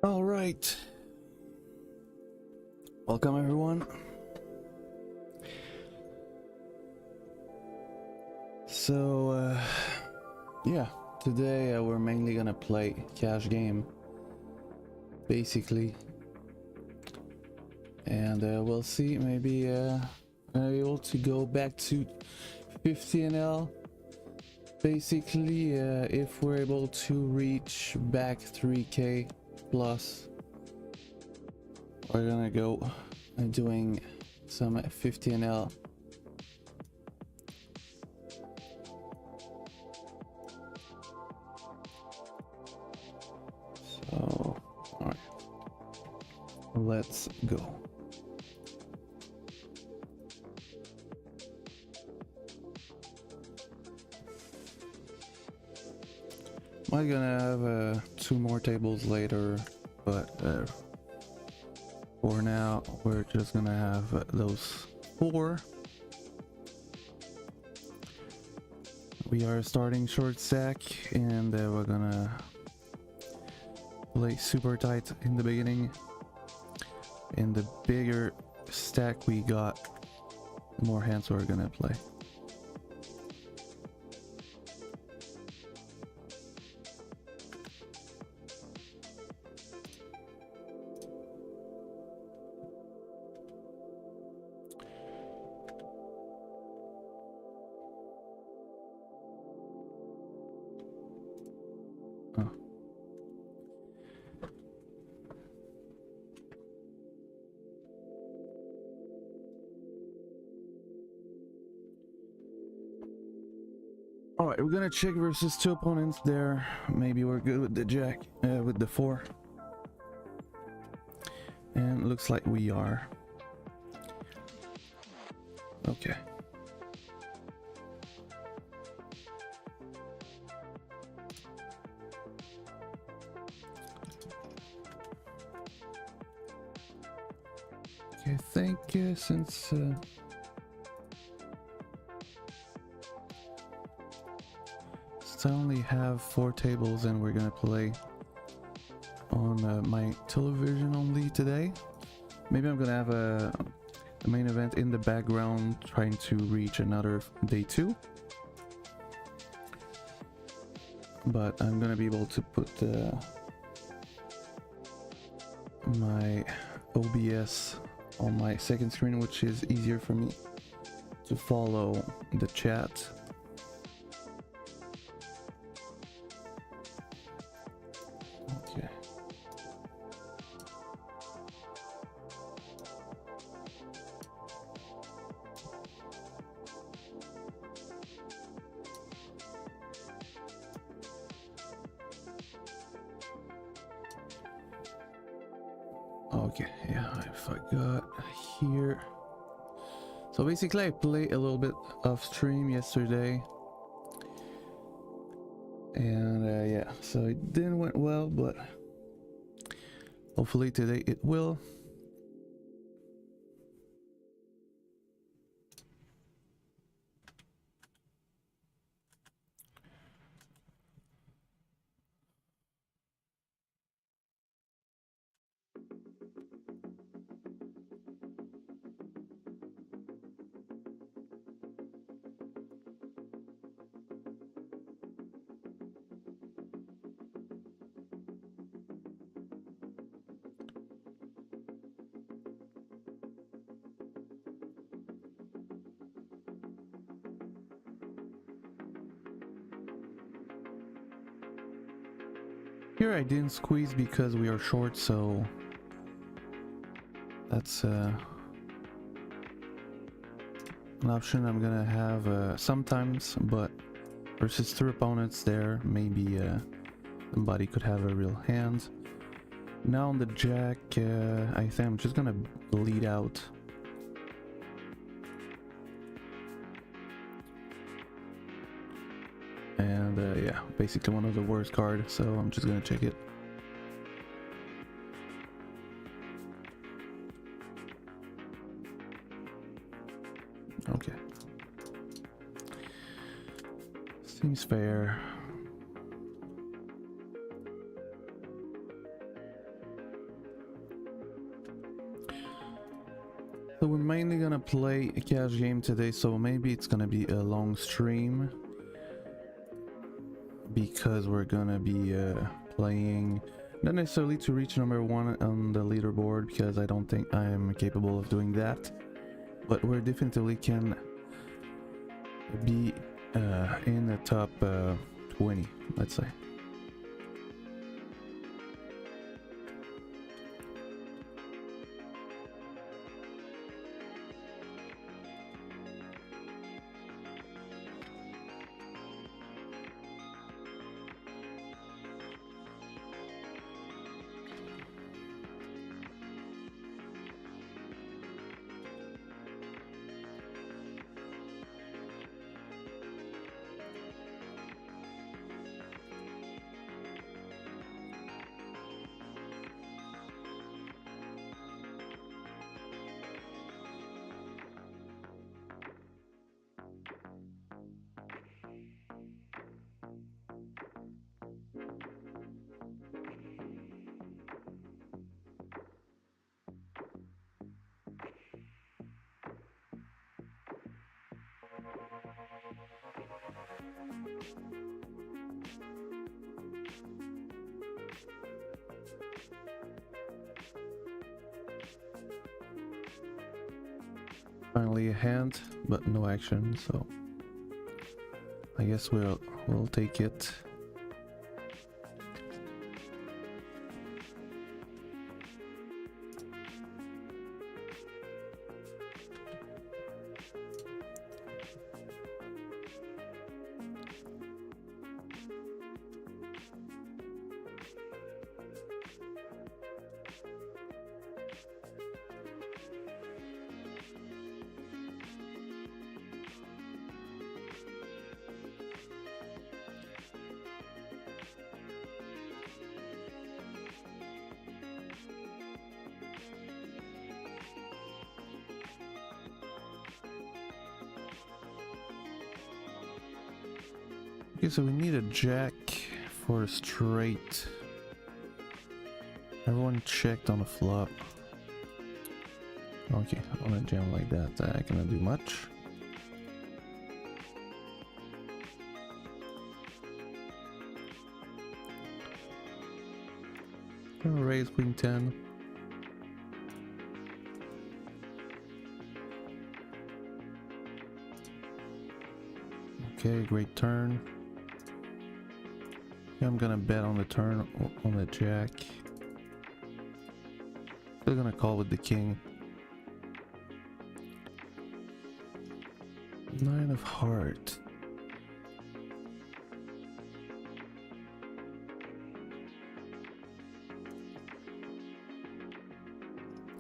All right. Welcome, everyone. So, yeah, today we're mainly gonna play cash game, basically, and we'll see. Maybe I'm able to go back to 50NL. Basically, if we're able to reach back 3K plus, we're gonna go doing some 50NL. So, all right, let's go. I'm gonna have 2 more tables later, but for now we're just gonna have those 4. We are starting short stack, and we're gonna play super tight in the beginning. And the bigger stack we got, the more hands we're gonna play. Oh. All right, we're gonna check versus 2 opponents there. Maybe we're good with the jack, with the 4. And looks like we are. Okay. Okay, I think since I only have 4 tables and we're gonna play on my television only today, maybe I'm gonna have a main event in the background trying to reach another day 2, but I'm gonna be able to put my OBS on my second screen, which is easier for me to follow the chat. Okay. Okay, yeah, I forgot here. So basically I played a little bit off stream yesterday, and yeah, so it didn't went well, but hopefully today it will. Here I didn't squeeze because we are short, so that's an option I'm gonna have sometimes, but versus 3 opponents there, maybe somebody could have a real hand. Now on the jack, I think I'm just gonna lead out. And yeah, basically one of the worst cards, so I'm just gonna check it. Okay. Seems fair. So we're mainly gonna play a cash game today, so maybe it's gonna be a long stream because we're gonna be playing not necessarily to reach number 1 on the leaderboard, because I don't think I am capable of doing that, but we definitely can be in the top 20, let's say. Finally a hand, but no action, so I guess we'll take it. Okay, so we need a jack for a straight. Everyone checked on the flop. Okay, on a jam like that, I cannot do much. Gonna raise queen 10. Okay, great turn. I'm gonna bet on the turn on the jack. Still gonna call with the king. 9 of heart.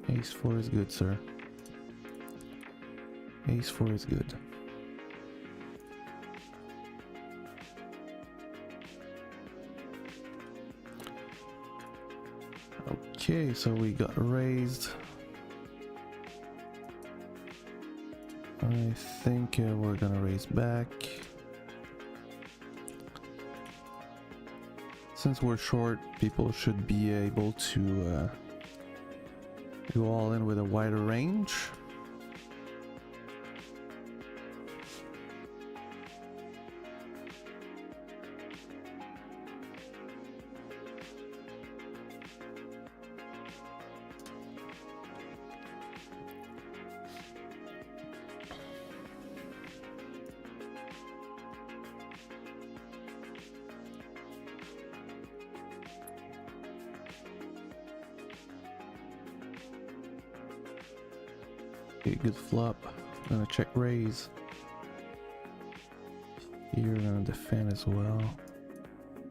Ace 4 is good, sir. Ace 4 is good. Okay, so we got raised. I think we're gonna raise back. Since we're short, people should be able to go all in with a wider range. Okay, good flop. Gonna check raise. You're gonna defend as well.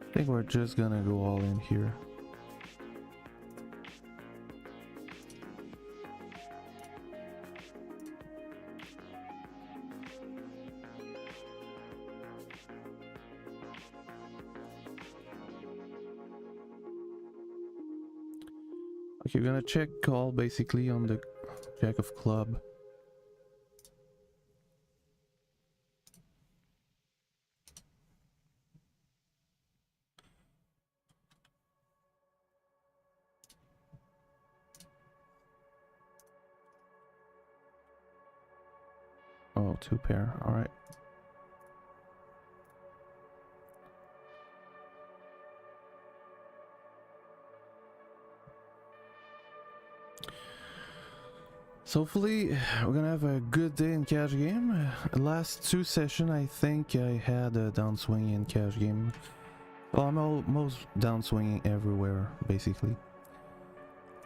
I think we're just gonna go all in here. Okay, we're gonna check call basically on the jack of club. Oh, 2 pair. All right. So hopefully we're gonna have a good day in cash game. Last 2 sessions I think I had a downswing in cash game. Well, I'm almost downswinging everywhere basically.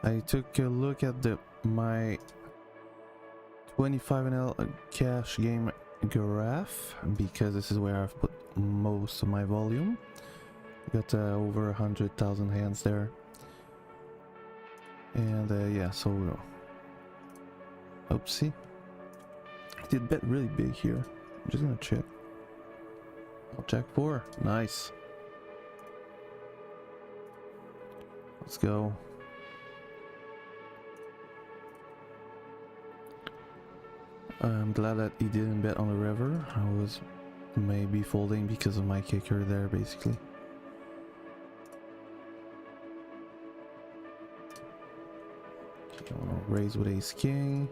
I took a look at my 25 NL cash game graph because this is where I've put most of my volume. Got over 100,000 hands there, and yeah, so oopsie, I did bet really big here. I'm just gonna check. Oh, Jack 4, nice. Let's go. I'm glad that he didn't bet on the river. I was maybe folding because of my kicker there, basically. Okay, I want to raise with ace king.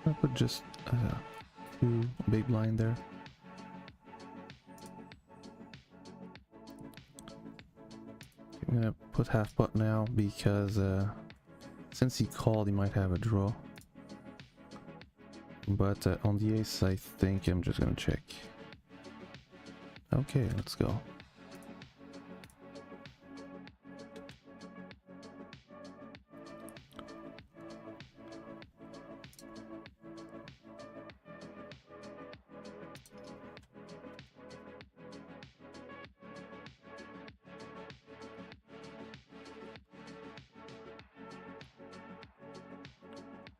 I put just 2 big blind there. I'm gonna put half pot now because since he called, he might have a draw. But on the ace, I think I'm just gonna check. Okay, let's go.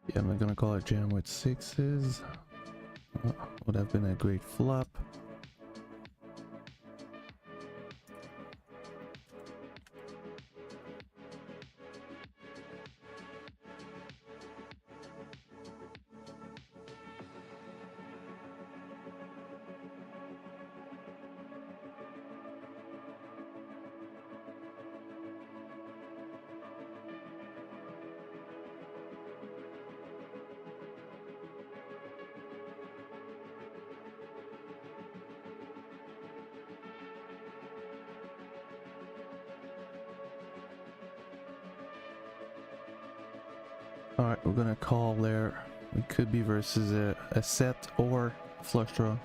Yeah, I'm not gonna call it jam with 6s. Would have been a great flop. Alright, we're gonna call there. It could be versus a set or flush draw.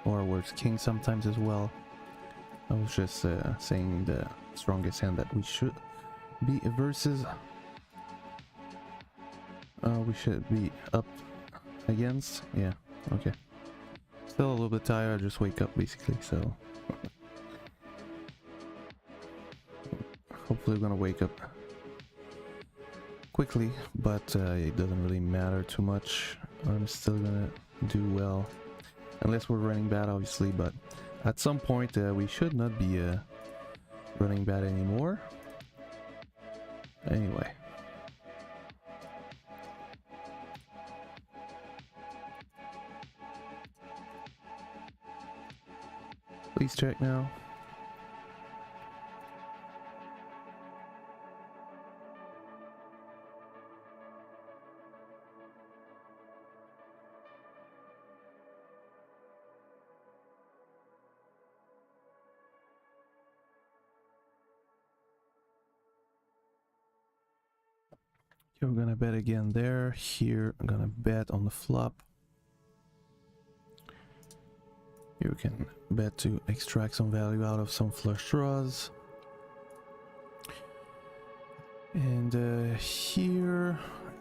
Or worst king sometimes as well. I was just saying the strongest hand that we should be versus. We should be up against. Yeah, okay. Still a little bit tired, I just wake up basically, so. Hopefully we're gonna wake up quickly, but it doesn't really matter too much. I'm still gonna do well, unless we're running bad obviously, but at some point we should not be running bad anymore. Anyway, please check now. We're gonna bet again there. Here I'm gonna bet on the flop. Here we can bet to extract some value out of some flush draws. And here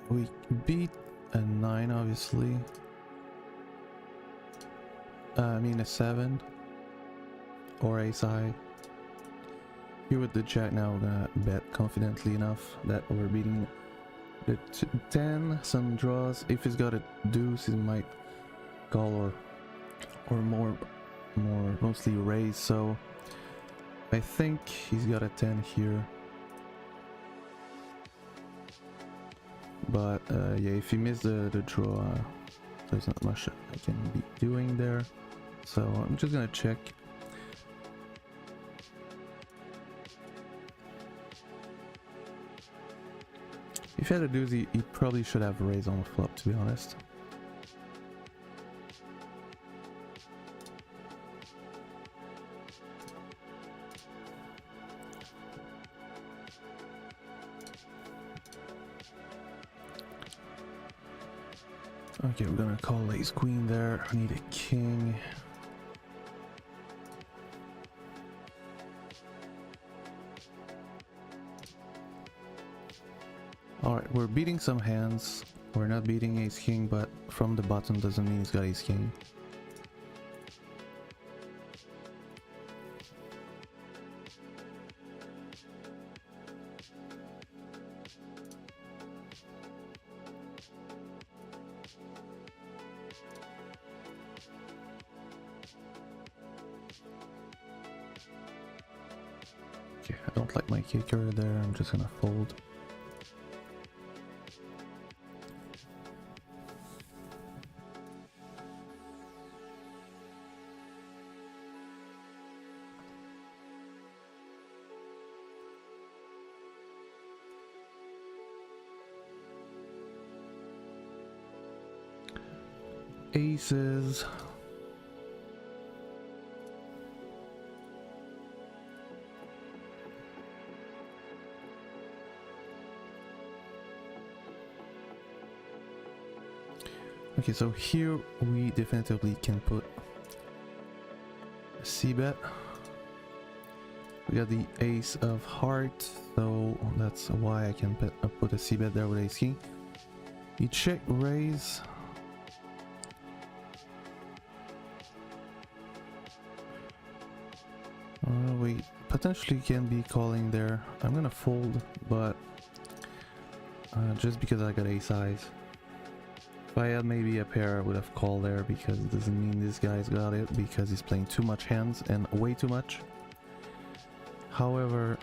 we beat a 9 obviously. I mean a 7 or ace high. Here with the jack now, we're gonna bet confidently enough that we're beating the 10, some draws. If he's got a deuce, he might call or mostly raise. So I think he's got a 10 here. But yeah, if he missed the draw, there's not much I can be doing there. So I'm just gonna check. If he had a deuce, he probably should have raised on the flop, to be honest. Okay, we're gonna call ace queen there. I need a king. Alright, we're beating some hands. We're not beating ace king, but from the bottom doesn't mean he's got ace king. Okay, I don't like my kicker there. I'm just gonna fold. Aces. Okay, so here we definitively can put a c-bet. We got the ace of hearts, so that's why I can put a c-bet there with ace king. You check raise. We potentially can be calling there. I'm gonna fold, but just because I got ace eyes. If I had maybe a pair, I would have called there, because it doesn't mean this guy's got it, because he's playing too much hands and way too much. However,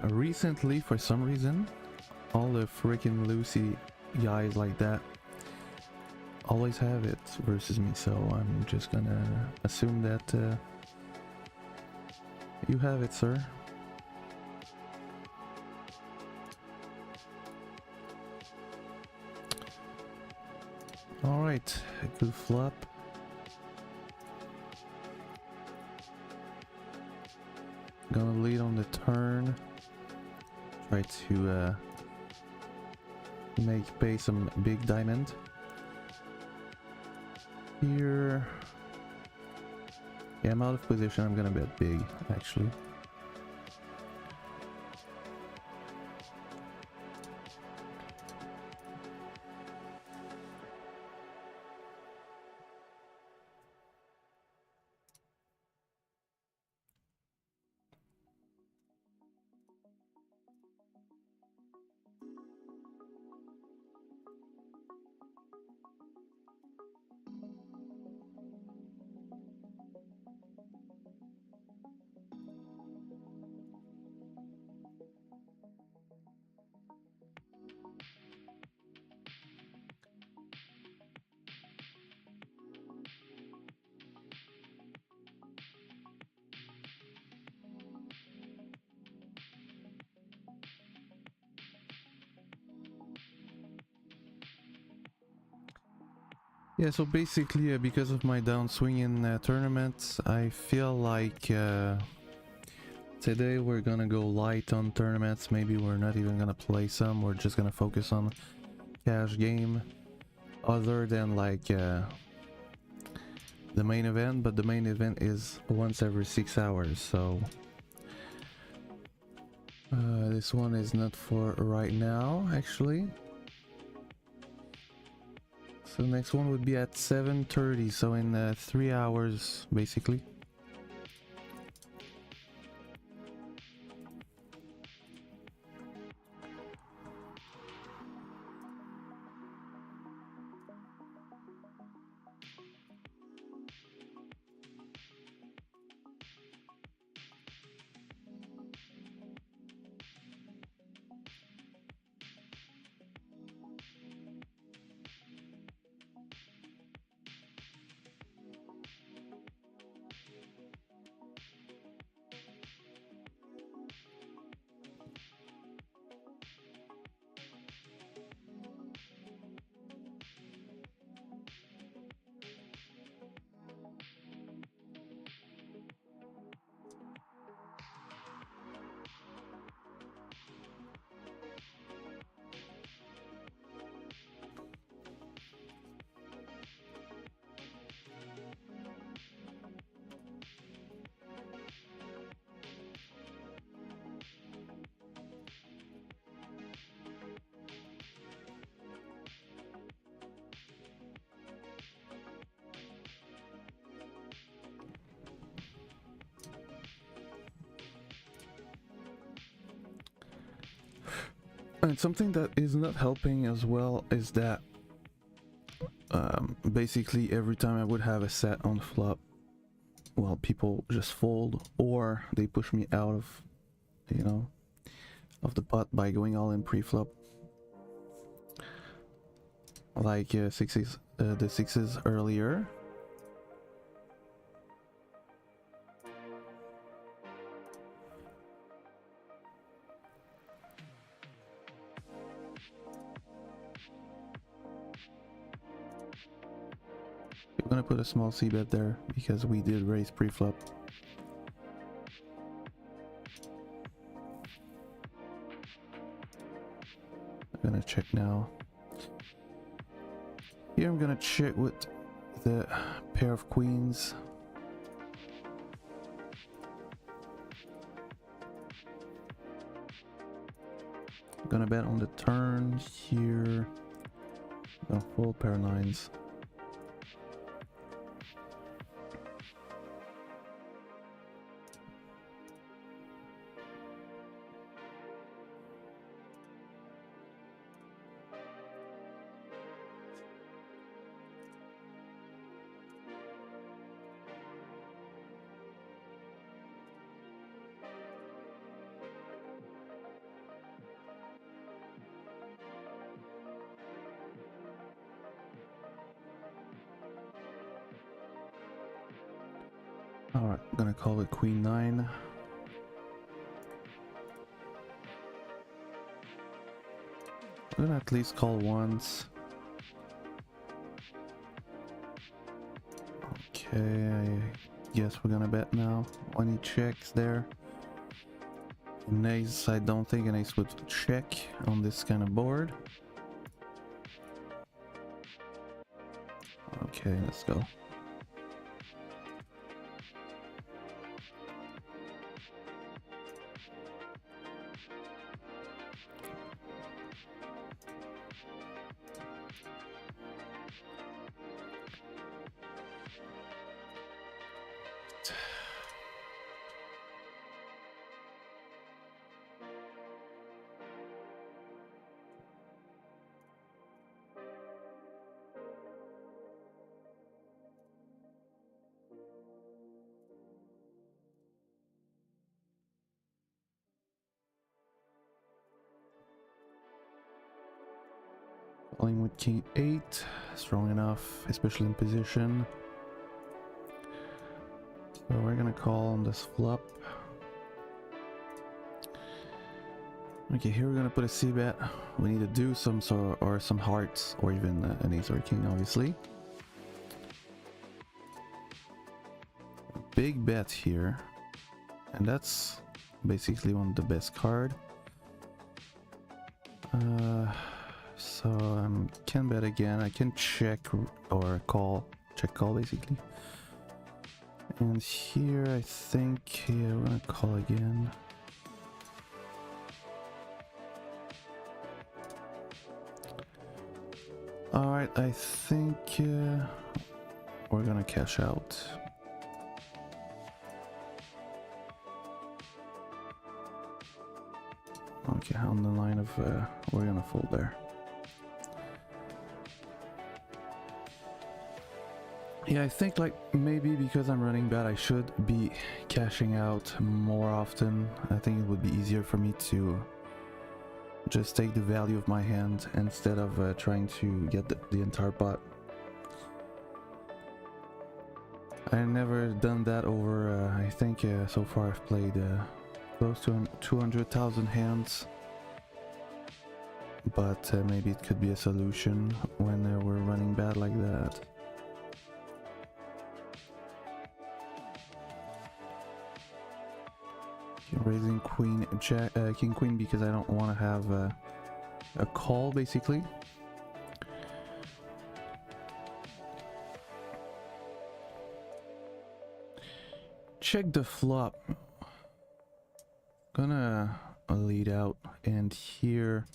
recently, for some reason, all the freaking Lucy guys like that always have it versus me, so I'm just gonna assume that you have it, sir. Alright, good flop. Gonna lead on the turn. Try to pay some big diamond. Here. Yeah, I'm out of position. I'm gonna bet big, actually. Yeah, so basically, because of my downswing in tournaments, I feel like today we're gonna go light on tournaments. Maybe we're not even gonna play some, we're just gonna focus on cash game, other than like the main event. But the main event is once every 6 hours, so this one is not for right now, actually. So the next one would be at 7:30, so in 3 hours, basically. And something that is not helping as well is that basically every time I would have a set on flop, well, people just fold or they push me out of, you know, of the pot by going all in pre-flop. Like the sixes earlier. I'm gonna put a small c-bet there because we did raise pre-flop. I'm gonna check now. Here I'm gonna check with the pair of queens. I'm gonna bet on the turn here. I'm gonna fold pair of nines. Alright, I'm gonna call it queen 9. I'm gonna at least call once. Okay, I guess we're gonna bet now. When he checks there. An ace, I don't think an ace would check on this kind of board. Okay, let's go. Calling with king 8, strong enough, especially in position. So we're gonna call on this flop. Okay, here we're gonna put a c-bet. We need to do some sort or some hearts or even an ace or king, obviously. Big bet here, and that's basically one of the best card. So I can bet again. I can check or call, check call basically. And here I think, yeah, we're gonna call again. Alright, I think we're gonna cash out. Okay, on the line of we're gonna fold there. Yeah, I think like maybe because I'm running bad I should be cashing out more often. I think it would be easier for me to just take the value of my hand instead of trying to get the entire pot. I never done that over I think so far I've played close to 200,000 hands, but maybe it could be a solution when we're running bad like that. Raising queen jack king queen because I don't want to have a call basically. Check the flop. Gonna lead out, and here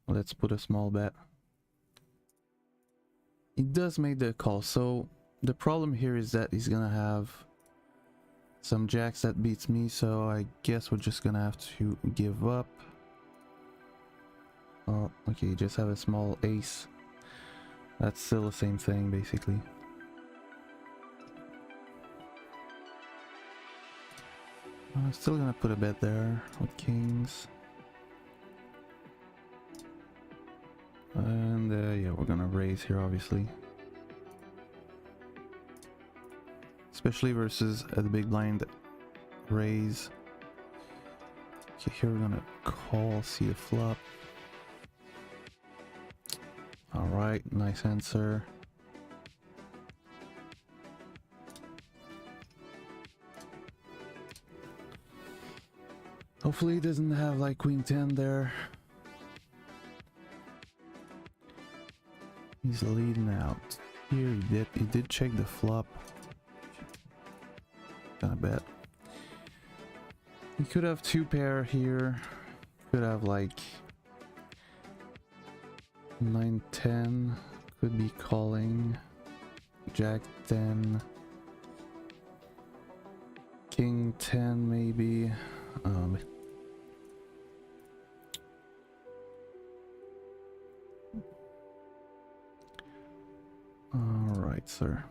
let's put a small bet. He does make the call, so the problem here is that he's gonna have some jacks that beats me, so I guess we're just gonna have to give up. Oh, okay, you just have a small ace. That's still the same thing, basically. I'm still gonna put a bet there with kings. And yeah, we're gonna raise here, obviously. Especially versus the big blind raise. Okay, here we're gonna call, see the flop. Alright, nice answer. Hopefully he doesn't have like queen 10 there. He's leading out. Here he did check the flop. Gonna bet. He could have two pair here. Could have like 9-10. Could be calling. Jack 10. King 10 maybe. Alright, sir.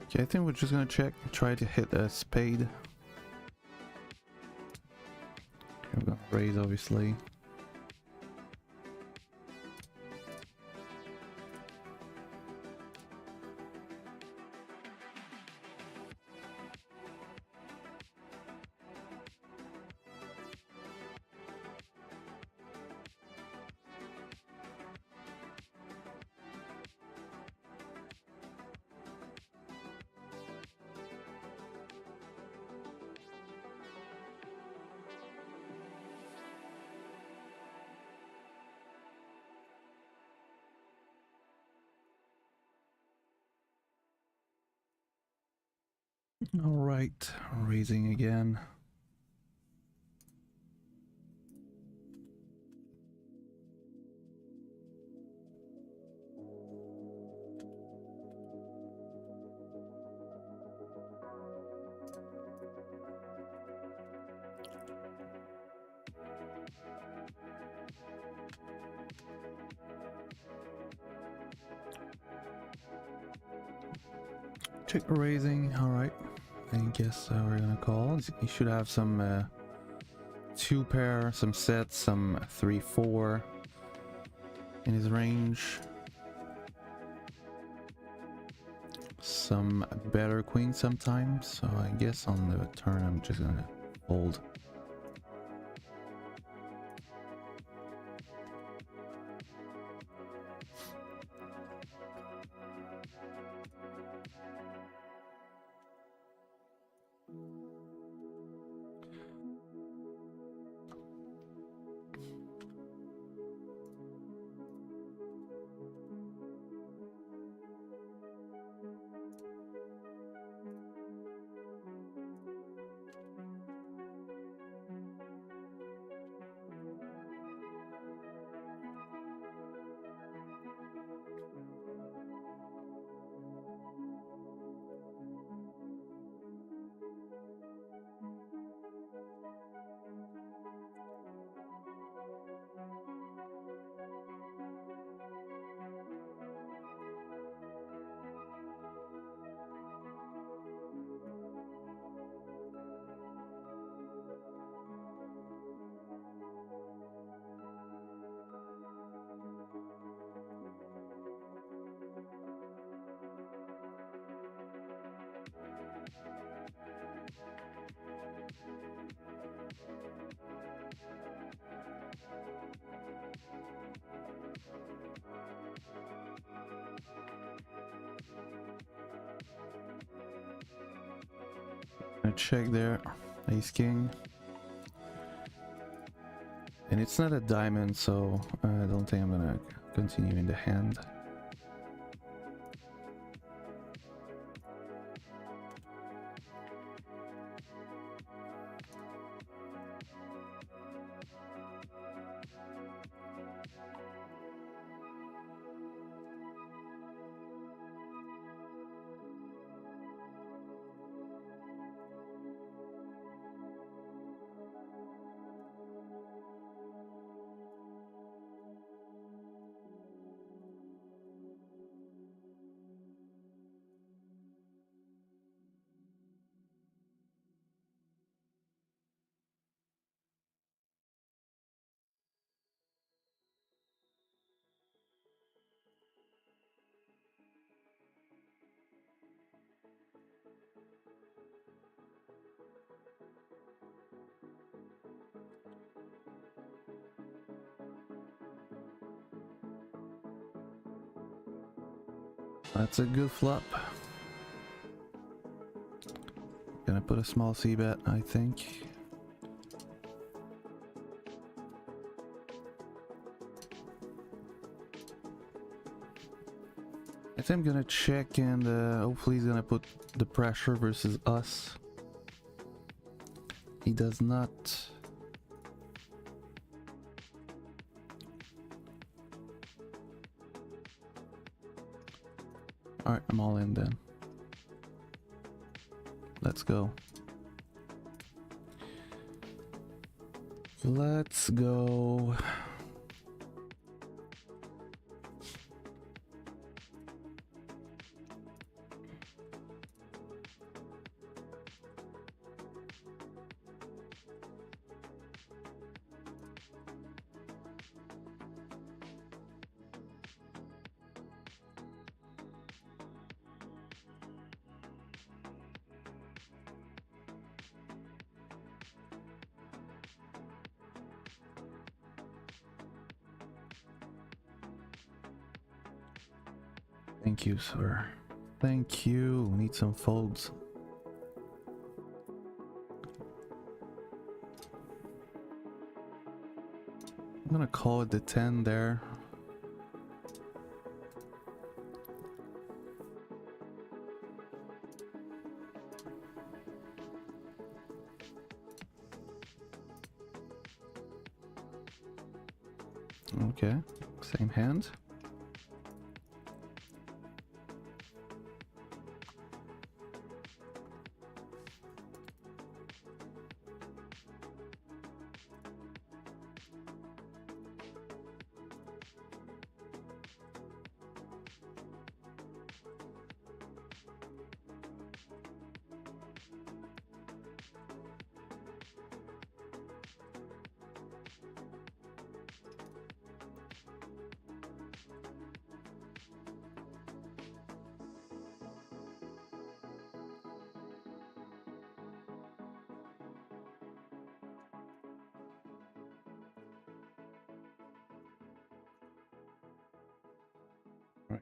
Okay, I think we're just gonna try to hit a spade. We're gonna raise, obviously. All right, raising again. Check raising. All right. I guess we're gonna call. He should have some two pair, some sets, some 3-4 in his range. Some better queens sometimes. So I guess on the turn I'm just gonna fold. I check there, ace king, and it's not a diamond, so I don't think I'm gonna continue in the hand. That's a good flop. Gonna put a small c-bet, I think. I think I'm gonna check and hopefully he's gonna put the pressure versus us. He does not. Alright, I'm all in then. Let's go. Let's go. Thank you, sir. Thank you. Need some folds. I'm gonna call it the 10 there. Okay, same hand. Right.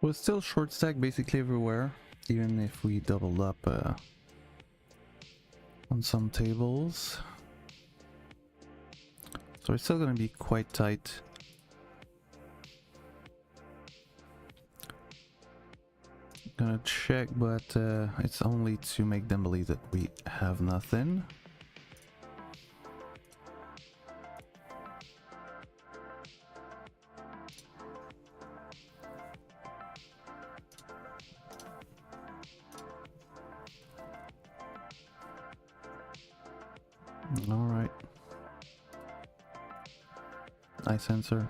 We're still short stack basically everywhere, even if we doubled up on some tables. So it's still gonna be quite tight. Gonna check, but it's only to make them believe that we have nothing. All right. Nice answer.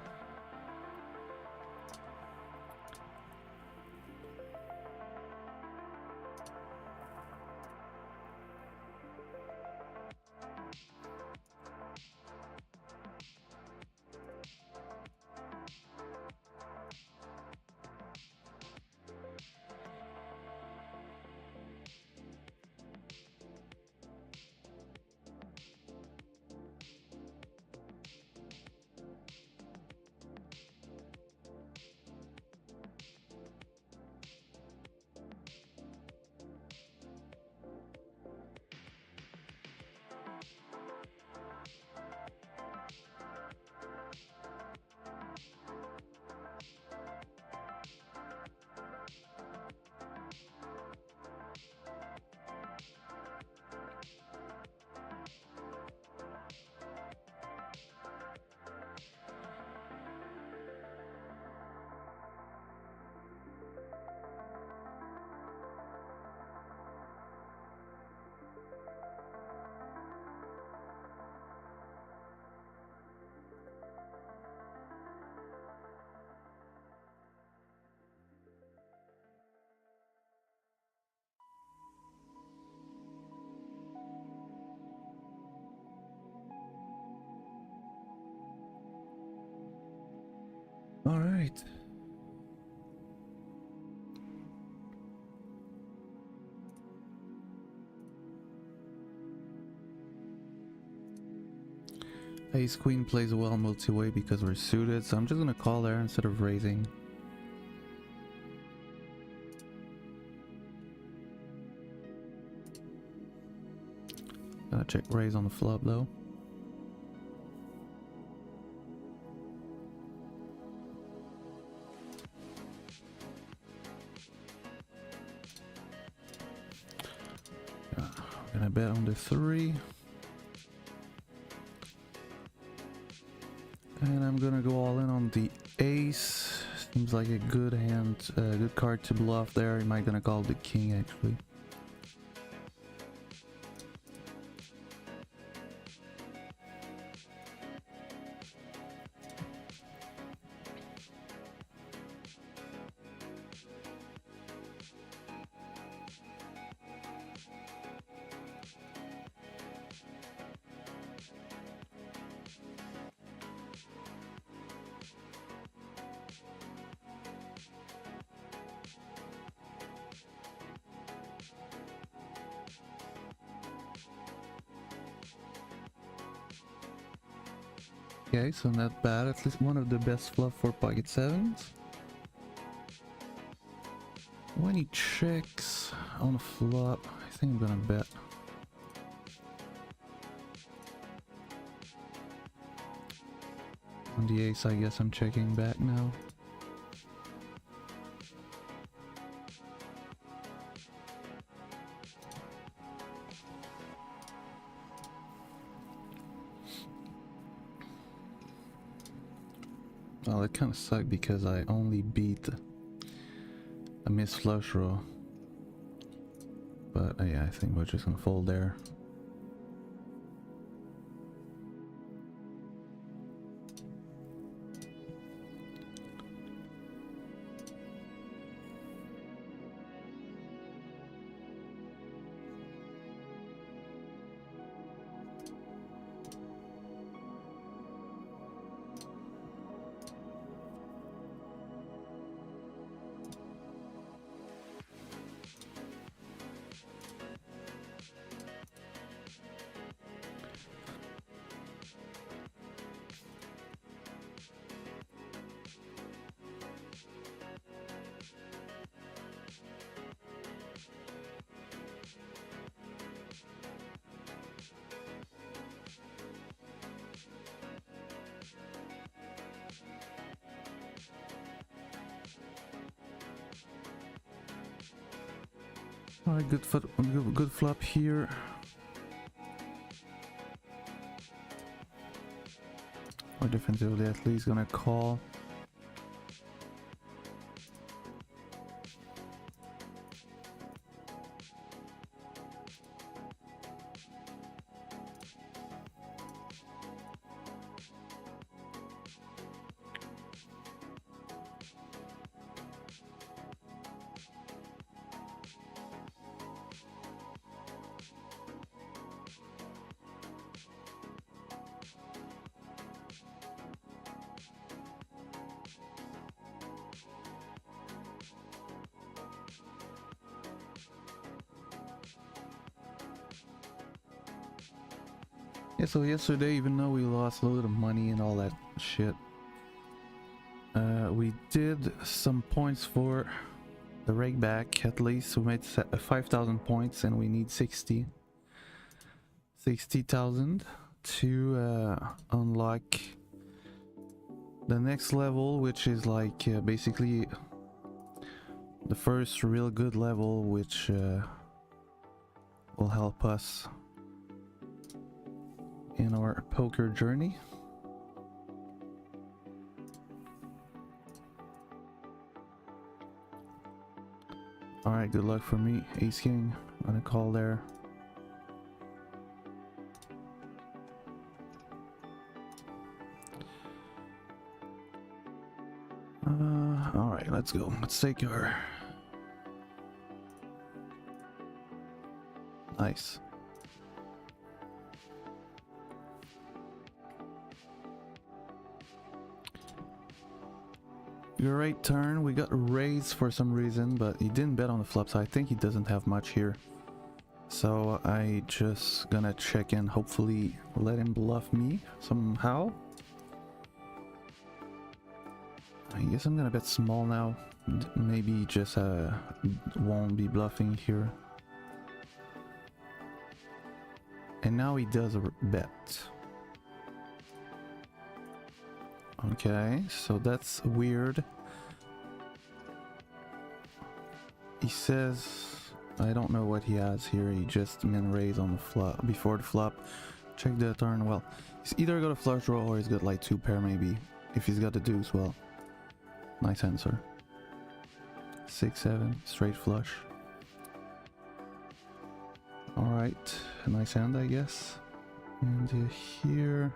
All right. Ace Queen plays well multi-way because we're suited, so I'm just gonna call there instead of raising. Gonna check raise on the flop though. Gonna bet on the 3. And I'm gonna go all in on the ace. Seems like a good hand, good card to bluff there. Am I gonna call the king actually? Okay, so not bad. At least one of the best fluff for pocket sevens. When he checks on a flop, I think I'm gonna bet. On the ace, I guess I'm checking back now. Well, it kind of sucked because I only beat a missed flush draw. But yeah, I think we're just gonna fold there. Alright, good flop here. Or defensively at least gonna call. Yeah, so yesterday, even though we lost a load of money and all that shit, we did some points for the rake back. At least we made 5,000 points and we need 60,000 to unlock the next level, which is like basically the first real good level, which will help us in our poker journey. Alright, good luck for me. Ace King, I'm gonna call there. Alright, let's go. Let's take her. Nice. Great turn. We got raised for some reason, but he didn't bet on the flop, so I think he doesn't have much here. So I just gonna check in, hopefully let him bluff me somehow. I guess I'm gonna bet small now. Maybe just won't be bluffing here. And now he does a bet. Okay, so that's weird. He says, I don't know what he has here. He just min raise on the flop, before the flop. Check the turn. Well, he's either got a flush draw or he's got like 2 pair maybe. If he's got the deuce, well, nice answer. 6-7, straight flush. Alright, a nice hand I guess. And here...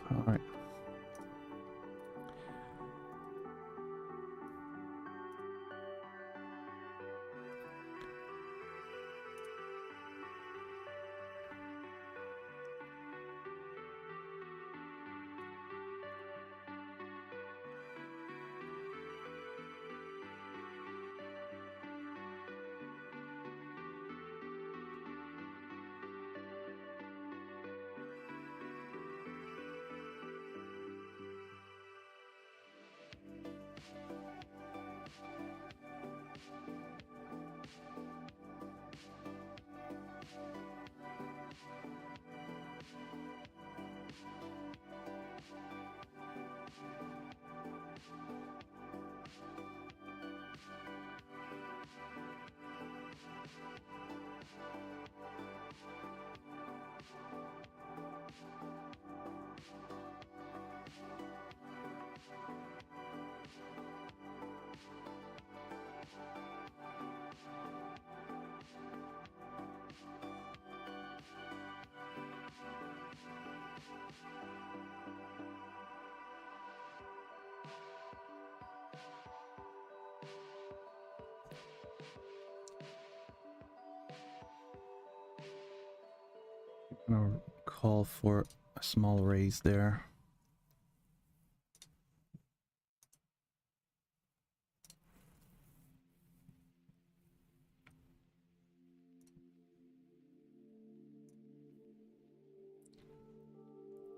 alright. Gonna call for a small raise there.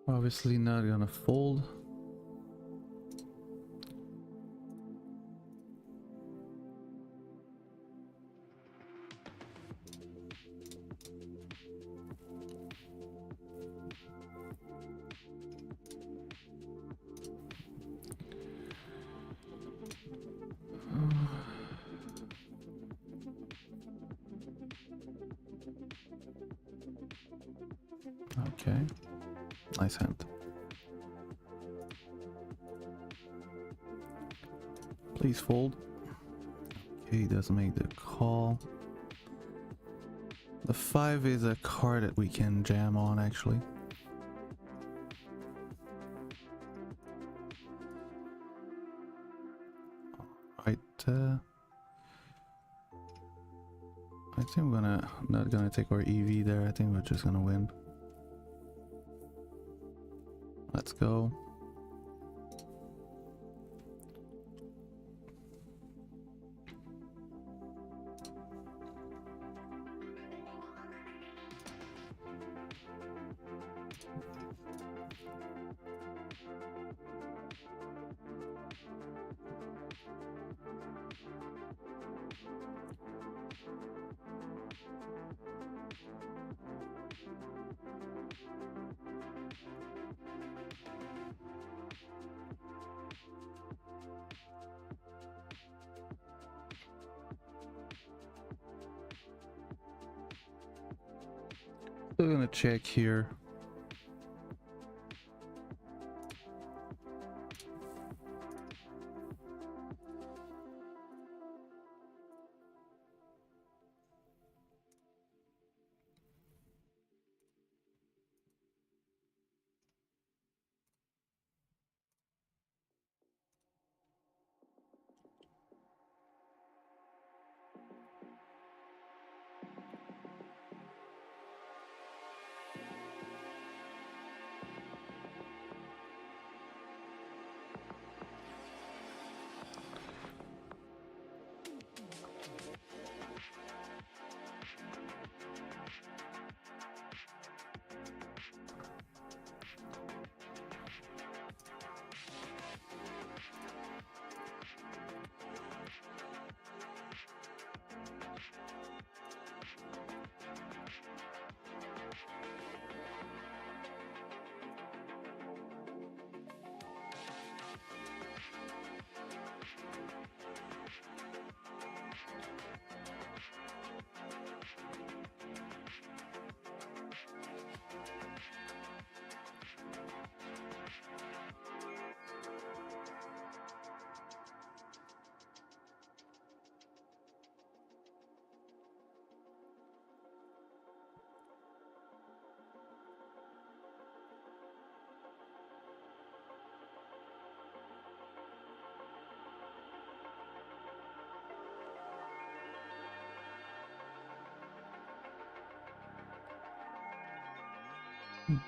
Obviously not gonna fold. Okay, nice hand. Please fold. Okay, he does make the call. The 5 is a card that we can jam on actually. Right, I think we're not gonna take our EV there. I think we're just gonna win. Let's go. Still gonna check here.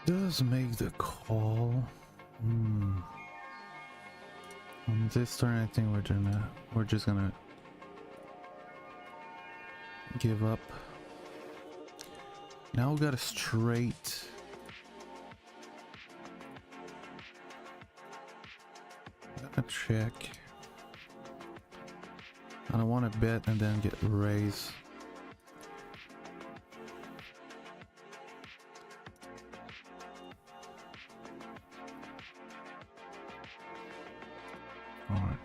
Does make the call. On this turn, I think we're just gonna give up. Now we got a straight. Gonna check. I don't want to bet and then get raised. Alright.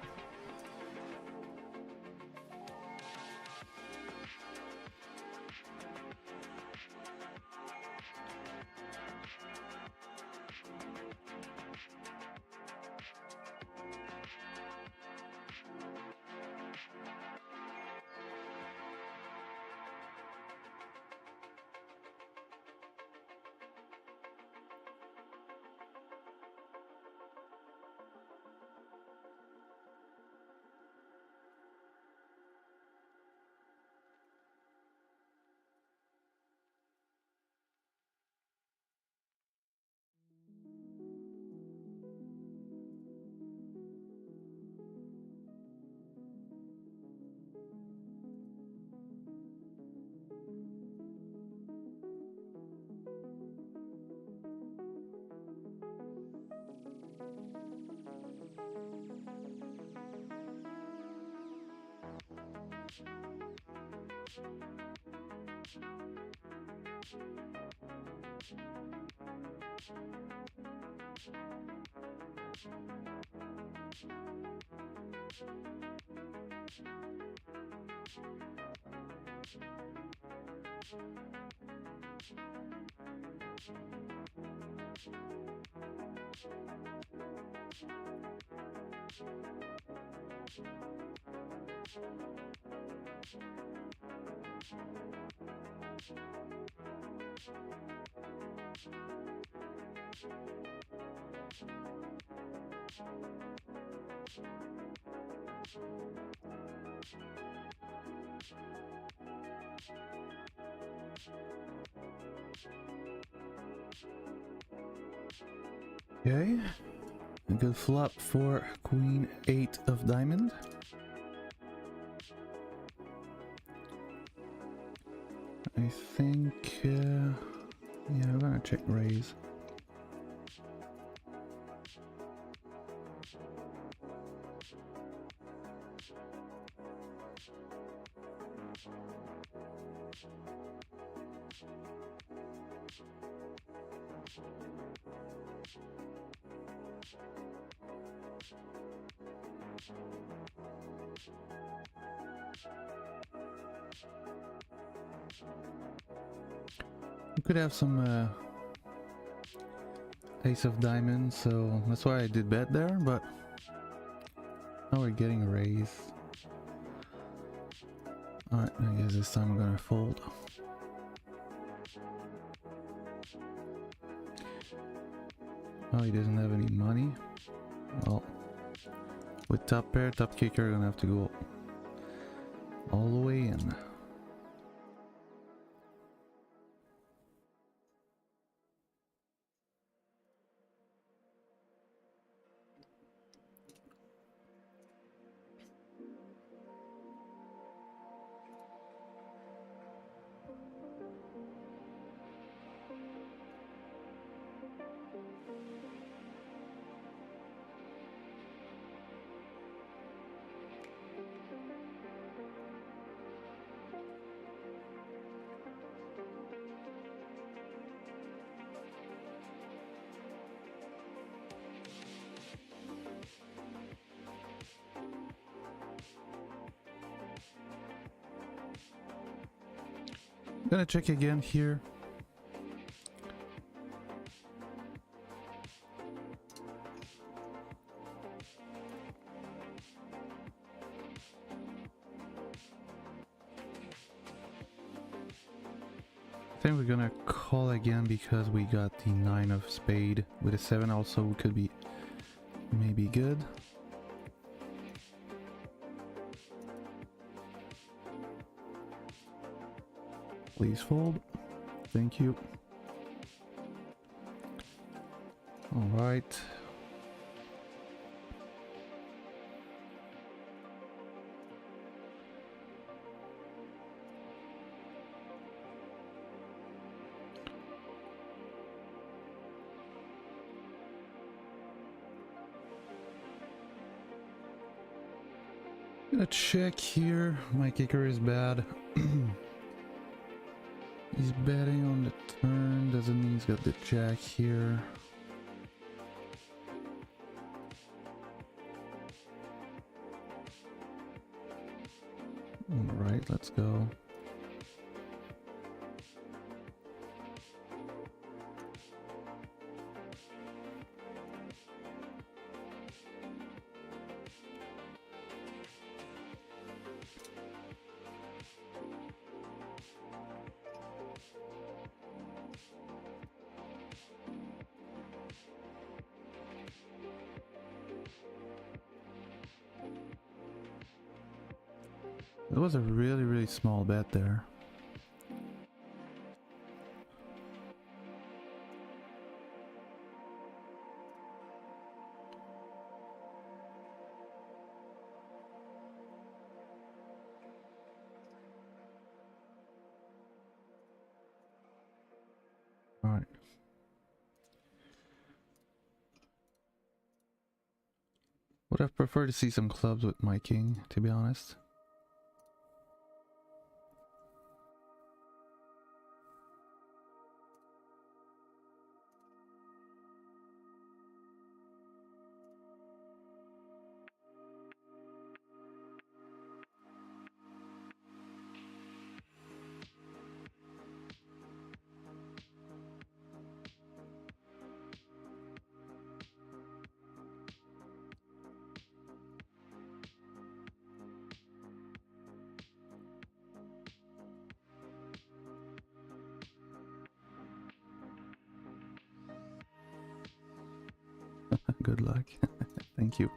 Okay, a good flop for Queen 8 of diamond. I think, yeah, I'm gonna check raise. We could have some ace of diamonds, so that's why I did bet there, but now we're getting a raise. Alright, I guess this time I'm gonna fold. Oh, he doesn't have any money. Well, with top pair, top kicker, gonna have to go all the way in. Gonna check again here. I think we're gonna call again because we got the 9 of spade. With a 7 also could be maybe good. Please fold. Thank you. All right. Gonna check here. My kicker is bad. He's betting on the turn, doesn't mean he's got the jack here. Alright, let's go. It was a really small bet there. All right. Would have preferred to see some clubs with my king, to be honest. Good luck. Thank you.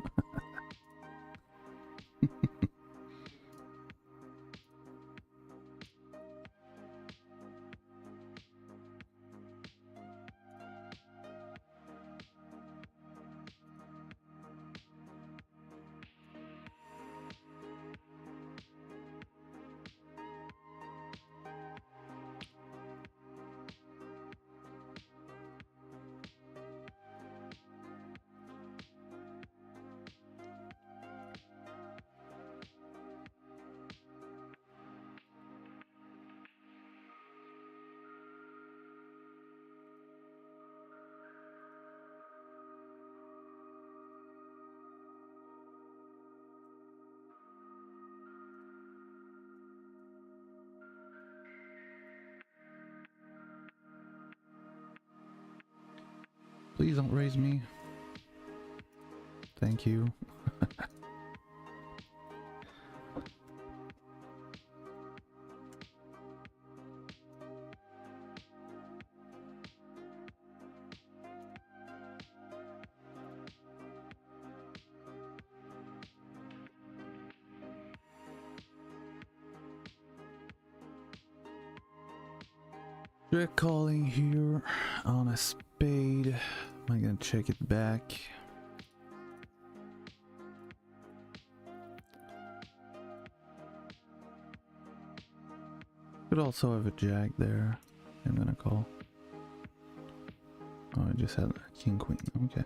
Please don't raise me. Thank you. Check calling here on a spade. Am I gonna check it back? Could also have a jack there. I'm gonna call. Oh, I just had a king queen. Okay.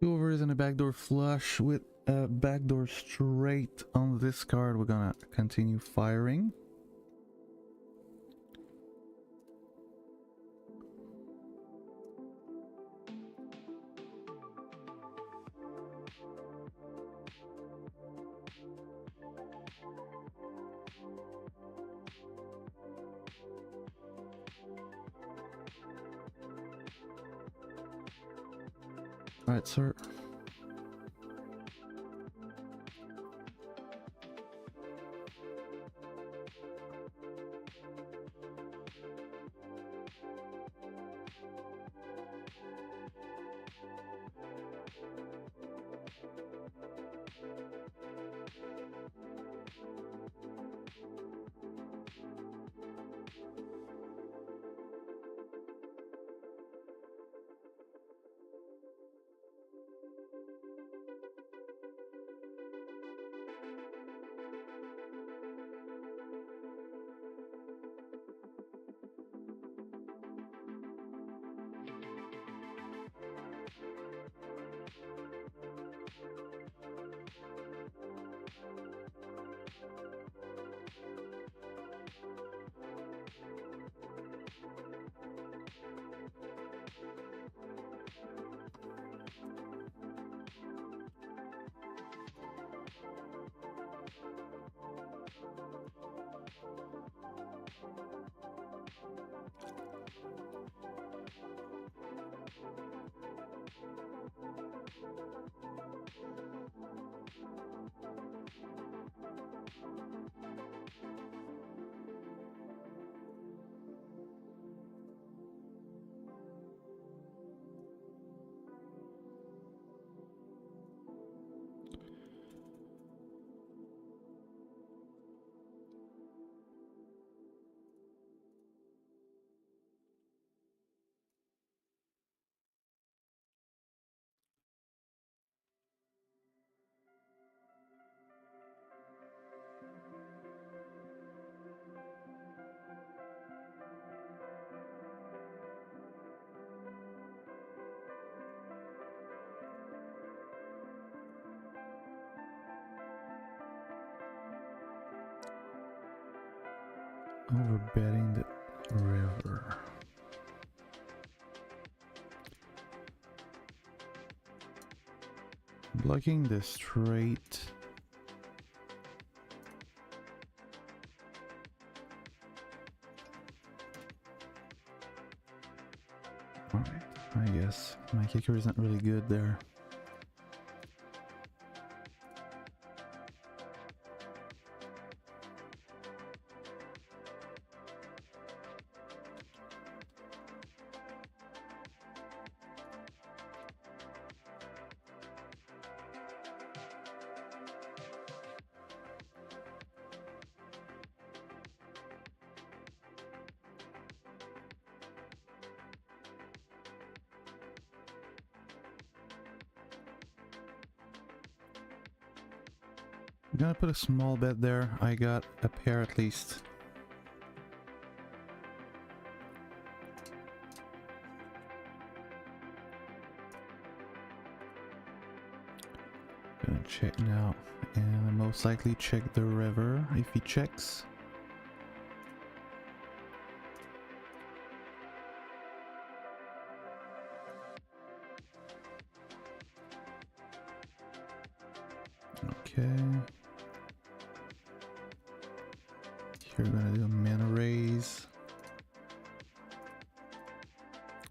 Two overs and a backdoor flush with a backdoor straight on this card. We're gonna continue firing. Alright, sir. Overbetting the river. Blocking the strait. Alright, I guess my kicker isn't really good there. I'm gonna put a small bet there. I got a pair at least. Gonna check now, and most likely check the river if he checks. Okay. Here we're gonna do a mana raise.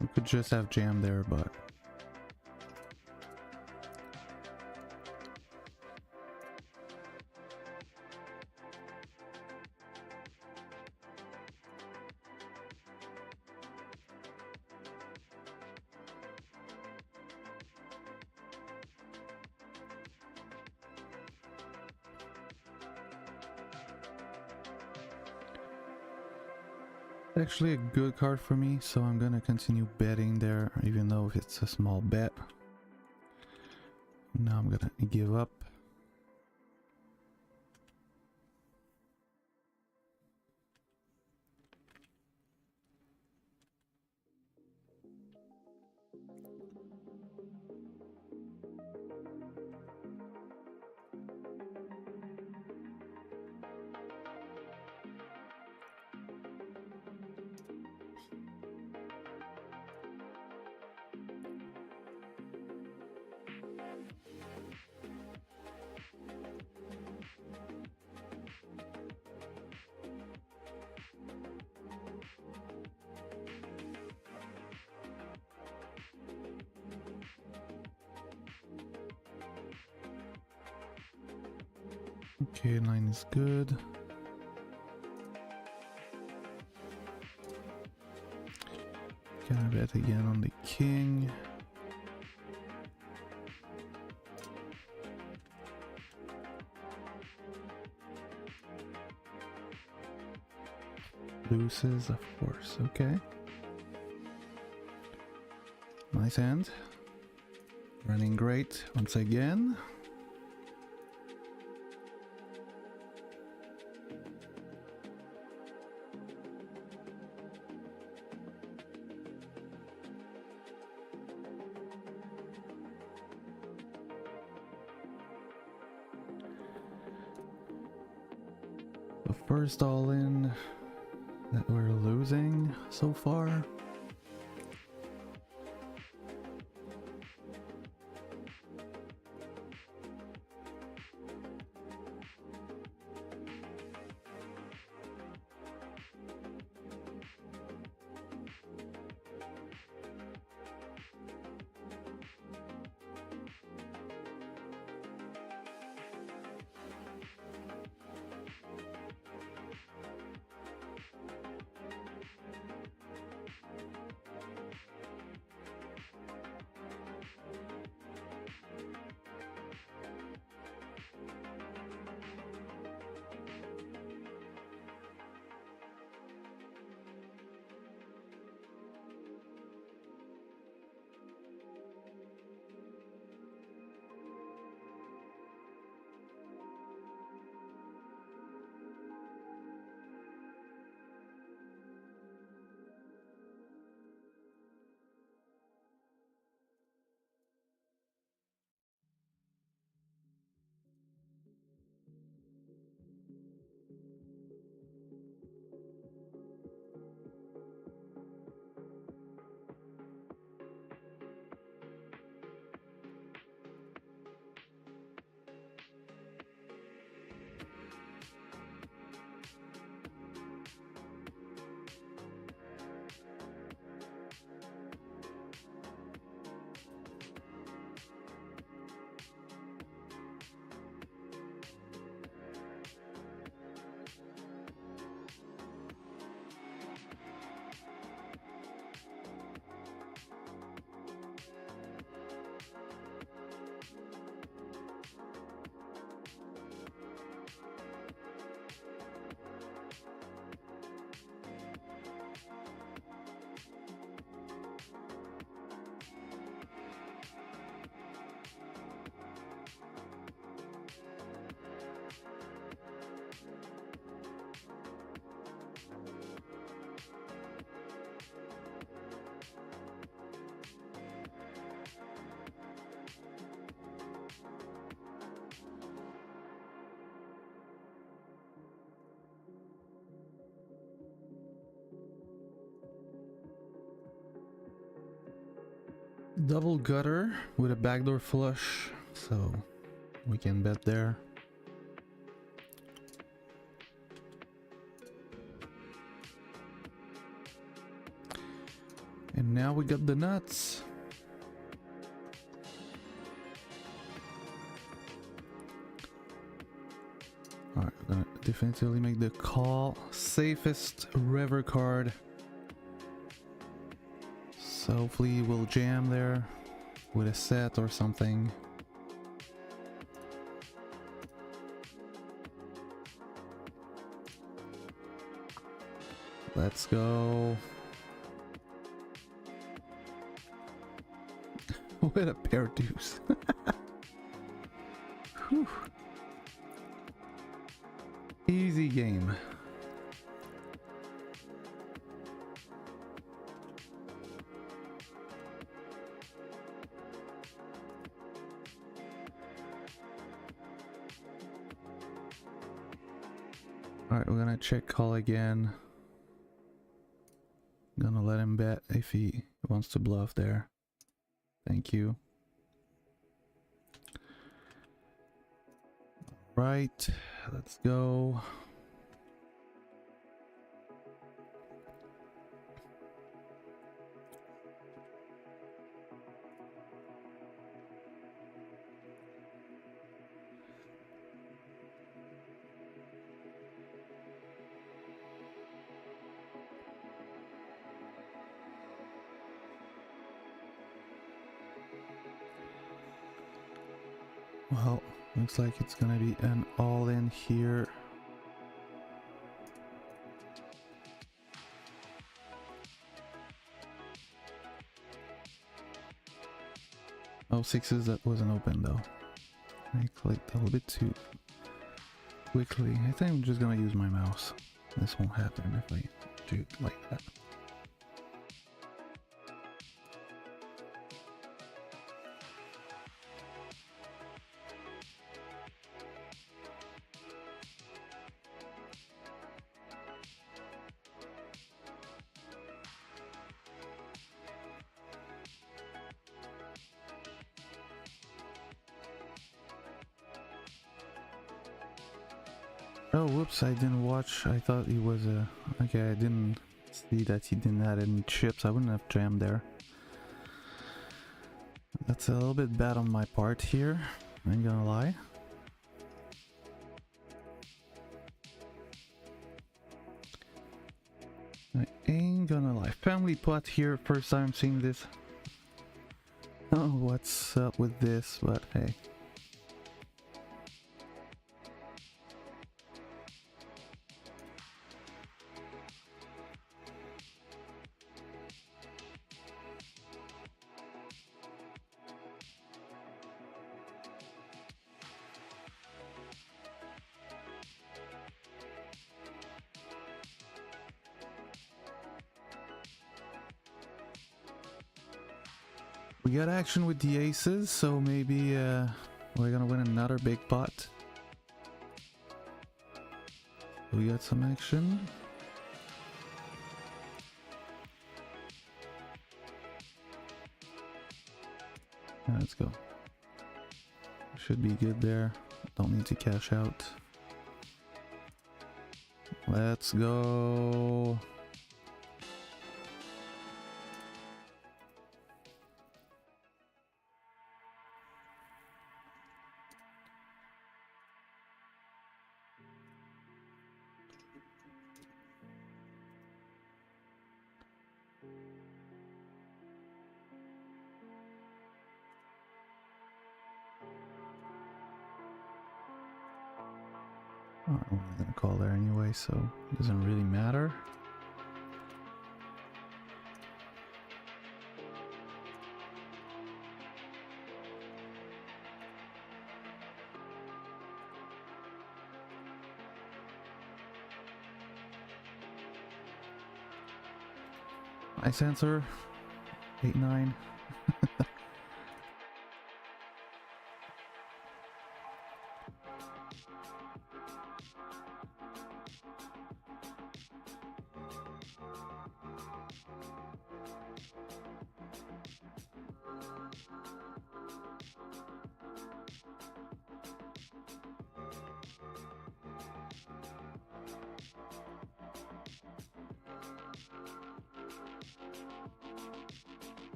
We could just have jam there, but actually a good card for me, so I'm gonna continue betting there, even though it's a small bet. Now I'm gonna give up. Okay, line is good. Gonna bet again on the king. Loses, of course. Okay. Nice hand. Running great once again. The first all in that we're losing so far. Double gutter with a backdoor flush, so we can bet there. And now we got the nuts. Alright, we're gonna definitively make the call. Safest river card. So hopefully we'll jam there with a set or something. Let's go. With a pair deuce. Whew. Easy game. Alright, we're gonna check call again. Gonna let him bet if he wants to bluff there. Thank you. Right, let's go. Well, looks like it's gonna be an all-in here. Oh, sixes, that wasn't open though. I clicked a little bit too quickly. I think I'm just gonna use my mouse. This won't happen if I do it like that. Oh, whoops, I didn't watch. I thought he was a... Okay, I didn't see that he didn't have any chips. I wouldn't have jammed there. That's a little bit bad on my part here. I ain't gonna lie. I ain't gonna lie. Family pot here, first time seeing this. Oh, what's up with this, but hey. We got action with the aces, so maybe we're gonna win another big pot. We got some action. Yeah, let's go. Should be good there. Don't need to cash out. Let's go. I'm only gonna call there anyway, so it doesn't really matter. Nice answer. 8-9.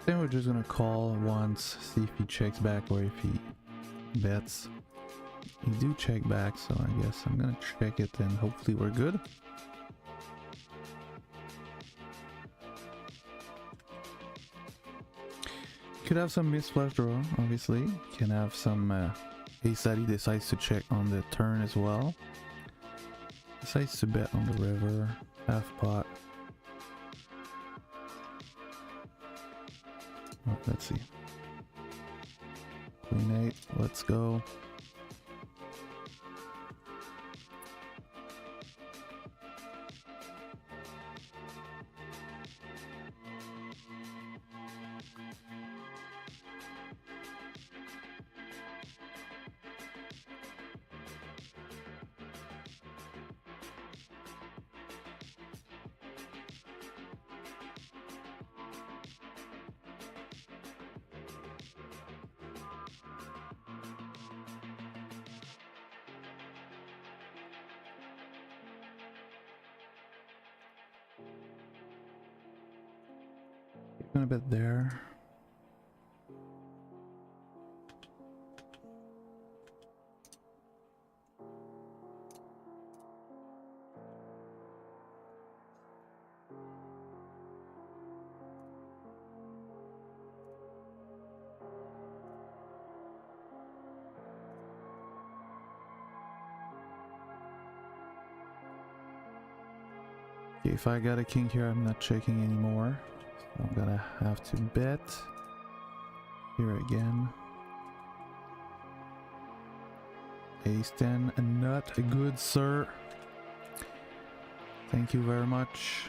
Then we're just gonna call once, see if he checks back or if he bets. He do check back, so I guess I'm gonna check it and hopefully we're good. Could have some missed flush draw, obviously. Can have some ace that he decides to check on the turn as well. Decides to bet on the river, half pot. Oh, let's see. Queen 8, let's go. A bit there. Okay, if I got a king here, I'm not checking anymore. So I'm gonna have to bet here again. Ace 10, not good, sir. Thank you very much.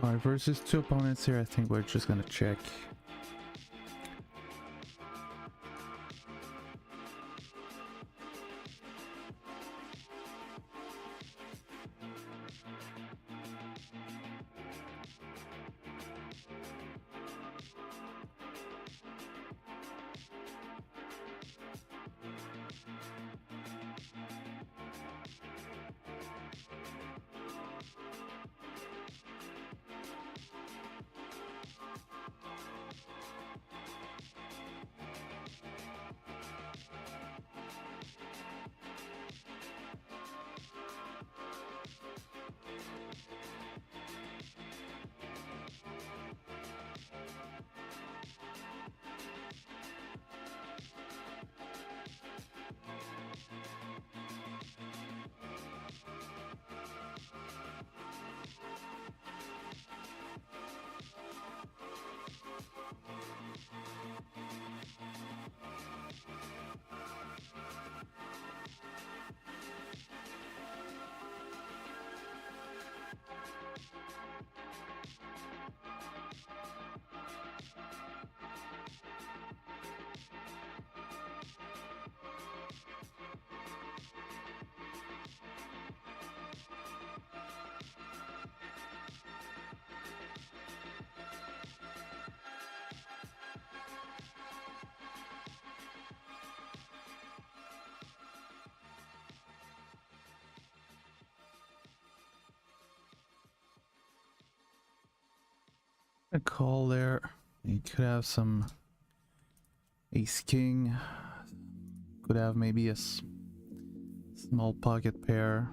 Alright, versus two opponents here, I think we're just gonna check. A call there. You could have some ace king. Could have maybe a small pocket pair.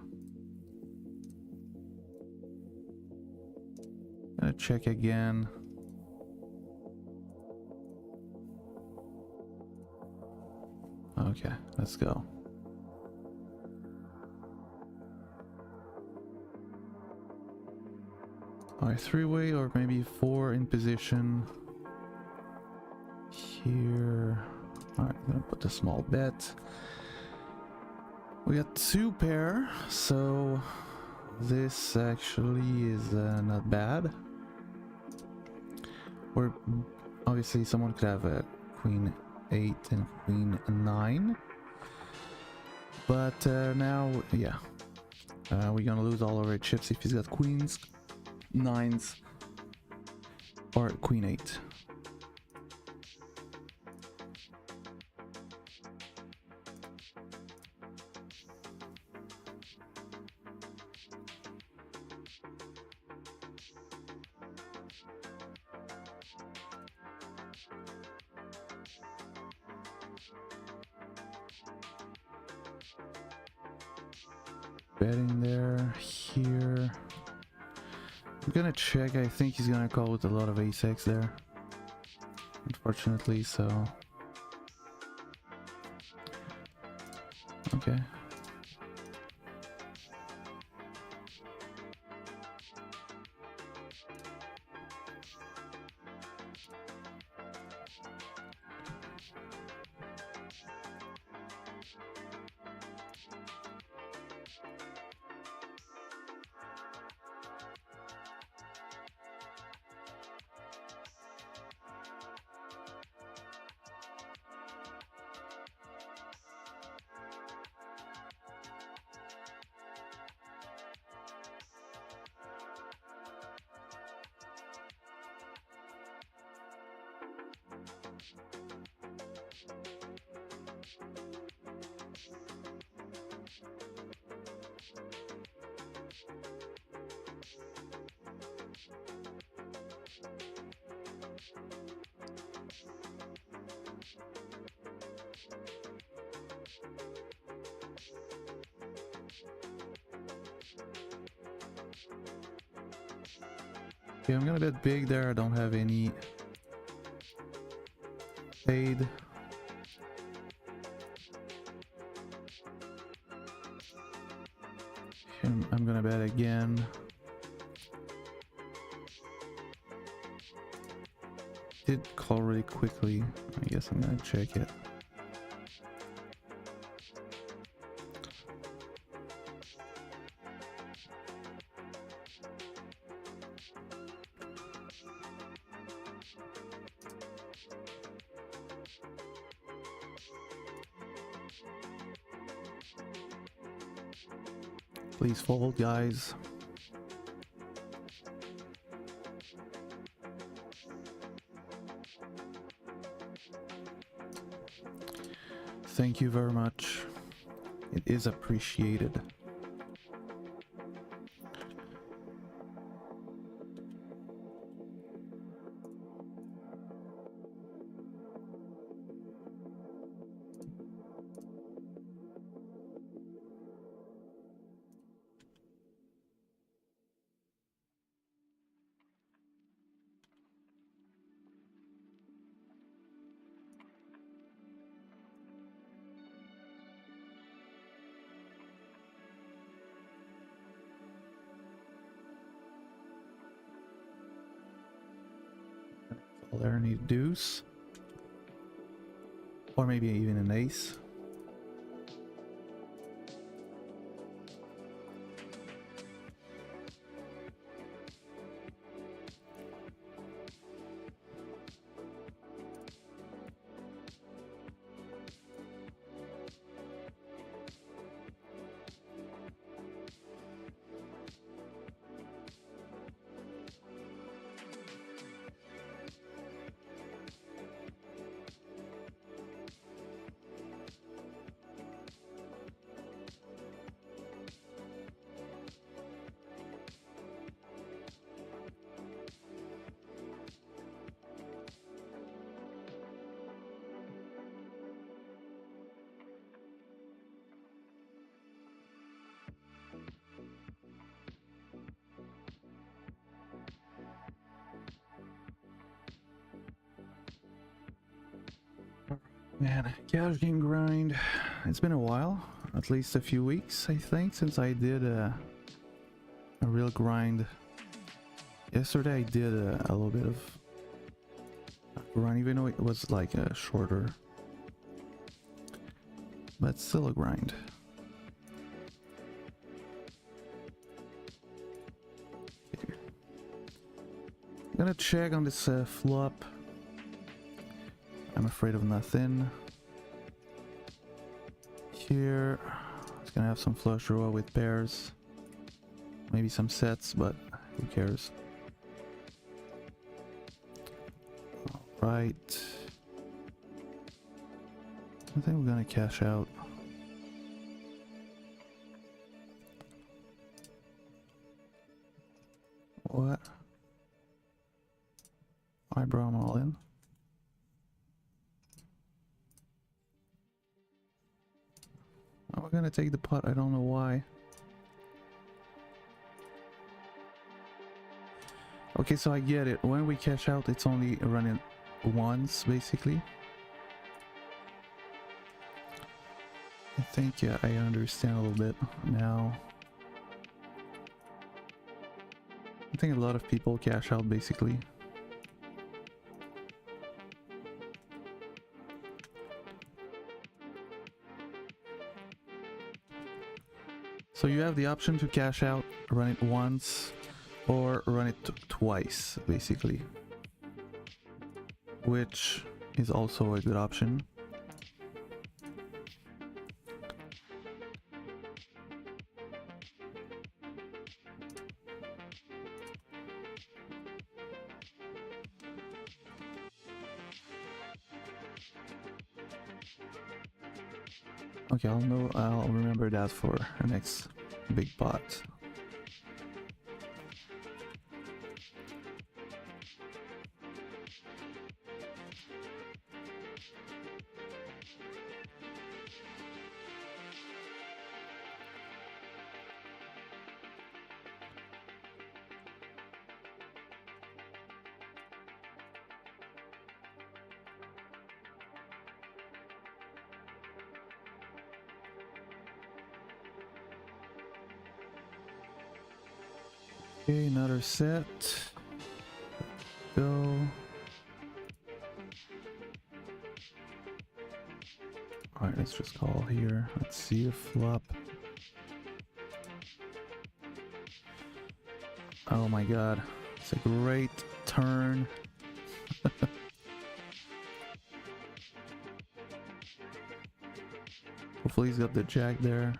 Gonna check again. Okay, let's go. Alright, three-way or maybe four in position. Here. Alright, I'm gonna put a small bet. We got two pair, so this actually is not bad. Or obviously someone could have a queen 8 and queen 9. But now, yeah. We're gonna lose all of our chips if he's got queens, 9s, or queen 8. Betting there, here. I'm gonna check. I think he's gonna call with a lot of ace-x there, unfortunately, so okay. Okay, I'm gonna bet big there. I don't have any fade. I'm gonna bet again. Did call really quickly. I guess I'm gonna check it. Please fold, guys. Thank you very much. It is appreciated. There need deuce, or maybe even an ace. Man, cash game grind. It's been a while, at least a few weeks, I think, since I did a real grind. Yesterday I did a little bit of grind, even though it was like a shorter, but still a grind. Okay. I'm gonna check on this flop. I'm afraid of nothing. Here, it's gonna have some flush draw with pairs. Maybe some sets, but who cares? Alright. I think we're gonna cash out. What? Alright, bro, I'm all in. We're gonna take the pot, I don't know why. Okay, so I get it. When we cash out, it's only running once, basically. I think, yeah, I understand a little bit now. I think a lot of people cash out, basically. So you have the option to cash out, run it once, or run it twice, basically. Which is also a good option. Okay, I'll remember that for the next big pot. Okay, another set. Go. Alright, let's just call here. Let's see the flop. Oh my god. It's a great turn. Hopefully he's got the jack there.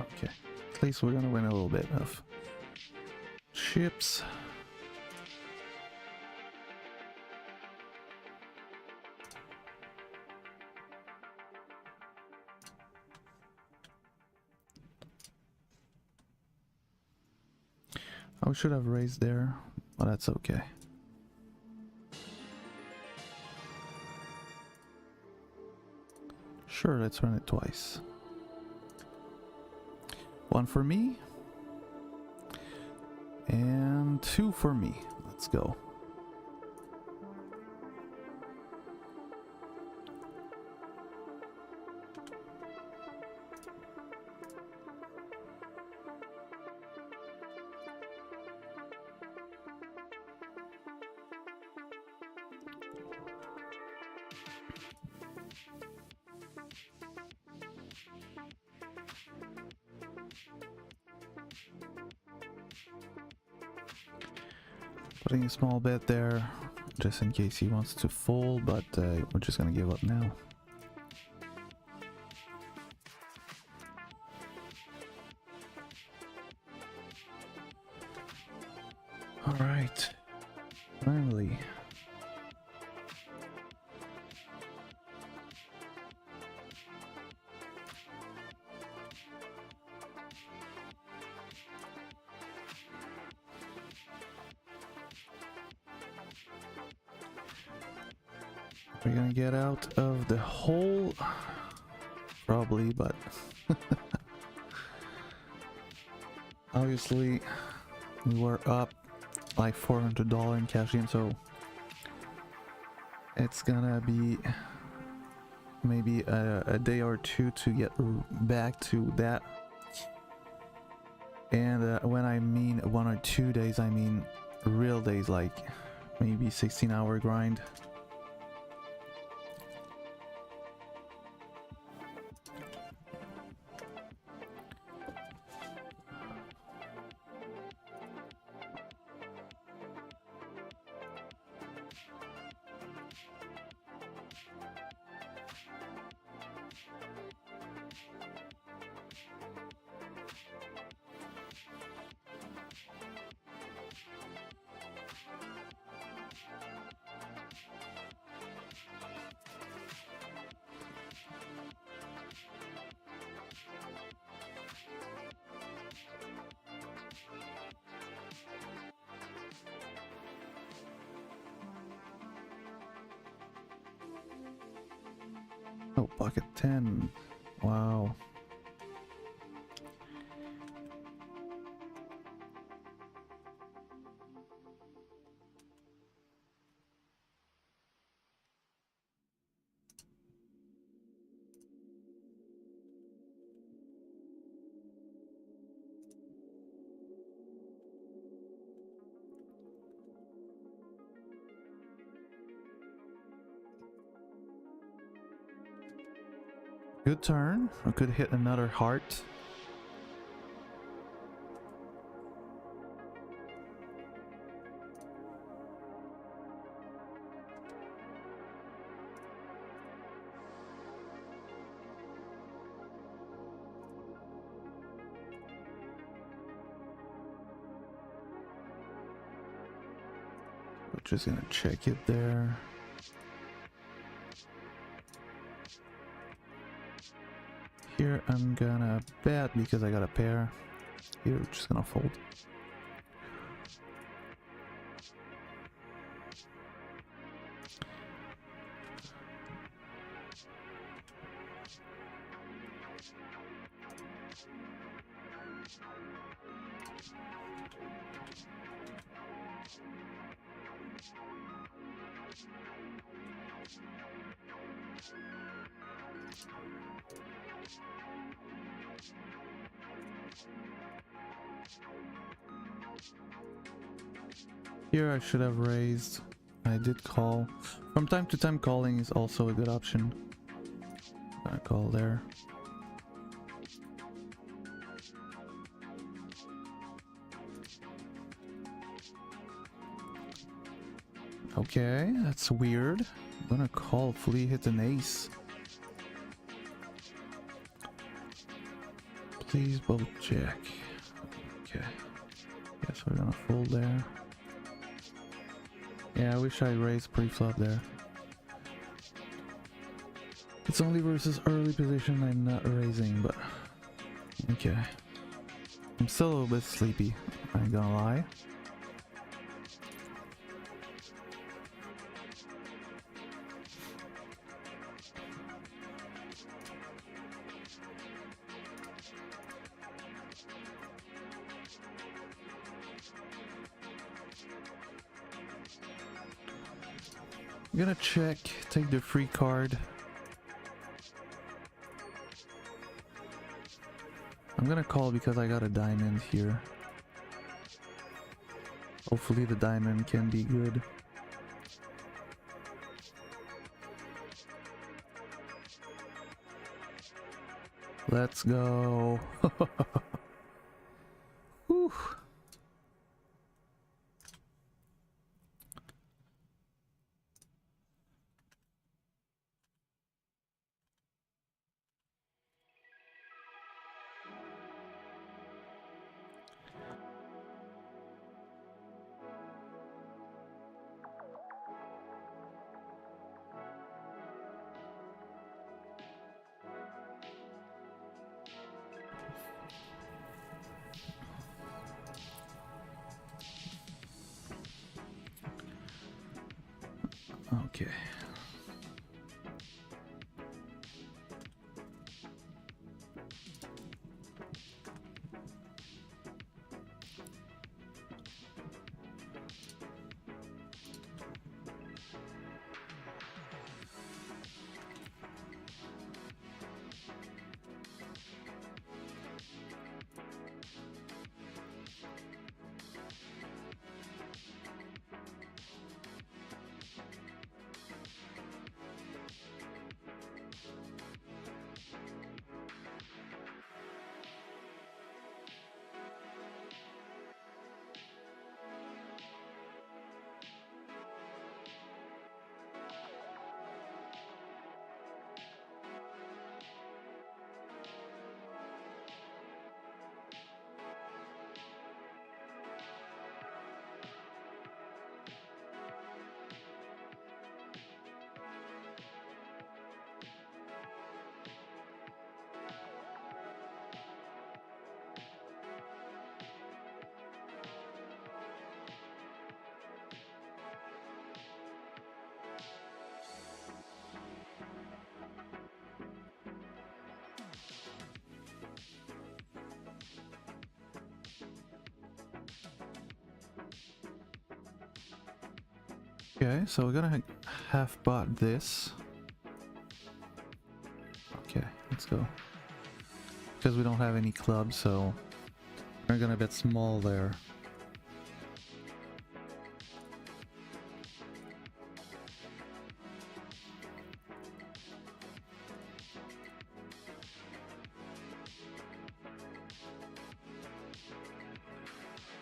Okay. At least we're gonna win a little bit of chips. I should have raised there, but that's okay. Sure, let's run it twice. One for me. And two for me. Let's go. Putting a small bet there, just in case he wants to fold, but we're just gonna give up now. Alright, finally. We're gonna get out of the hole, probably, but obviously we were up like $400 in cash in, so it's gonna be maybe a day or two to get back to that. And when I mean 1 or 2 days, I mean real days, like maybe 16-hour grind. Oh, pocket 10. Wow. Good turn. I could hit another heart. We're just gonna check it there. Here I'm gonna bet because I got a pair. Here we're just gonna fold. Here I should have raised. I did call. From time to time calling is also a good option. Gonna call there. Okay, that's weird. I'm gonna call, hopefully hit an ace. Please both jack. Okay. Guess we're gonna fold there. Yeah, I wish I raised pre-flop there. It's only versus early position I'm not raising, but okay. I'm still a little bit sleepy, I ain't gonna lie. I'm gonna check, take the free card. I'm gonna call because I got a diamond here. Hopefully the diamond can be good. Let's go. Whew. Okay. Okay, so we're gonna half bot this. Okay, let's go. Because we don't have any clubs, so we're gonna bet small there.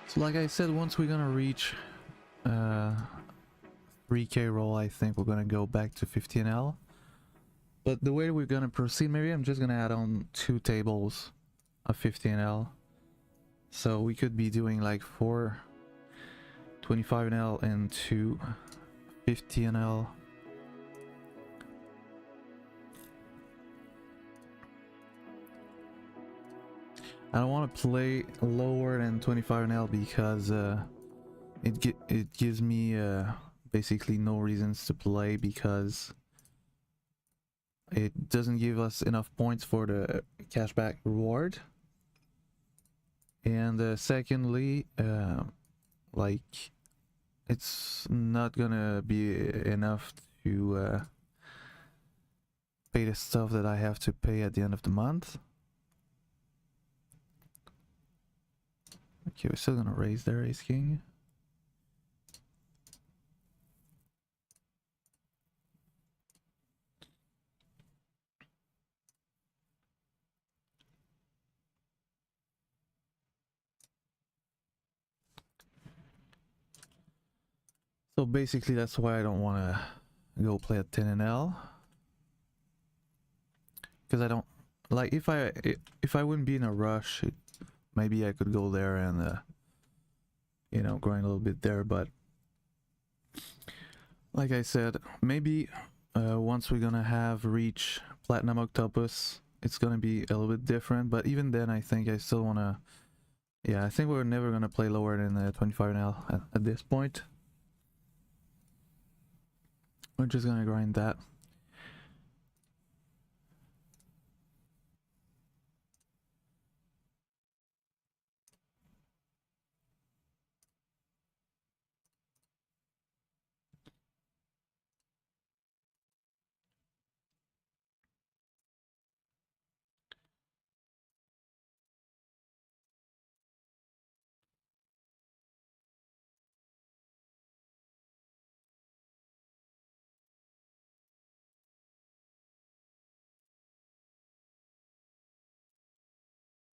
So like I said, once we're gonna reach 3k roll, I think we're gonna go back to 15L. But the way we're gonna proceed, maybe I'm just gonna add on 2 tables of 15L. So we could be doing like 4 25L and 2 15L. I don't want to play lower than 25L because it gives me basically no reasons to play, because it doesn't give us enough points for the cashback reward. And secondly, like, it's not gonna be enough to pay the stuff that I have to pay at the end of the month. Okay, we're still gonna raise their ace king. So basically that's why I don't want to go play at 10 and L, because I don't like, if I wouldn't be in a rush, maybe I could go there and you know, grind a little bit there. But like I said, maybe once we're gonna have reach Platinum Octopus, it's gonna be a little bit different. But even then, I think I still want to, yeah, I think we're never gonna play lower than 25 and L at this point. We're just gonna grind that.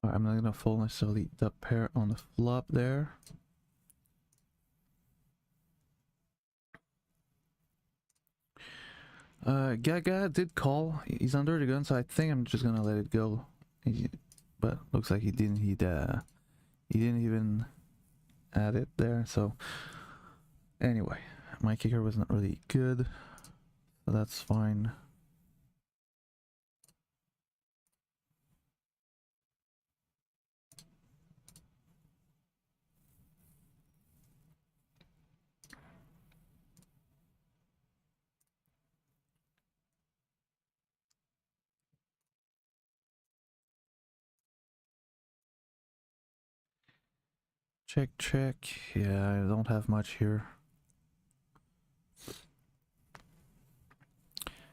I'm not gonna fold necessarily the pair on the flop there. Gaga did call. He's under the gun, so I think I'm just gonna let it go. But looks like he didn't. He didn't even add it there. So anyway, my kicker was not really good, so that's fine. Check, check. Yeah, I don't have much here.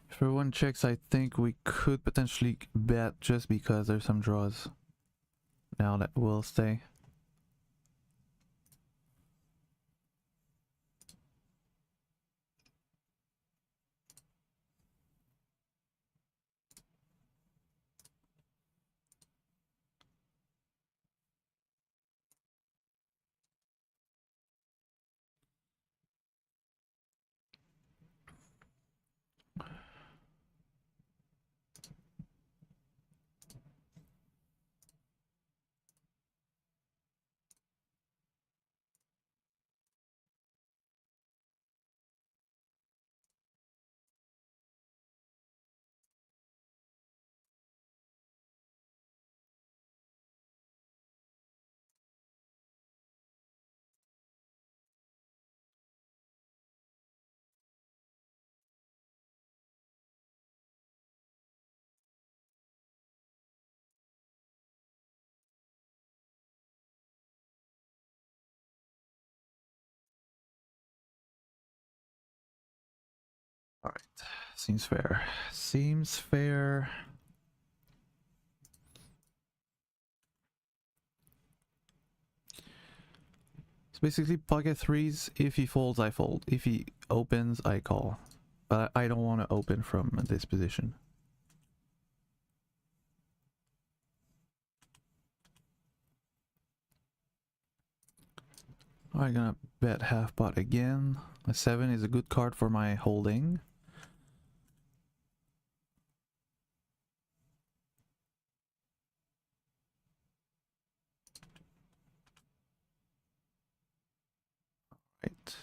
If everyone checks, I think we could potentially bet just because there's some draws now that will stay. All right, seems fair. Seems fair. It's basically pocket threes. If he folds, I fold. If he opens, I call. But I don't want to open from this position. I'm gonna bet half pot again. A 7 is a good card for my holding. Right.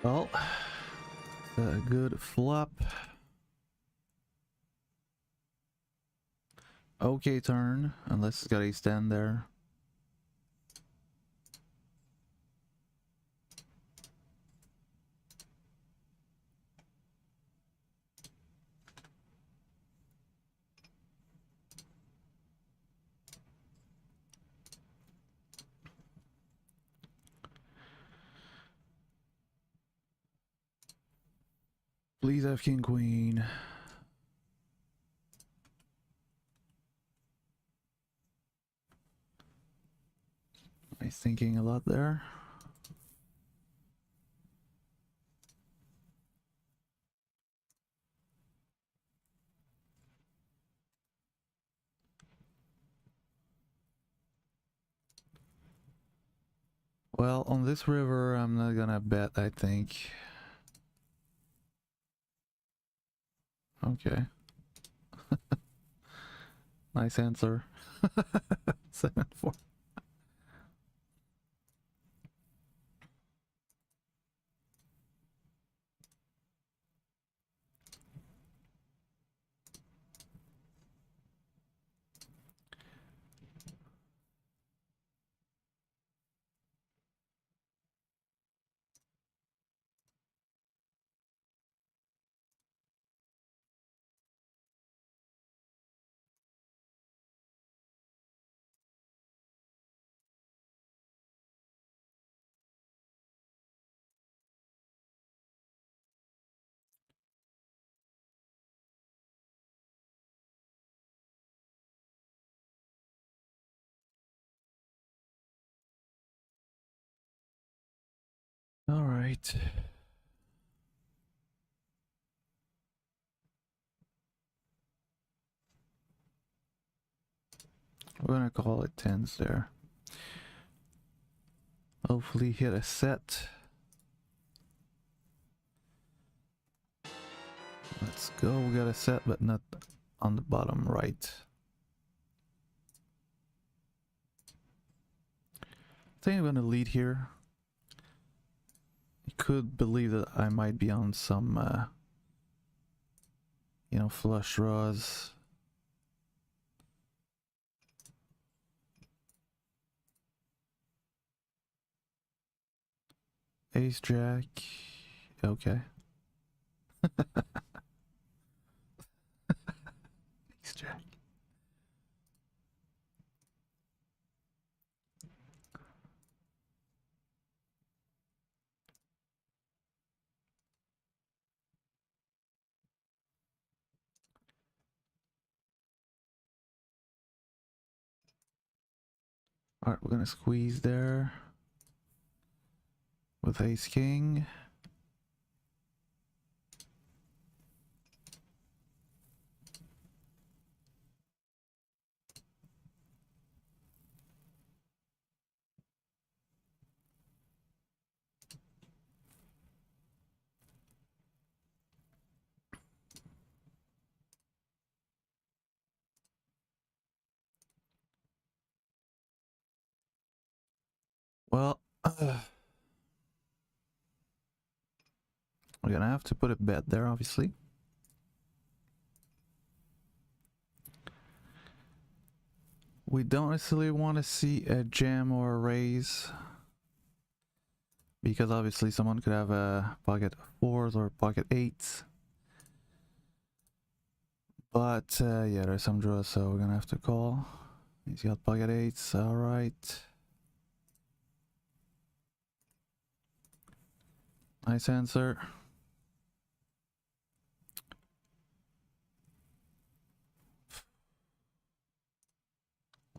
Well, a good flop. Okay, turn, unless it's got a stand there. Please have king queen. I'm thinking a lot there. Well, on this river, I'm not gonna bet, I think. Okay. Nice answer. 7-4. All right. We're gonna call it tens there. Hopefully hit a set. Let's go. We got a set, but not on the bottom right. I think I'm gonna lead here. You could believe that I might be on some, you know, flush draws. Ace jack. Okay. Ace jack. Alright, we're gonna squeeze there with ace king. Well, we're gonna have to put a bet there, obviously. We don't necessarily want to see a jam or a raise, because obviously someone could have a pocket fours or pocket eights. But yeah, there's some draws, so we're gonna have to call. He's got pocket eights, alright. Nice answer.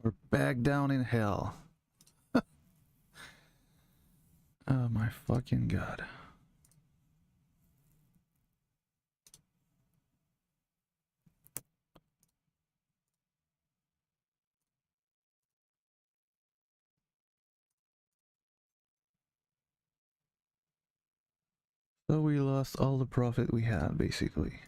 We're back down in hell. Oh my fucking god. So we lost all the profit we had, basically.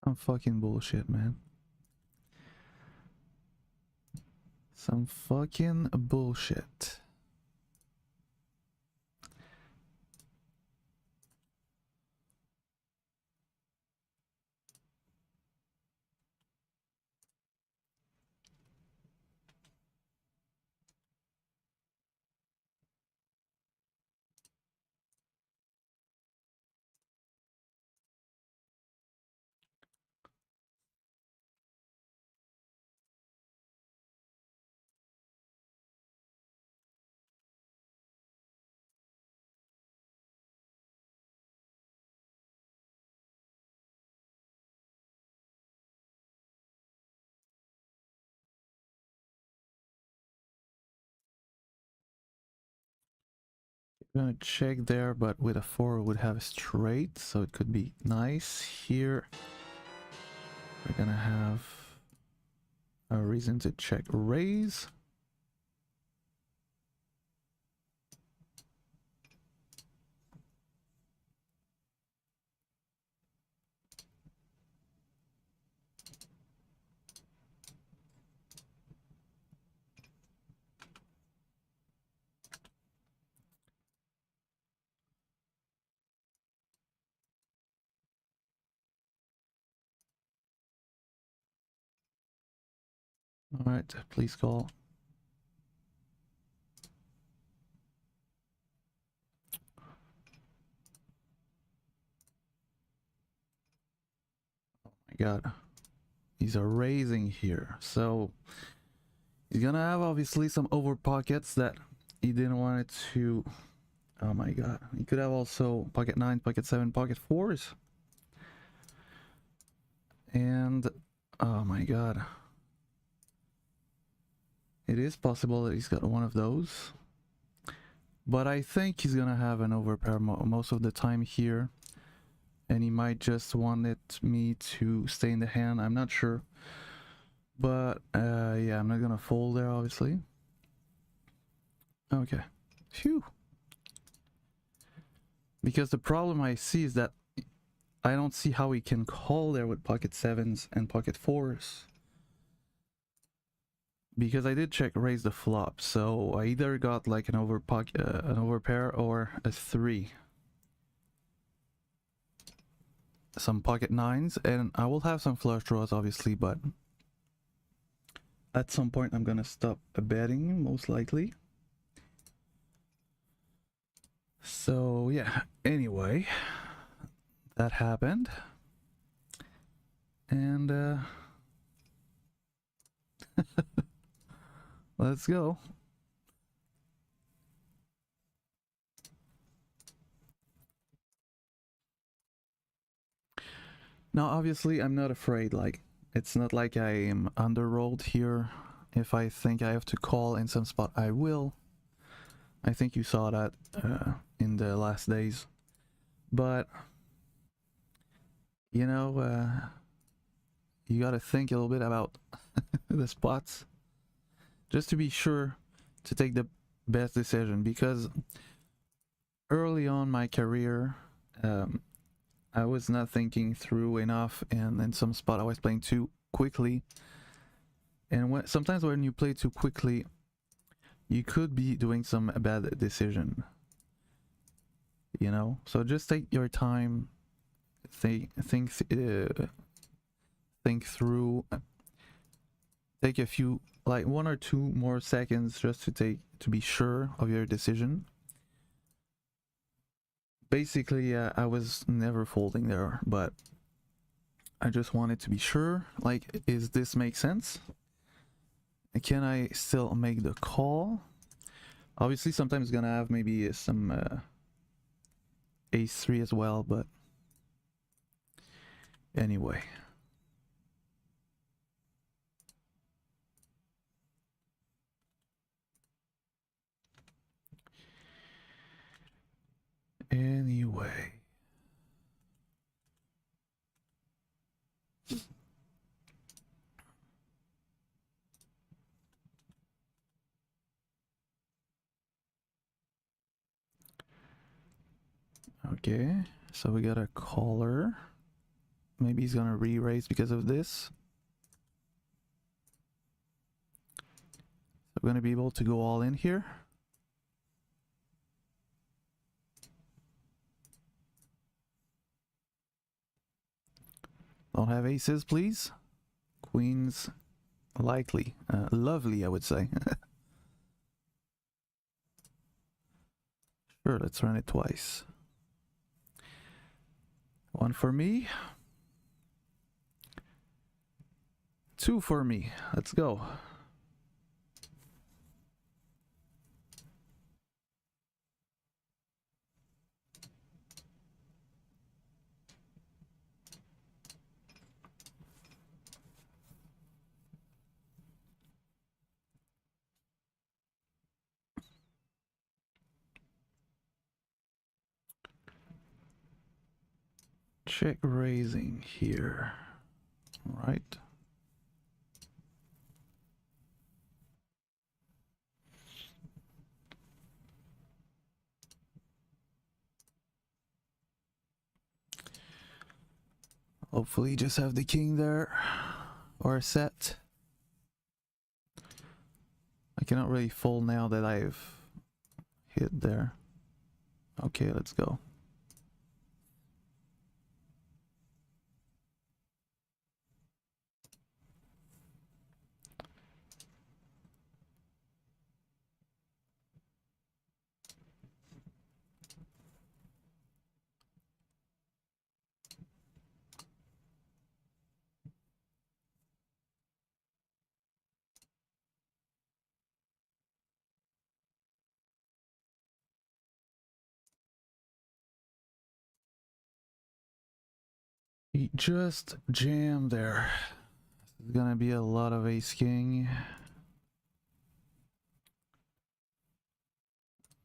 Some fucking bullshit, man. Some fucking bullshit. I'm gonna check there, but with a 4 would have a straight, so it could be nice. Here we're gonna have a reason to check raise. All right, please call. Oh my god, these are raising here, so he's gonna have obviously some over pockets that he didn't want it to. Oh my god, he could have also pocket 9, pocket 7, pocket 4s, and oh my god, it is possible that he's got one of those, but I think he's gonna have an overpair most of the time here, and he might just wanted me to stay in the hand. I'm not sure, but yeah, I'm not gonna fold there obviously. Okay, phew. Because the problem I see is that I don't see how he can call there with pocket 7s and pocket 4s. Because I did check raise the flop, so I either got like an overpair or a 3. Some pocket 9s, and I will have some flush draws obviously, but at some point I'm gonna stop betting most likely. So yeah, anyway, that happened, and let's go. Now obviously I'm not afraid, like it's not like I am underrolled here. If I think I have to call in some spot, I will. I think you saw that in the last days, but you know, you gotta think a little bit about the spots just to be sure to take the best decision, because early on my career I was not thinking through enough, and in some spot I was playing too quickly, and sometimes when you play too quickly you could be doing some bad decision, you know. So just take your time, think through, take a few, like 1 or 2 more seconds just to be sure of your decision. Basically I was never folding there, but I just wanted to be sure, like, is this make sense? Can I still make the call? Obviously sometimes gonna have maybe some ace 3 as well, but anyway. Anyway. Okay, so we got a caller. maybe he's gonna re-raise because of this. So we're gonna be able to go all in here. Don't have aces, please. Queens, likely. Lovely, I would say. Sure, let's run it twice. One for me. Two for me. Let's go. Check raising here. All right. Hopefully just have the king there or a set. I cannot really fold now that I've hit there. Okay, let's go. He just jammed there. This is gonna be a lot of ace king.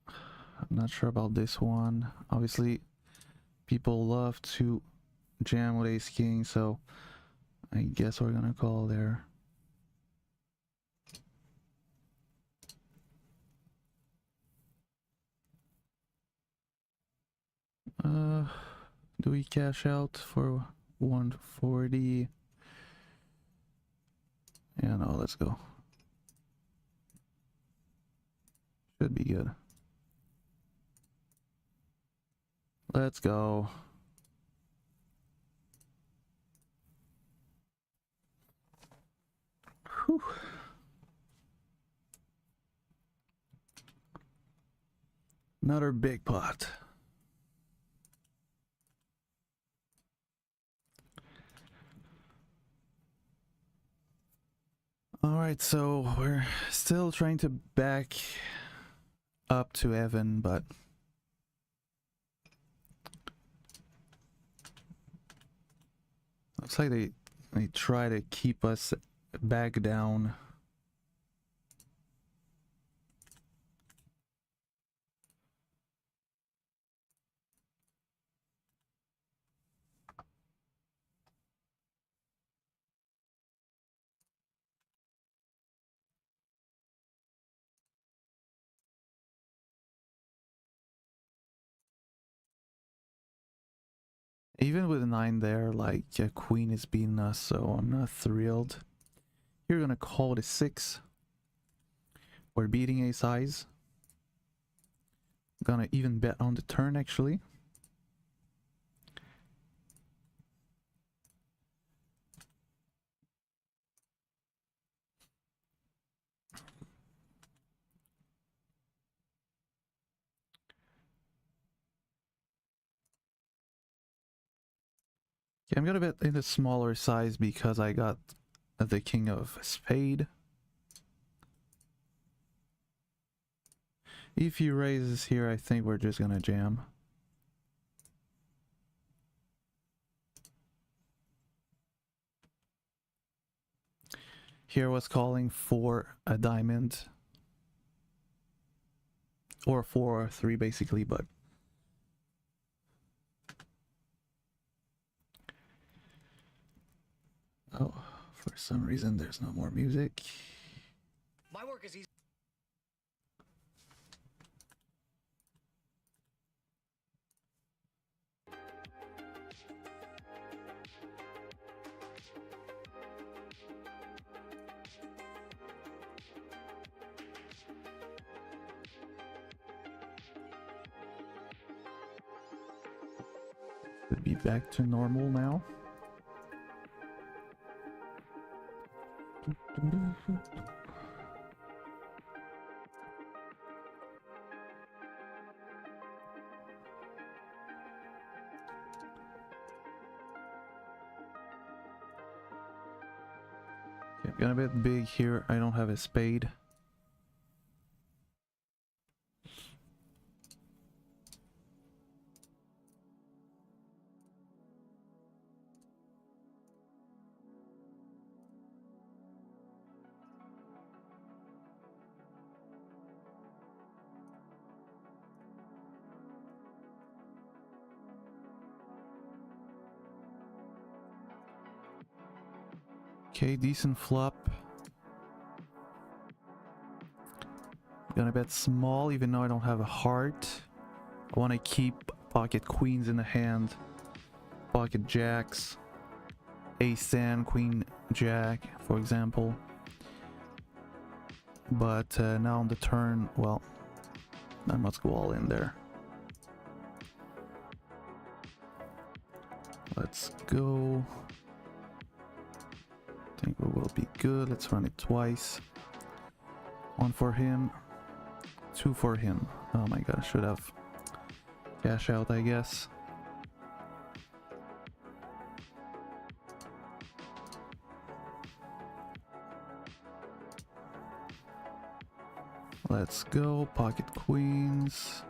I'm not sure about this one. Obviously, people love to jam with ace king, so I guess we're gonna call there. Do we cash out for 140? Yeah, no, let's go. Should be good. Let's go. Whew. Another big pot. Alright, so we're still trying to back up to Evan, but looks like they try to keep us back down. Even with a 9 there, like, a queen is beating us, so I'm not thrilled. You're gonna call it a 6. We're beating ace highs. Gonna even bet on the turn, actually. Yeah, I'm gonna bet in the smaller size because I got the king of spade. If he raises here, I think we're just gonna jam. Here was calling for a diamond. Or 4 or 3 basically, but oh, for some reason there's no more music. My work is easy. Should be back to normal now. Okay, got a bit big here. I don't have a spade. Okay, decent flop. Gonna bet small even though I don't have a heart. I want to keep pocket queens in the hand. Pocket jacks. Ace 10, queen jack, for example. But now on the turn, well, I must go all in there. Let's go. I think we will be good. Let's run it twice. One for him. Two for him. Oh my god, I should have cash out, I guess. Let's go. Pocket queens.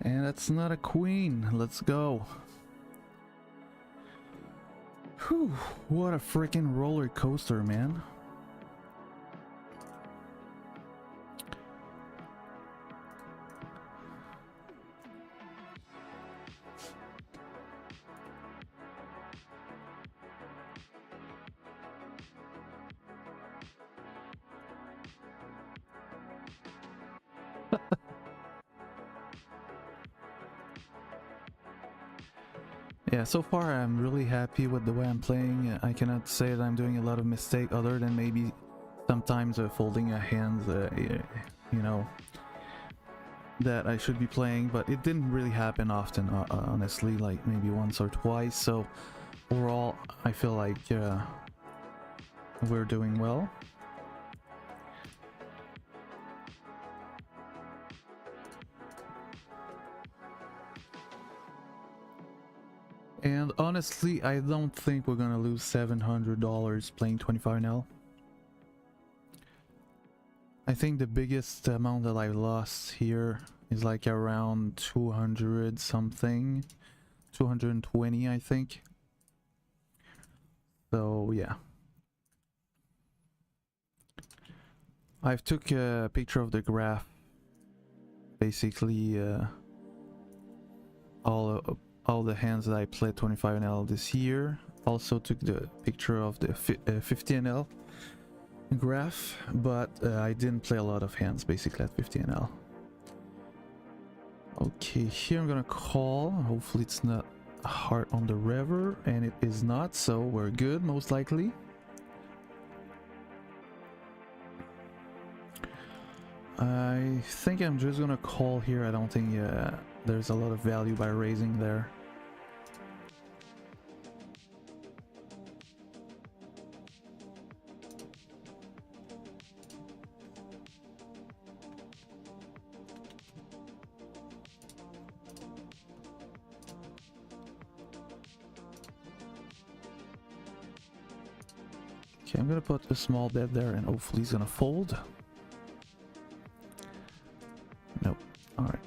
And that's not a queen. Let's go. Whew, what a freaking roller coaster, man. Yeah, so far I'm really happy with the way I'm playing. I cannot say that I'm doing a lot of mistakes other than maybe sometimes folding a hand, you know, that I should be playing, but it didn't really happen often, honestly, like maybe once or twice. So overall, I feel like we're doing well. And honestly, I don't think we're gonna lose $700 playing 25L. I think the biggest amount that I lost here is like around 200 something, 220 I think. So yeah. I've took a picture of the graph. Basically all the hands that I played 25NL this year. Also took the picture of the 50NL graph, but I didn't play a lot of hands basically at 50NL. Okay, here I'm gonna call. Hopefully it's not a heart on the river, and it is not, so we're good most likely. I think I'm just gonna call here. I don't think there's a lot of value by raising there. Okay, I'm gonna put a small bet there and hopefully he's gonna fold. Nope. Alright.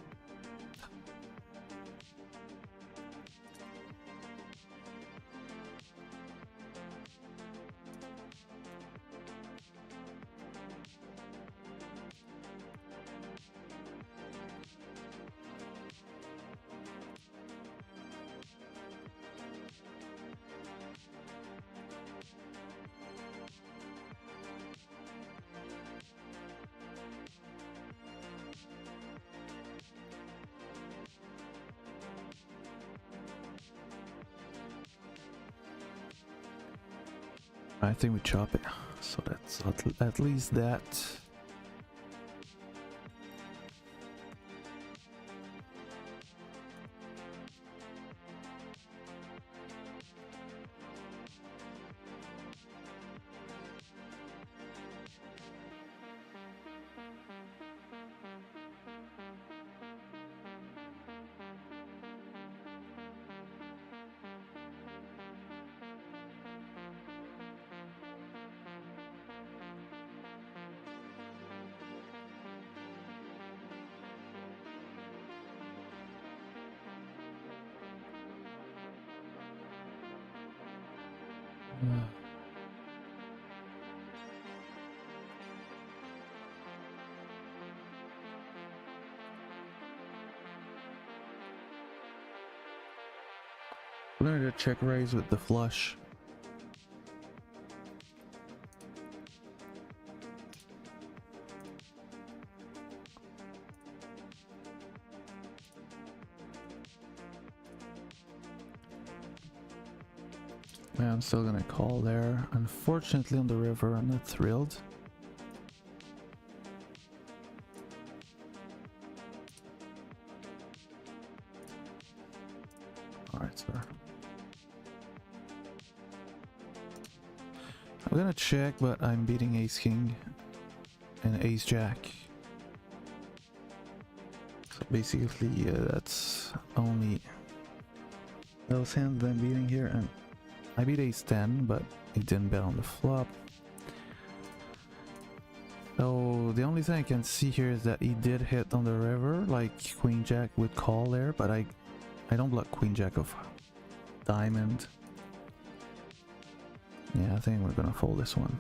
I think we chop it. So that's at least that. We're gonna check raise with the flush. Yeah, I'm still gonna call there. Unfortunately, on the river, I'm not thrilled. Alright, sir. I'm gonna check, but I'm beating Ace King and Ace Jack. So basically, that's only those hands that I'm beating here, and I beat Ace 10, but he didn't bet on the flop. So the only thing I can see here is that he did hit on the river, like Queen Jack would call there, but I don't block Queen Jack of diamond. Yeah, I think we're gonna fold this one.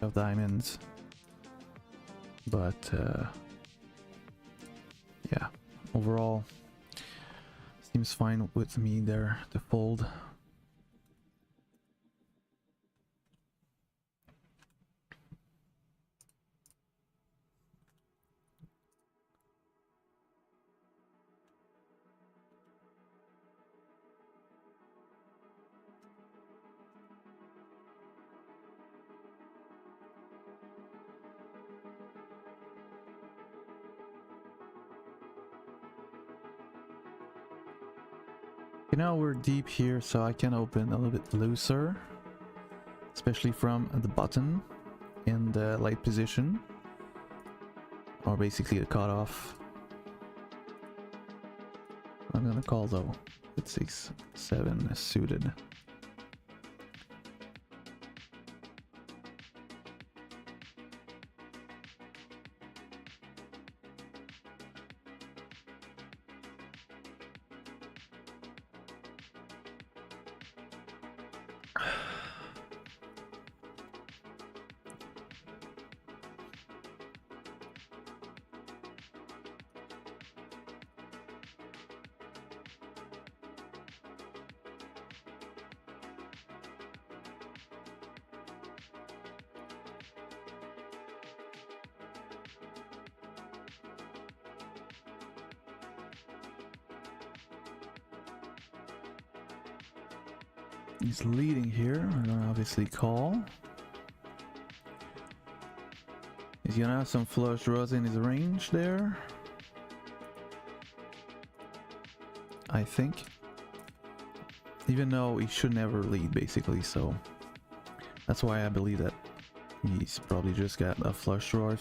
Of diamonds, but yeah, overall seems fine with me there to fold. Okay, now we're deep here, so I can open a little bit looser, especially from the button in the late position, or basically the cutoff. I'm gonna call though with 6-7 suited. He's leading here. I'm gonna obviously call. He's gonna have some flush draws in his range there, I think. Even though he should never lead, basically, so that's why I believe that he's probably just got a flush draw,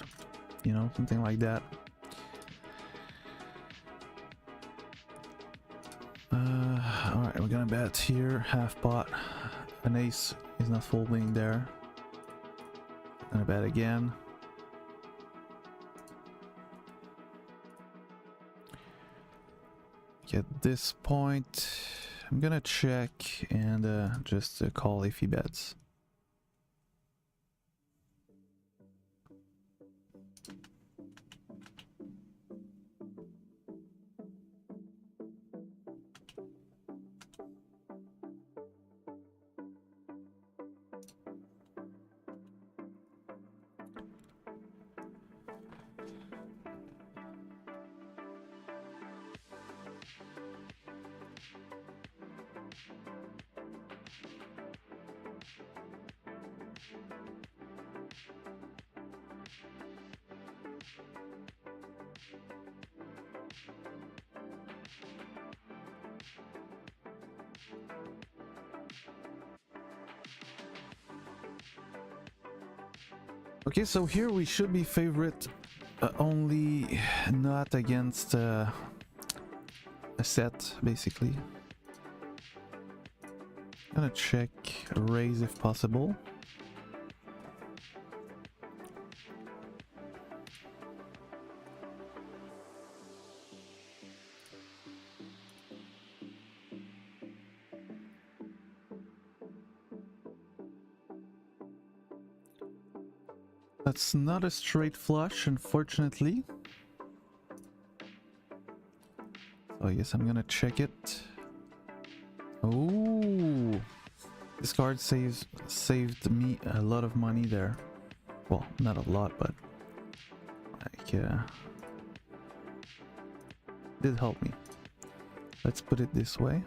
you know, something like that. Alright, we're gonna bet here, half pot. An ace is not folding there. Gonna bet again. At this point, I'm gonna check and just call if he bets. Okay, so here we should be favorite, only not against a set, basically. Gonna check raise if possible. That's not a straight flush, unfortunately. So I guess I'm gonna check it. Oh, this card saved me a lot of money there. Well, not a lot, but like did help me. Let's put it this way.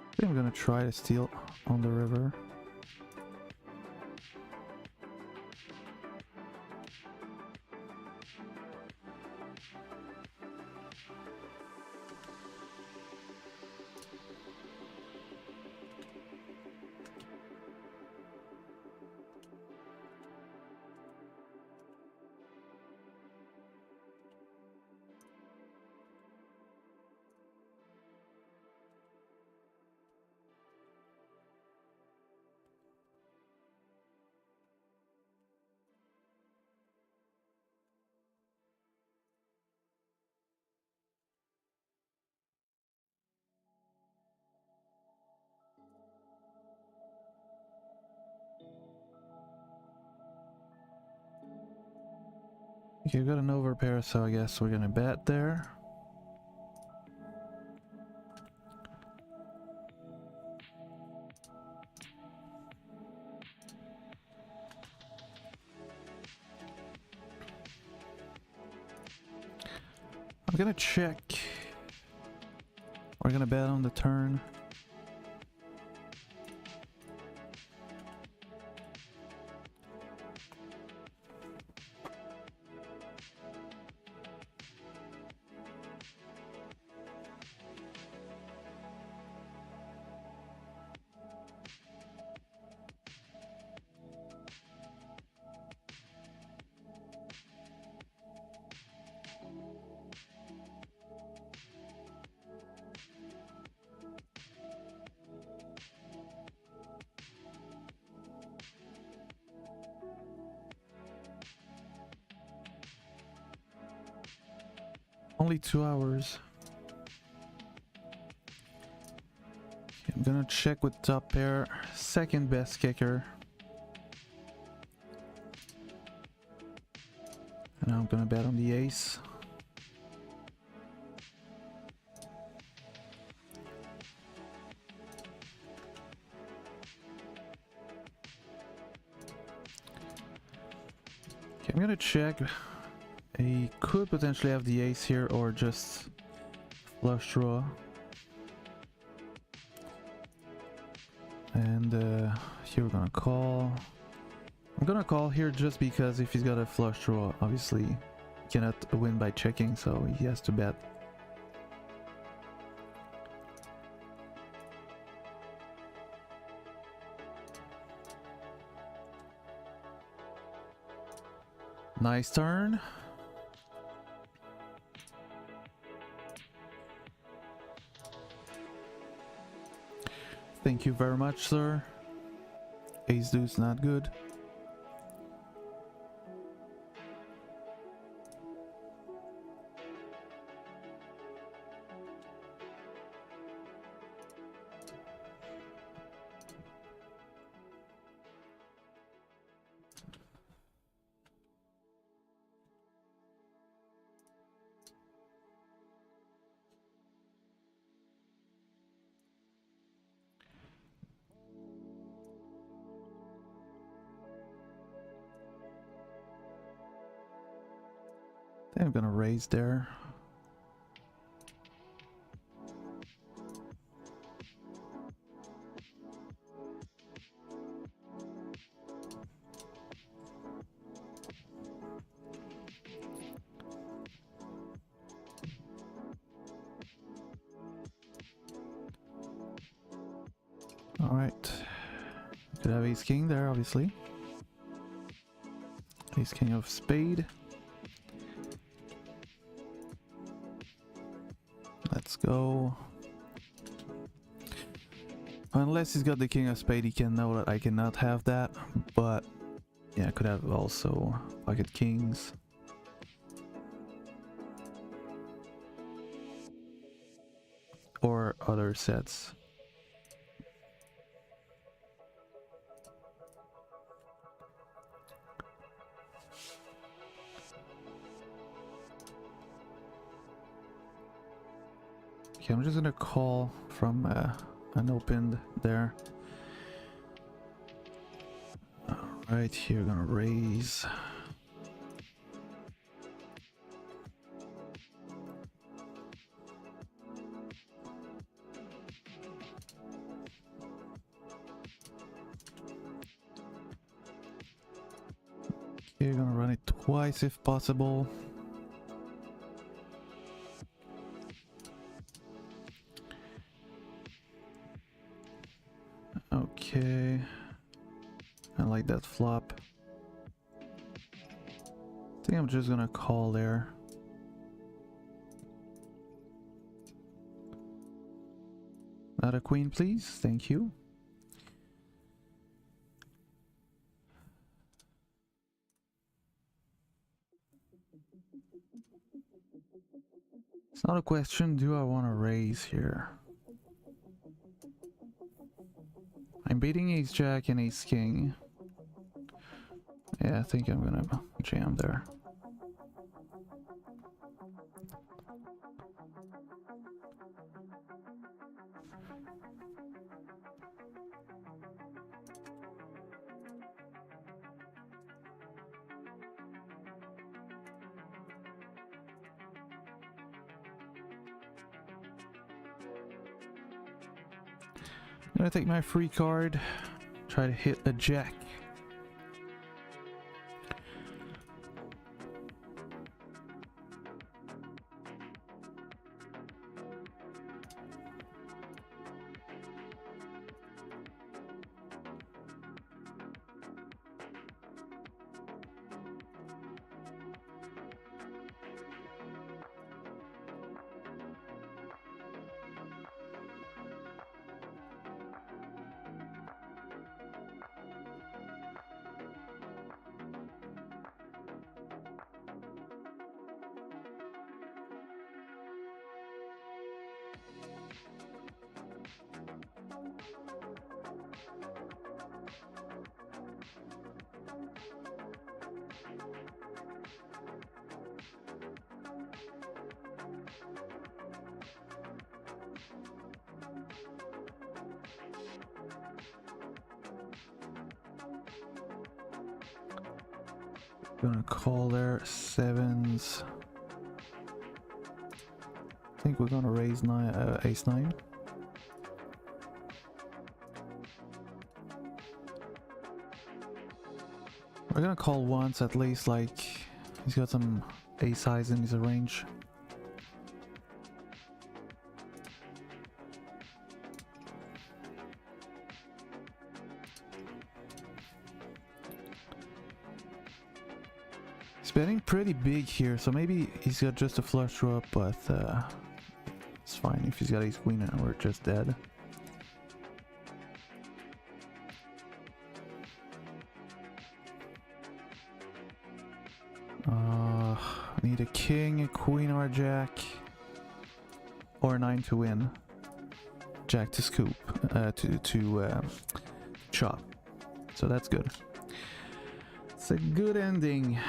I think I'm gonna try to steal on the river. Okay, we got an overpair, so I guess we're gonna bet there. I'm gonna check. We're gonna bet on the turn. Only 2 hours. Okay, I'm gonna check with top pair. Second best kicker. And now I'm gonna bet on the ace. Okay, I'm gonna check. He could potentially have the ace here or just flush draw. And here we're gonna call. I'm gonna call here just because if he's got a flush draw, obviously he cannot win by checking, so he has to bet. Nice turn. Thank you very much, sir. Ace deuce not good. think I'm gonna raise there. Alright. Could have ace king there, obviously. Ace king of spade. Let's go. Unless he's got the king of spade, he can know that I cannot have that. But yeah, I could have also pocket kings. Or other sets. Okay, I'm just gonna call from unopened there. Alright, here gonna raise. Okay, gonna run it twice if possible. Okay, I like that flop. I think I'm just gonna call there. Not a queen, please. Thank you. It's not a question, do I want to raise here? I'm beating ace jack and ace king. Yeah, I think I'm gonna jam there. I'm gonna take my free card, try to hit a jack. Gonna call there, sevens. I think we're gonna raise ace nine. We're gonna call once at least, like he's got some ace highs in his range. He's betting pretty big here, so maybe he's got just a flush draw, but it's fine if he's got ace queen and we're just dead. Need a king, a queen, or a jack, or a 9 to win. Jack to scoop, to chop. So that's good. It's a good ending.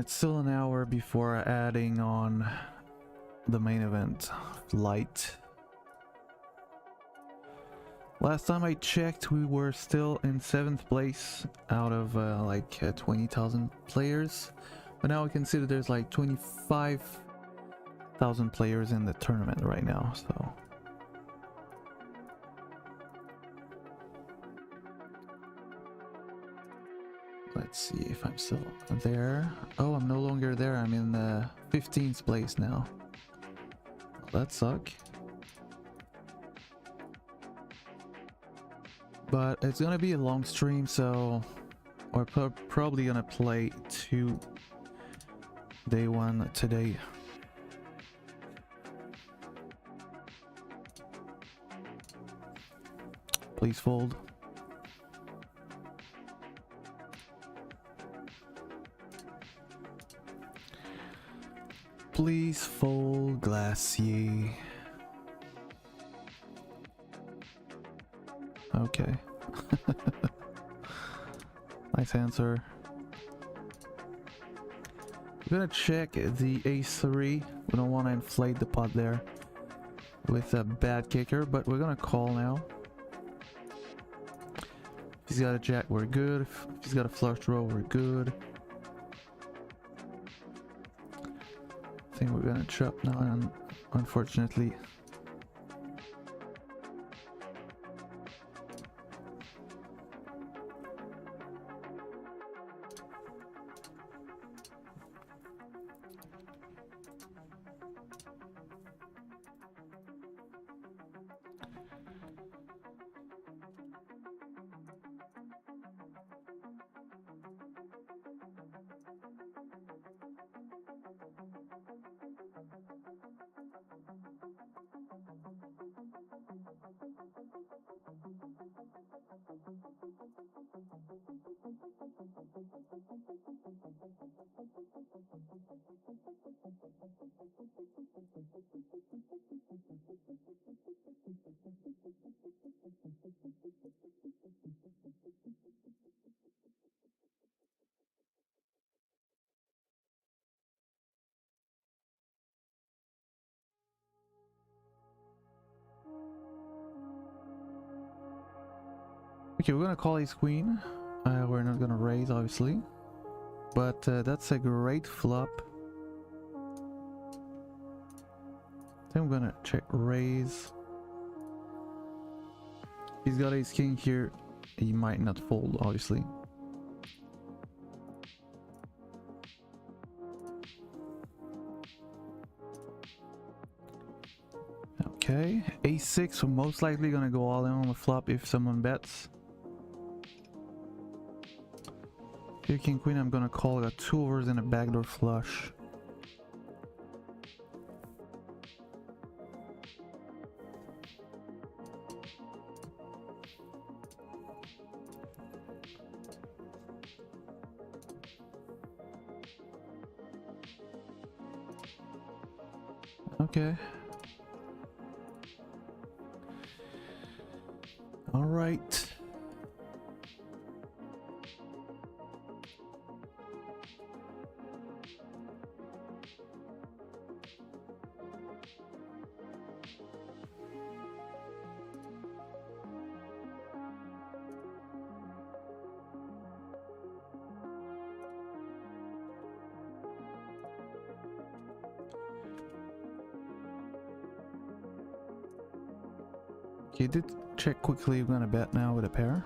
It's still an hour before adding on the main event, Light. Last time I checked, we were still in 7th place out of 20,000 players. But now we can see that there's like 25,000 players in the tournament right now, so... Let's see if I'm still there. Oh, I'm no longer there. I'm in 15th place now. Well, that sucks. But it's gonna be a long stream, so we're probably gonna play 2 day 1 today. Please fold. Please fold, Glacier. Okay. Nice answer. We're gonna check the ace-3. We don't want to inflate the pot there with a bad kicker, but we're gonna call now. If he's got a jack, we're good. If he's got a flush draw, we're good. I think we're gonna chop now, unfortunately. Okay, we're gonna call ace queen. We're not gonna raise, obviously, but that's a great flop. I think I'm gonna check raise. He's got ace king here. He might not fold, obviously. Okay, ace-6, we're most likely gonna go all in on the flop if someone bets. Here, king queen, I'm gonna call. I got 2 overs and a backdoor flush. Okay. All right. Okay, did check quickly. We're gonna bet now with a pair.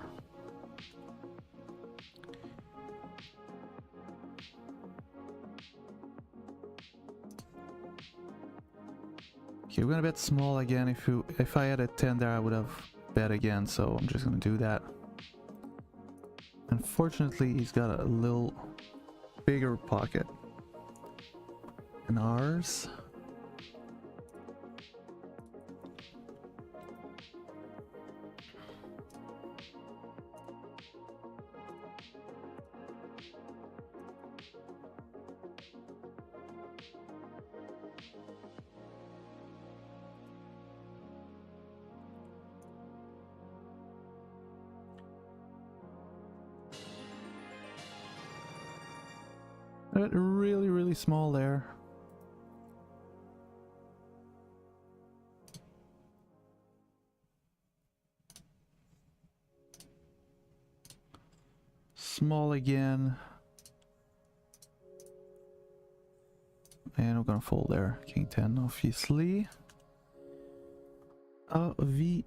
Okay, we're gonna bet small again. If I had a 10 there, I would have bet again. So I'm just gonna do that. Unfortunately, he's got a little bigger pocket than ours. Really, really small there. Small again. And we're gonna fold there. King 10, obviously. Obviously.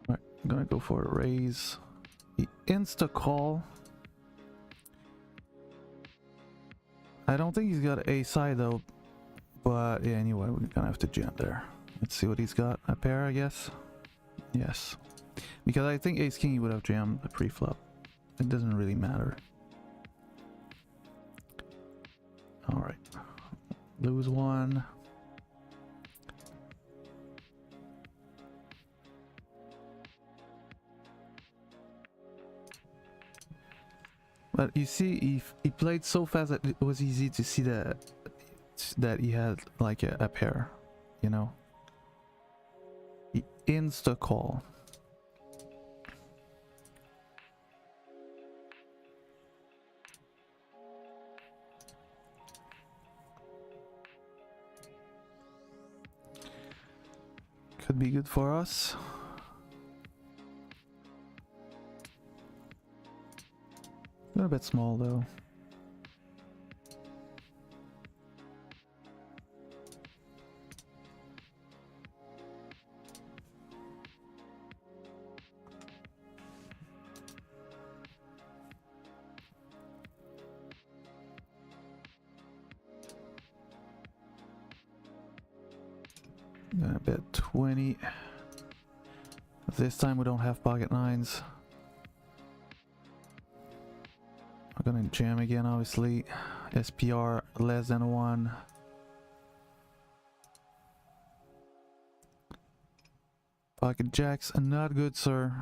Alright, I'm gonna go for a raise. The insta call. I don't think he's got a side though, but yeah, anyway, we're gonna have to jam there. Let's see what he's got. A pair, I guess. Yes, because I think ace king he would have jammed the pre-flop. It doesn't really matter. All right, lose one. But you see, he played so fast that it was easy to see that he had like a pair, you know. He insta call. Could be good for us. A bit small though. Gonna bet 20. This time we don't have pocket nines. We're gonna jam again, obviously. SPR less than 1. Pocket jacks, not good, sir.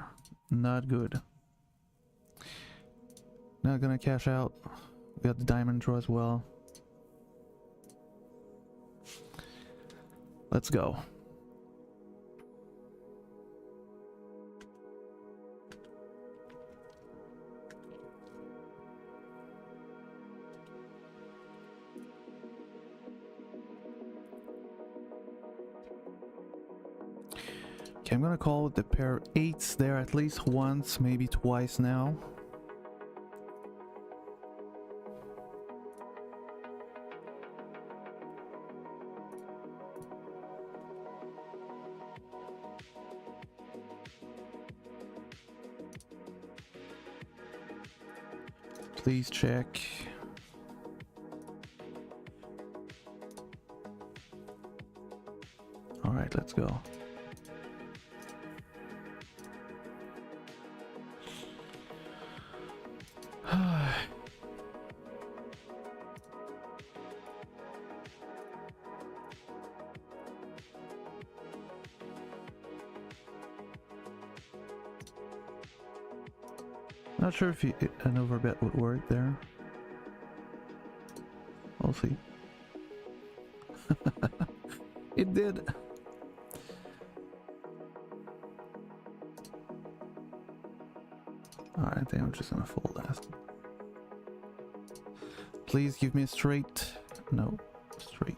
Not good. Not gonna cash out. We got the diamond draw as well. Let's go. Okay, I'm gonna call with the pair of 8s there at least once, maybe twice now. Please check. All right, let's go. Not sure if an overbet would work there. We'll see. It did. Alright, I think I'm just gonna fold that. Please give me a straight. No, straight.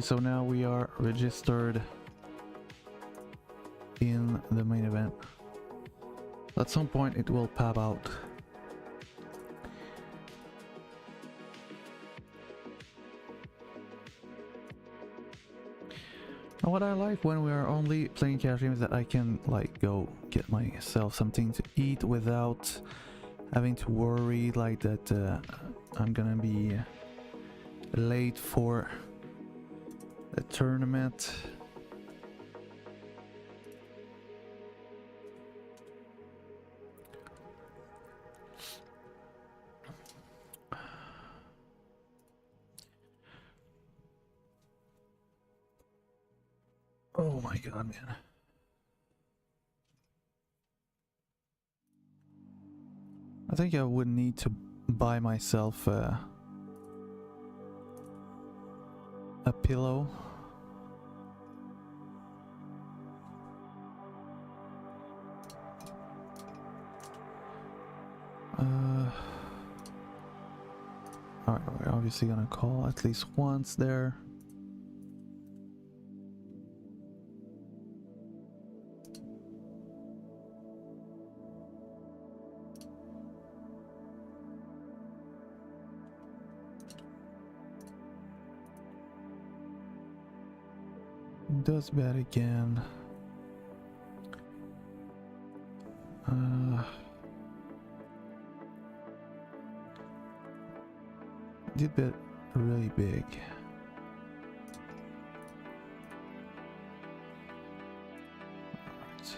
So now we are registered in the main event. At some point it will pop out. And what I like when we are only playing cash games is that I can like go get myself something to eat without having to worry like that I'm gonna be late for a tournament. Oh my god, man. I think I would need to buy myself a pillow. Alright, we're obviously gonna call at least once there. Does bet again. Did bet really big. Alright.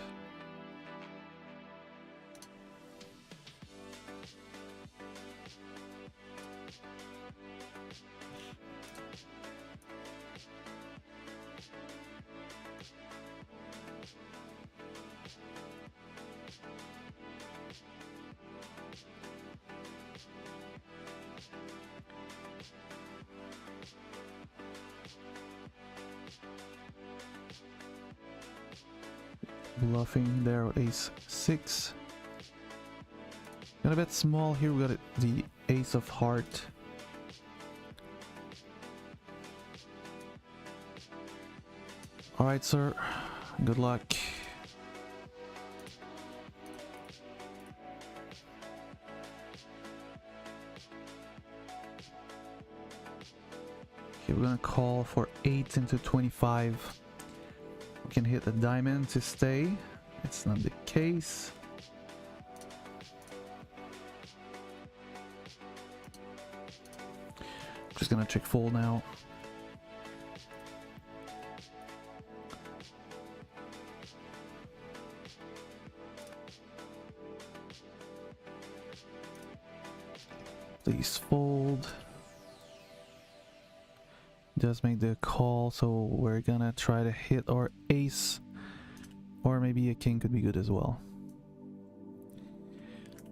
Bluffing there, ace 6. Got a bit small here, we got the ace of heart. Alright, sir, good luck. Okay, we're gonna call for 8 into 25. We can hit a diamond to stay. It's not the case. Just gonna check fold now. Please fold. Does make the call, so we're gonna try to hit our ace, or maybe a king could be good as well.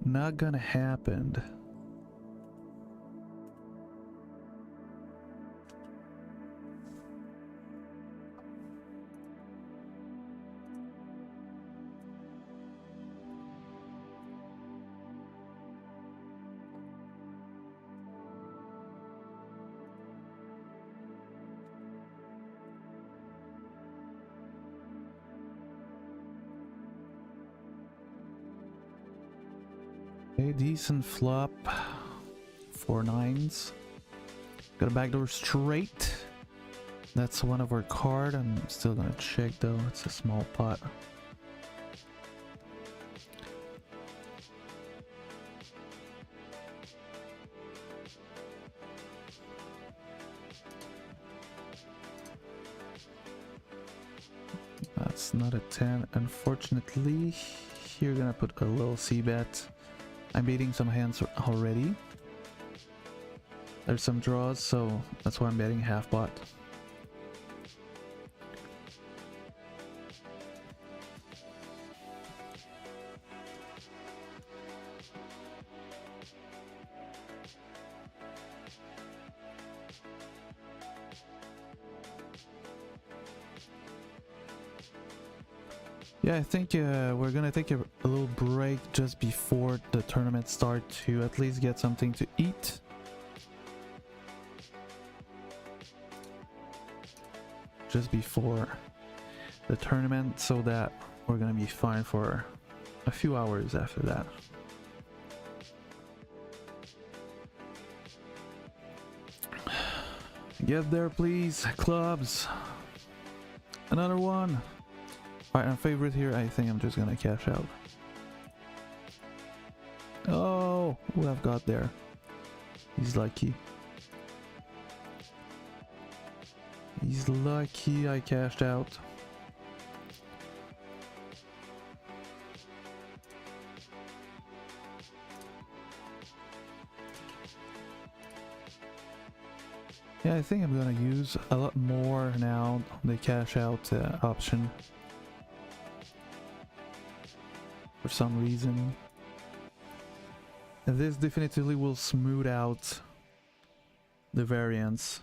Not gonna happen. A decent flop. 4 9s. Got a backdoor straight. That's one of our card. I'm still gonna check though. It's a small pot. That's not a 10, unfortunately. Here, gonna put a little c-bet. I'm beating some hands already. There's some draws, so that's why I'm betting half pot. Yeah, I think we're gonna take a little break just before the tournament start to at least get something to eat. Just before the tournament, so that we're gonna be fine for a few hours after that. Get there, please, clubs. Another one. Alright, on favorite here, I think I'm just gonna cash out. Oh, who I've got there? He's lucky. He's lucky I cashed out. Yeah, I think I'm gonna use a lot more now the cash out option. For some reason. And this definitively will smooth out the variance.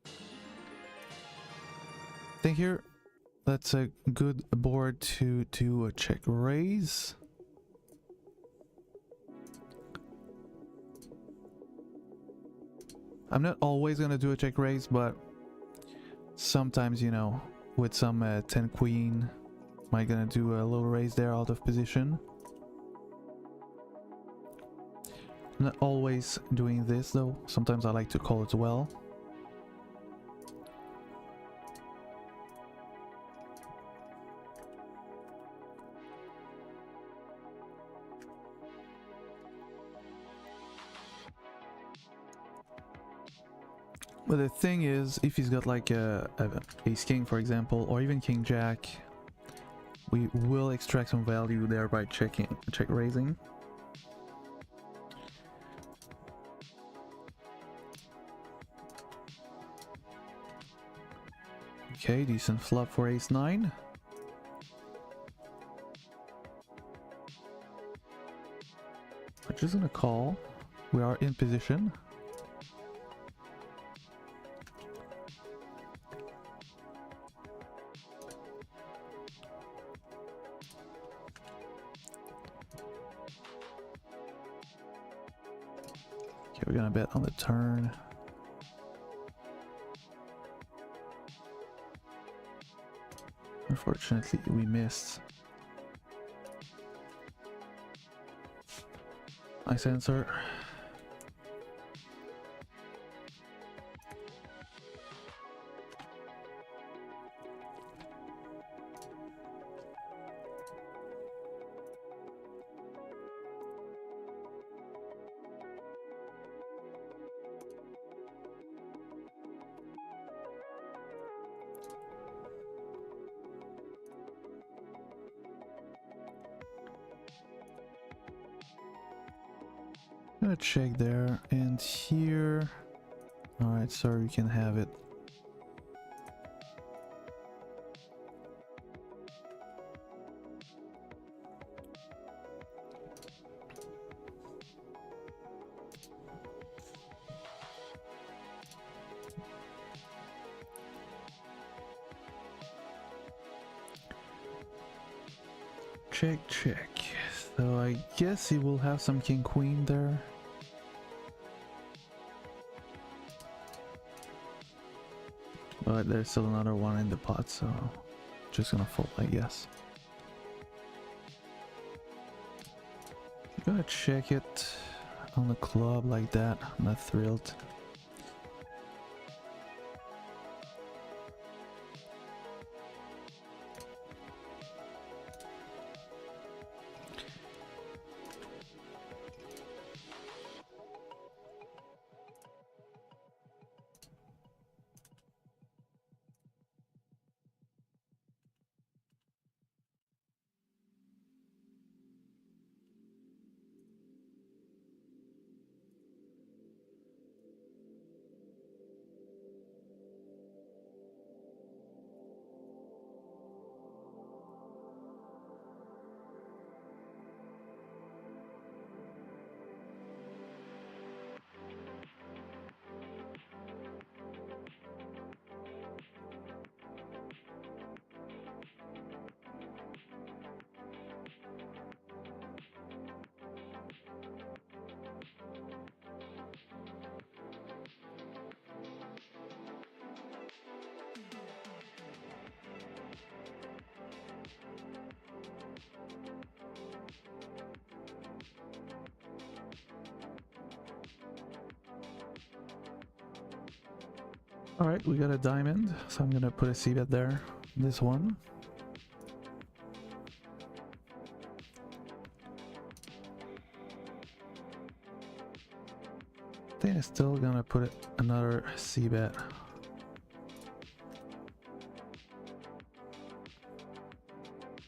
I think here that's a good board to do a check raise. I'm not always gonna do a check raise, but sometimes, you know, with some 10 queen, am I gonna do a little raise there out of position? I'm not always doing this though. Sometimes I like to call it well. But the thing is, if he's got like a ace king, for example, or even king jack, we will extract some value there by check raising. Okay, decent flop for ace 9. We're just gonna call. We are in position. Okay, we're gonna bet on the turn. Unfortunately, we missed. Nice answer. Gonna check there and here. All right, sir, you can have it. Check, check. So I guess he will have some king queen there. But there's still another one in the pot, so just gonna fold, I guess. Gonna check it on the club like that. I'm not thrilled. All right, we got a diamond, so I'm gonna put a C-bet there. This one. Then it's still gonna put another C-bet.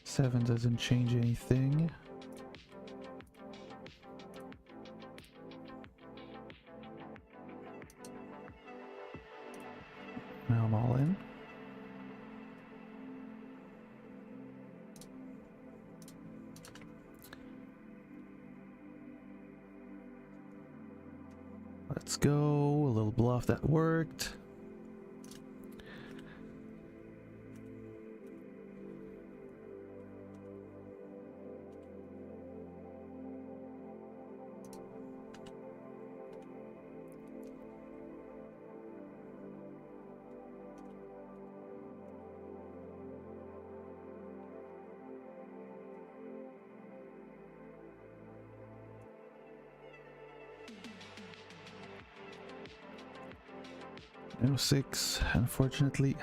Seven doesn't change anything. Now I'm all in. Let's go. A little bluff that worked. No six, unfortunately.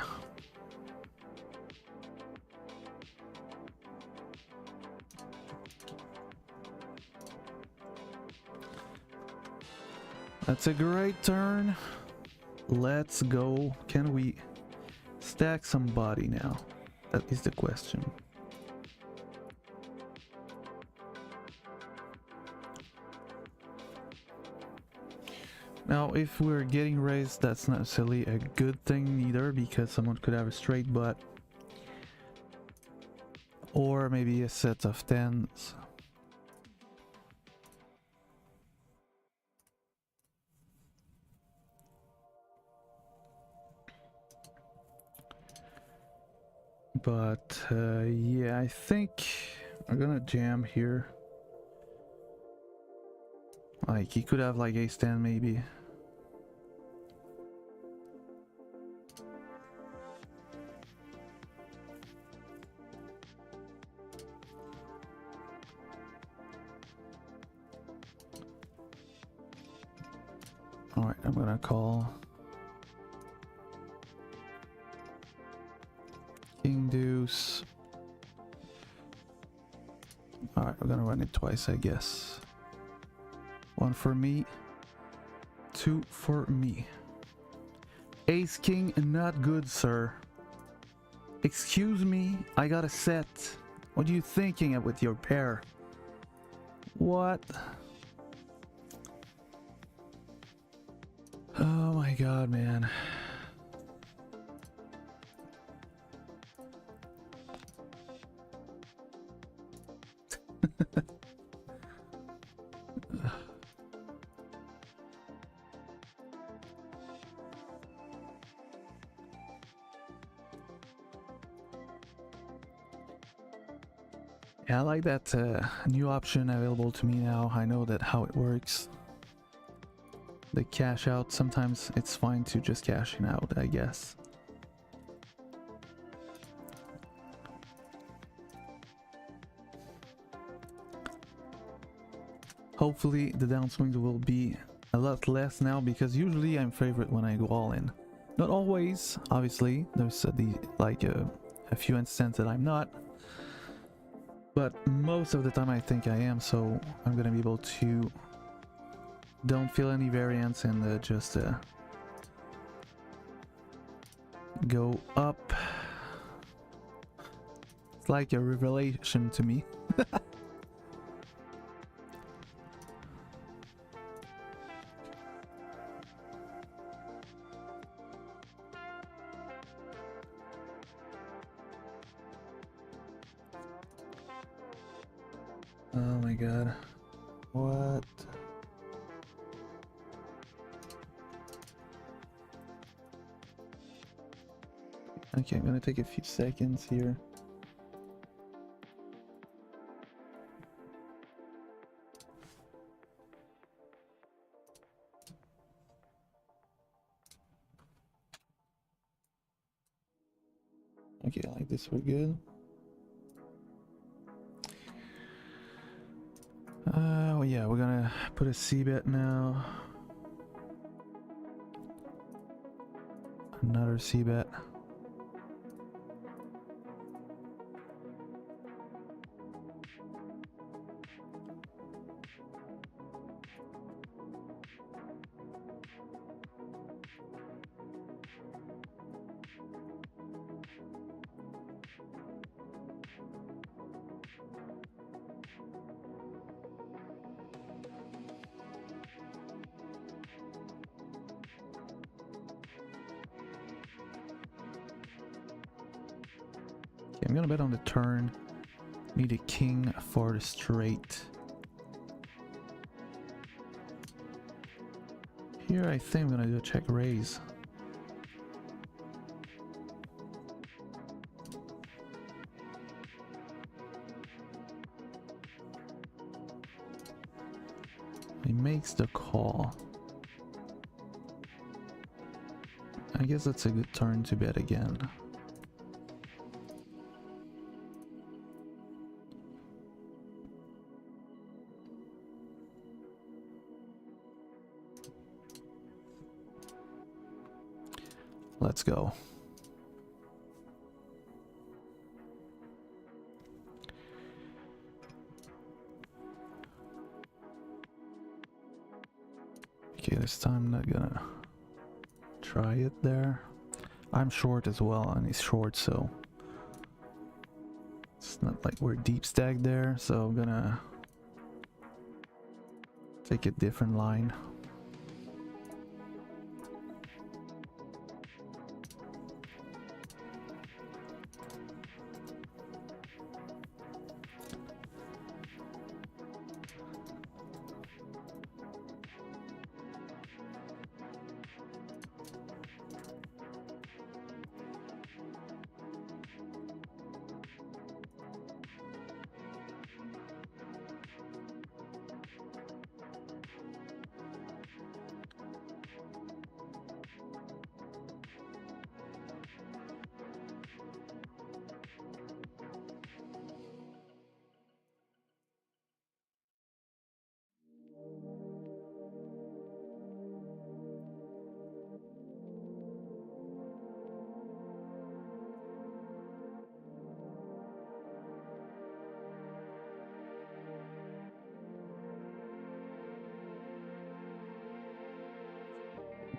That's a great turn. Let's go. Can we stack somebody now? That is the question. Now, if we're getting raised, that's not necessarily a good thing either, because someone could have a straight butt. Or maybe a set of tens. But yeah, I think I'm gonna jam here. Like, he could have like ace 10 maybe. Alright, I'm gonna call. King deuce. Alright, we're gonna run it twice, I guess. One for me. Two for me. Ace king, not good, sir. Excuse me, I got a set. What are you thinking of with your pair? What? Oh my god, man. Yeah, I like that new option available to me now. I know that how it works. The cash out, sometimes it's fine to just cash in out, I guess. Hopefully the downswings will be a lot less now, because usually I'm favorite when I go all in. Not always, obviously. There's a few instances that I'm not. But most of the time I think I am, so I'm gonna be able to don't feel any variance and just go up. It's like a revelation to me. Oh my god. What? Okay, I'm gonna take a few seconds here. Okay, like this, we're good. Oh yeah, we're gonna put a C bet now. Another c-bet. Okay, I'm gonna bet on the turn. Need a king for the straight. Here I think I'm gonna do a check raise. He makes the call. I guess that's a good turn to bet again. Let's go. Okay, this time I'm not gonna try it there. I'm short as well, and he's short, so it's not like we're deep stacked there, so I'm gonna take a different line.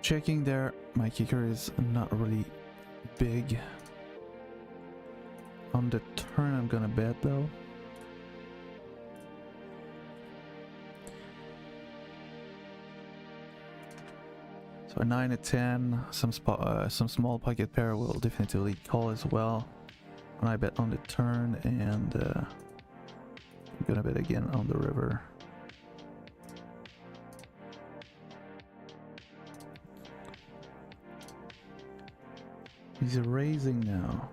Checking there, my kicker is not really big. On the turn I'm gonna bet though. So a 9, a 10, some small pocket pair will definitely call as well. And I bet on the turn, and I'm gonna bet again on the river. He's raising now.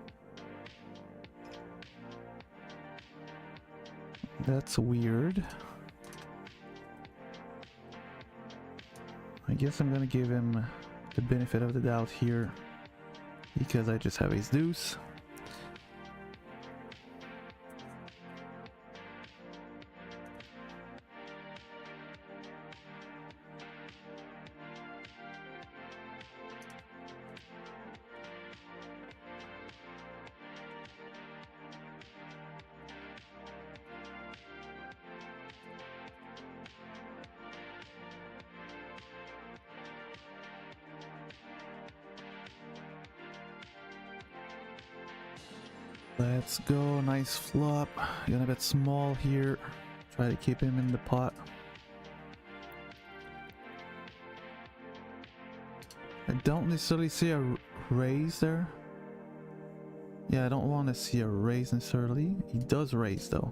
That's weird. I guess I'm gonna give him the benefit of the doubt here, because I just have ace deuce. Let's go, nice flop. Gonna bet small here. Try to keep him in the pot. I don't necessarily see a raise there. Yeah, I don't want to see a raise necessarily. He does raise though.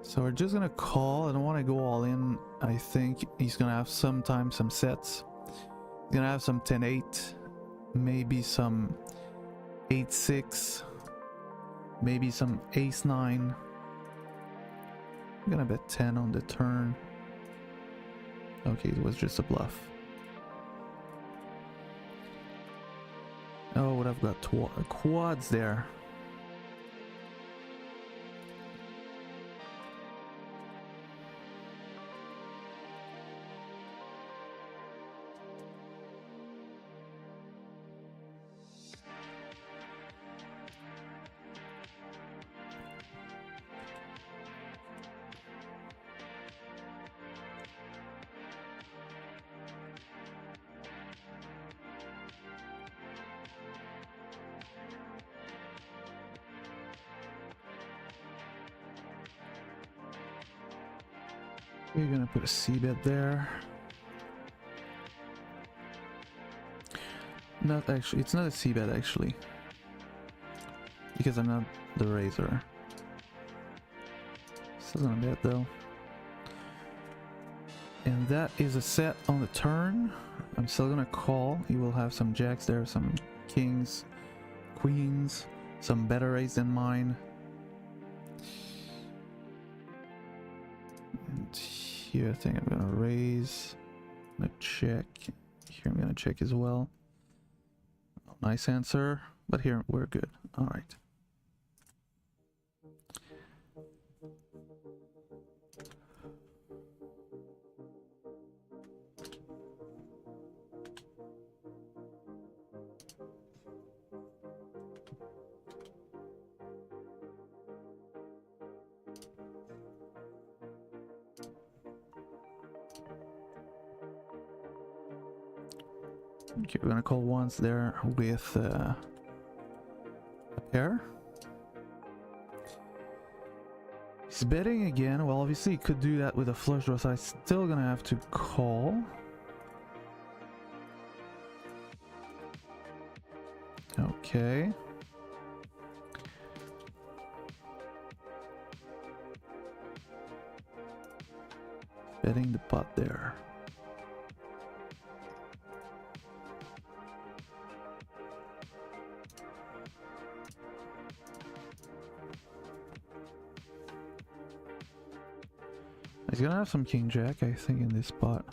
So we're just gonna call. I don't want to go all in. I think he's gonna have sometimes some sets. He's gonna have some 10-8, maybe some 8-6, maybe some ace-9. I'm gonna bet 10 on the turn. Okay, it was just a bluff. Oh, what I've got quads there. We're gonna put a c-bet there. Not actually, it's not a c-bet actually, because I'm not the raiser. Still gonna bet though. And that is a set on the turn. I'm still gonna call. You will have some jacks there, some kings, queens, some better raise than mine. And here I think I'm gonna raise. I'm gonna check. Here I'm gonna check as well. Oh, nice answer, but here we're good. All right. Okay, we're gonna call once there with a pair. He's betting again. Well, obviously he could do that with a flush draw, so I'm still gonna have to call. Okay. Betting the pot there. He's gonna have some king jack, I think, in this spot.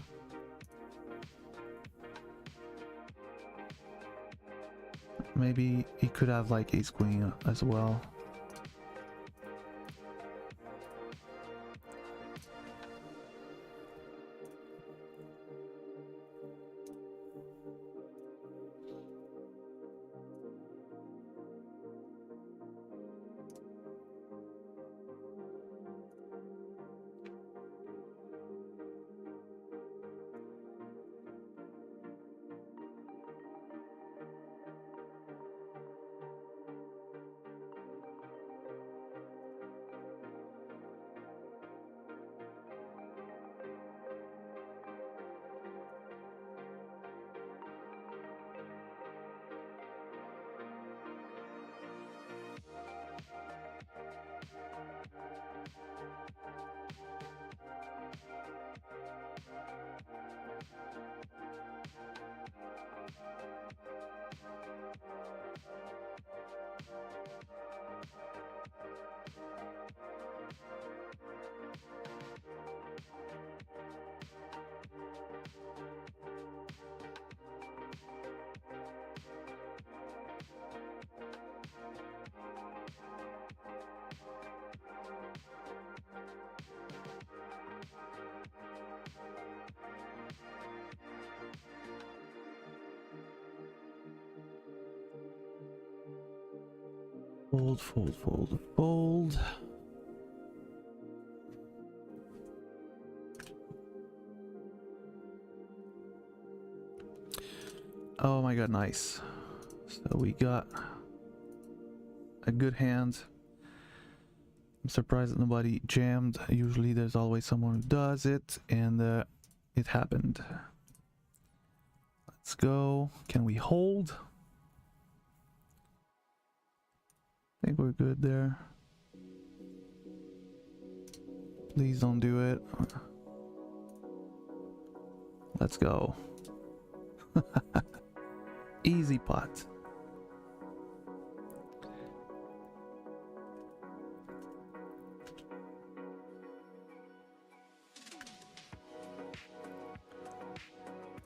Maybe he could have like ace queen as well. Fold, fold, fold, fold. Oh my god, nice. So we got a good hand. I'm surprised that nobody jammed. Usually there's always someone who does it, and it happened. Let's go. Can we hold? I think we're good there. Please don't do it. Let's go. Easy pot.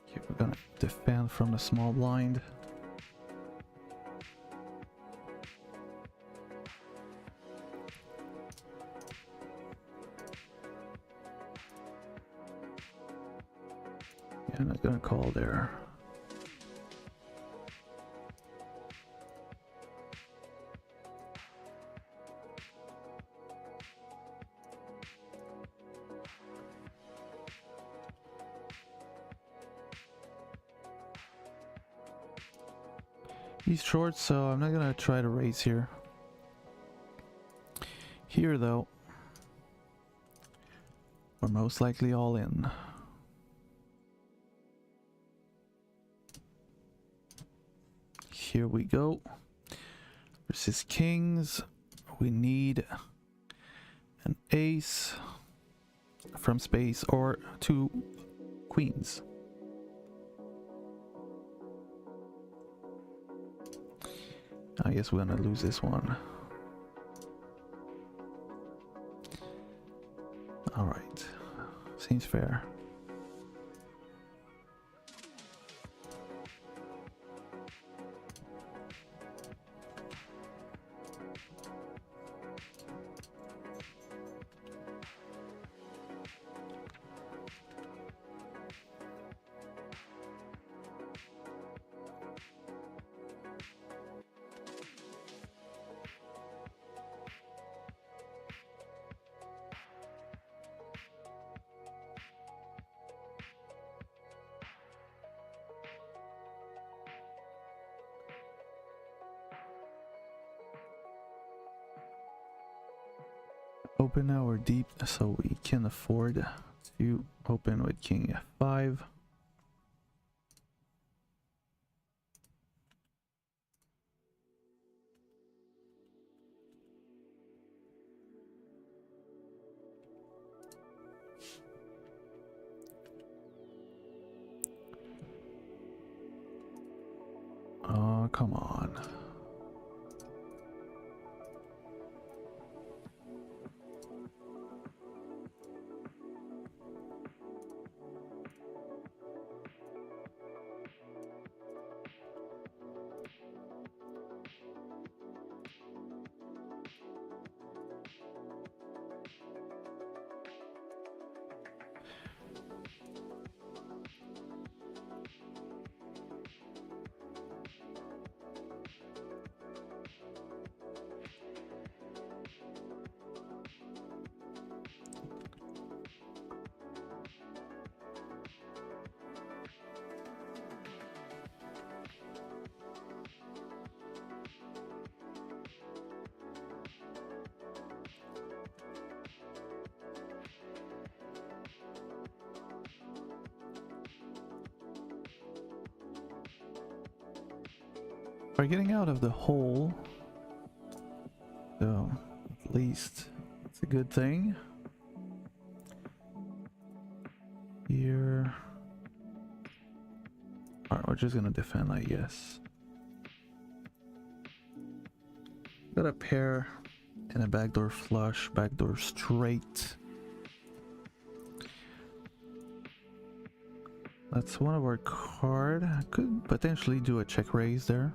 Okay, we're gonna defend from the small blind. Yeah, I'm not gonna call there. He's short, so I'm not gonna try to raise here. Here, though, We're most likely all in. Here we go. Versus kings. We need an ace from space or 2 queens. I guess we're gonna lose this one. All right, seems fair. Open our deep so we can afford to open with king f5. Oh, come on. We're getting out of the hole, so at least it's a good thing. Here, alright, we're just gonna defend, I guess. Got a pair and a backdoor flush, backdoor straight. That's one of our card. I could potentially do a check raise there.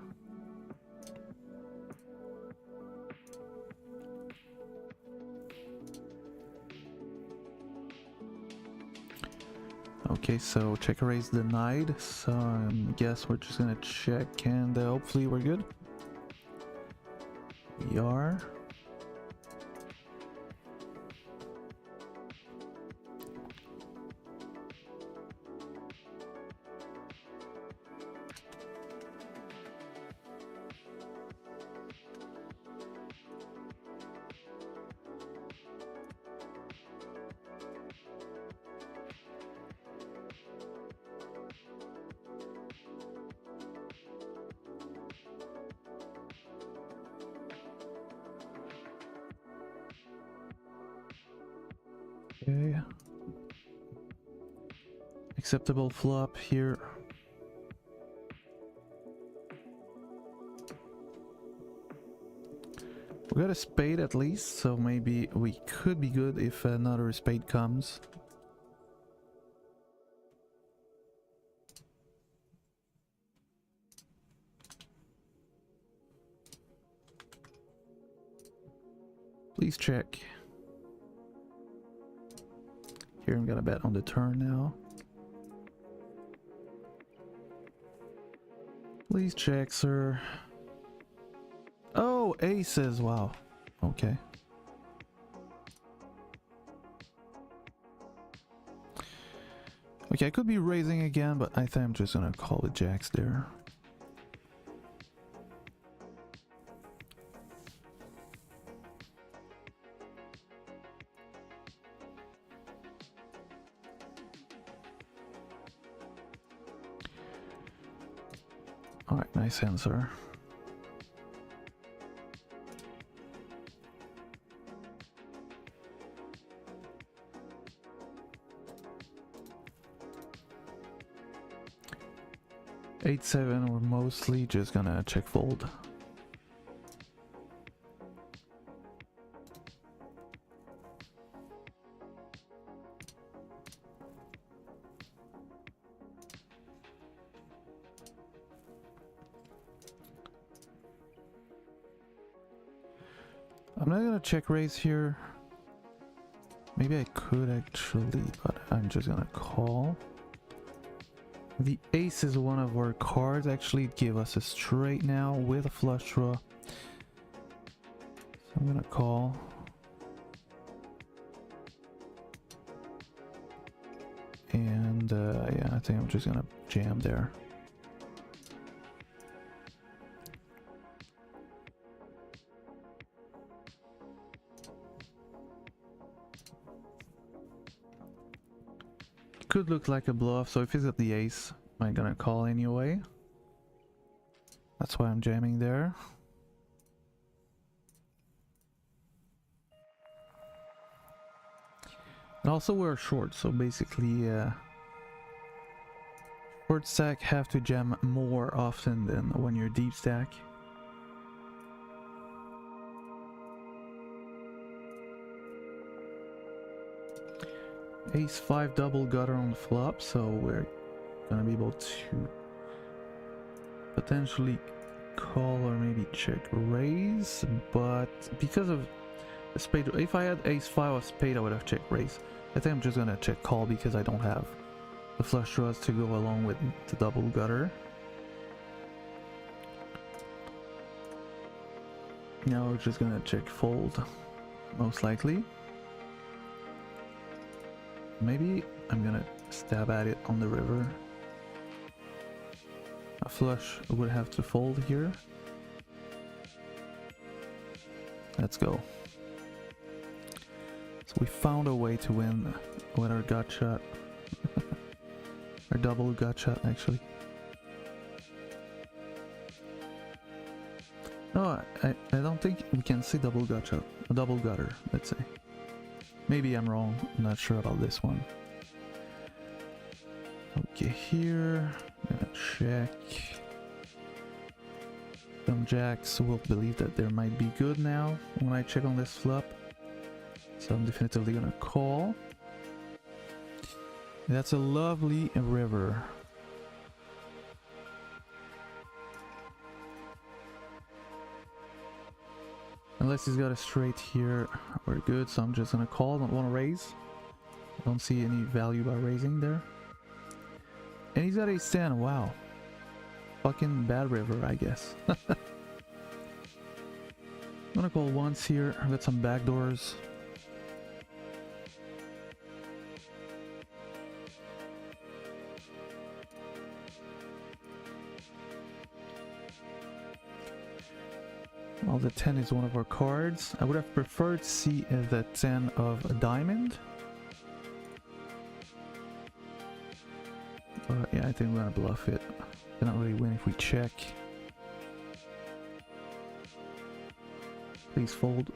Okay, so check raise denied, so I guess we're just gonna check and hopefully we're good. We are. Okay. Acceptable flop here. We got a spade at least, so maybe we could be good if another spade comes. Please check. Here I'm gonna bet on the turn now. Please check, sir. Oh, aces, wow. Okay. Okay, I could be raising again, but I think I'm just gonna call it jacks there. Alright, nice answer. Eight, 7, we're mostly just gonna check fold. I'm not gonna check raise here. Maybe I could actually, but I'm just gonna call. The ace is one of our cards. Actually, it gave us a straight now with a flush draw. So I'm gonna call. And yeah, I think I'm just gonna jam there. Could look like a bluff, so if he's got the ace, I'm gonna call anyway. That's why I'm jamming there. And also we're short, so basically short stack have to jam more often than when you're deep stack. Ace 5 double gutter on the flop, so we're gonna be able to potentially call or maybe check raise, but because of the spade, if I had ace 5 of spade I would have checked raise. I think I'm just gonna check call because I don't have the flush draws to go along with the double gutter. Now we're just gonna check fold, most likely. Maybe I'm gonna stab at it on the river. A flush would have to fold here. Let's go. So we found a way to win with our gut shot. Our double gut shot, actually. No, I don't think we can see double gut shot. A double gutter, let's say. Maybe I'm wrong, I'm not sure about this one. Okay, here, I'm gonna check. Some jacks will believe that there might be good now when I check on this flop. So I'm definitively gonna call. That's a lovely river. Unless he's got a straight here, we're good, so I'm just gonna call, don't want to raise. I don't see any value by raising there. And he's got ace 10, wow. Fucking bad river, I guess. I'm gonna call once here, I've got some backdoors. Well, the 10 is one of our cards. I would have preferred to see the 10 of a diamond. But yeah, I think we're gonna bluff it. Cannot really win if we check. Please fold.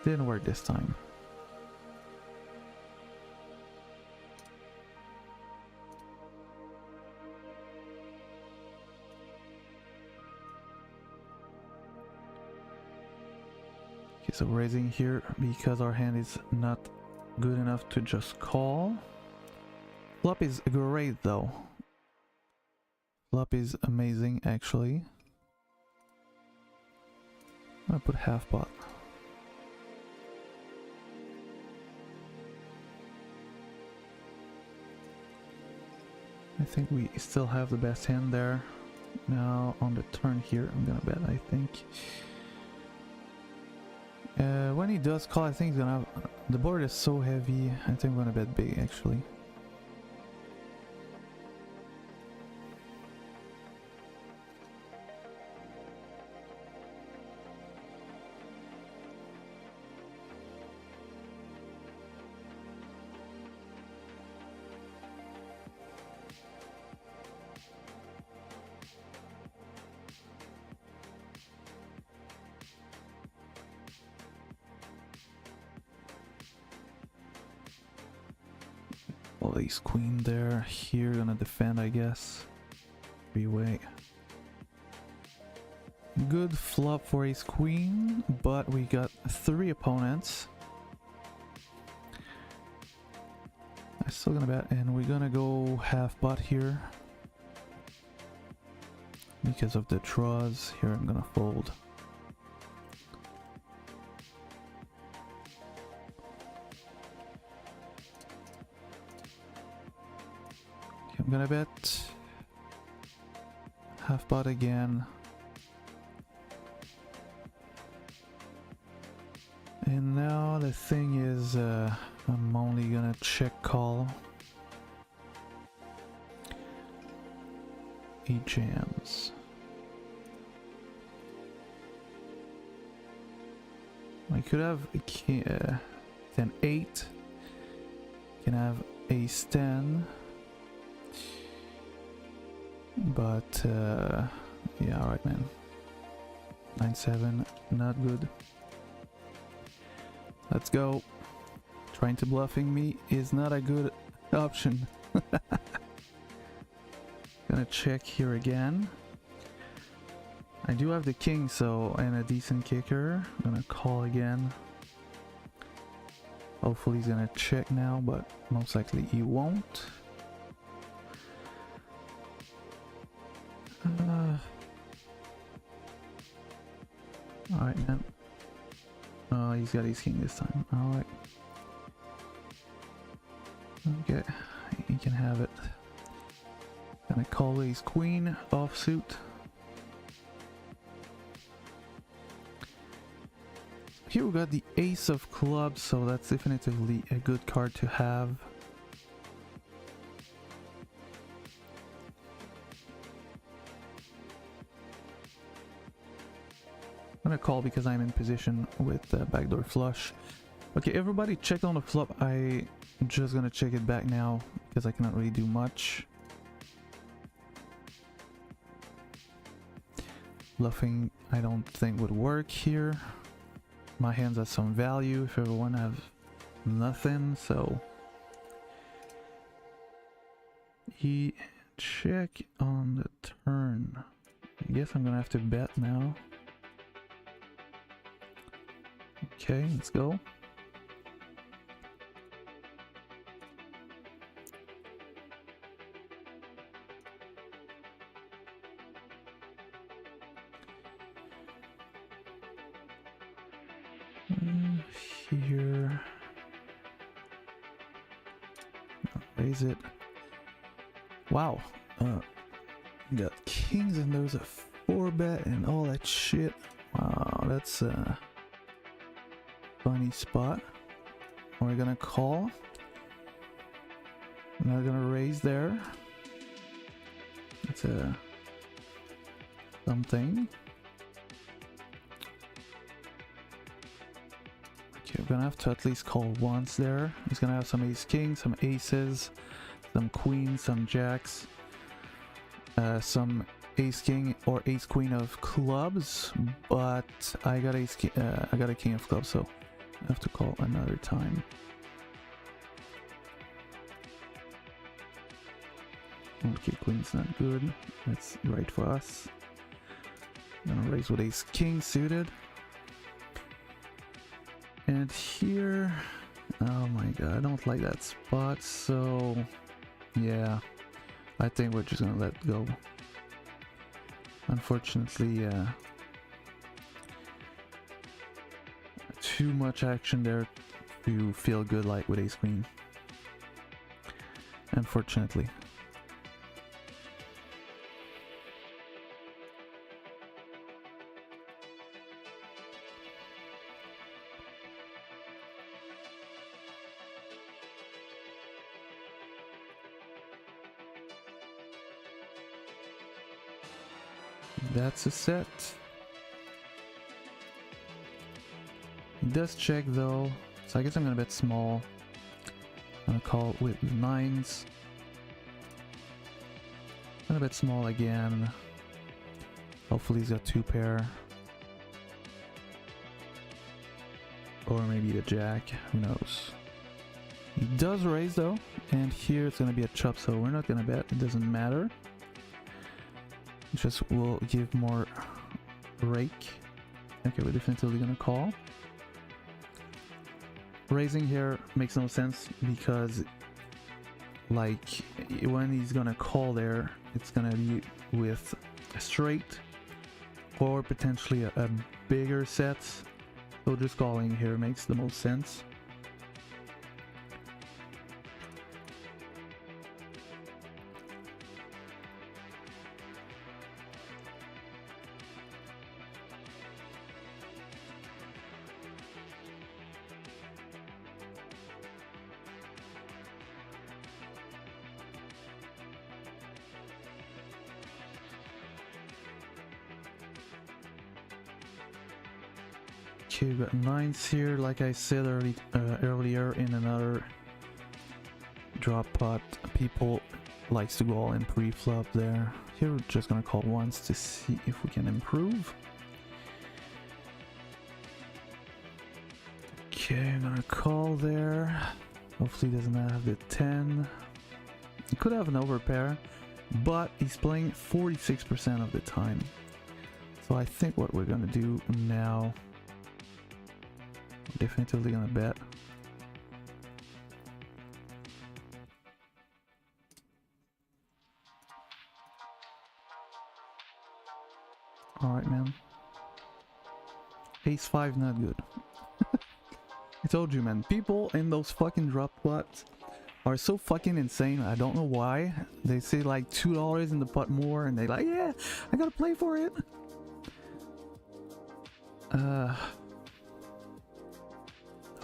Didn't work this time. Okay, so raising here because our hand is not good enough to just call. Flop is great though. Flop is amazing actually. I'm gonna put half pot. I think we still have the best hand there. Now on the turn here, I'm gonna bet, I think. When he does call, I think he's gonna have... The board is so heavy, I think I'm gonna bet big actually. call ace queen there. Here, gonna defend, I guess. Three-way. Good flop for ace queen, but we got 3 opponents. I'm still gonna bet, and we're gonna go half pot here. Because of the draws, here I'm gonna fold. Okay, I'm gonna bet half pot again. And now the thing is, I'm only gonna check call. 8 jams. I could have a king, 10-8. Can have ace 10. But yeah, alright, man. 9-7, not good. Let's go. Trying to bluffing me is not a good option. Gonna check here again. I do have the king, so, and a decent kicker. I'm gonna call again. Hopefully he's gonna check now, but most likely he won't. Alright, man. Oh, he's got his king this time. Alright. Okay, he can have it. Gonna call ace queen offsuit. Here we got the ace of clubs, so that's definitively a good card to have. I'm gonna call because I'm in position with the backdoor flush. Okay, everybody checked on the flop. I'm just gonna check it back now because I cannot really do much. Bluffing, I don't think would work here. My hands have some value if everyone have nothing, so he check on the turn. I guess I'm gonna have to bet now. Okay, let's go. Here. Raise it. Wow. You got kings and there's a 4-bet and all that shit. Wow, that's a funny spot. We're gonna call. I'm not gonna raise there. It's a something. Okay, we're gonna have to at least call once there. He's gonna have some ace king, some aces, some queens, some jacks, some ace king or ace queen of clubs, but I got I got a king of clubs, so I have to call another time. Okay, queen's not good. That's right for us. I'm gonna raise with ace king suited. And here, oh my god, I don't like that spot, so yeah, I think we're just gonna let it go. Unfortunately, too much action there to feel good like with ace queen. Unfortunately. That's a set. He does check though, so I guess I'm gonna bet small. I'm gonna call with 9s. I'm gonna bet small again. Hopefully he's got 2 pair. Or maybe the jack, who knows. He does raise though, and here it's gonna be a chop, so we're not gonna bet. It doesn't matter. Just we'll give more rake. Okay, we're definitely gonna call. Raising here makes no sense because, like, when he's gonna call there, it's gonna be with a straight or potentially a bigger set. So just calling here makes the most sense. Okay, we got 9s here, like I said earlier in another drop pot. People likes to go all in pre-flop there. Here we're just gonna call once to see if we can improve. Okay, I'm gonna call there. Hopefully he doesn't have the 10. He could have an overpair, but he's playing 46% of the time. So I think what we're gonna do now, definitely gonna bet. Alright, man. Ace 5 not good. I told you, man, people in those fucking drop pots are so fucking insane. I don't know why. They say like $2 in the pot more and they like, yeah, I gotta play for it.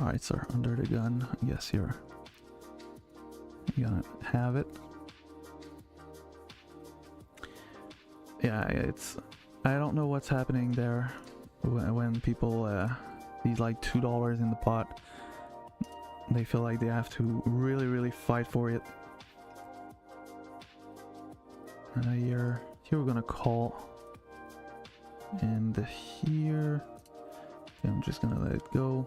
Alright, sir, under the gun. Yes, you're gonna have it. Yeah, it's... I don't know what's happening there when people these like $2 in the pot. They feel like they have to really fight for it. Here we're gonna call. And here... I'm just gonna let it go.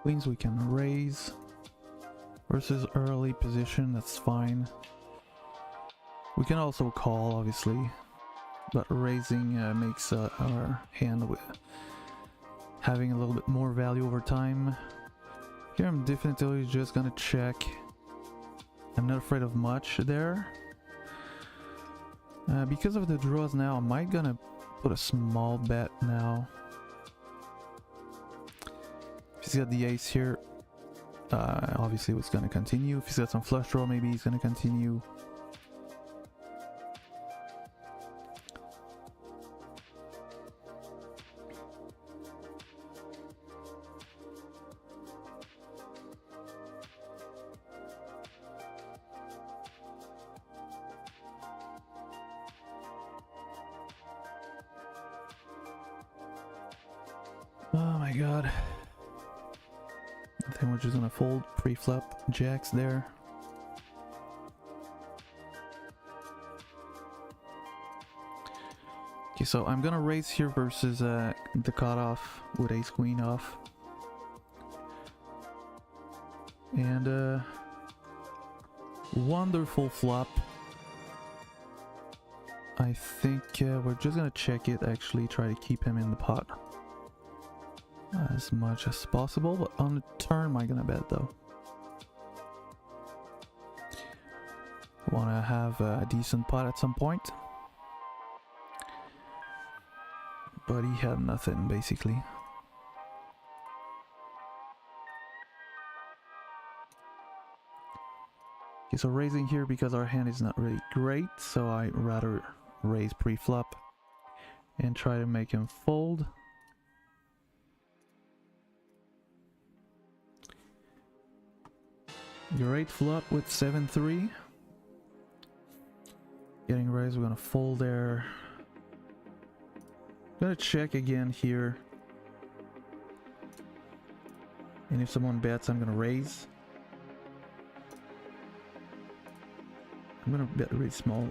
Queens we can raise versus early position, that's fine. We can also call, obviously, but raising makes our hand having a little bit more value over time. Here I'm definitely just gonna check. I'm not afraid of much there. Because of the draws now, I might gonna put a small bet now. If he's got the ace here, obviously it's gonna continue. If he's got some flush draw, maybe he's gonna continue. Oh my god. I think we're just gonna fold pre-flop jacks there. Okay, so I'm gonna raise here versus the cutoff with ace queen off. And wonderful flop. I think we're just gonna check it, actually try to keep him in the pot as much as possible, but on the turn am I gonna bet though? Wanna have a decent pot at some point, but he had nothing basically. Okay, so raising here because our hand is not really great, so I rather raise pre-flop and try to make him fold. Great flop with 7-3. Getting raised, we're gonna fold there. Gonna check again here. And if someone bets, I'm gonna raise. I'm gonna bet really small.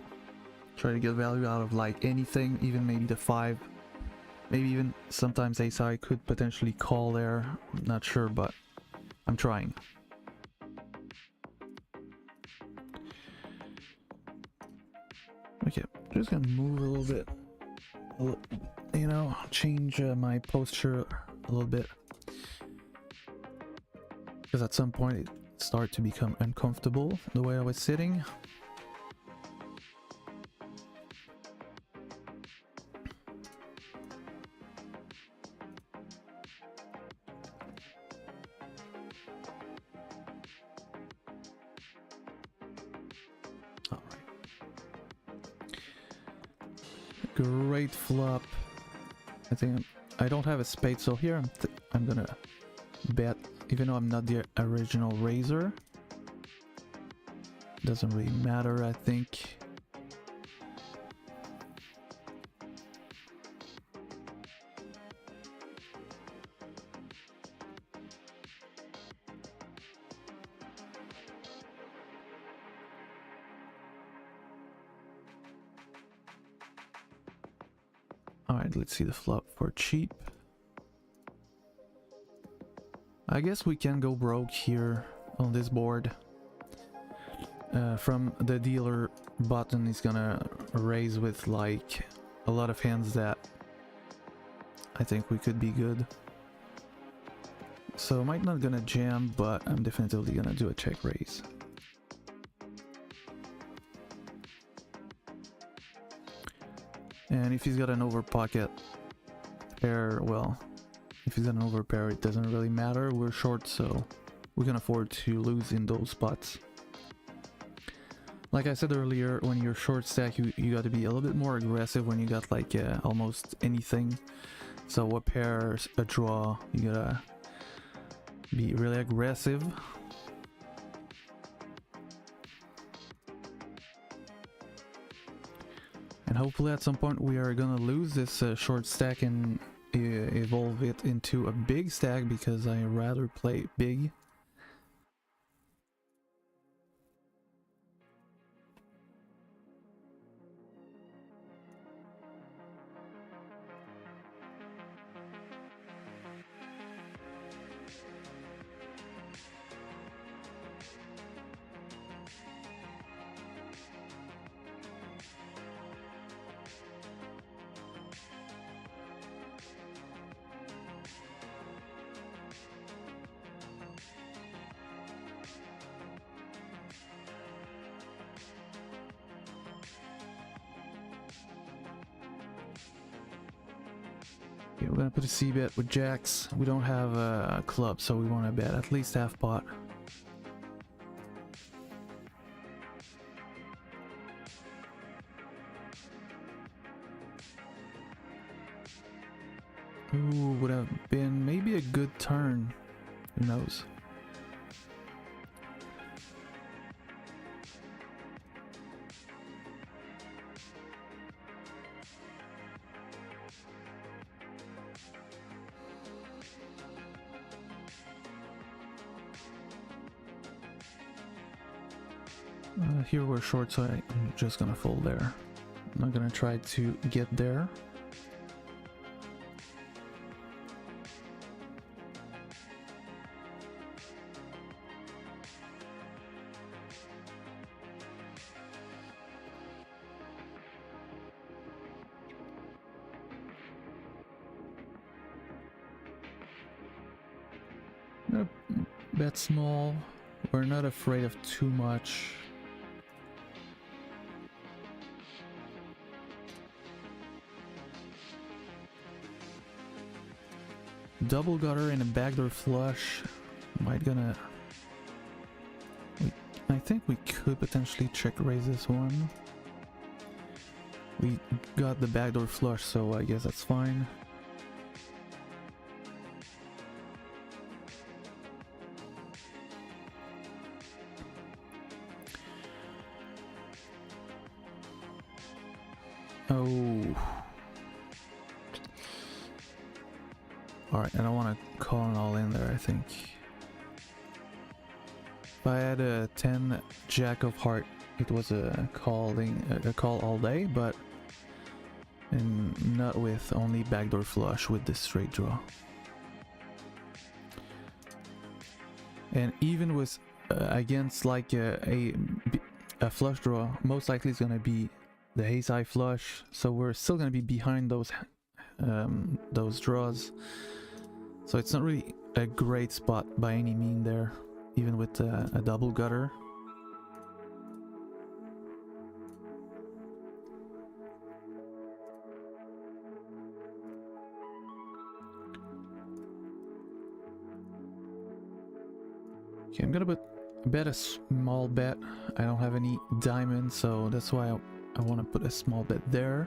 Try to get value out of like anything, even maybe the 5. Maybe even sometimes ace high could potentially call there. I'm not sure, but I'm trying. Okay, just gonna move a little bit. You know, change my posture a little bit. Because at some point it started to become uncomfortable the way I was sitting. Great flop. I think I don't have a spade, so here I'm gonna bet, even though I'm not the original raiser. Doesn't really matter, I think. Alright, let's see the flop for cheap. I guess we can go broke here on this board. From the dealer button, he's gonna raise with like a lot of hands that I think we could be good. So might not gonna jam, but I'm definitely gonna do a check raise. And if he's got an over pocket pair, well, if he's got an over pair, it doesn't really matter. We're short, so we can afford to lose in those spots. Like I said earlier, when you're short stack, you got to be a little bit more aggressive when you got like almost anything. So a pair, a draw, you gotta be really aggressive. And hopefully at some point we are gonna lose this short stack and evolve it into a big stack, because I rather play big. Okay, we're gonna put a C-bet with jacks. We don't have a club, so we want to bet at least half pot. Ooh, would have been maybe a good turn. Who knows? Here we're short, so I'm just gonna fold there. I'm not gonna try to get there. Bet small. We're not afraid of too much. Double gutter and a backdoor flush. Might gonna... I think we could potentially check raise this one. We got the backdoor flush, so I guess that's fine. Oh. Alright, I don't want to call it all in there, I think. If I had a 10 Jack of Heart, it was a call all day, but not with only backdoor flush with this straight draw. And even with against like a flush draw, most likely it's gonna be the ace high flush, so we're still gonna be behind those draws. So it's not really a great spot by any mean there, even with a double gutter. Okay, I'm gonna bet a small bet. I don't have any diamonds, so that's why I want to put a small bet there.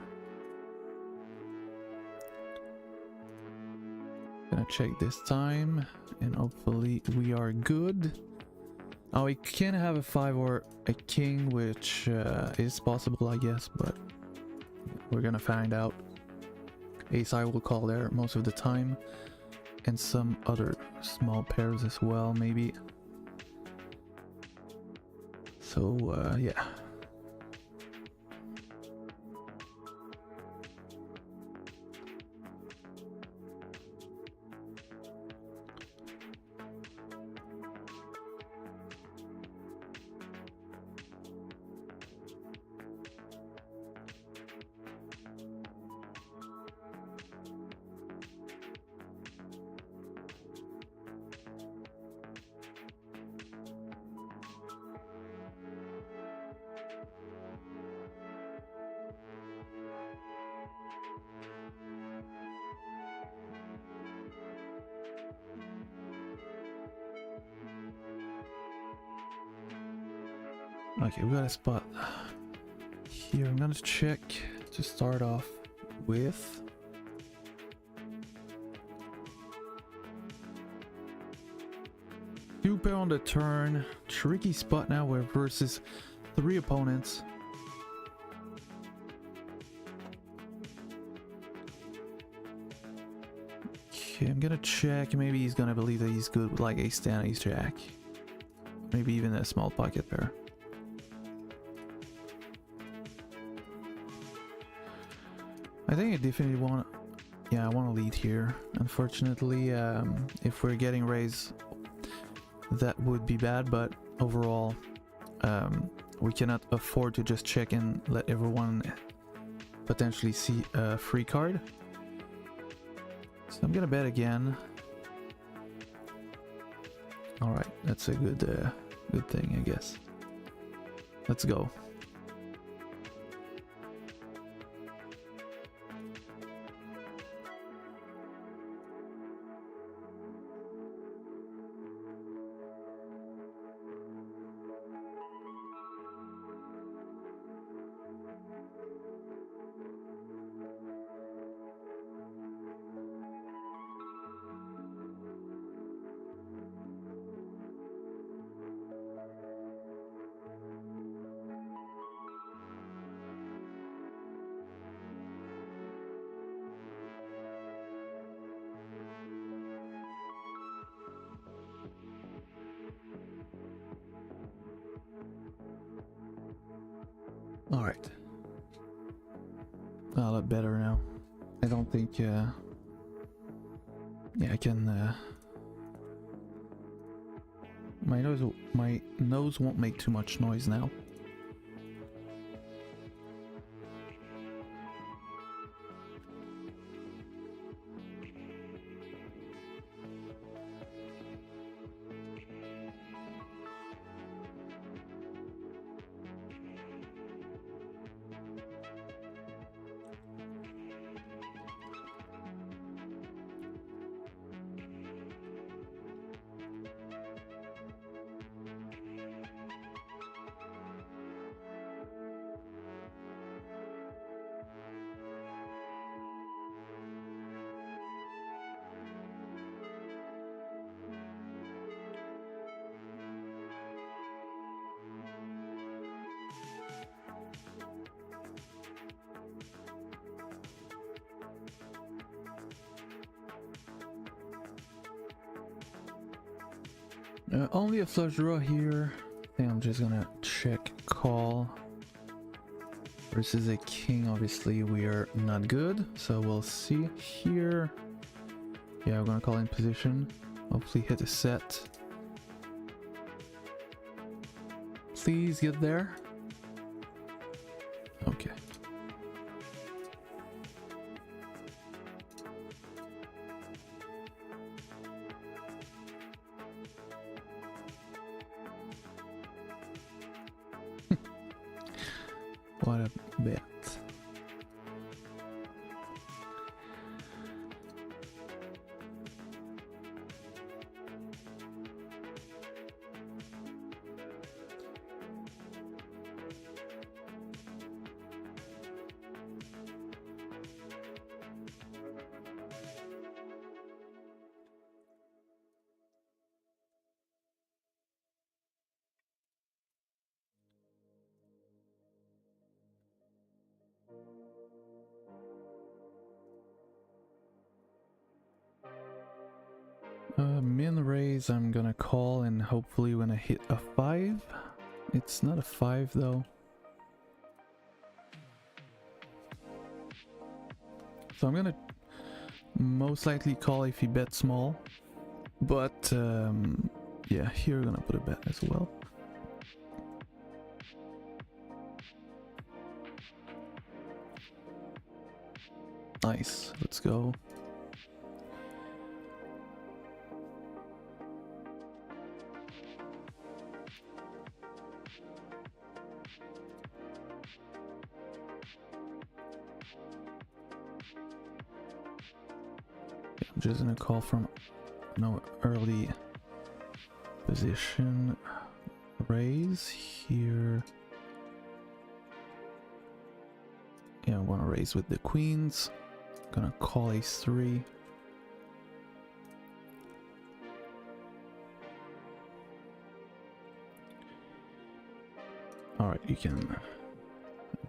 Gonna check this time, and hopefully we are good. Oh, we can have a 5 or a king, which is possible, I guess, but we're gonna find out. Ace high will call there most of the time, and some other small pairs as well, maybe. So, yeah. Okay, we got a spot here. I'm gonna check to start off with. Two pair on the turn. Tricky spot now. We're versus 3 opponents. Okay, I'm gonna check. Maybe he's gonna believe that he's good with like ace 10, ace jack. Maybe even a small pocket pair. I think I definitely want to, yeah, I want to lead here. Unfortunately, if we're getting raised, that would be bad, but overall, we cannot afford to just check and let everyone potentially see a free card. So I'm gonna bet again. Alright, that's a good thing, I guess. Let's go. All right. A lot better now. I don't think, yeah, I can, my nose won't make too much noise now. Only a flush draw here. I think I'm just gonna check call. Versus a king, obviously we are not good, so we'll see here. Yeah, we're gonna call in position. Hopefully hit a set. Please get there. Okay. What a bet. Min raise I'm gonna call and hopefully when I hit a 5. It's not a 5 though. So I'm gonna most likely call if he bets small. But yeah, here we're gonna put a bet as well. Nice, let's go. I'm just gonna call from no early position. Raise here. Yeah, I want to raise with the queens. Gonna call ace-3. Alright, you can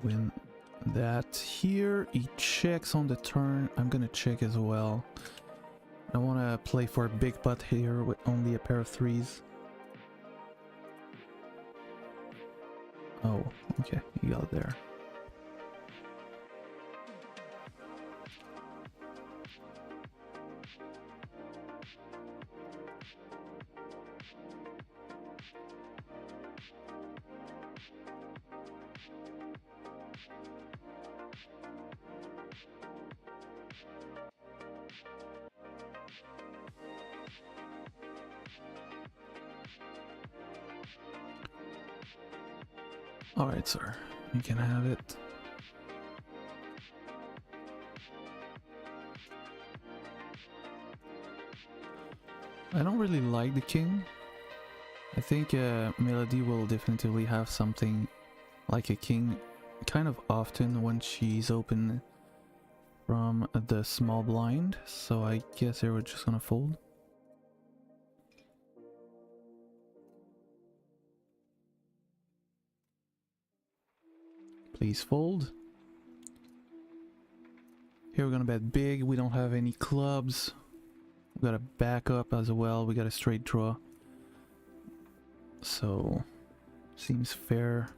win that here. He checks on the turn. I'm gonna check as well. I want to play for a big pot here with only a pair of 3s. Oh, okay, you got it there. Alright, sir. You can have it. I don't really like the king. I think Melody will definitely have something like a king kind of often when she's open from the small blind. So I guess they were just gonna fold. Please fold. Here we're gonna bet big. We don't have any clubs. We got a backup as well. We got a straight draw. So seems fair.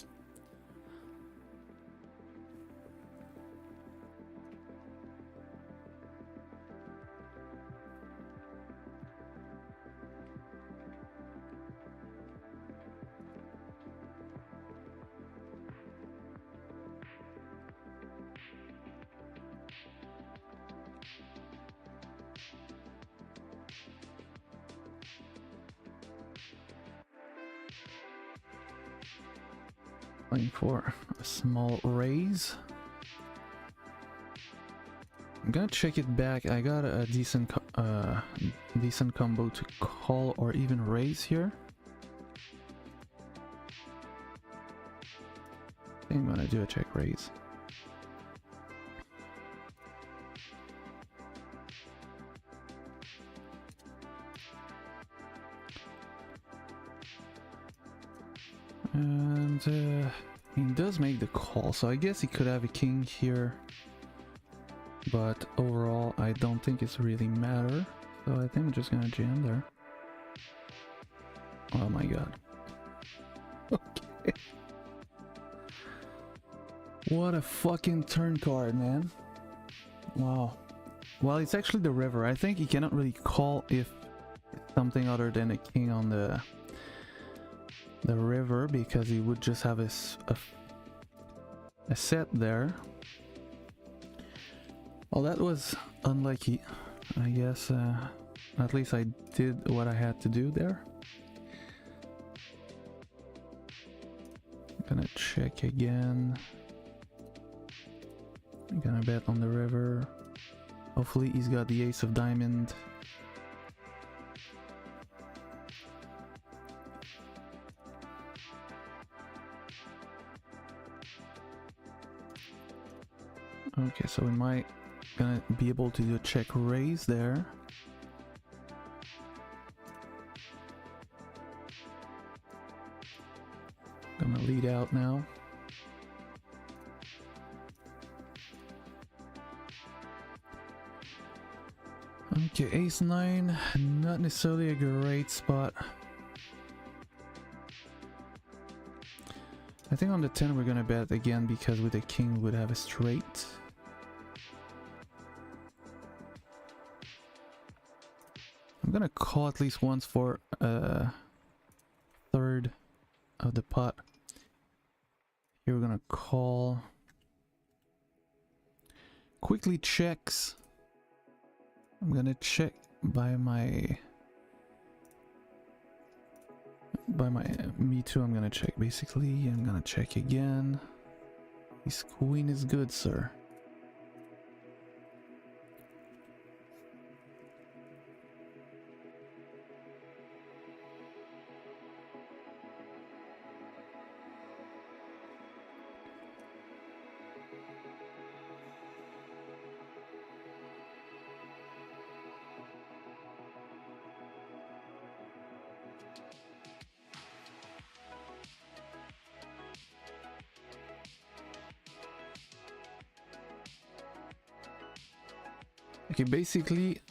Playing for a small raise. I'm gonna check it back. I got a decent combo to call or even raise here. I think I'm gonna do a check raise. And he does make the call, so I guess he could have a king here. But overall, I don't think it's really matter. So I think I'm just gonna jam there. Oh my god. Okay. What a fucking turn card, man. Wow. Well, it's actually the river. I think he cannot really call if it's something other than a king on the river, because he would just have a set there. Well, that was unlucky, I guess. At least I did what I had to do there. I'm gonna check again. I'm gonna bet on the river. Hopefully he's got the ace of diamond. Okay, so we might gonna be able to do a check raise there. Gonna lead out now. Okay, ace 9, not necessarily a great spot. I think on the 10 we're gonna bet again, because with the king we would have a straight. I'm gonna call at least once for a third of the pot. Here we're gonna call. Quickly checks. I'm gonna check by my me too. I'm gonna check basically. I'm gonna check again. His queen is good, sir. Okay, basically,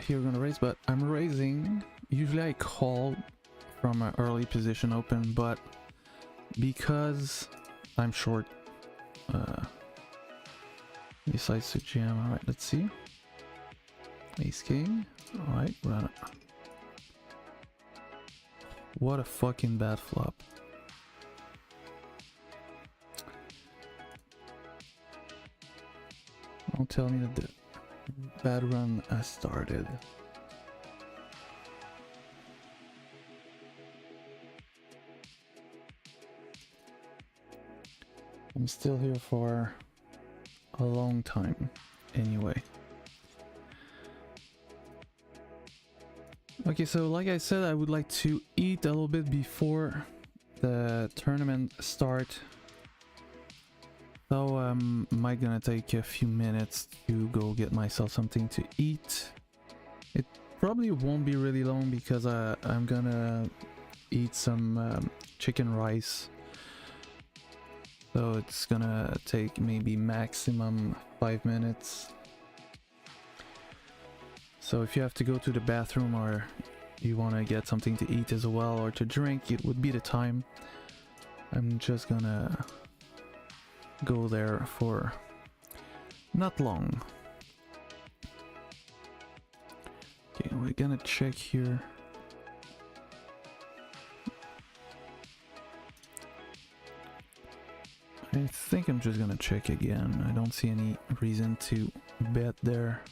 here we're gonna raise, but I'm raising. Usually I call from an early position open, but because I'm short, he decides to jam. Alright, let's see. Ace king. Alright, run it. What a fucking bad flop. Don't tell me that the bad run has started. I'm still here for a long time anyway. Okay, so like I said, I would like to eat a little bit before the tournament start. So might gonna take a few minutes to go get myself something to eat. It probably won't be really long because I'm gonna eat some chicken rice. So it's gonna take maybe maximum 5 minutes. So if you have to go to the bathroom or you want to get something to eat as well or to drink, it would be the time. I'm just gonna go there for not long. Okay, we're gonna check here. I think I'm just gonna check again. I don't see any reason to bet there.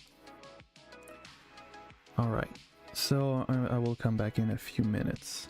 Alright, so I will come back in a few minutes.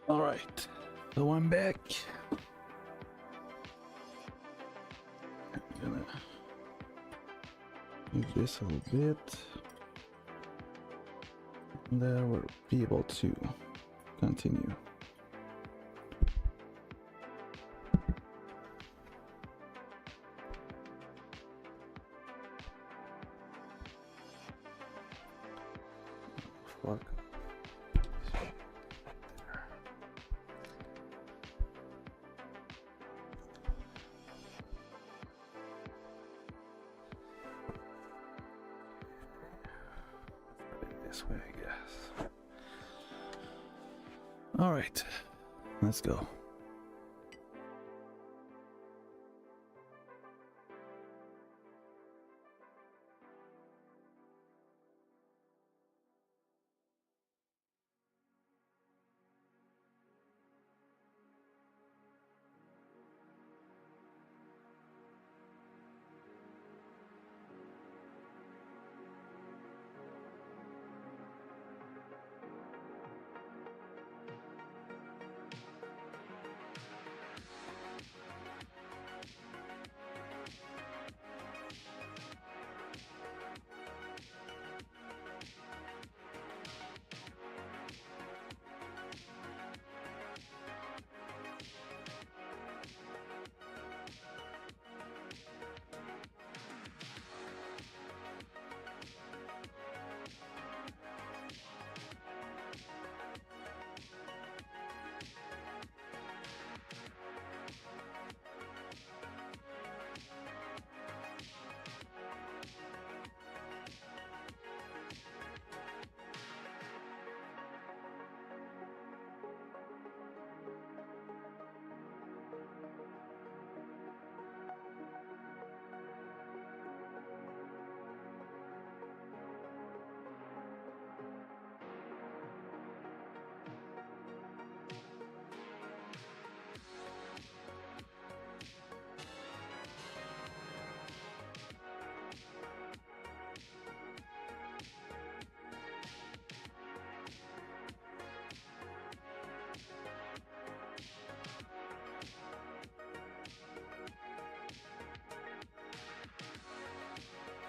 All right, so I'm back. I'm gonna move this a little bit. And then we'll be able to continue. Fuck. This way, I guess. All right, let's go.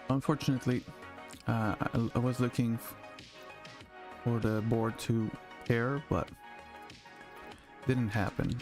Unfortunately, I was looking for the board to pair, but didn't happen.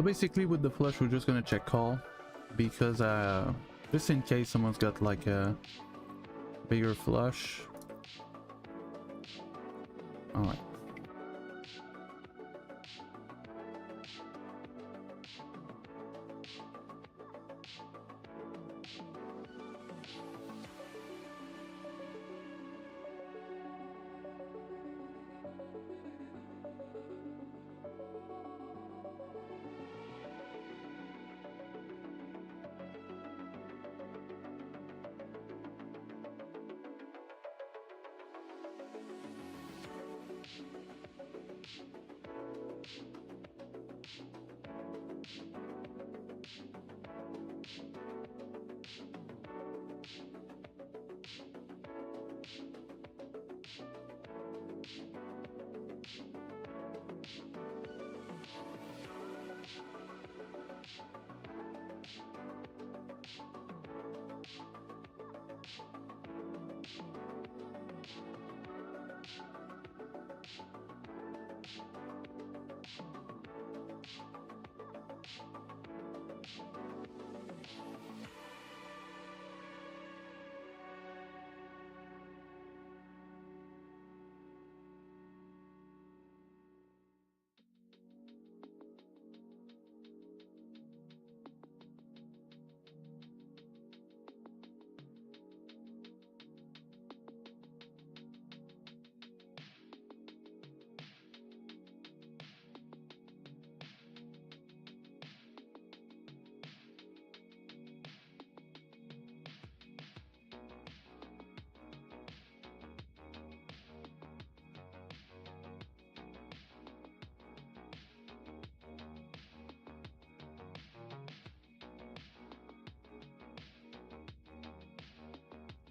So basically with the flush we're just gonna check call because just in case someone's got like a bigger flush. Alright.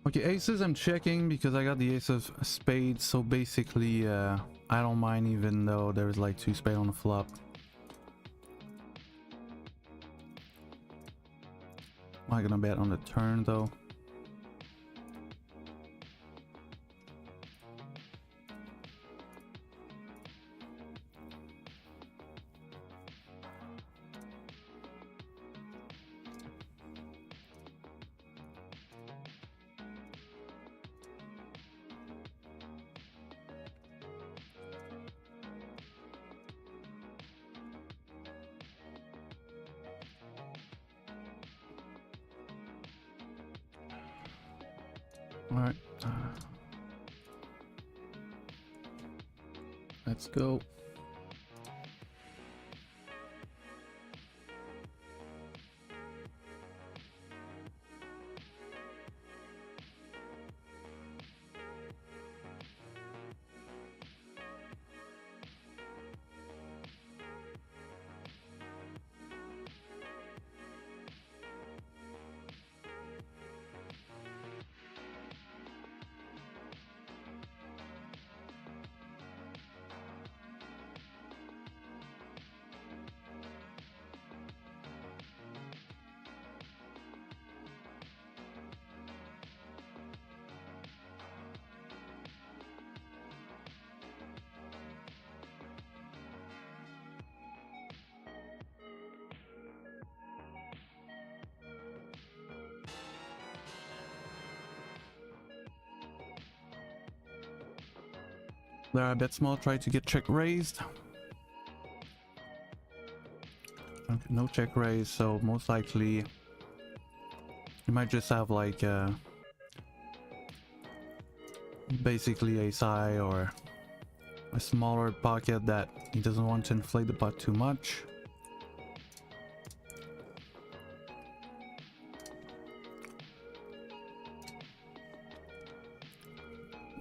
Okay, aces I'm checking because I got the ace of spades, so basically I don't mind even though there's like 2 spades on the flop. Am I gonna bet on the turn though? All right. Let's go. There are a bit small, try to get check raised. Okay, no check raised, so most likely you might just have like basically a sigh or a smaller pocket that he doesn't want to inflate the pot too much.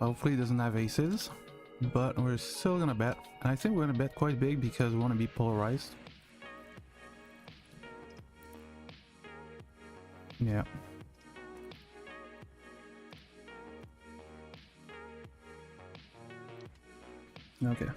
Hopefully he doesn't have aces, but we're still gonna bet. And I think we're gonna bet quite big because we want to be polarized. Yeah. Okay.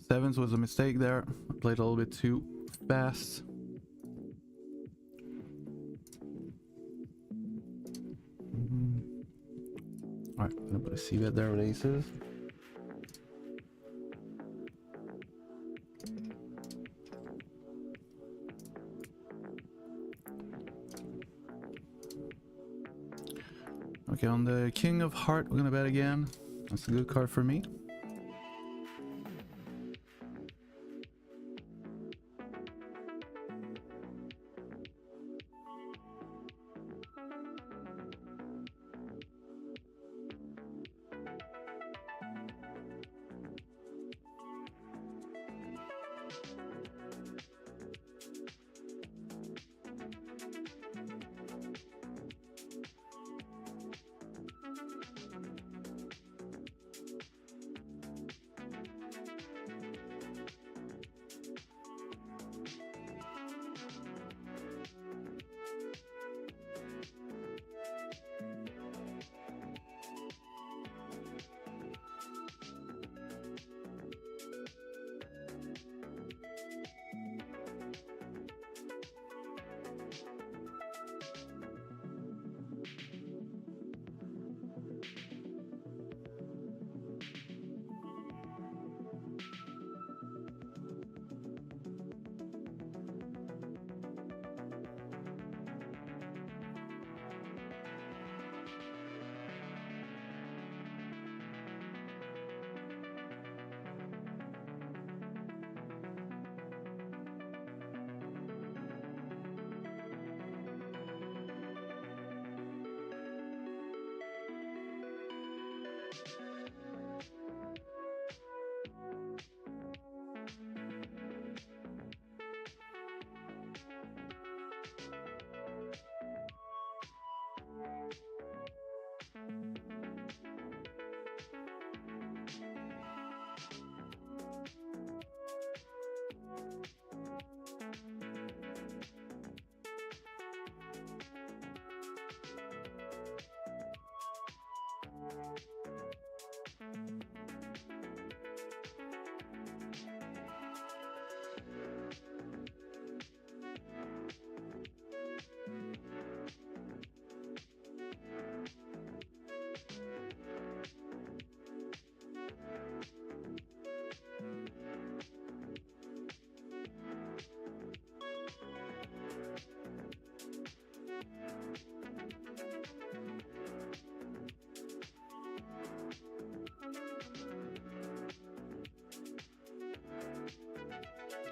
Sevens was a mistake there. I played a little bit too fast. Alright, I'm gonna put a c-bet there with aces. Okay, on the king of heart, we're gonna bet again. That's a good card for me.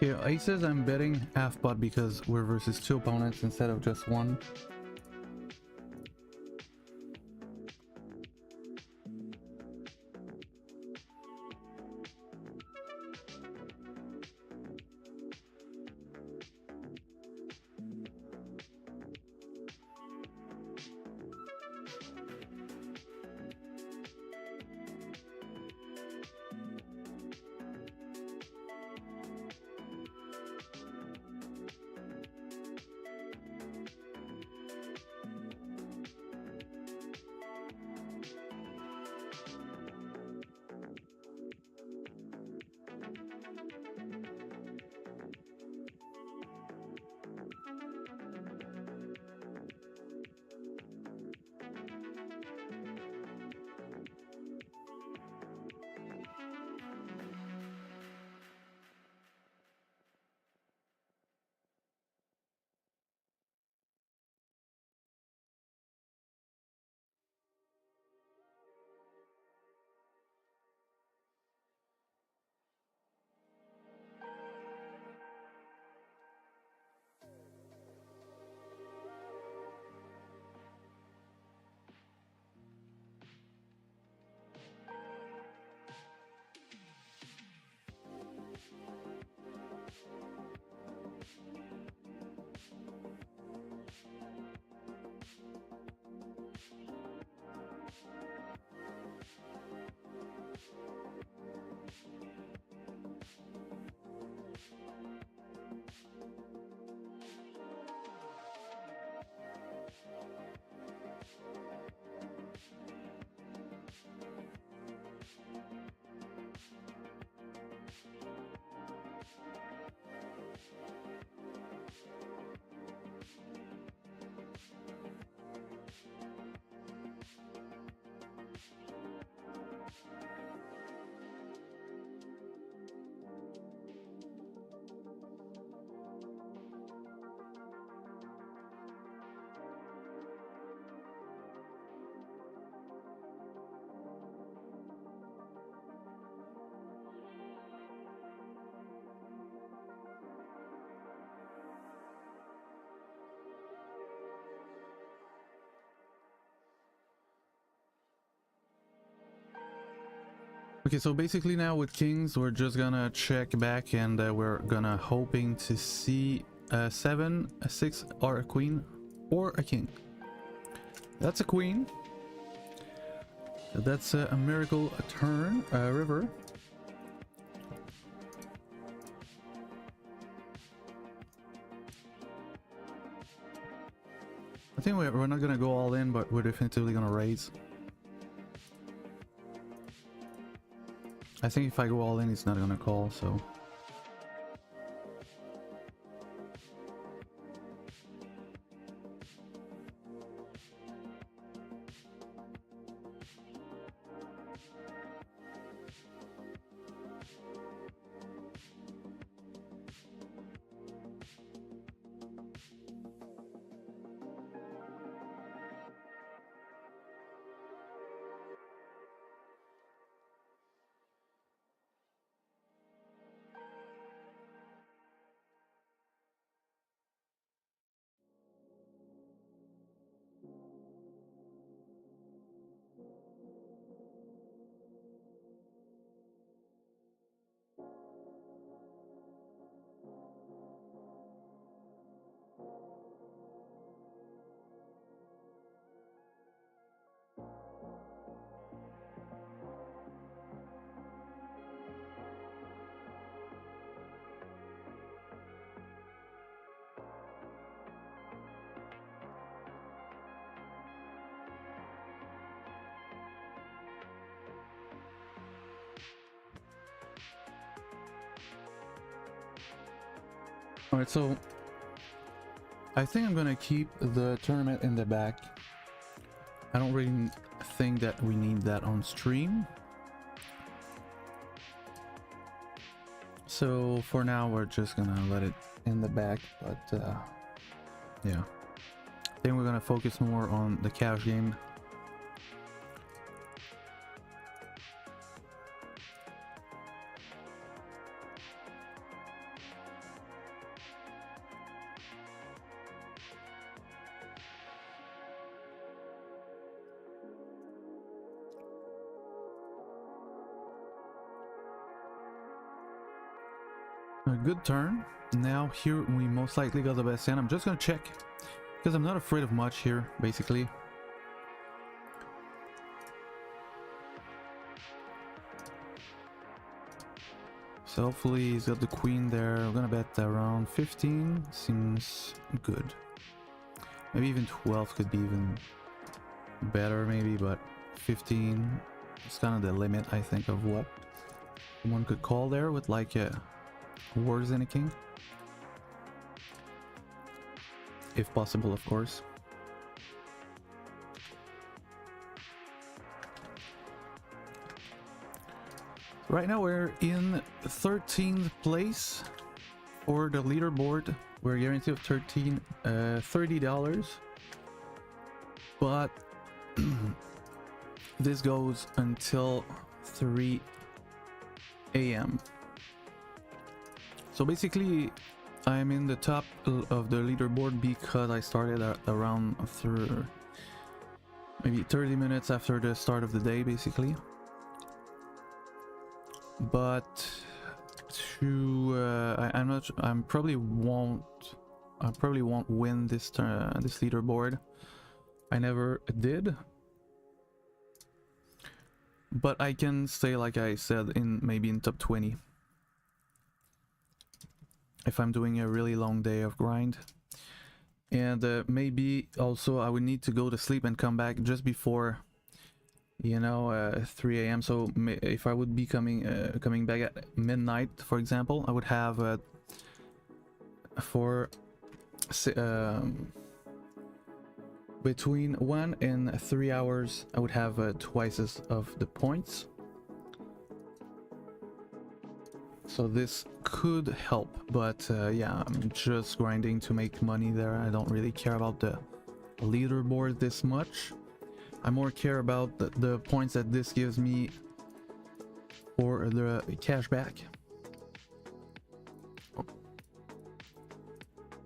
Okay, aces, I'm betting half pot because we're versus two opponents instead of just one. Okay, so basically now with kings, we're just gonna check back and we're gonna hoping to see a 7, a 6, or a queen, or a king. That's a queen. That's a miracle turn, river. I think we're not gonna go all in, but we're definitively gonna raise. I think if I go all in, he's not gonna call, so... Alright, so I think I'm gonna keep the tournament in the back. I don't really think that we need that on stream. So for now, we're just gonna let it in the back, but yeah. I think we're gonna focus more on the cash game. A good turn. Now here we most likely got the best hand. I'm just gonna check because I'm not afraid of much here, basically. So hopefully he's got the queen there. I'm gonna bet around 15. Seems good. Maybe even 12 could be even better, maybe, but 15 is kind of the limit, I think, of what one could call there with like a Wars and a king, if possible, of course. Right now we're in 13th place for the leaderboard. We're guaranteed of $30, but this goes until 3 a.m. So basically, I'm in the top of the leaderboard because I started at around maybe 30 minutes after the start of the day, basically. But I probably won't win this this leaderboard. I never did. But I can stay, like I said, maybe in top 20. If I'm doing a really long day of grind. And maybe also I would need to go to sleep and come back just before, you know, 3 a.m. So if I would be coming back at midnight, for example, I would have between 1 and 3 hours, I would have twice as of the points. So this could help, but yeah, I'm just grinding to make money there. I don't really care about the leaderboard this much. I more care about the points that this gives me for the cash back.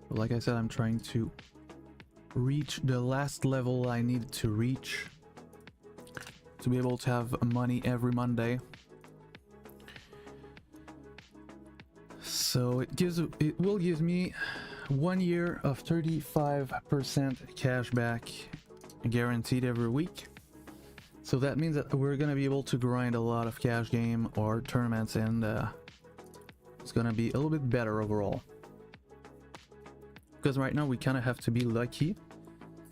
Like I said, I'm trying to reach the last level I need to reach to be able to have money every Monday. So it will give me 1 year of 35% cash back guaranteed every week. So that means that we're gonna be able to grind a lot of cash game or tournaments, and it's gonna be a little bit better overall. Because right now we kind of have to be lucky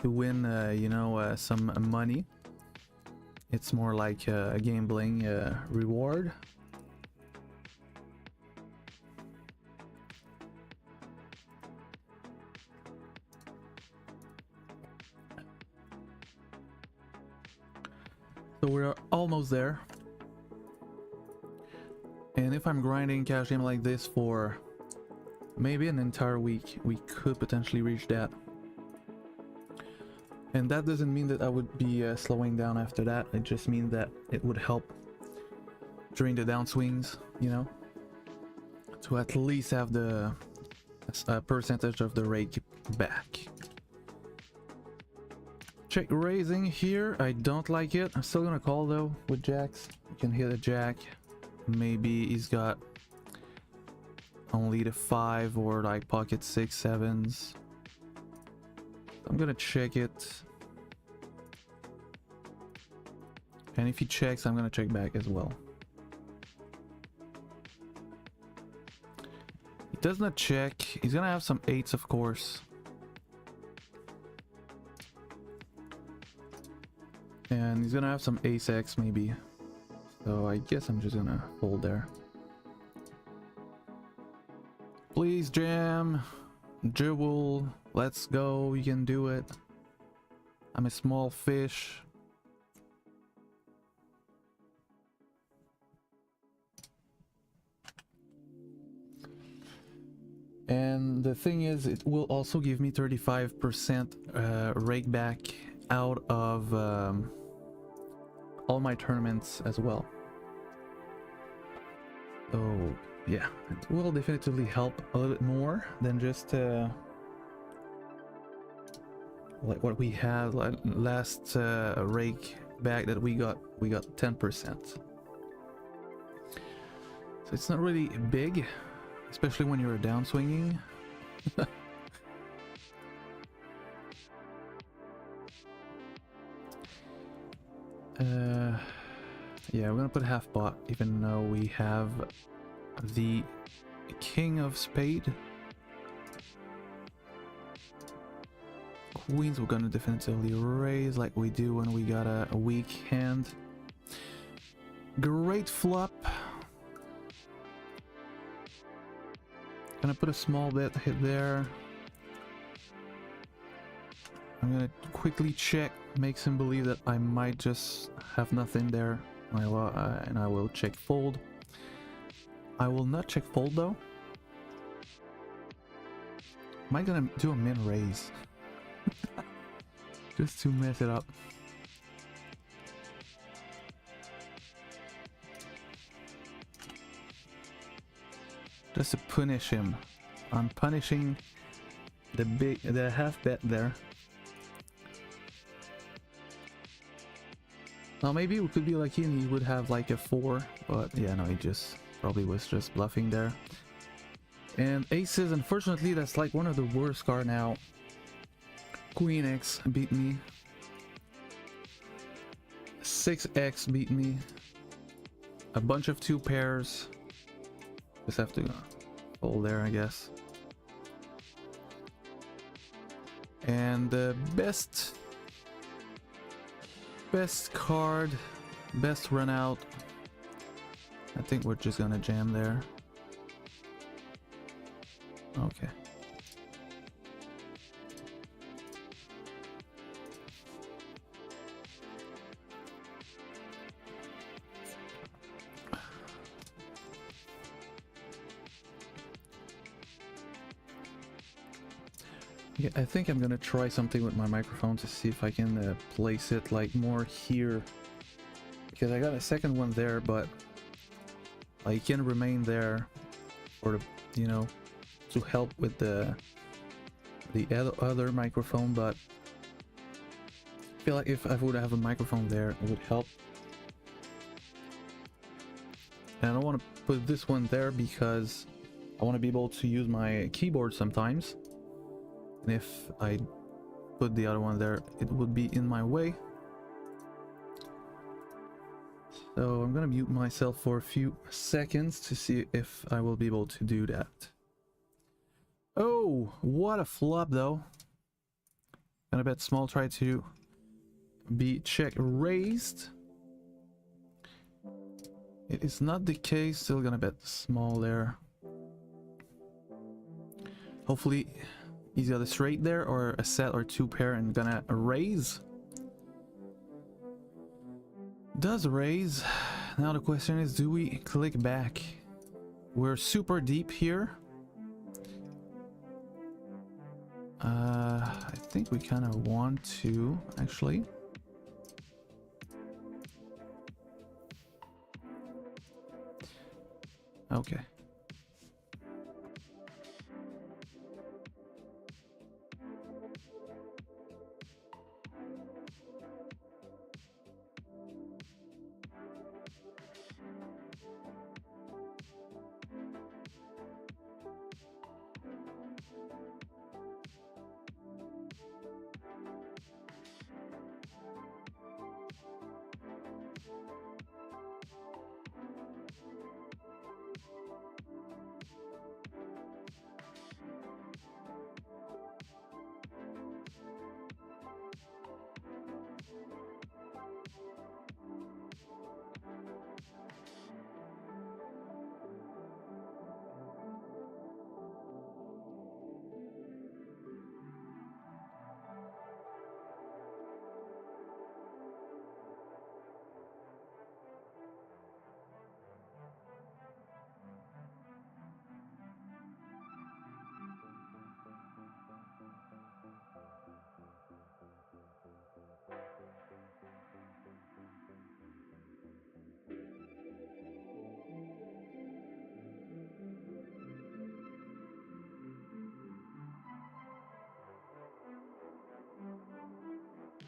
to win, you know, some money. It's more like a gambling reward. So we're almost there. And if I'm grinding cash game like this for maybe an entire week, we could potentially reach that. And that doesn't mean that I would be slowing down after that. It just means that it would help during the downswings, you know, to at least have the percentage of the rake back. Check raising here. I don't like it. I'm still gonna call though with jacks. You can hit a jack. Maybe he's got only the 5 or like pocket 6, 7s. I'm gonna check it. And if he checks, I'm gonna check back as well. He does not check. He's gonna have some 8s, of course. And he's gonna have some ace X maybe. So I guess I'm just gonna fold there. Please jam. Jewel. Let's go. You can do it. I'm a small fish. And the thing is, it will also give me 35% rake back out of all my tournaments as well. So yeah, it will definitely help a little bit more than just like what we had last rake back that we got 10%. So it's not really big, especially when you're downswinging. Yeah, we're gonna put half pot, even though we have the king of spade. Queens we're gonna definitively raise like we do when we got a weak hand. Great flop. Gonna put a small bet hit there. I'm gonna quickly check, makes him believe that I might just have nothing there, and I will check fold. I will not check fold though. Am I gonna do a min raise? Just to mess it up. Just to punish him. I'm punishing the half bet there. Now maybe we could be lucky and he would have like a 4, but yeah, no, he just probably was just bluffing there. And aces, unfortunately, that's like one of the worst cards now. Queen X beat me. 6X beat me. A bunch of 2 pairs. Just have to fold there, I guess. And the best card, best run out. I think we're just gonna jam there. Okay. Yeah, I think I'm gonna try something with my microphone to see if I can place it like more here, because I got a second one there, but I can remain there for the, you know, to help with the other microphone. But I feel like if I would have a microphone there, it would help. And I don't want to put this one there because I want to be able to use my keyboard sometimes. And if I put the other one there, it would be in my way. So I'm gonna mute myself for a few seconds to see if I will be able to do that. Oh, what a flop though. Gonna bet small, try to be check raised. It is not the case, still gonna bet small there. Hopefully he's got a straight there or a set or two pair and gonna raise. Does raise. Now the question is, do we click back? We're super deep here. I think we kind of want to actually. Okay.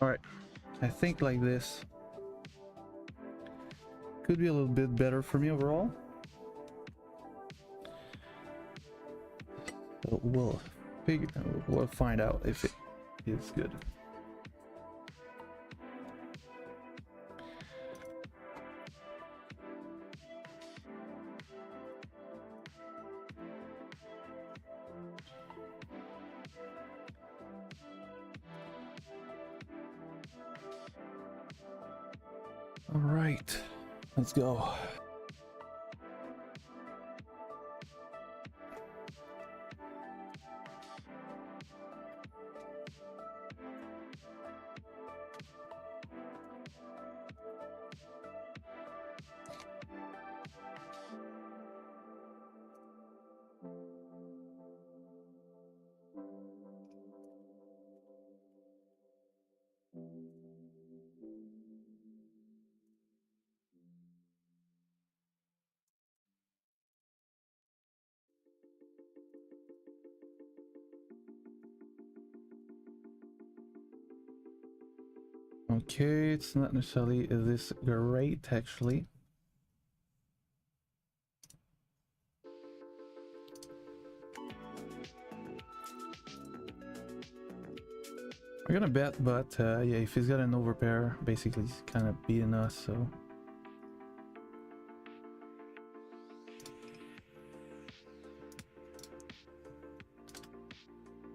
All right, I think like this could be a little bit better for me overall. So we'll find out if it is good. All right, let's go. Okay, it's not necessarily this great actually. We're gonna bet, but yeah, if he's got an overpair, basically he's kind of beating us, so.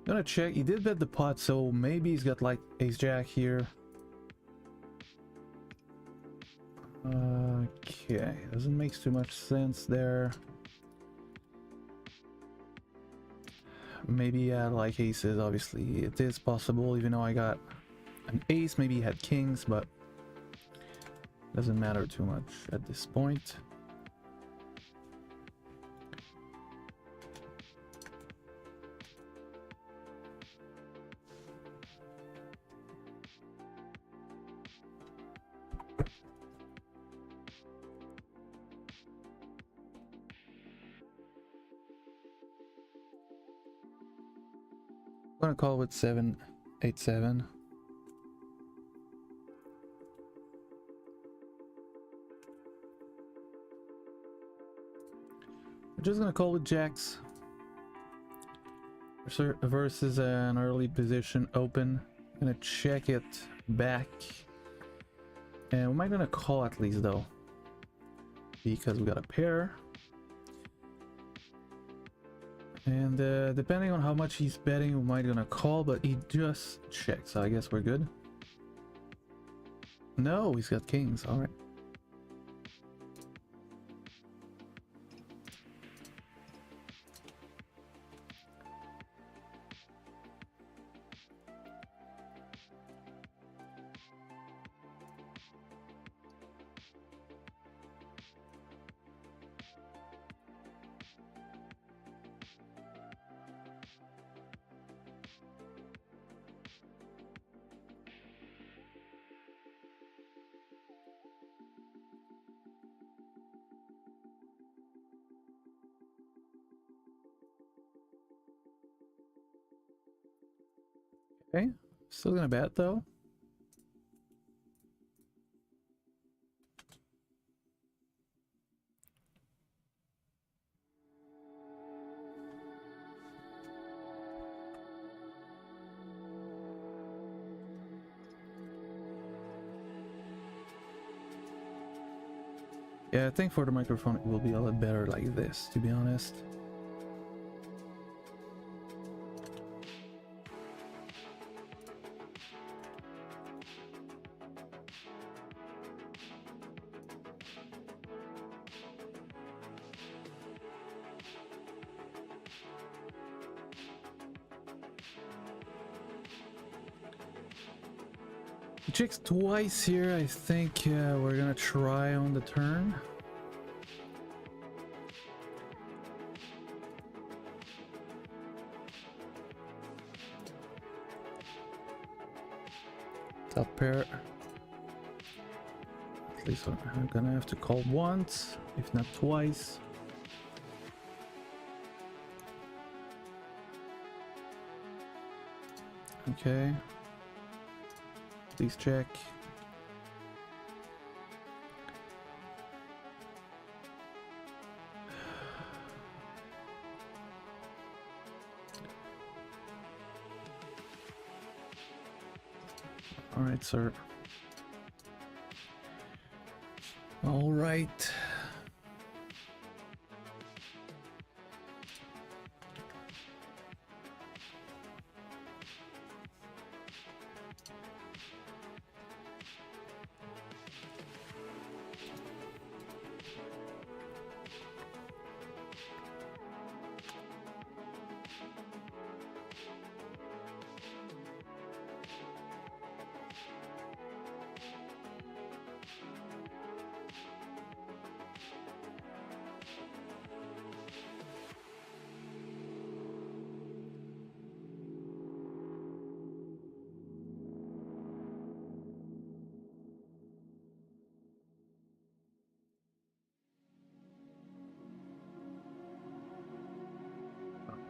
Gonna check, he did bet the pot, so maybe he's got like ace jack here. Okay, doesn't make too much sense there. Maybe he had like aces, obviously it is possible, even though I got an ace, maybe he had kings, but doesn't matter too much at this point. I'm gonna call with 7-8-7. We're just gonna call with jacks. Versus an early position open. Gonna check it back. And we might gonna call at least though. Because we got a pair. And depending on how much he's betting, we might gonna call, but he just checked, so I guess we're good. No, he's got kings, alright. Okay, still gonna bet though. Yeah, I think for the microphone it will be a lot better like this, to be honest. He checks twice here. I think we're gonna try on the turn. Top pair. At least I'm gonna have to call once, if not twice. Okay. Please check. All right, sir. All right.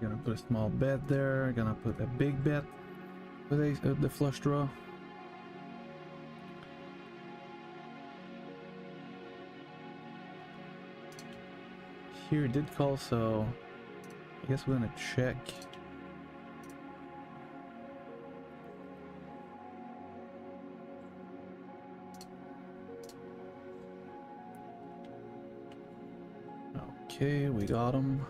Gonna put a small bet there. Gonna put a big bet with the flush draw. Here it did call, so I guess we're gonna check. Okay, we got him.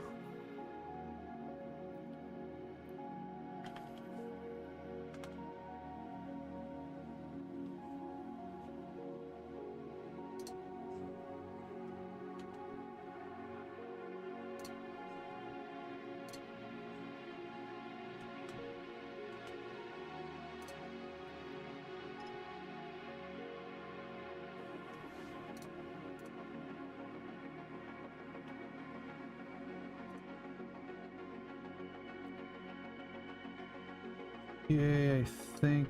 Okay, I think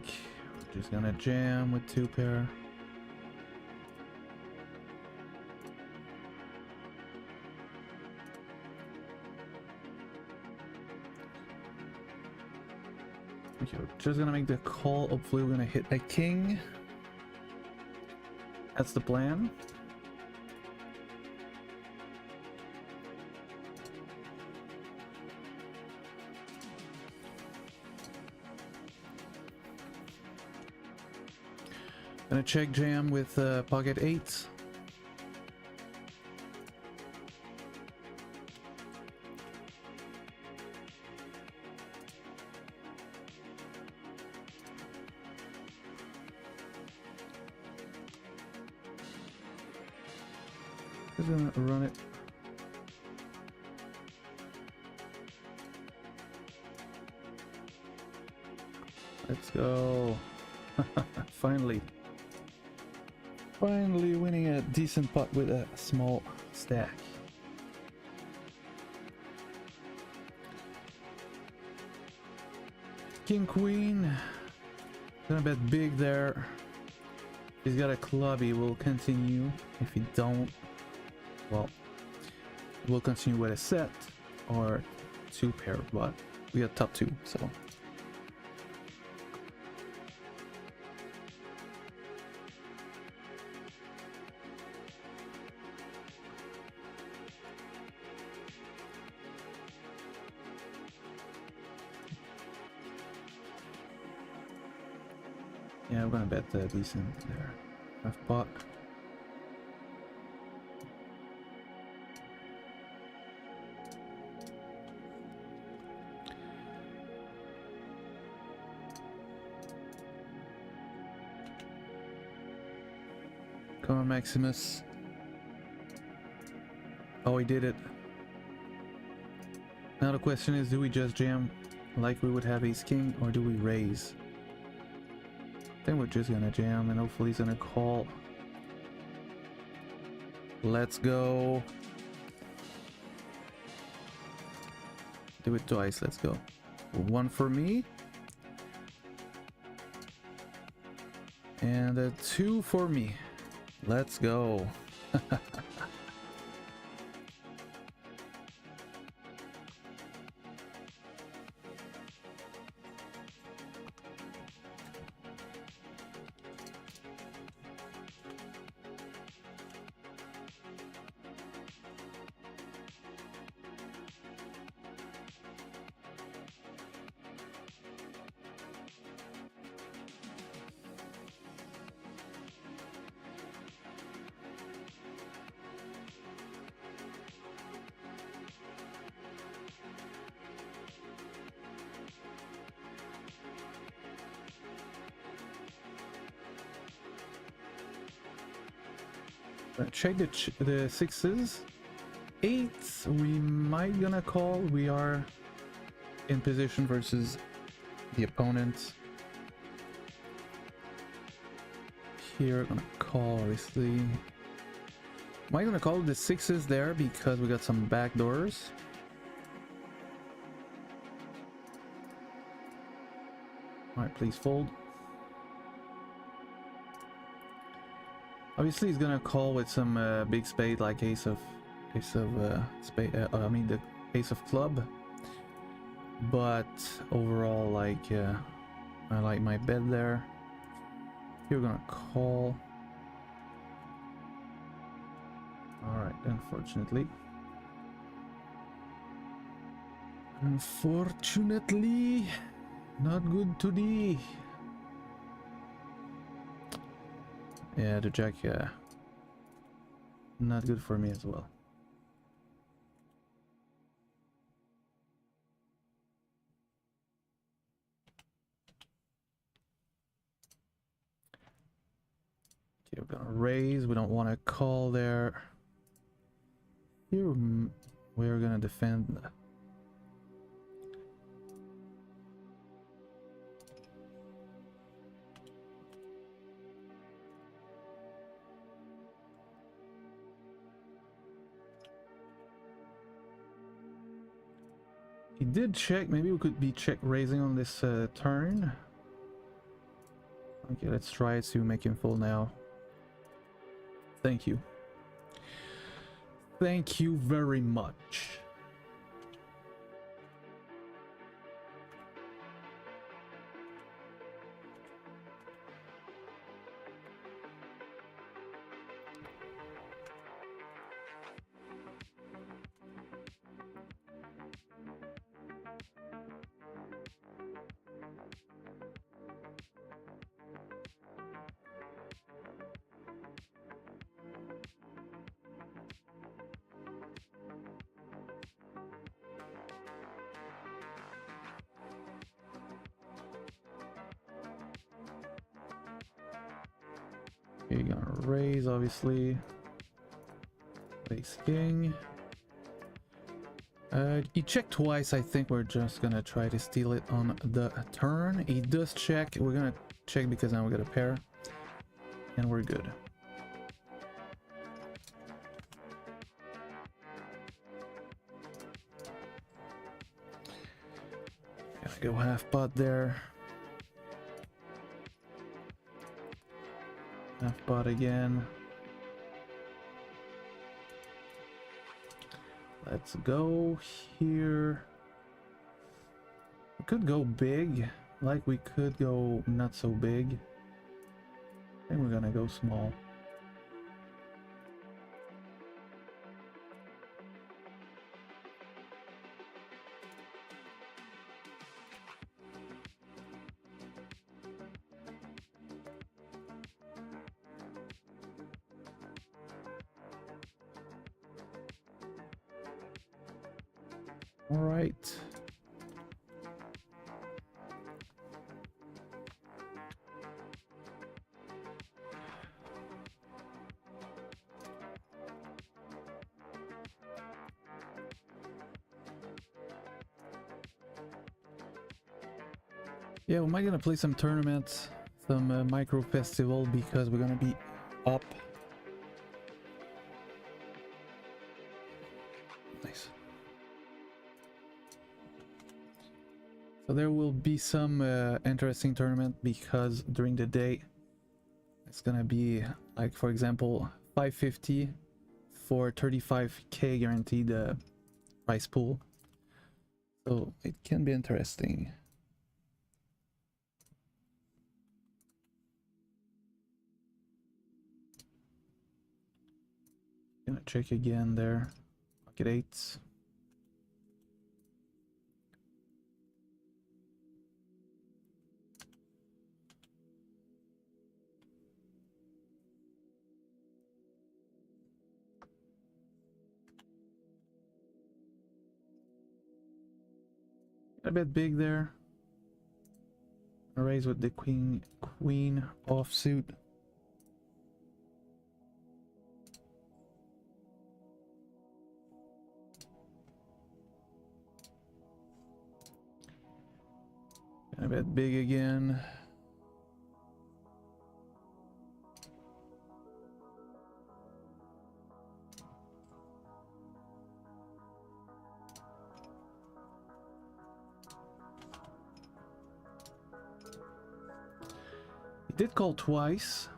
we're just gonna jam with two pair. Okay, we're just gonna make the call. Hopefully we're gonna hit a king. That's the plan. Gonna check jam with Pocket 8. Just gonna run it. Let's go. Finally. Finally winning a decent pot with a small stack. King Queen. Gonna bet big there. He's got a club, he will continue. If he don't, well, we'll continue with a set or 2 pair, but we got top 2, so. Yeah, I'm gonna bet decent there. Half pot. Come on, Maximus. Oh, he did it. Now the question is, do we just jam like we would have ace king, or do we raise? I think we're just gonna jam and hopefully he's gonna call. Let's go. Do it twice, let's go. 1 for me. And a 2 for me. Let's go. Check the 6s. 8s, we might gonna call. We are in position versus the opponent. Here, gonna call, obviously. Am I gonna call the 6s there because we got some back doors? Alright, please fold. Obviously, he's gonna call with some big spade like ace of spade. I mean the ace of club. But overall, like I like my bet there. Here we're gonna call. All right, unfortunately. Unfortunately, not good today. Yeah, the jack, not good for me as well. Okay, we're gonna raise. We don't want to call there. Here, we're gonna defend. He did check. Maybe we could be check raising on this turn. Okay, let's try to make him fold now. Thank you. Thank you very much. Okay, gonna raise, obviously. Raise king. He checked twice. I think we're just gonna try to steal it on the turn. He does check. We're gonna check because now we got a pair. And we're good. Gotta go half pot there. Half pot again. Let's go here. We could go big, like we could go not so big. I think we're gonna go small. All right. Yeah, we might gonna play some tournaments, some micro festival because we're gonna be up. Nice. So there will be some interesting tournament because during the day it's gonna be like, for example, 550 for 35k guaranteed prize pool. So it can be interesting. Gonna check again there. Pocket eights. A bit big there. Raise with the queen offsuit. A bit big again. He did call twice.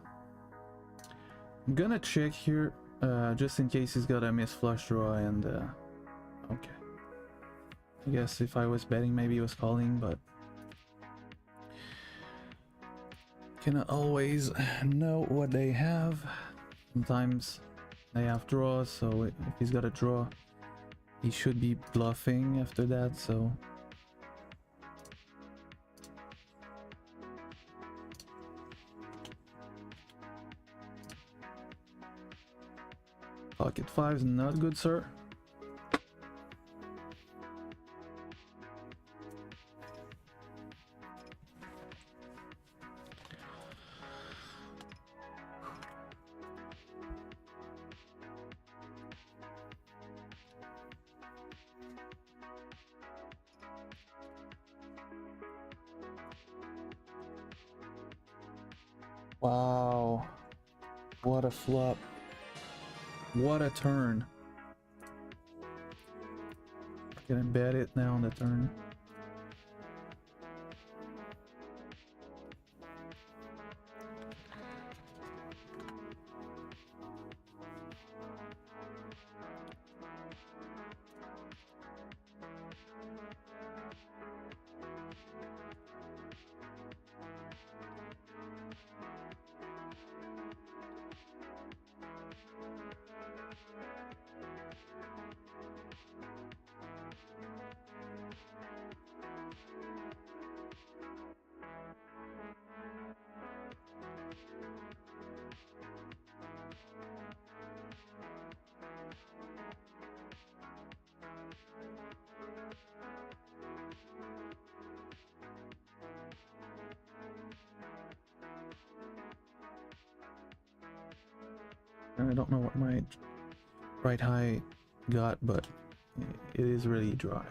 I'm gonna check here just in case he's got a miss flush draw and okay. I guess if I was betting maybe he was calling, but cannot always know what they have. Sometimes they have draws, so if he's got a draw he should be bluffing after that, so pocket five is not good, sir. Wow, what a flop. What a turn. Gonna bet it now on the turn. And I don't know what my right high got, but it is really dry.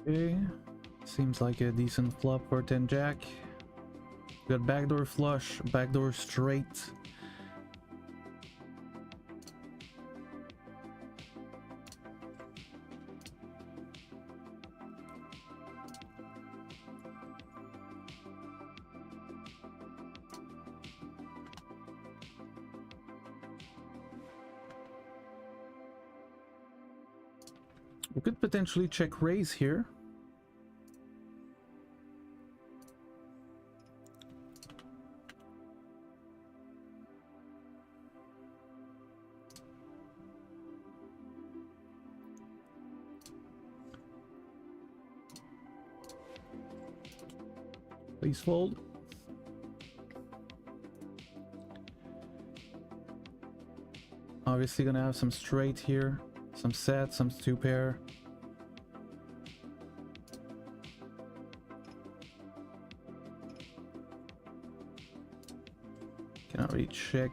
Okay, seems like a decent flop for 10 jack. Got backdoor flush, backdoor straight. We could potentially check raise here. Please fold. Obviously gonna have some straight here, some set, some two pair. Cannot really check,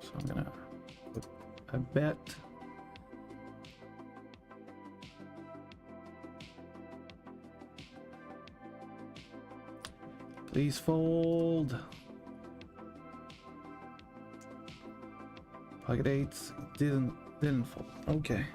so I'm gonna put a bet. Please fold. Pocket eights didn't fold. Okay.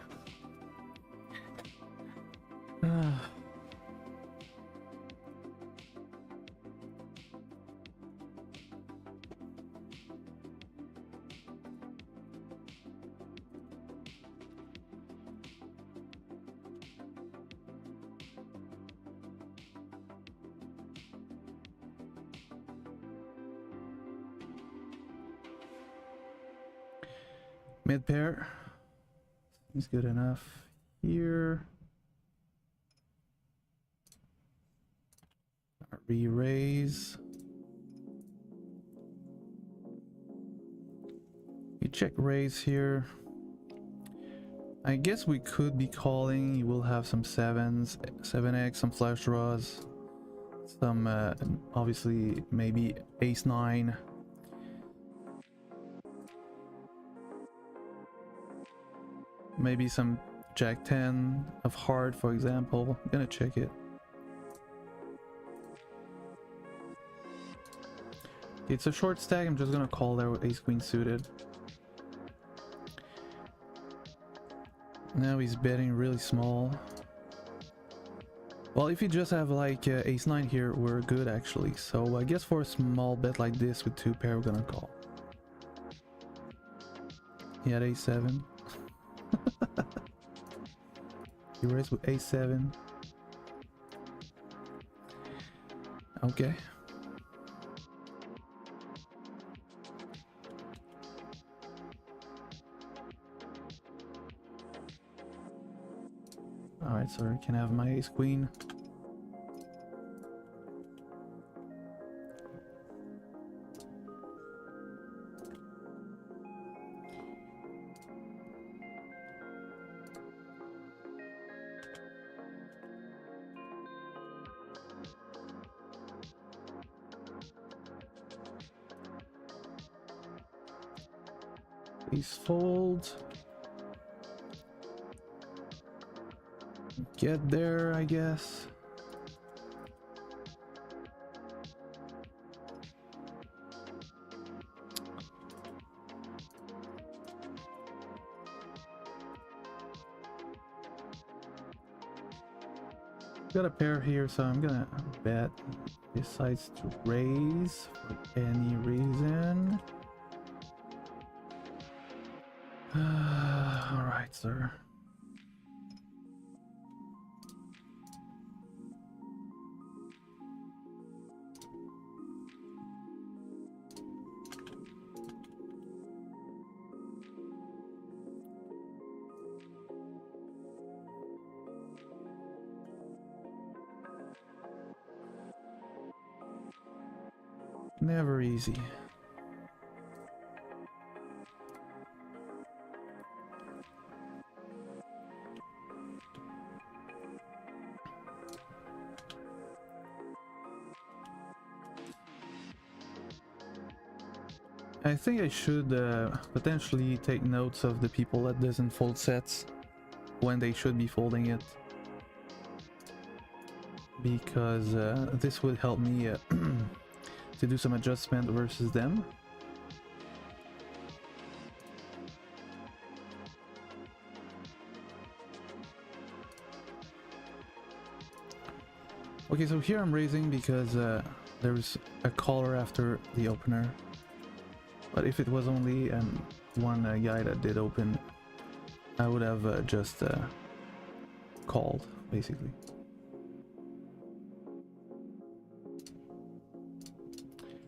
Mid pair seems good enough here. Re-raise. You check raise here. I guess we could be calling. You will have some sevens, 7x, some flush draws, some obviously maybe ace 9. Maybe some jack 10 of heart, for example. I'm gonna check it. It's a short stack. I'm just gonna call there with ace queen suited. Now he's betting really small. Well, if you just have like ace 9 here, we're good actually. So I guess for a small bet like this with two pair, we're gonna call. He had ace 7. He raised with ace 7. Okay. Alright, so I can have my ace queen. Please fold. Get there, I guess. Got a pair here, so I'm gonna bet he decides to raise for any reason. All right, sir. Never easy. I think I should potentially take notes of the people that doesn't fold sets when they should be folding it, because this would help me to do some adjustment versus them. Okay, so here I'm raising because there's a caller after the opener. But if it was only one guy that did open, I would have just called, basically.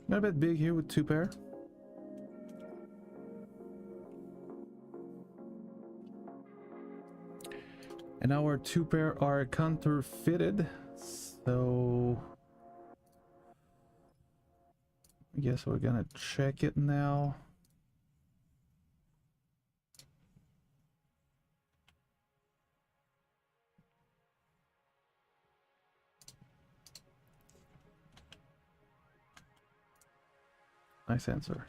Got a bit big here with 2 pair. And our 2 pair are counterfeited, so I guess we're gonna check it now. Nice answer.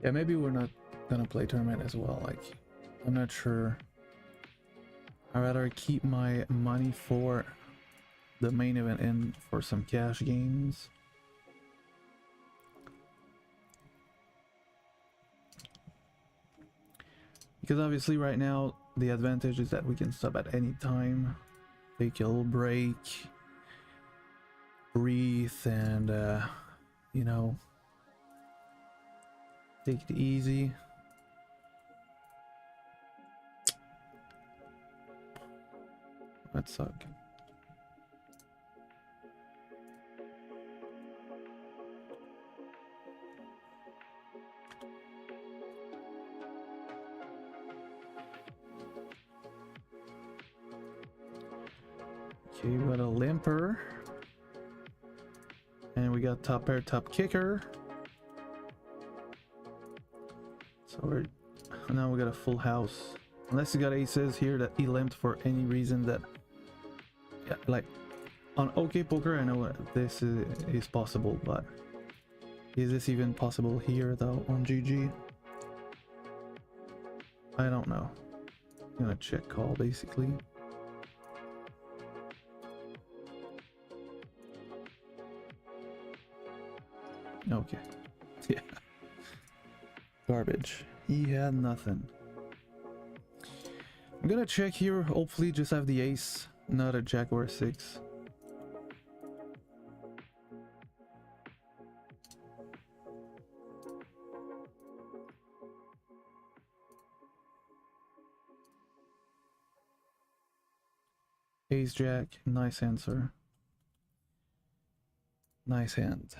Yeah, maybe we're not gonna play tournament as well. Like, I'm not sure. I'd rather keep my money for the main event and for some cash games. Because obviously right now the advantage is that we can stop at any time, take a little break, breathe, and you know, take it easy. That sucks. Okay, we got a limper. And we got top pair, top kicker. So we're now we got a full house. Unless he got aces here that he limped for any reason that, yeah, like on OK Poker I know this is possible, but is this even possible here though on GG? I don't know. I'm gonna check call basically. Okay. Yeah. Garbage. He had nothing. I'm gonna check here, hopefully just have the ace, not a jack or a 6. Ace Jack, nice answer. Nice hand.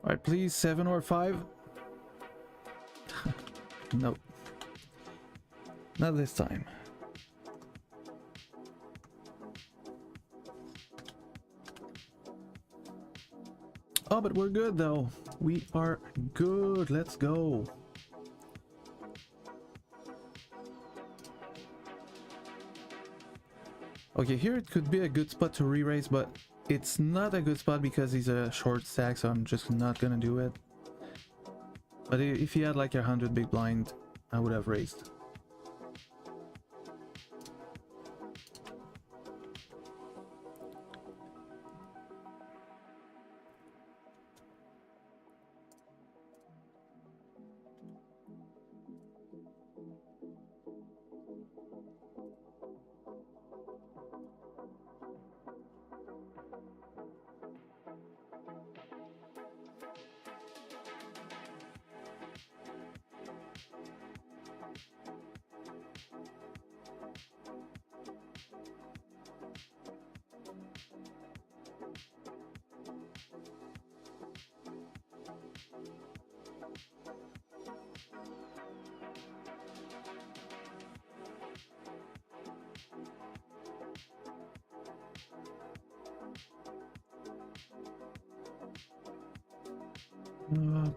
Alright, please, 7 or 5. Nope. Not this time. Oh, but we're good though. We are good. Let's go. Okay, here it could be a good spot to re-raise, but it's not a good spot because he's a short stack, so I'm just not gonna do it. But if he had like 100 big blind, I would have raised.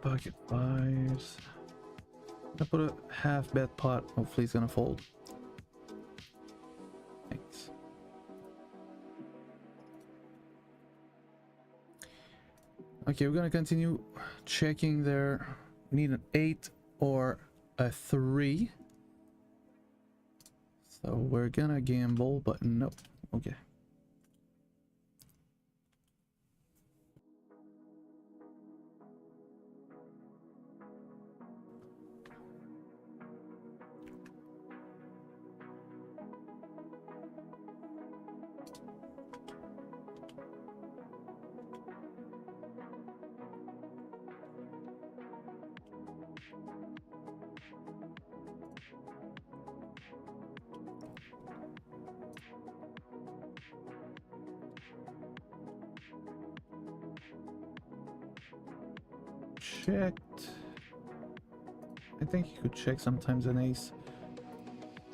Pocket fives. I put a half bet pot. Hopefully he's gonna fold. Thanks. Okay, we're gonna continue checking there. We need an 8 or a 3. So we're gonna gamble, but no. Okay. Checked. I think you could check sometimes an ace.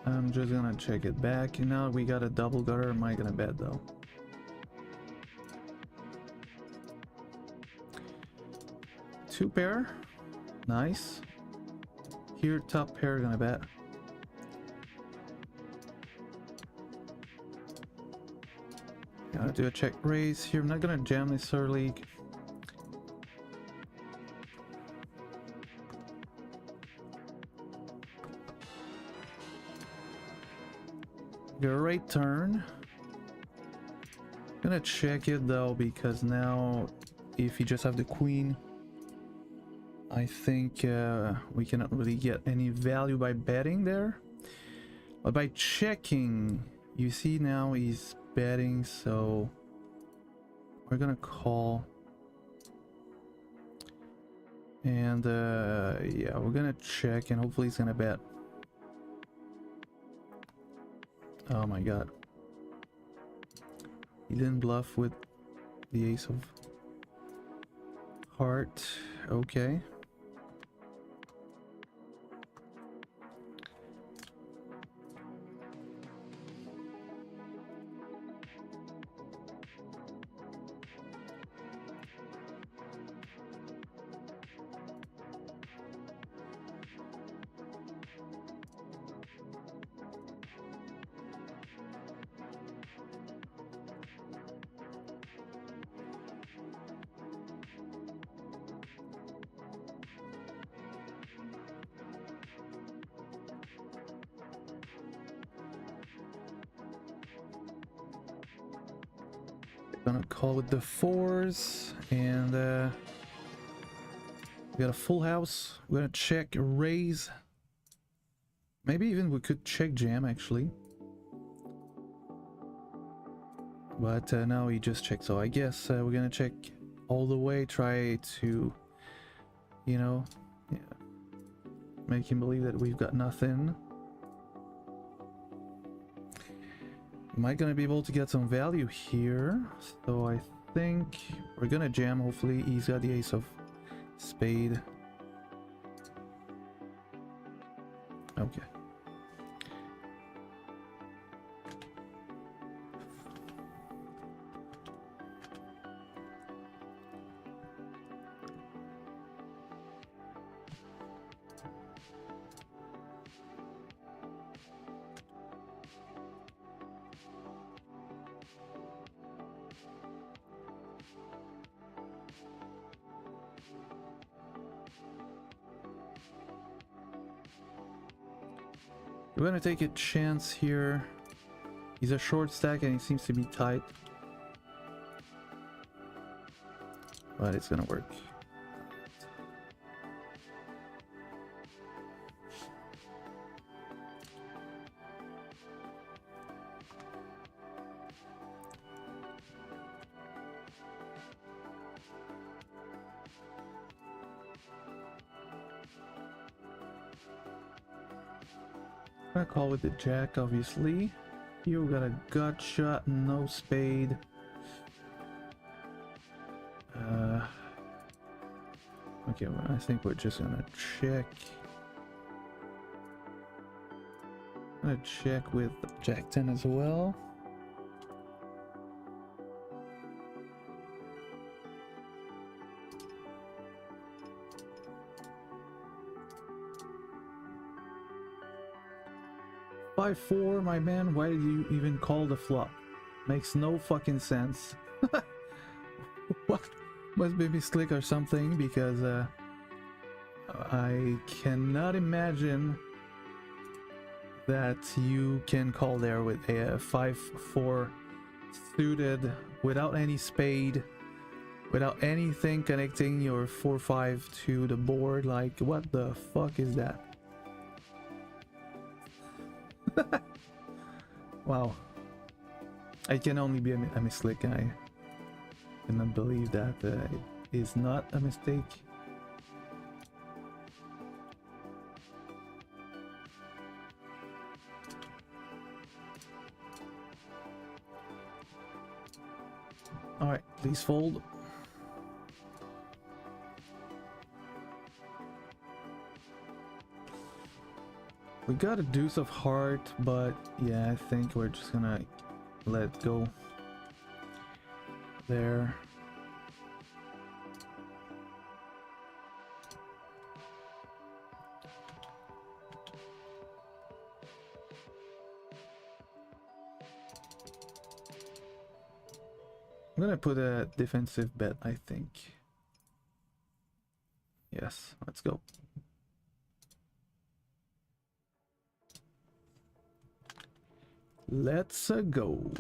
I'm just gonna check it back. And now we got a double gutter. Am I gonna bet though? Two pair. Nice. Here, top pair, gonna bet. Gotta do a check raise here. I'm not gonna jam this early. Great turn. Gonna check it though, because now if you just have the queen, I think we cannot really get any value by betting there. But by checking, you see now he's betting, so we're gonna call. And yeah, we're gonna check and hopefully he's gonna bet. Oh my god. He didn't bluff with the ace of heart. Okay. Gonna call with the fours, and We got a full house. We're gonna check raise. Maybe even we could check jam actually. But now he just checked, so I guess we're gonna check all the way, try to, you know, yeah, make him believe that we've got nothing. Am I gonna be able to get some value here? So I think we're gonna jam, hopefully. He's got the ace of spade. Okay. We're gonna take a chance here. He's a short stack and he seems to be tight. But it's gonna work. I'm gonna call with the jack, obviously. Here we got a gut shot, no spade. Okay, well, I think we're just gonna check. I'm gonna check with jack 10 as well. By 4, my man, why did you even call the flop? Makes no fucking sense. What? Must be misclick or something, because I cannot imagine that you can call there with a 5-4 suited without any spade, without anything connecting your 4-5 to the board. Like, what the fuck is that? Wow. I can only be a misclick. I cannot believe that it is not a mistake. Alright, please fold. We got a deuce of heart, but yeah, I think we're just gonna let it go there. I'm gonna put a defensive bet, I think. Yes, let's go. Let's go.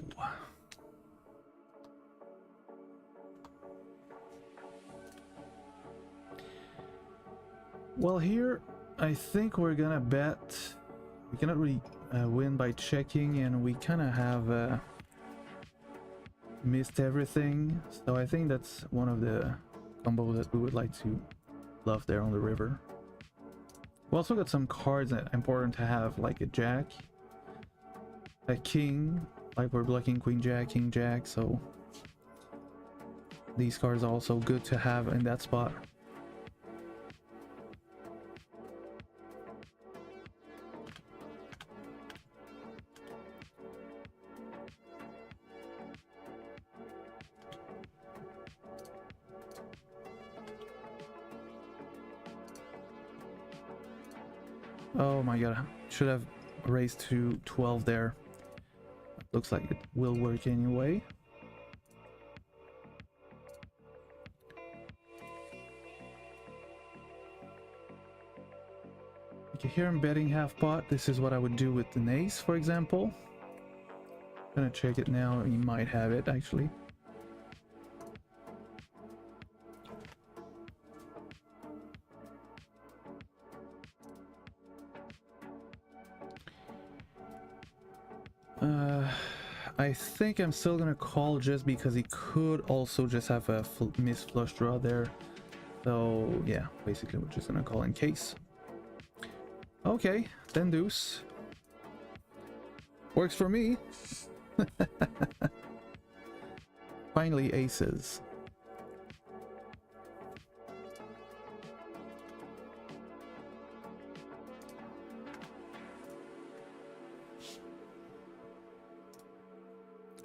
Well, here I think we're gonna bet. We cannot really win by checking, and we kind of have missed everything. So I think that's one of the combos that we would like to bluff there on the river. We also got some cards that are important to have, like a jack, a king, like we're blocking queen jack, king jack, so these cards are also good to have in that spot. Oh my god, should have raised to 12 there. Looks like it will work anyway. Okay, here I'm betting half pot. This is what I would do with an ace, for example. Gonna check it now. He might have it actually. I think I'm still gonna call just because he could also just have a missed flush draw there. So yeah, basically we're just gonna call in case. Okay, 10 deuce. Works for me. Finally aces.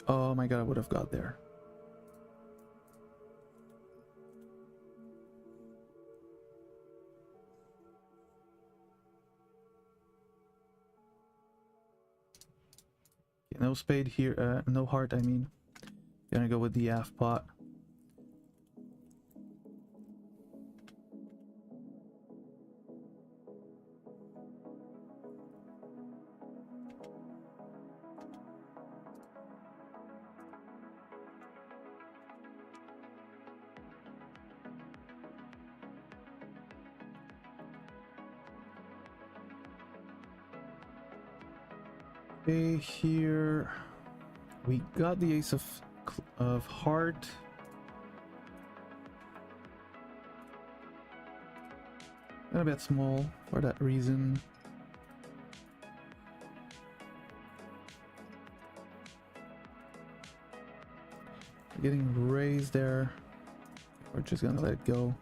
Oh my god, I would have got there. Okay, no spade here, no heart, I mean. Gonna go with the half pot. Okay, here we got the ace of heart. A bit small for that reason. Getting raised there. We're just gonna let it go.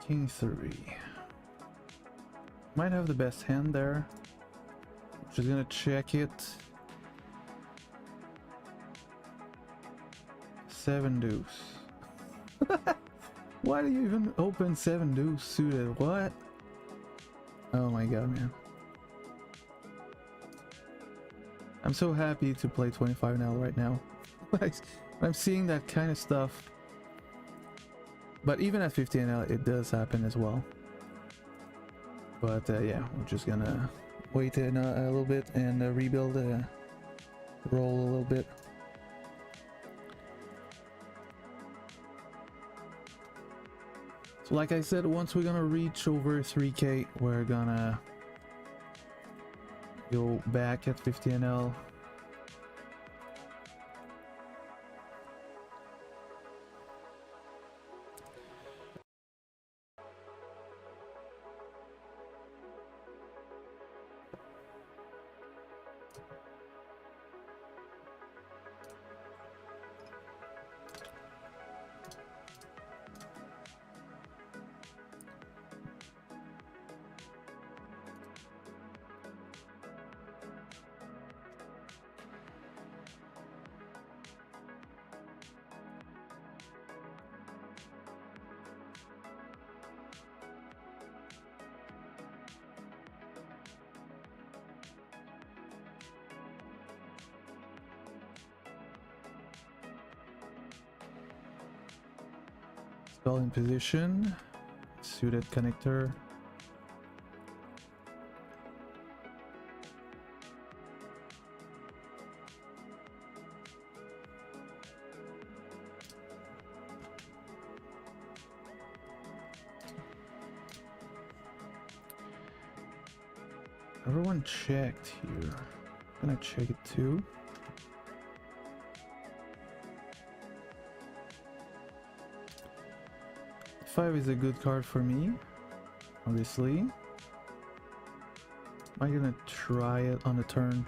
King 3. Might have the best hand there. Just gonna check it. 7 deuce. Why do you even open 7 deuce suited? What? Oh my god, man. I'm so happy to play 25 now right now. I'm seeing that kind of stuff. But even at 50 NL, it does happen as well. But yeah, we're just gonna wait a little bit and rebuild, roll a little bit. So like I said, once we're gonna reach over 3k, we're gonna go back at 50 NL. Skull in position, suited connector. Everyone checked here. I'm gonna check it too. Five is a good card for me, obviously. Am I gonna try it on the turn?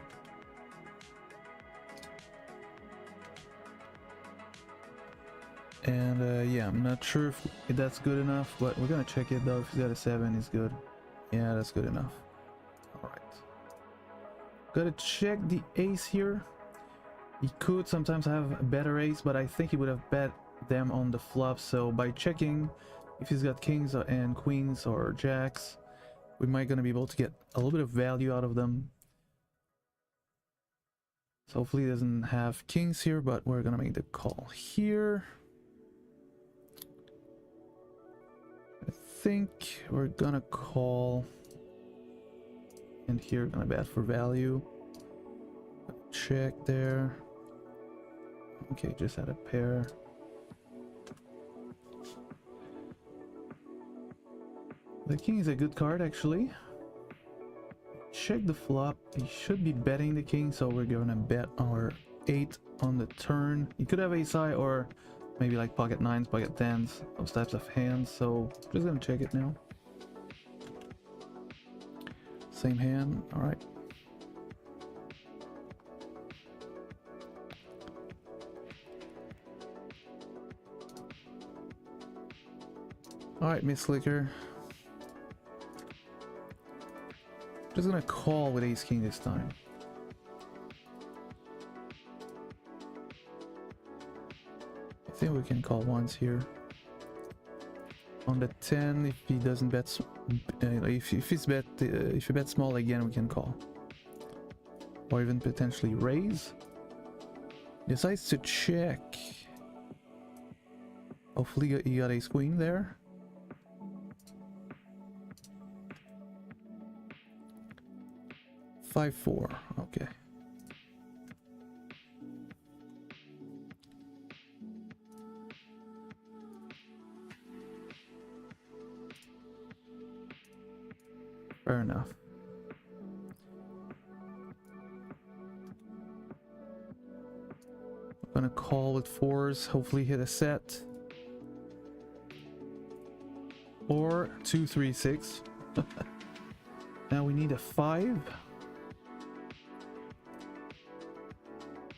And yeah, I'm not sure if that's good enough, but we're gonna check it though. If he's got a 7, it's good. Yeah, that's good enough. Alright. Gotta check the ace here. He could sometimes have a better ace, but I think he would have bet them on the flop. So by checking, if he's got kings and queens or jacks, we might gonna be able to get a little bit of value out of them. So hopefully he doesn't have kings here, but we're gonna make the call here. I think we're gonna call, and here gonna bet for value. Check there. Okay, just had a pair. The king is a good card, actually. Check the flop. He should be betting the king, so we're gonna bet our 8 on the turn. He could have ace high or maybe like pocket 9s, pocket 10s, those types of hands, so just gonna check it now. Same hand, alright. Alright, Miss Slicker. Just gonna call with ace king this time. I think we can call once here. On the 10, if he doesn't bet, if he bets small again, we can call, or even potentially raise. Decides to check. Hopefully he got ace queen there. Five, 4, okay. Fair enough. I'm gonna call with 4s, hopefully hit a set. Or 2, 3, 6. Now we need a 5.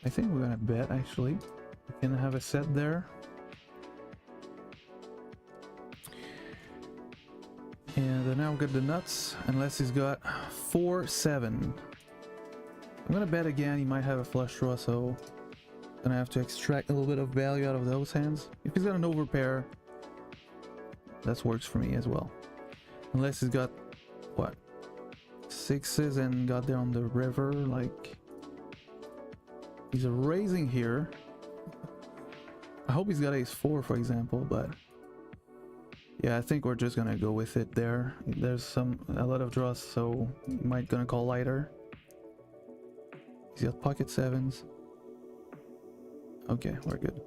I think we're gonna bet, actually. We can have a set there. And now we got the nuts, unless he's got 4, 7. I'm gonna bet again, he might have a flush draw, so I'm gonna have to extract a little bit of value out of those hands. If he's got an overpair, that works for me as well. Unless he's got, what, 6s and got there on the river, like... He's raising here. I hope he's got ace 4, for example, but... Yeah, I think we're just gonna go with it there. There's a lot of draws, so he might gonna call lighter. He's got pocket 7s. Okay, we're good.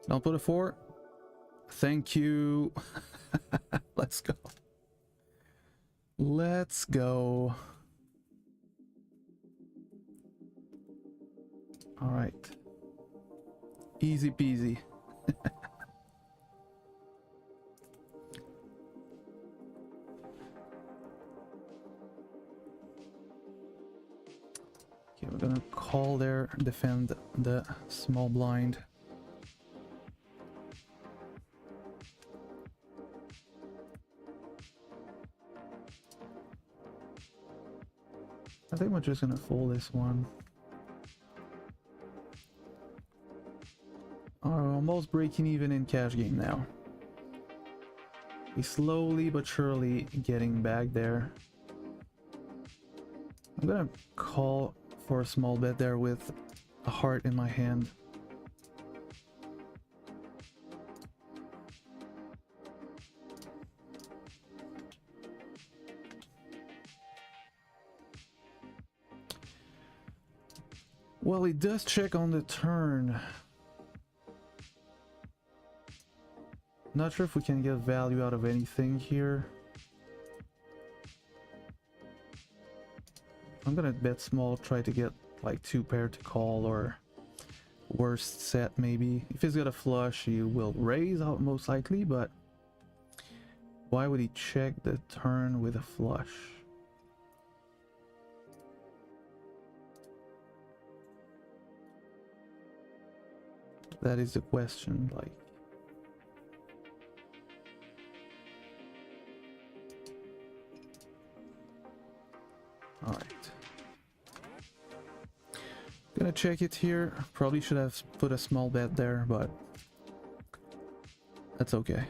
Don't put a 4. Thank you. Let's go. Let's go. All right. Easy peasy. Okay, we're gonna call there, defend the small blind. I think we're just gonna fold this one. We're almost breaking even in cash game now. He's slowly but surely getting back there. I'm gonna call for a small bet there with a heart in my hand. Well, he does check on the turn. Not sure if we can get value out of anything here. I'm gonna bet small, try to get like 2 pair to call, or worst set maybe. If he's got a flush, he will raise out most likely, but why would he check the turn with a flush? That is the question, like. All right. Gonna check it here. Probably should have put a small bet there, but that's okay.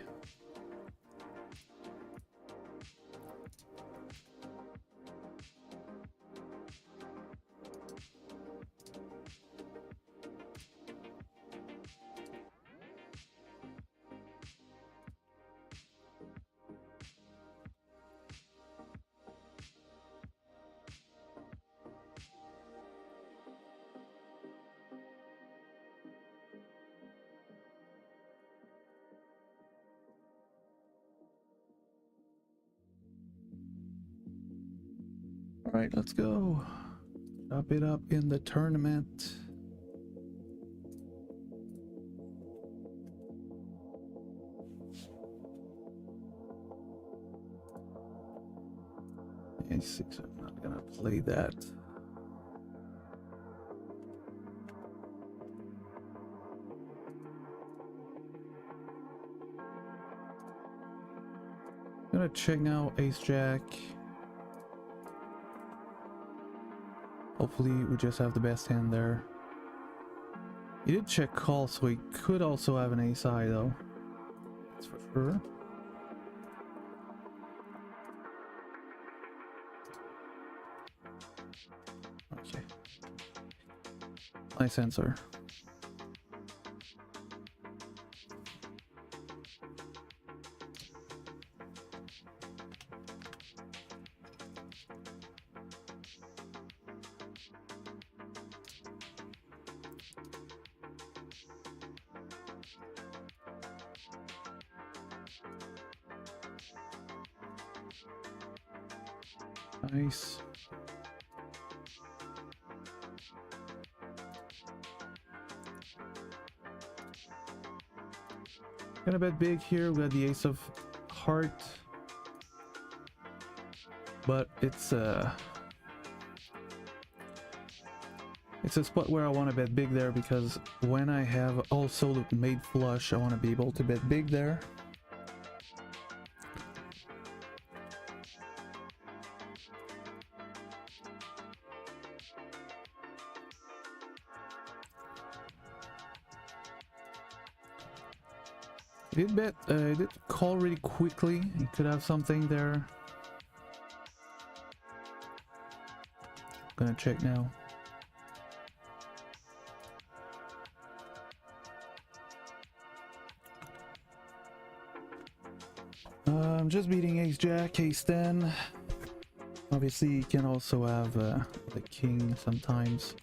All right, let's go. Chop it up in the tournament. A6, I'm not gonna play that. Gonna check now, ace jack. Hopefully we just have the best hand there. He did check call, so he could also have an ace high though. That's for sure. Okay. Nice answer. Nice. Gonna bet big here. We got the ace of heart, but it's a spot where I want to bet big there, because when I have also made flush, I want to be able to bet big there. He did bet, he did call really quickly. He could have something there. Gonna check now. I'm just beating ace jack, ace 10. Obviously, you can also have the king sometimes.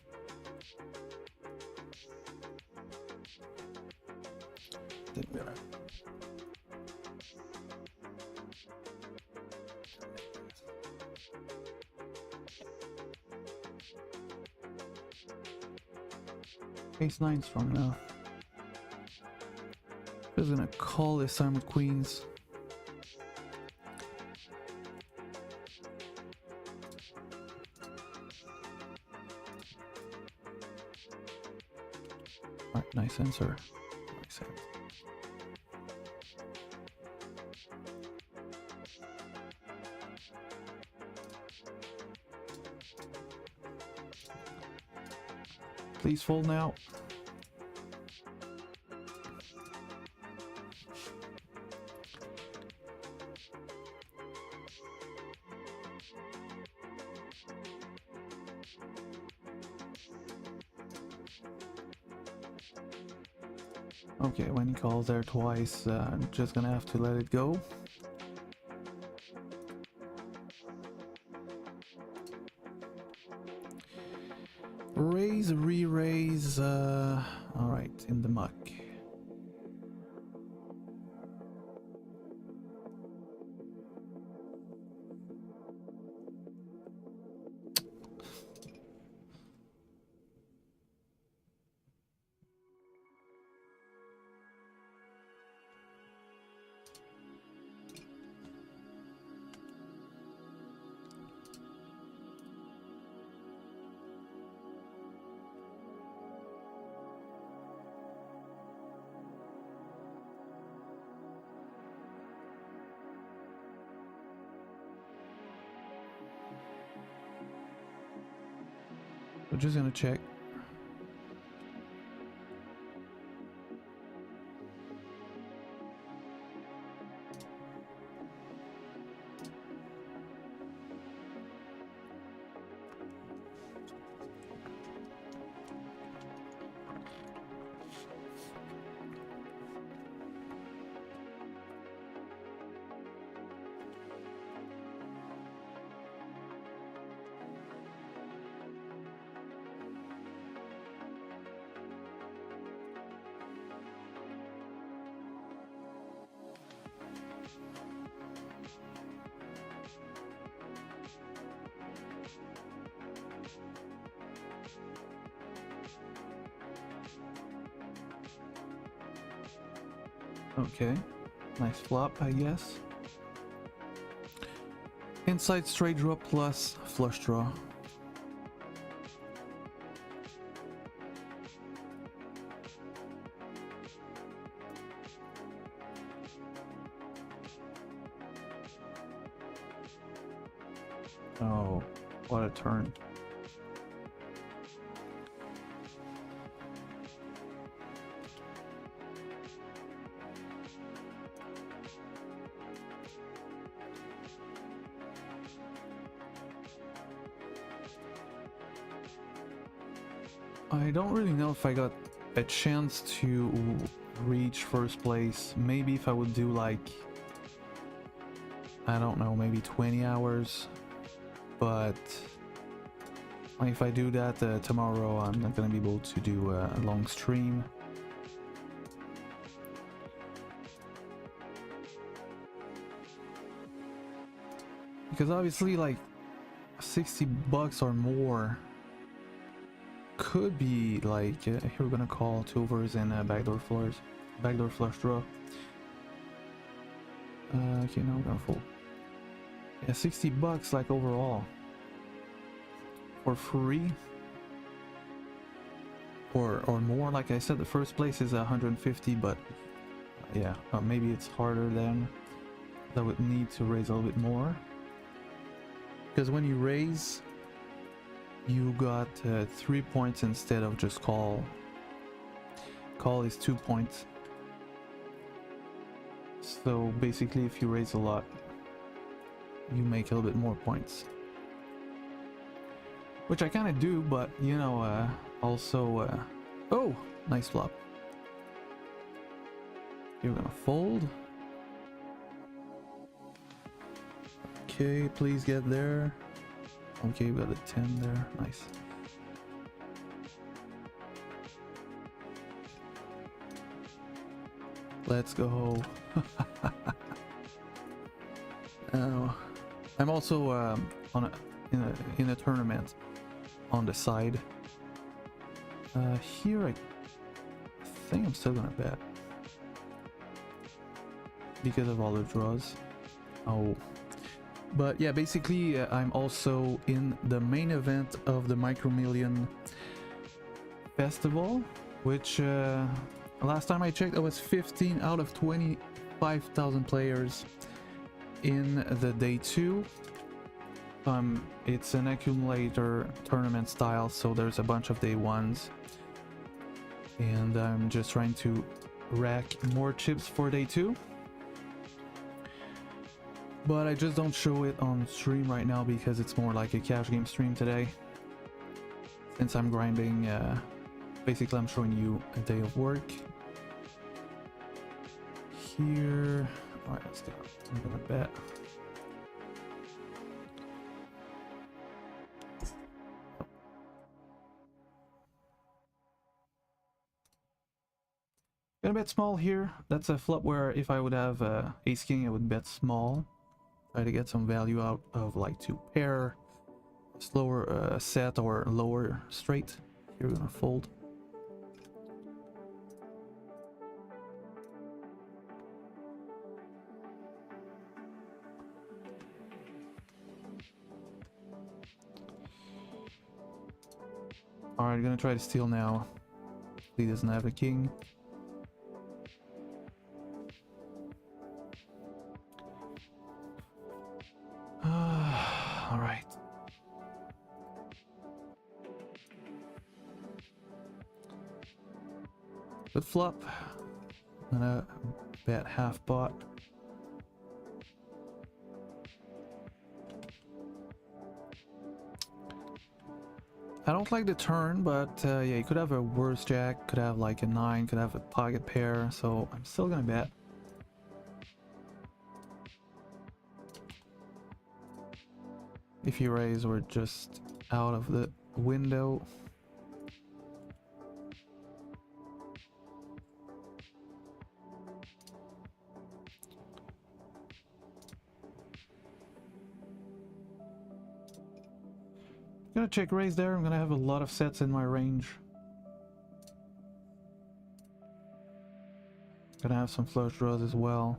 Ace 9 strong enough. Just gonna call this time with queens. Alright, nice answer. Nice answer. Please fold now. Okay, when he calls there twice, I'm just gonna have to let it go. Raise, re-raise, alright, in the muck. We're just gonna check. Okay. Nice flop, I guess. Inside straight draw plus flush draw. Oh, what a turn. I don't really know if I got a chance to reach first place. Maybe if I would do like, I don't know, maybe 20 hours. But if I do that tomorrow, I'm not gonna be able to do a long stream. Because obviously like $60 or more could be like, here we're gonna call 2 overs and backdoor flush draw. Okay, now we're gonna fold. Yeah, $60 like overall for free or more. Like I said, the first place is 150, but yeah, maybe it's harder then. I would need to raise a little bit more, because when you raise, you got 3 points instead of just call. Call is 2 points. So basically, if you raise a lot, you make a little bit more points, which I kind of do, but you know, also oh, nice flop. You're gonna fold. Okay, please get there. Okay, we got a 10 there. Nice. Let's go. I'm also on in a tournament on the side. Here I think I'm still gonna bet because of all the draws. Oh, but yeah, basically I'm also in the main event of the Micro Million Festival, which last time I checked, I was 15 out of 25,000 players in the day 2. It's an accumulator tournament style, so there's a bunch of day 1s, and I'm just trying to rack more chips for day 2. But I just don't show it on stream right now because it's more like a cash game stream today, since I'm grinding. Basically I'm showing you a day of work here. All right, let's go. I'm gonna bet. Gonna bet small here. That's a flop where if I would have ace king, I would bet small. Try to get some value out of like 2 pair, slower set or lower straight. Here we're gonna fold. Alright, gonna try to steal now. He doesn't have a king. Alright. Good flop. I'm gonna bet half pot. I don't like the turn, but yeah, you could have a worse jack, could have like a 9, could have a pocket pair, so I'm still gonna bet. If you raise, we're just out of the window. Gonna check raise there. I'm gonna have a lot of sets in my range. Gonna have some flush draws as well.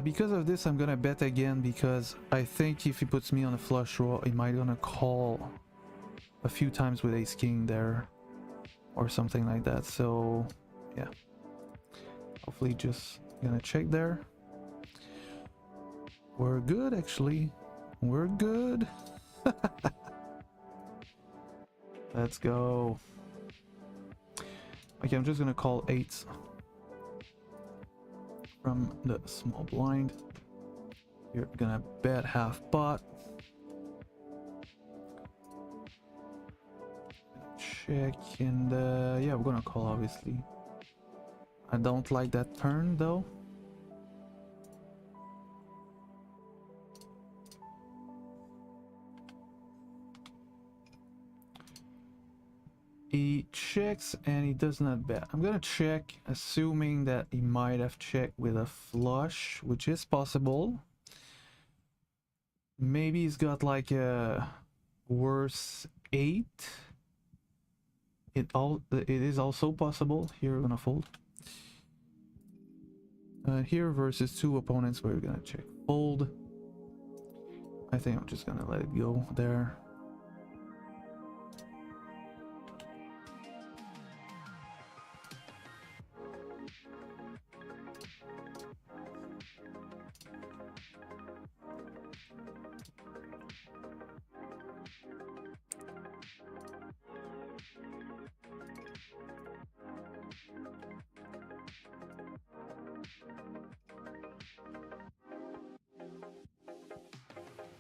Because of this, I'm gonna bet again, because I think if he puts me on a flush draw, he might gonna call a few times with ace king there or something like that. So yeah, hopefully just gonna check there. We're good, actually. We're good. Let's go. Okay, I'm just gonna call 8 from the small blind. You're gonna bet half pot. Check, and yeah, we're gonna call, obviously. I don't like that turn though. He checks and he does not bet. I'm gonna check, assuming that he might have checked with a flush, which is possible. Maybe he's got like a worse 8. It is also possible. Here we're gonna fold. Here versus 2 opponents, we're gonna check fold. I think I'm just gonna let it go there.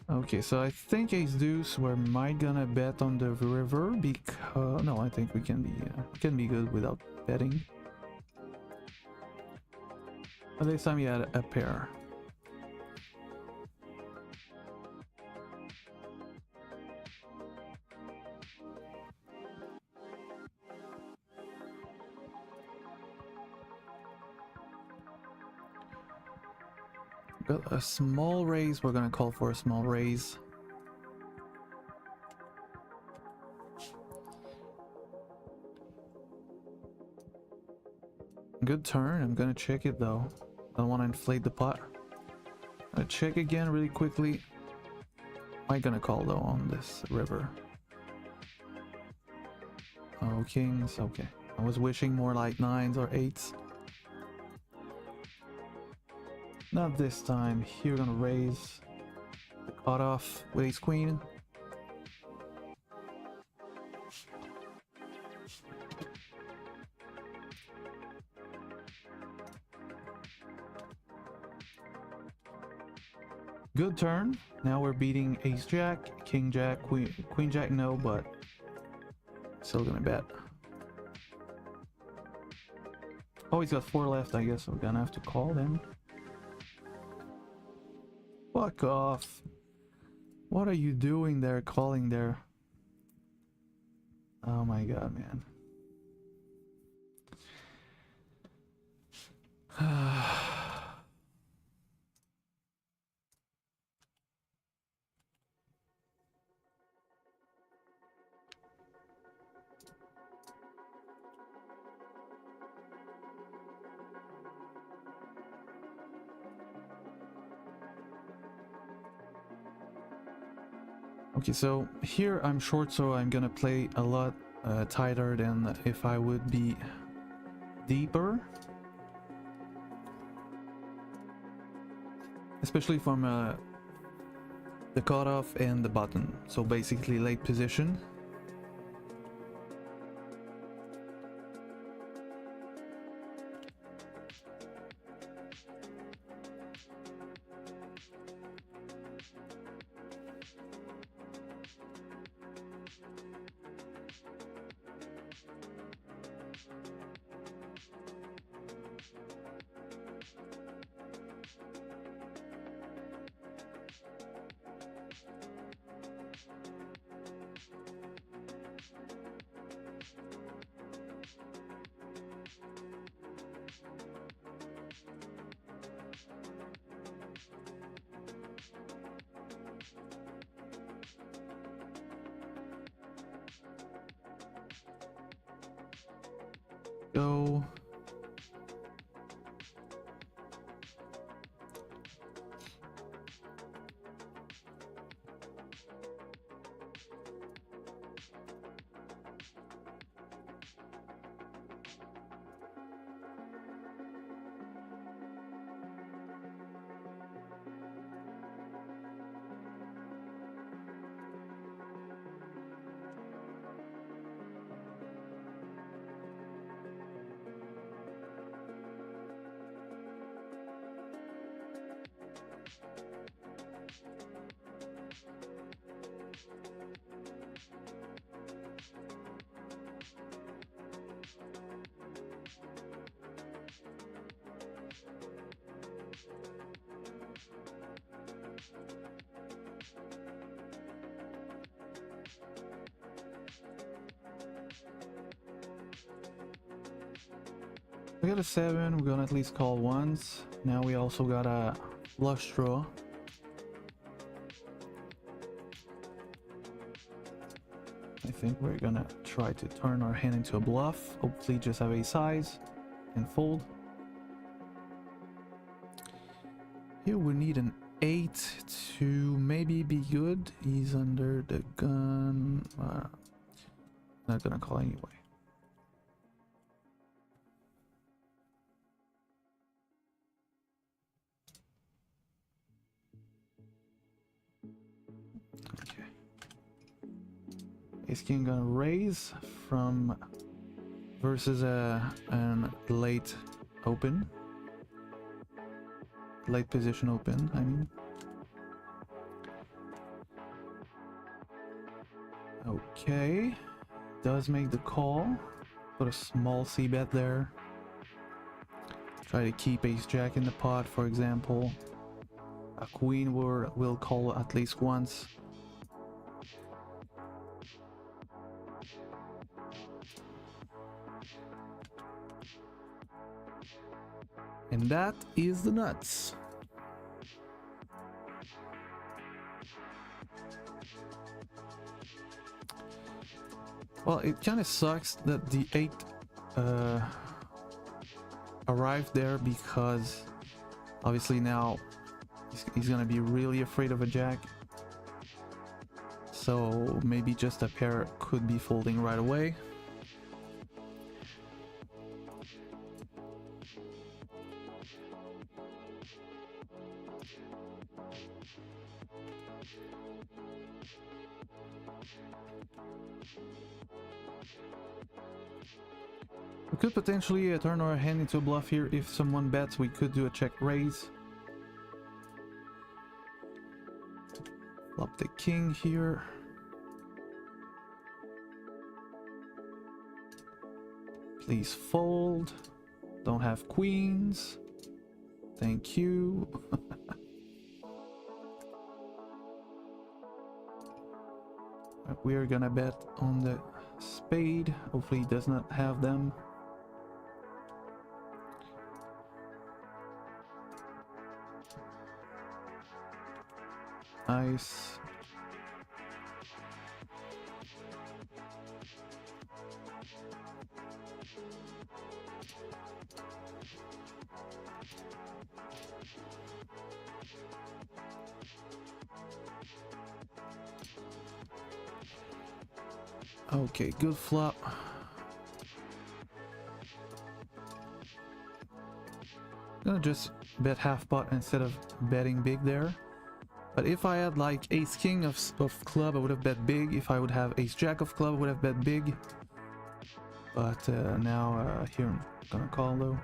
Okay, so I think ace deuce we're might gonna bet on the river, because no, I think we can be good without betting. But this time he had a pair. Got a small raise. We're gonna call for a small raise. Good turn. I'm gonna check it though. I don't want to inflate the pot. Gonna check again really quickly. Am I gonna call though on this river? Oh, kings. Okay. I was wishing more like 9s or 8s. Not this time. Here we're gonna raise the cutoff with ace queen. Good turn. Now we're beating ace jack, king jack, queen jack, no, but still gonna bet. Oh, he's got 4 left. I guess we're gonna have to call him. Fuck off. What are you doing there, calling there? Oh my god, man. Okay, so here I'm short, so I'm gonna play a lot tighter than if I would be deeper. Especially from the cutoff and the button, so basically late position. go. We got a 7, we're gonna at least call once. Now we also got a flush draw. I think we're gonna try to turn our hand into a bluff. Hopefully just have a size and fold. Here we need an 8 to maybe be good. He's under the gun. Not gonna call anyway. Okay. Ace King gonna raise from versus an late open. Late position open, I mean. Okay. Does make the call. Put a small C bet there. Try to keep ace jack in the pot, for example. A queen will call at least once. And that is the nuts. Well, it kind of sucks that the 8 arrived there, because obviously now he's gonna be really afraid of a jack. So maybe just a pair could be folding right away. We could potentially turn our hand into a bluff here. If someone bets, we could do a check raise. Flop the king here. Please fold. Don't have queens. Thank you. We are gonna bet on the spade. Hopefully he does not have them. Nice. Okay, good flop. Gonna just bet half pot instead of betting big there. But if I had like ace king of club, I would have bet big. If I would have ace jack of club, I would have bet big. But now here I'm gonna call though.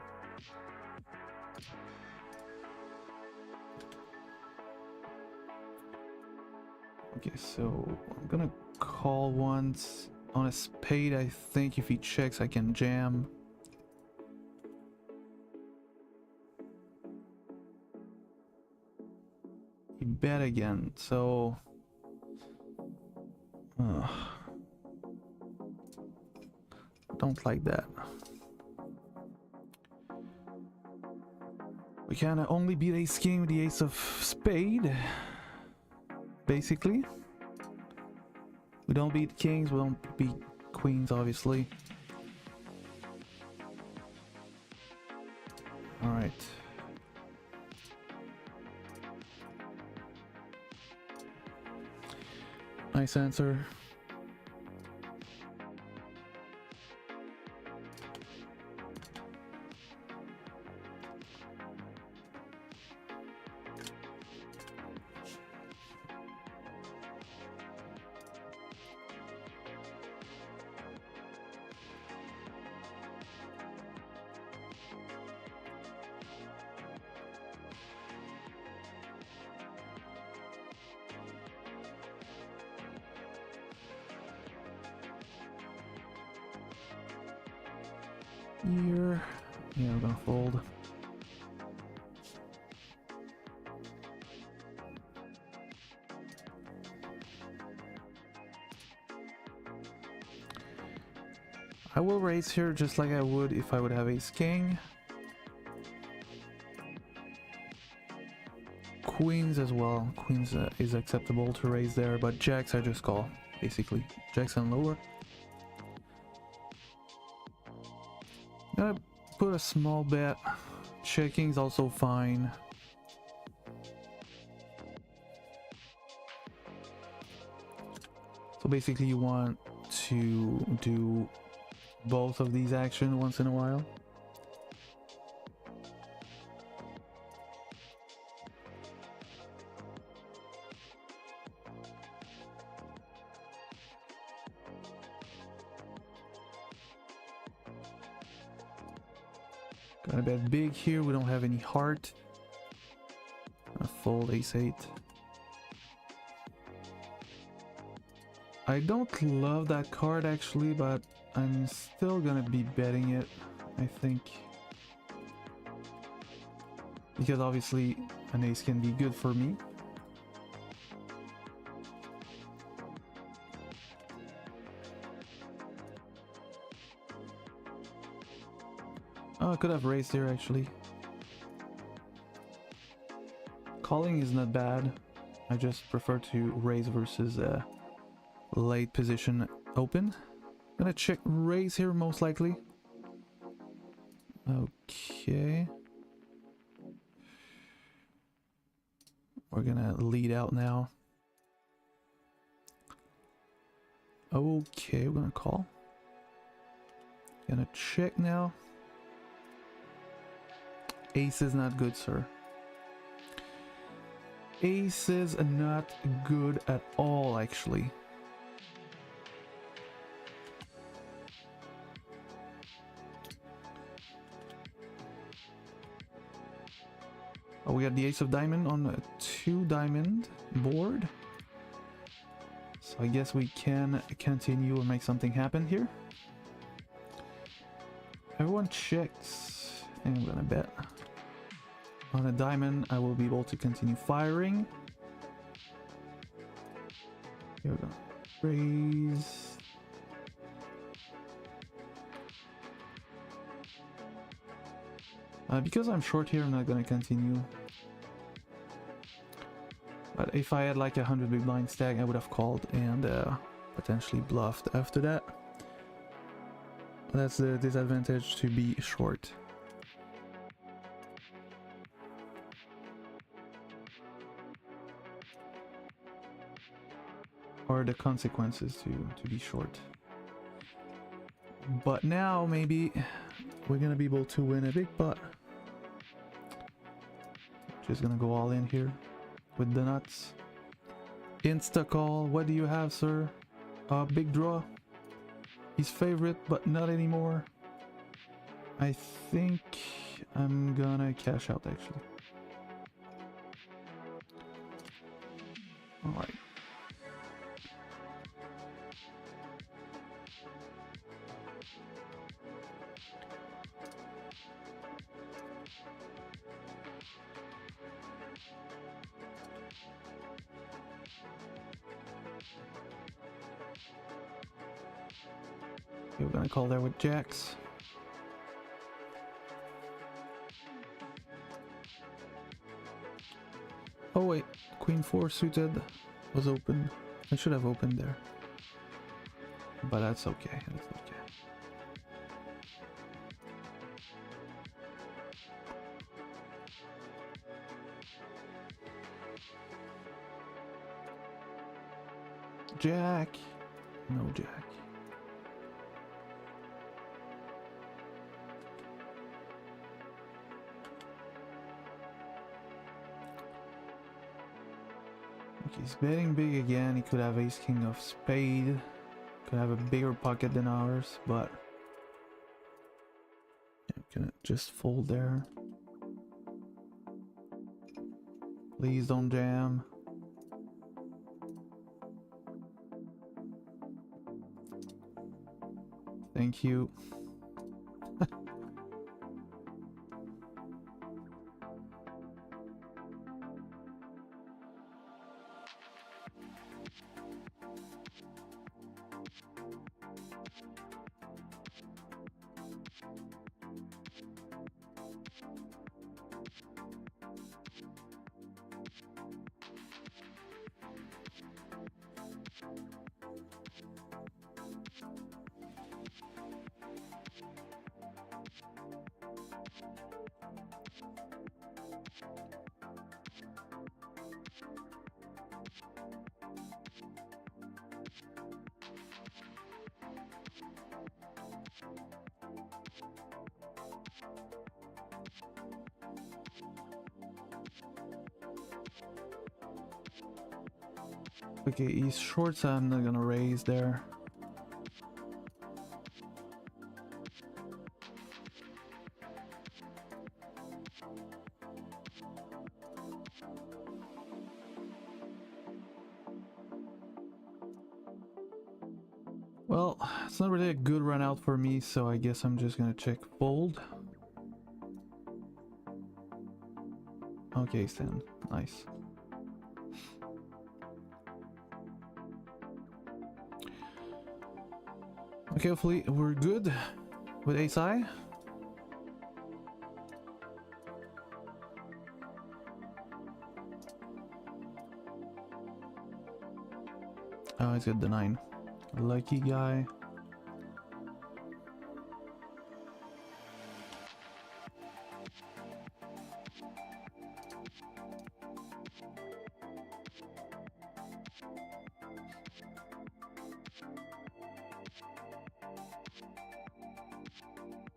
Okay, so I'm gonna call once. On a spade, I think if he checks, I can jam. He bet again, so... don't like that. We can only beat ace king with the ace of spade, basically. We don't beat kings, we don't beat queens, obviously. All right. Nice answer. Here. Yeah, we're gonna fold. I will raise here just like I would if I would have ace king. Queens as well. Queens is acceptable to raise there, but jacks I just call, basically. Jacks and lower. Gonna put a small bet. Checking's also fine. So basically you want to do both of these actions once in a while. Got a bet big here, we don't have any heart. A fold ace-8. I don't love that card actually, but I'm still gonna be betting it, I think. Because obviously an ace can be good for me. Oh, I could have raised here actually. Calling is not bad. I just prefer to raise versus late position open. Gonna check raise here most likely. Okay. We're gonna lead out now. Okay, we're gonna call. Gonna check now. Ace is not good, sir. Aces are not good at all, actually. Oh, we got the ace of diamond on a 2 diamond board. So I guess we can continue and make something happen here. Everyone checks, and I'm gonna bet. On a diamond, I will be able to continue firing. Here we go. Raise. Because I'm short here, I'm not gonna continue. But if I had like 100 big blind stack, I would have called and potentially bluffed after that. That's the disadvantage to be short. Or the consequences to be short. But now maybe we're gonna be able to win a big pot. Just gonna go all in here with the nuts. Insta call. What do you have, sir? Big draw. His favorite, but not anymore. I think I'm gonna cash out actually. All right. Okay, we're gonna call there with jacks. Oh wait, queen 4 suited was open. I should have opened there, but that's okay. That's okay. Jack. No Jack. Okay, he's betting big again. He could have ace king of spade. Could have a bigger pocket than ours, but yeah, gonna just fold there. Please don't jam. Thank you. Okay, he's short, so I'm not gonna raise there. Well, it's not really a good run out for me, so I guess I'm just gonna check fold. Okay, Stan, nice. Okay, hopefully we're good with ace high. Oh, he's got the 9. Lucky guy.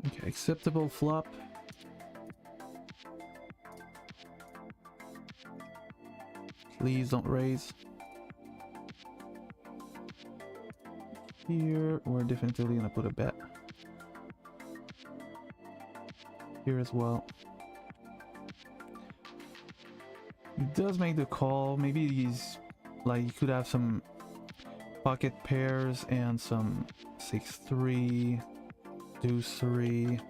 Okay, acceptable flop. Please don't raise. Here, we're definitely gonna put a bet. Here as well. He does make the call. Maybe he's like, he could have some pocket pairs and some 6-3, deuce 3.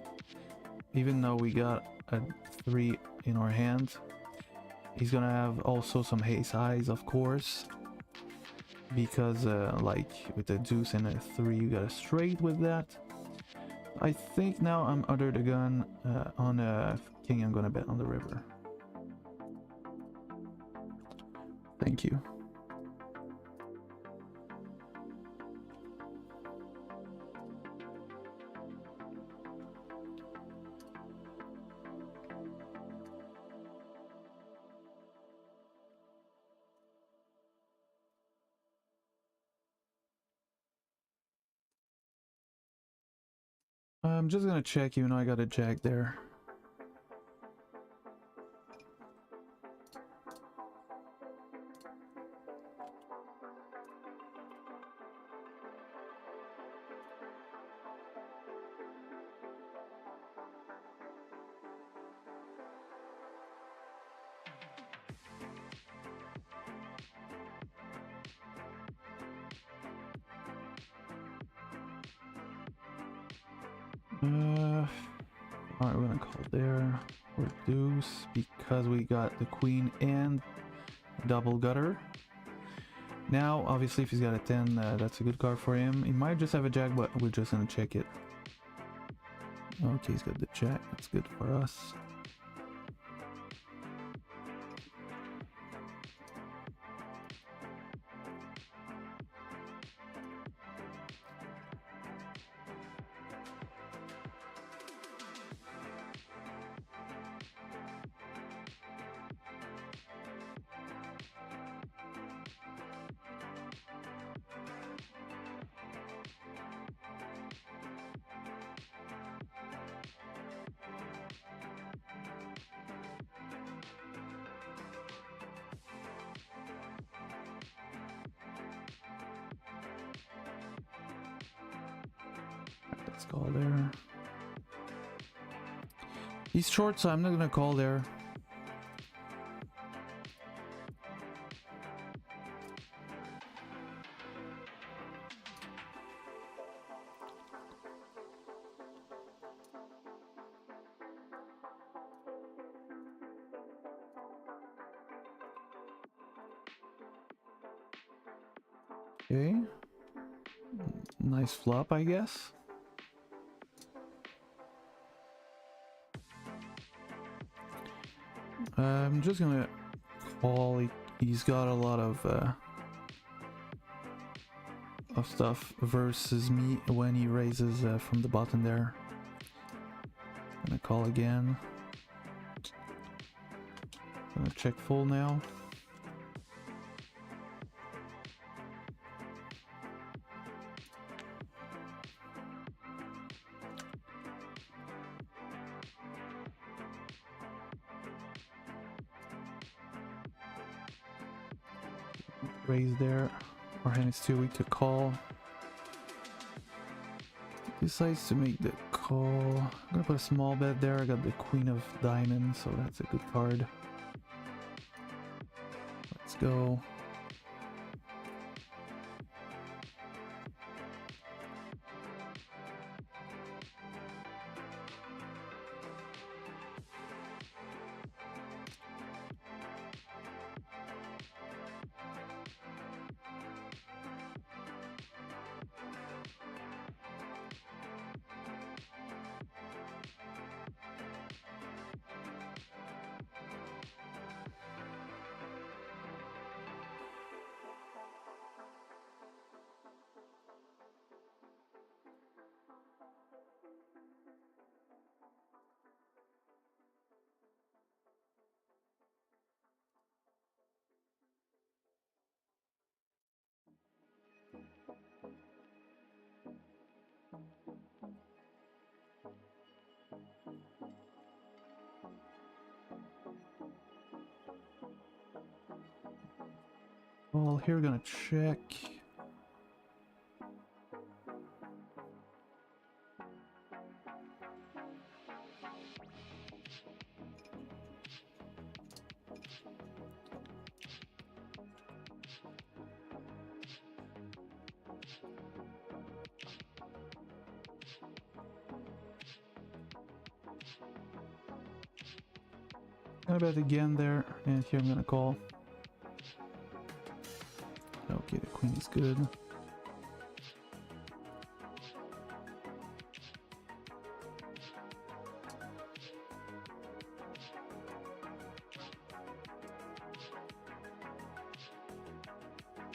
Even though we got a 3 in our hand, he's gonna have also some ace highs, of course, because like with the deuce and a 3 you got a straight with that. I think now I'm under the gun. On a king I'm gonna bet on the river. Thank you. I'm just gonna check, even though I got a jack there. Alright, we're gonna call there or deuce because we got the queen and double gutter. Now, obviously, if he's got a 10, that's a good card for him. He might just have a jack, but we're just gonna check it. Okay, he's got the jack. That's good for us. Let's call there. He's short, so I'm not gonna call there. Okay. Nice flop, I guess. I'm just gonna call. He's got a lot of stuff versus me when he raises from the button there. Gonna call again. Gonna check full now. Raise there. Our hand is too weak to call. Decides to make the call. I'm gonna put a small bet there. I got the queen of diamonds, so that's a good card. Let's go. Well, here we're gonna check. Gonna bet again there, and here I'm gonna call. Okay, the queen is good.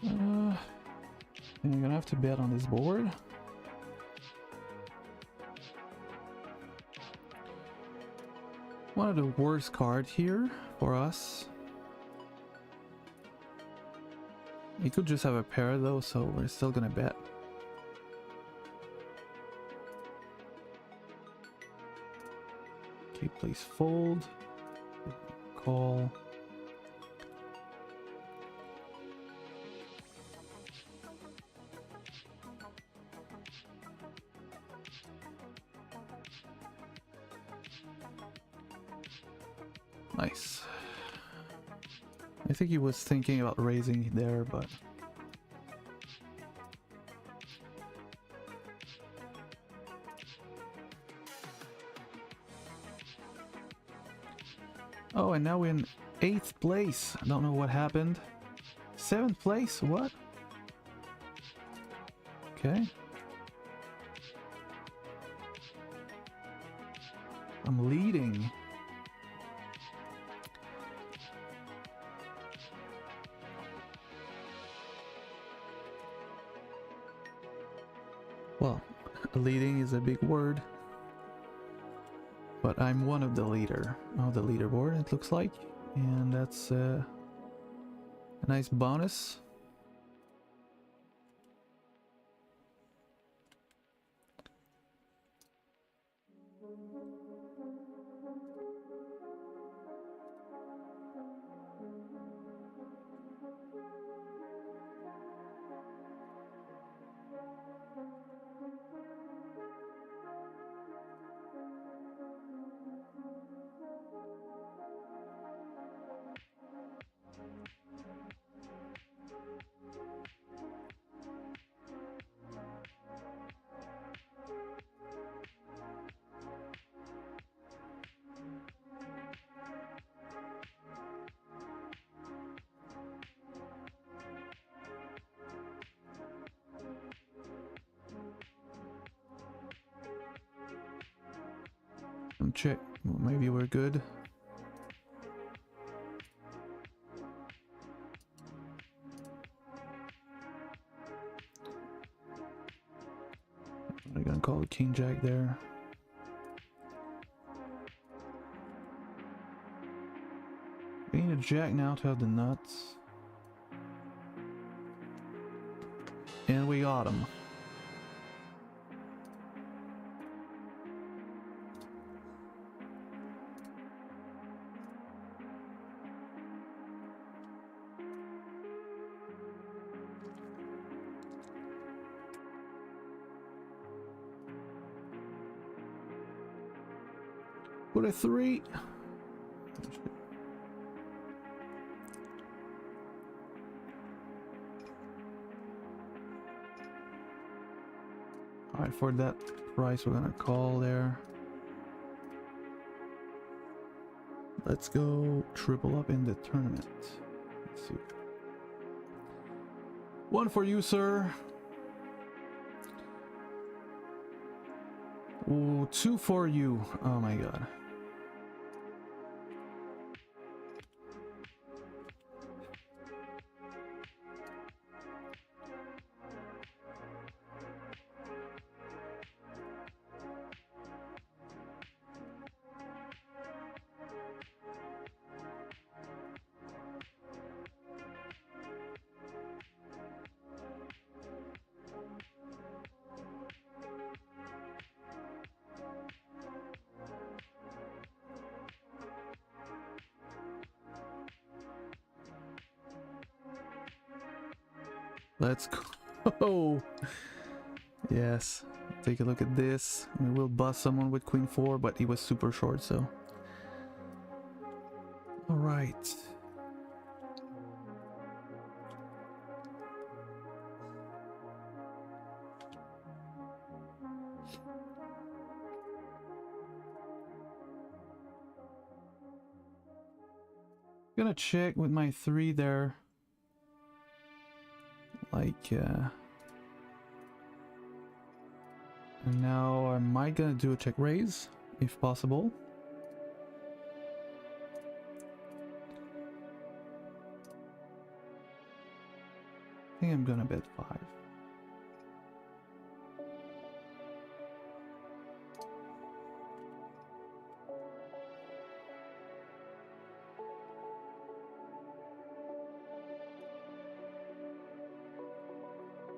And you're gonna have to bet on this board. One of the worst cards here for us. He could just have a pair though, so we're still gonna bet. Okay, please fold. Call. Nice. I think he was thinking about raising there, but... Oh, and now we're in 8th place. I don't know what happened. 7th place? What? Okay. I'm leading. Well, leading is a big word, but I'm one of the leaderboard, it looks like, and that's a nice bonus. Some check. Well, maybe we're good. I'm gonna call it King Jack there. We need a Jack now to have the nuts. And we got him. Put a 3. Alright, for that price, we're gonna call there. Let's go triple up in the tournament. Let's see. 1 for you, sir. Ooh, 2 for you. Oh my god. Let's go. Yes. Take a look at this. We will bust someone with Queen 4, but he was super short, so. Alright. Gonna check with my 3 there. Like, and now I might gonna do a check raise, if possible. I think I'm gonna bet 5.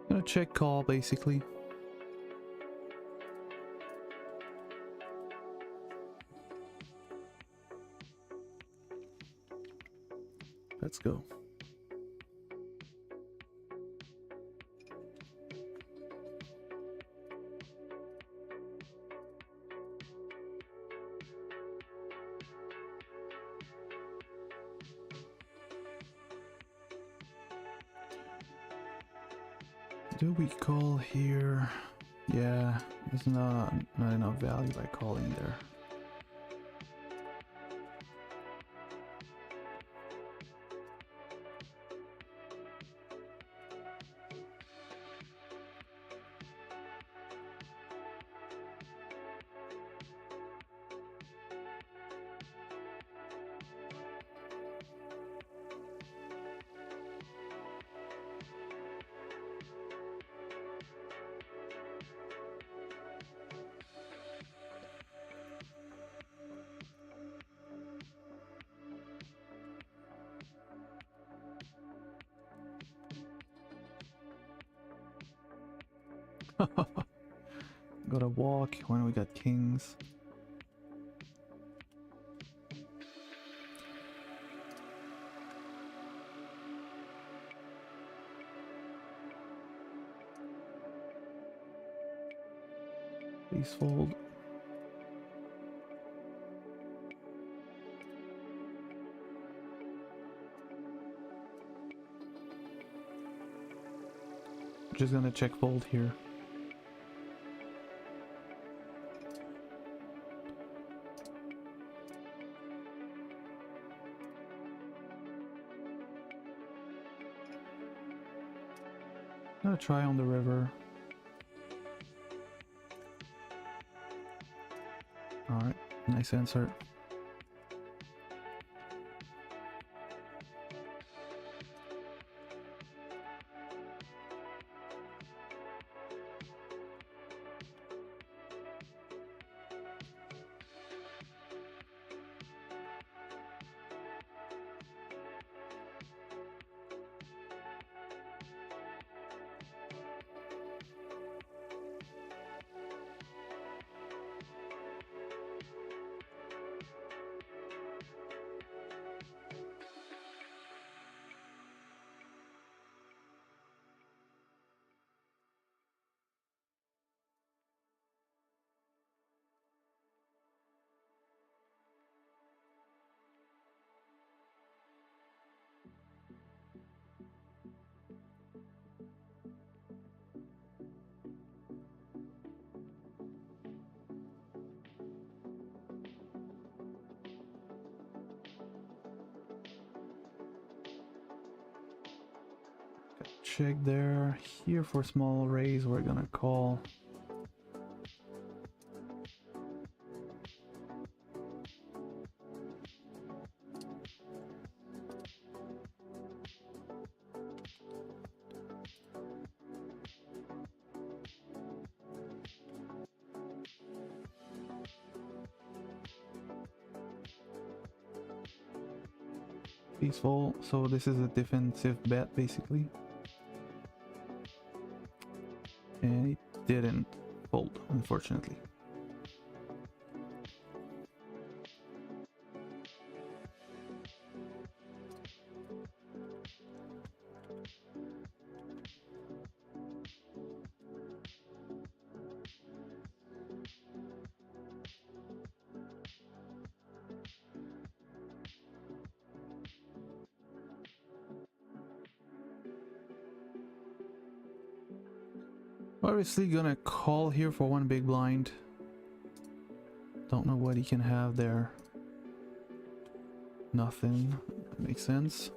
Gonna check call basically. Let's go. Do we call here? Yeah, there's not enough value by calling there. Gotta walk when we got kings. Please fold. Just gonna check fold here. Gonna try on the river. Alright, no. Nice answer. Check there. Here for small raise, we're gonna call. Peaceful, so this is a defensive bet basically. And it didn't fold, unfortunately. Obviously gonna call here for one big blind. Don't know what he can have there. Nothing. That makes sense.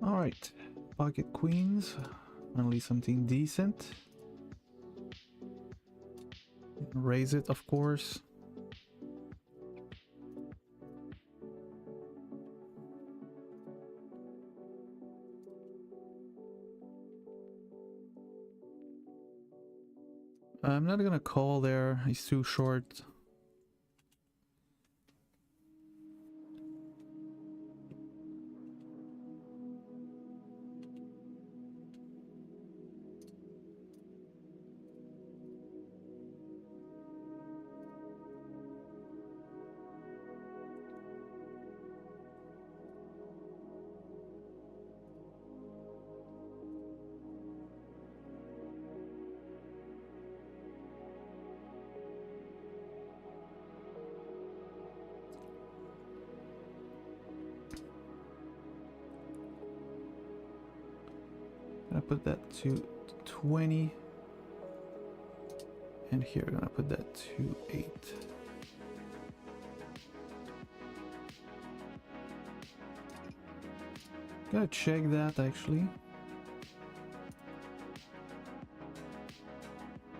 Alright, pocket queens, only something decent. Raise it, of course. I'm not gonna call there, he's too short. Gonna put that to 20. And here, gonna put that to 8. Gotta check that actually.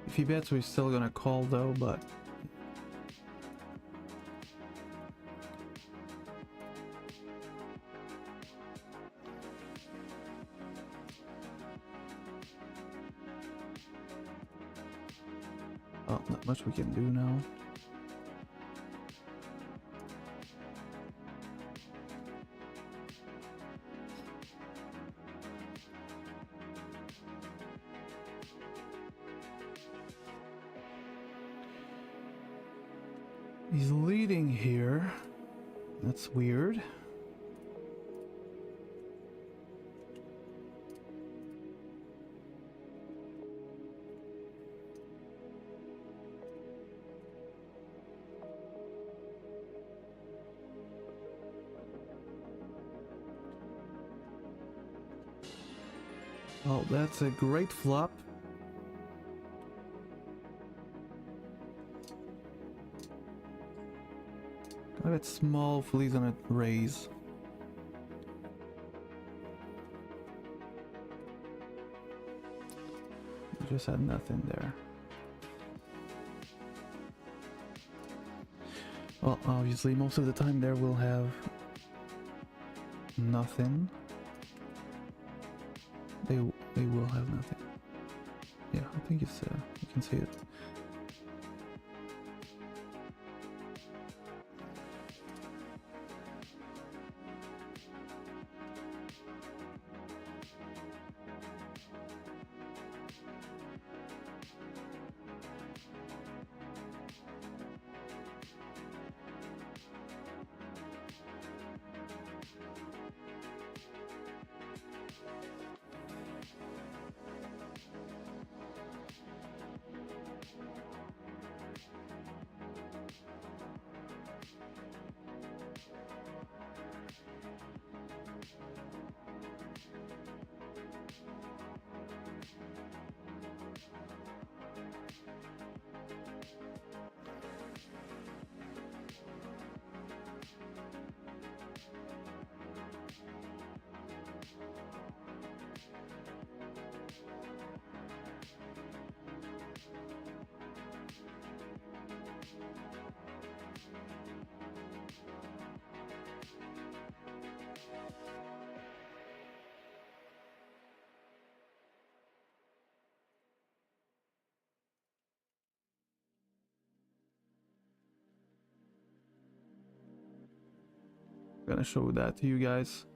If he bets, we're still gonna call though, but oh, not much we can do now. He's leading here. That's weird. Oh, that's a great flop. I bet small, hopefully he's gonna raise. He just had nothing there. Well, obviously most of the time there we'll have nothing. They will have nothing. Yeah, I think it's you can see it. I'm gonna show that to you guys.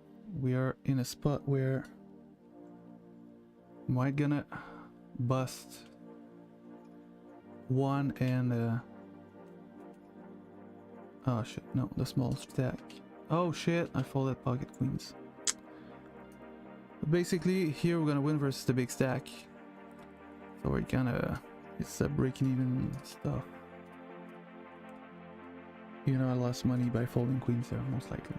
We are in a spot where might gonna bust one and oh shit, no, the small stack. Oh shit, I folded pocket queens. But basically here we're gonna win versus the big stack. So we're gonna, it's a breaking even stuff. You know, I lost money by folding queens there, most likely.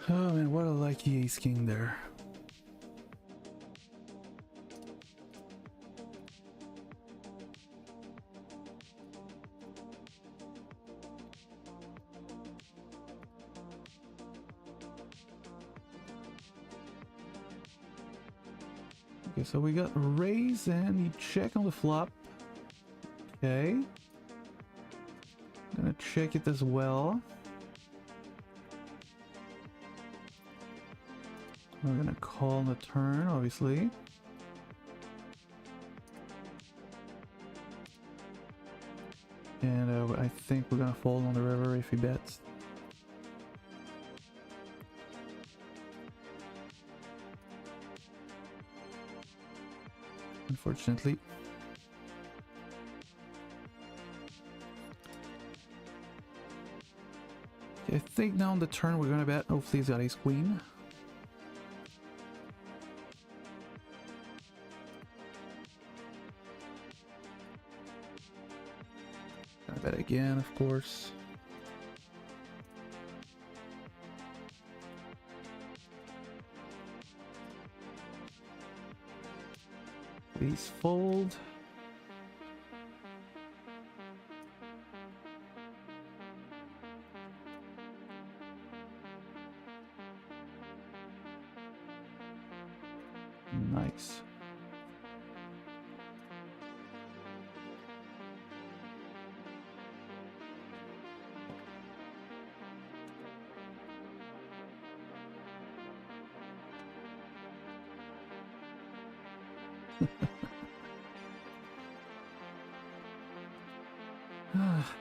Oh man, what a lucky ace king there. Okay, so we got raise and he check on the flop. Okay. Gonna check it as well. We're gonna call on the turn, obviously. And I think we're gonna fold on the river if he bets. Unfortunately. Okay, I think now on the turn we're gonna bet. Hopefully he's got ace queen. Gonna bet again, of course. Please fold. Nice. Ah.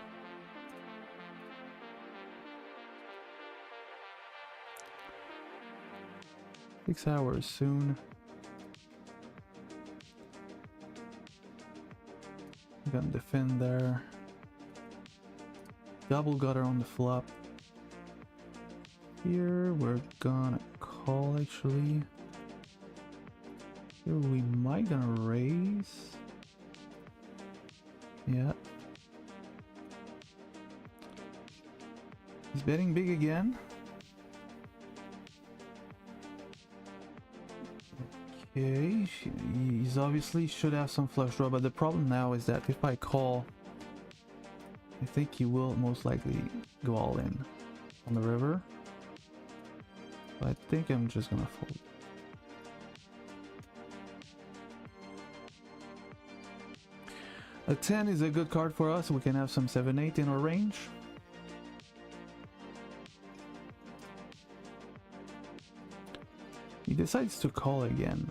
6 hours soon. We're gonna defend there. Double gutter on the flop. Here we're gonna call actually. Here we might gonna raise. Yeah. He's betting big again. Okay, he's obviously should have some flush draw, but the problem now is that if I call, I think he will most likely go all in on the river. But I think I'm just gonna fold. A 10 is a good card for us. We can have some 7-8 in our range. He decides to call again.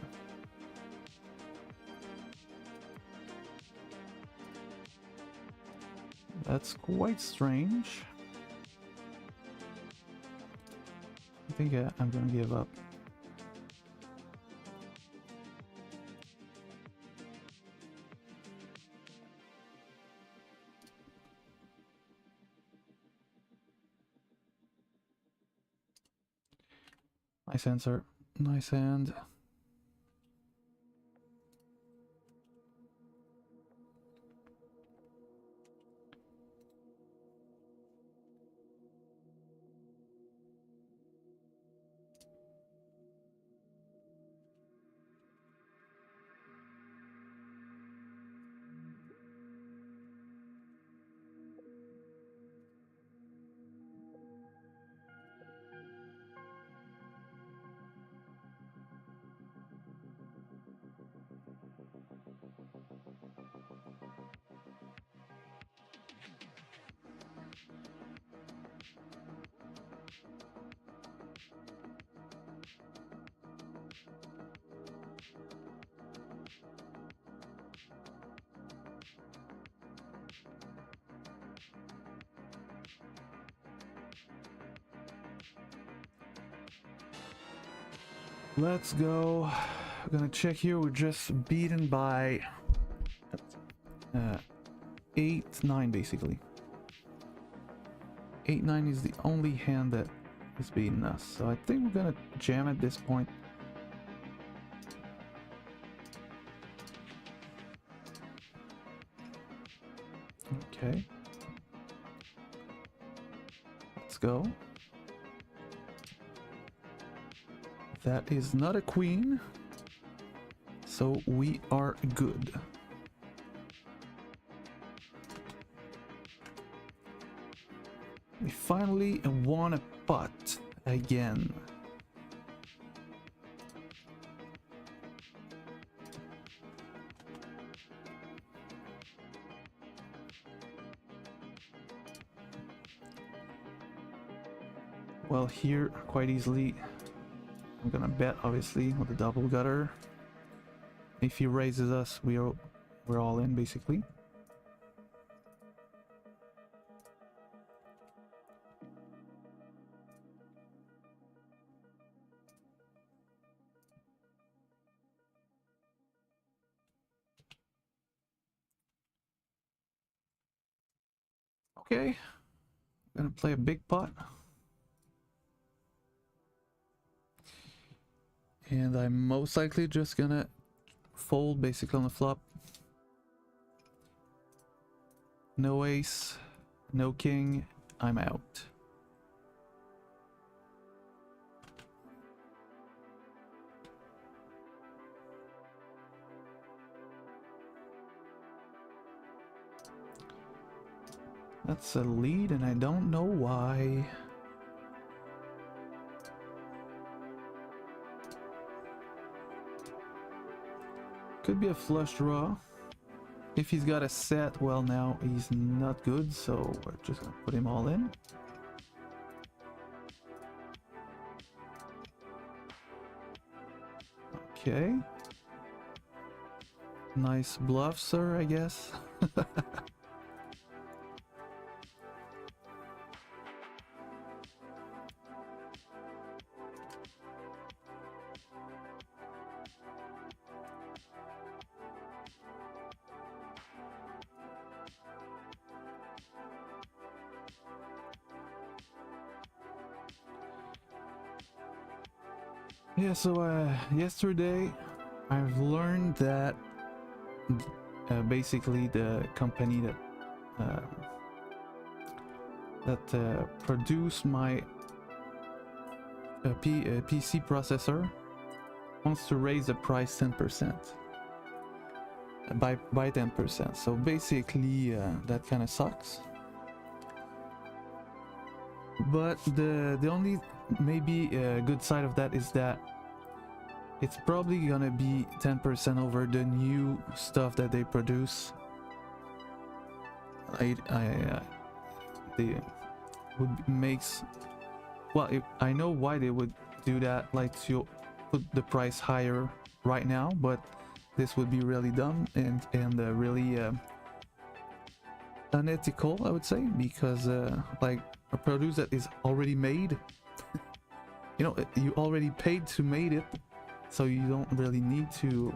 That's quite strange. I think I'm gonna give up. Nice answer. Nice hand. Let's go. I'm gonna check here. We're just beaten by 8-9 basically. 8-9 is the only hand that is beating us. So I think we're gonna jam at this point. Okay. Let's go. That is not a queen, so we are good. We finally won a pot again. Well, here quite easily I'm gonna bet obviously with the double gutter. If he raises us, we're all in basically. Okay, I'm gonna play a big pot. And I'm most likely just gonna fold basically on the flop. No ace, no king, I'm out. That's a lead and I don't know why. Could be a flush draw. If he's got a set, well now he's not good, so we're just gonna put him all in. Okay. Nice bluff, sir, I guess. Yeah, so yesterday I've learned that basically the company uh, that produced my PC processor wants to raise the price 10%, by 10%. So basically that kind of sucks. But the only maybe good side of that is that it's probably gonna be 10% over the new stuff that they produce. They would makes well. I know why they would do that, like to put the price higher right now, but this would be really dumb and really unethical, I would say, because like a produce that is already made, you know, you already paid to made it, so you don't really need to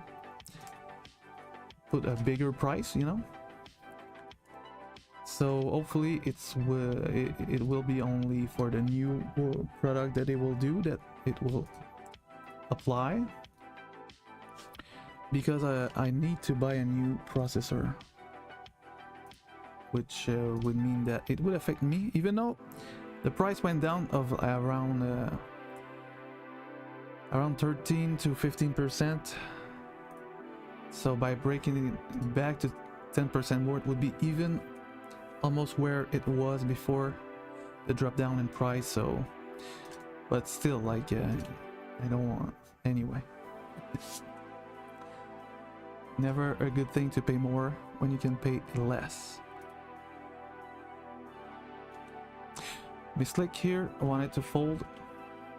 put a bigger price, you know. So hopefully it will be only for the new product that they will do, that it will apply, because I need to buy a new processor, which would mean that it would affect me, even though the price went down of around 13 to 15%. So by breaking it back to 10% more, it would be even almost where it was before the drop down in price. So, but still, like I don't want anyway. Never a good thing to pay more when you can pay less. Mistake here, I wanted to fold,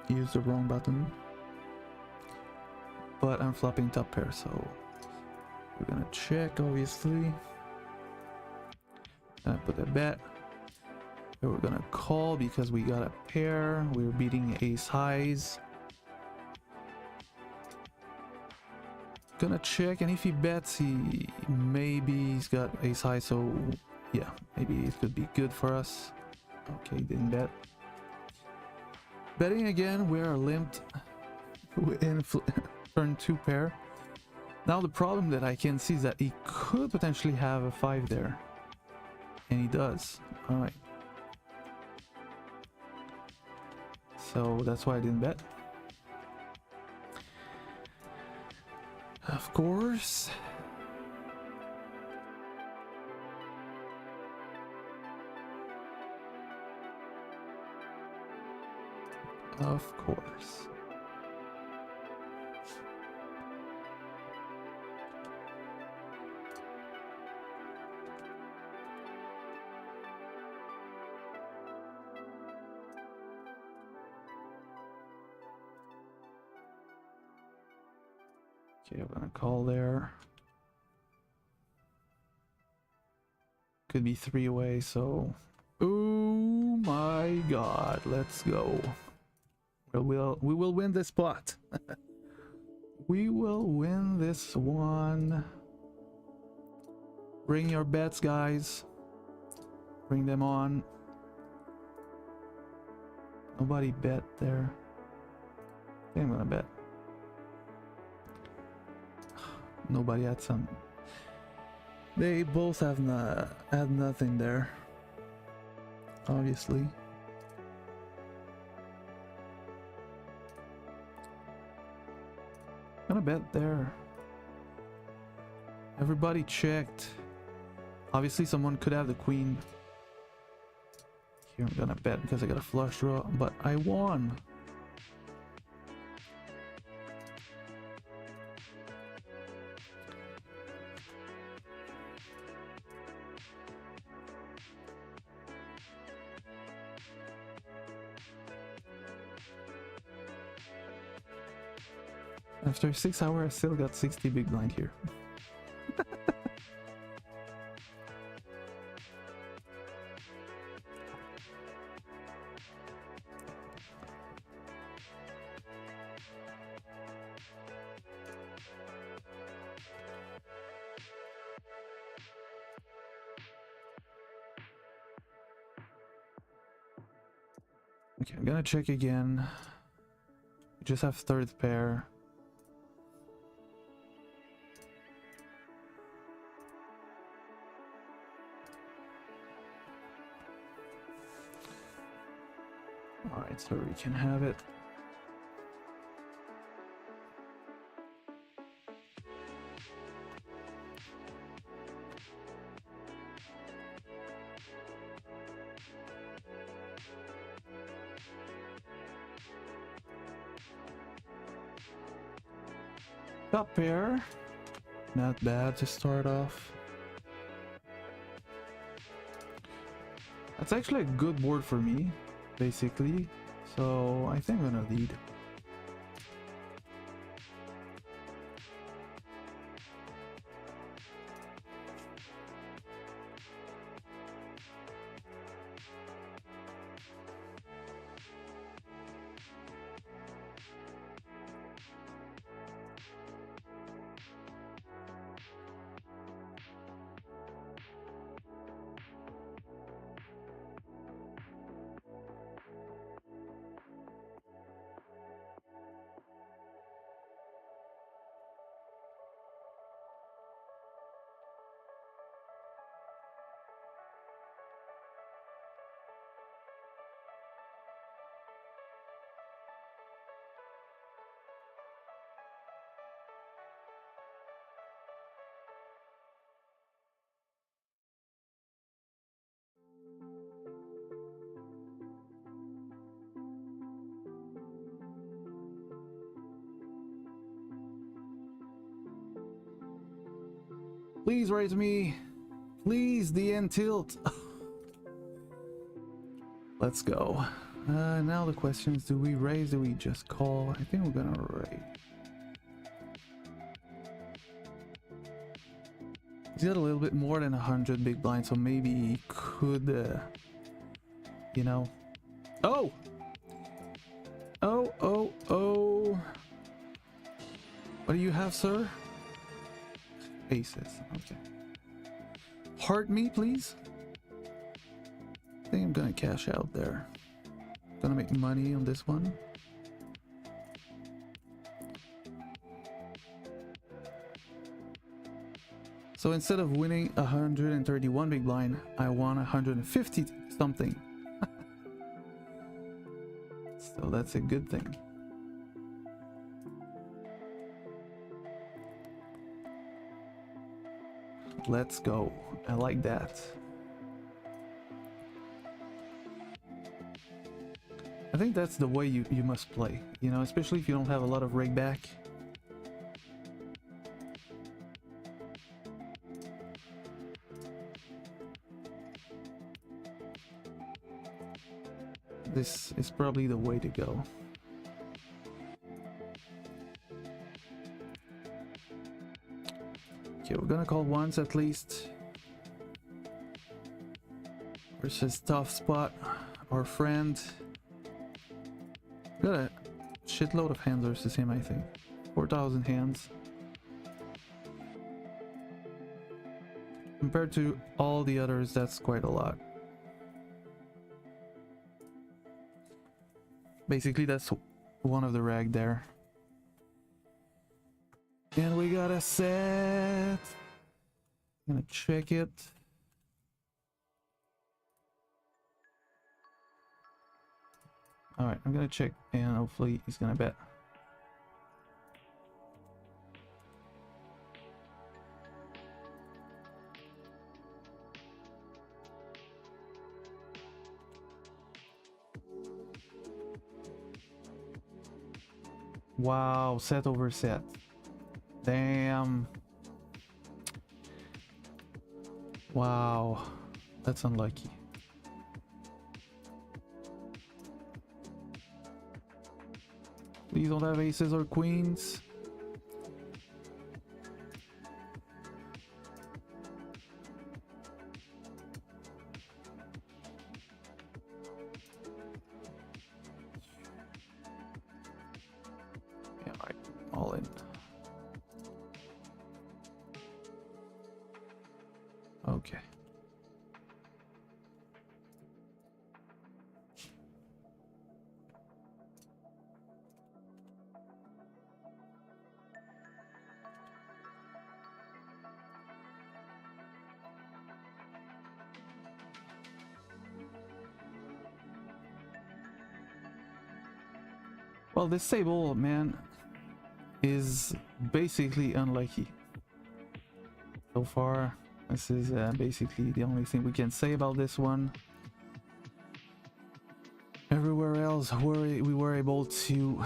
use the wrong button, but I'm flopping top pair, so we're gonna check, obviously. Gonna put a bet. And we're gonna call because we got a pair. We're beating ace highs. Gonna check, and if he bets, maybe he's got ace high, so yeah, maybe it could be good for us. Okay, didn't bet. Betting again, we are limped in turn 2 pair. Now the problem that I can see is that he could potentially have a 5 there, and he does. All right, so that's why I didn't bet. Of course. Of course. Okay, I'm gonna call there. Could be 3 away, so... Oh my god, let's go. We will win this spot. We will win this one. Bring your bets, guys. Bring them on. Nobody bet there. I think I'm gonna bet. Nobody had some. They both have had nothing there, obviously. Gonna bet there. Everybody checked. Obviously someone could have the queen. Here I'm gonna bet because I got a flush draw, but I won. After 6 hours, I still got 60 big blind here. Okay, I'm gonna check again. just have third pair. Alright, so we can have it. Top pair. Not bad to start off. That's actually a good board for me, basically. So I think I'm gonna lead. Please raise me. Please, the end tilt. Let's go. Now the question is, do we raise? Do we just call? I think we're gonna raise. He's got a little bit more than 100 big blinds, so maybe he could, you know. Oh! Oh! What do you have, sir? Aces. Okay. Heart me, please. I think I'm gonna cash out there. Gonna make money on this one. So instead of winning 131 big blind, I won 150 something. So that's a good thing. Let's go. I like that. I think that's the way you must play, you know, especially if you don't have a lot of rake back. This is probably the way to go. Okay, we're gonna call once at least. Versus tough spot, our friend. Got a shitload of hands versus him, I think. 4,000 hands. Compared to all the others, that's quite a lot. Basically, that's one of the rag there. And we got a set. Gonna check it. Alright, I'm gonna check and hopefully he's gonna bet. Wow, set over set. Damn. Wow, that's unlucky. Please don't have aces or queens. Yeah, alright, all in. Okay. Well, this table, man, is basically unlucky. So far, this is basically the only thing we can say about this one. Everywhere else, we were able to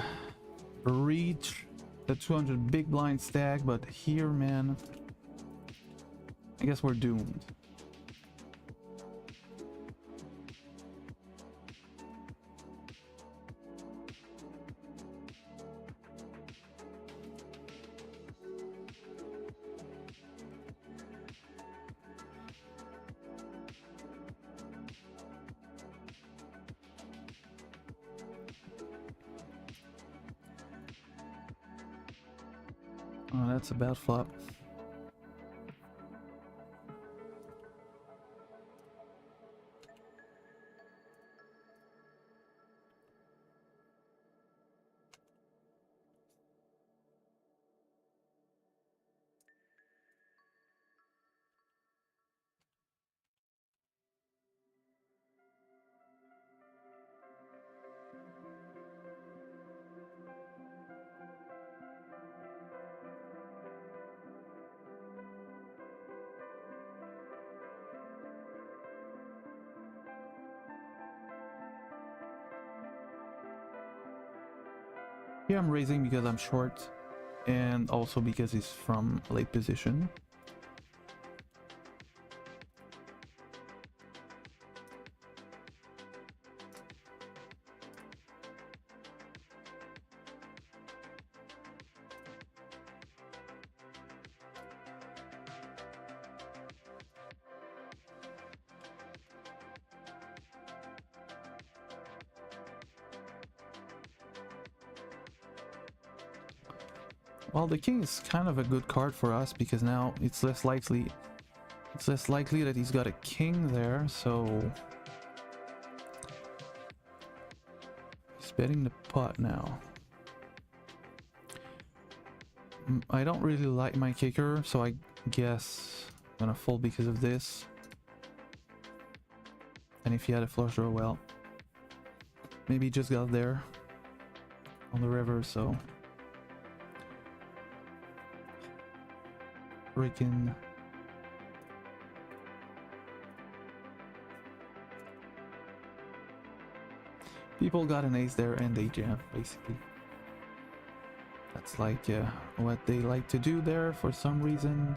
reach the 200 big blind stack, but here, man, I guess we're doomed. Oh, that's a bad flop. Here I'm raising because I'm short, and also because he's from late position. Well, the king is kind of a good card for us because now it's less likely that he's got a king there, so he's betting the pot now. I don't really like my kicker, so I guess I'm gonna fold because of this. And if he had a flush draw, well, maybe he just got there on the river, so freaking people got an ace there and they jam, basically. That's like what they like to do there for some reason.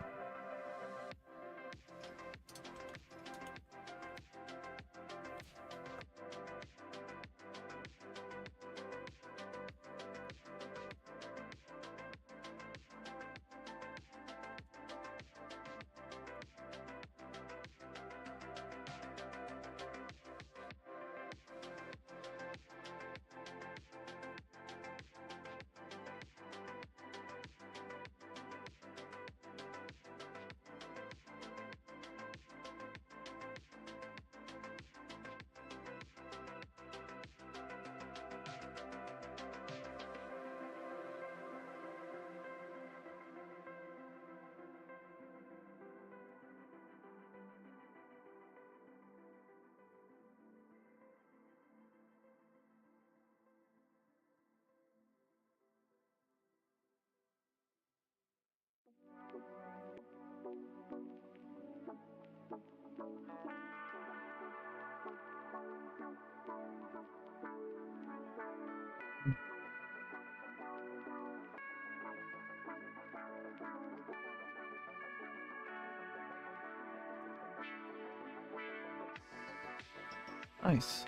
Nice.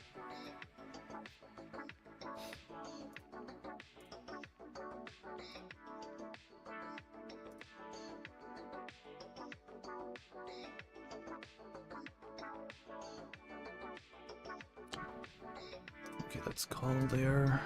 Okay, let's call there.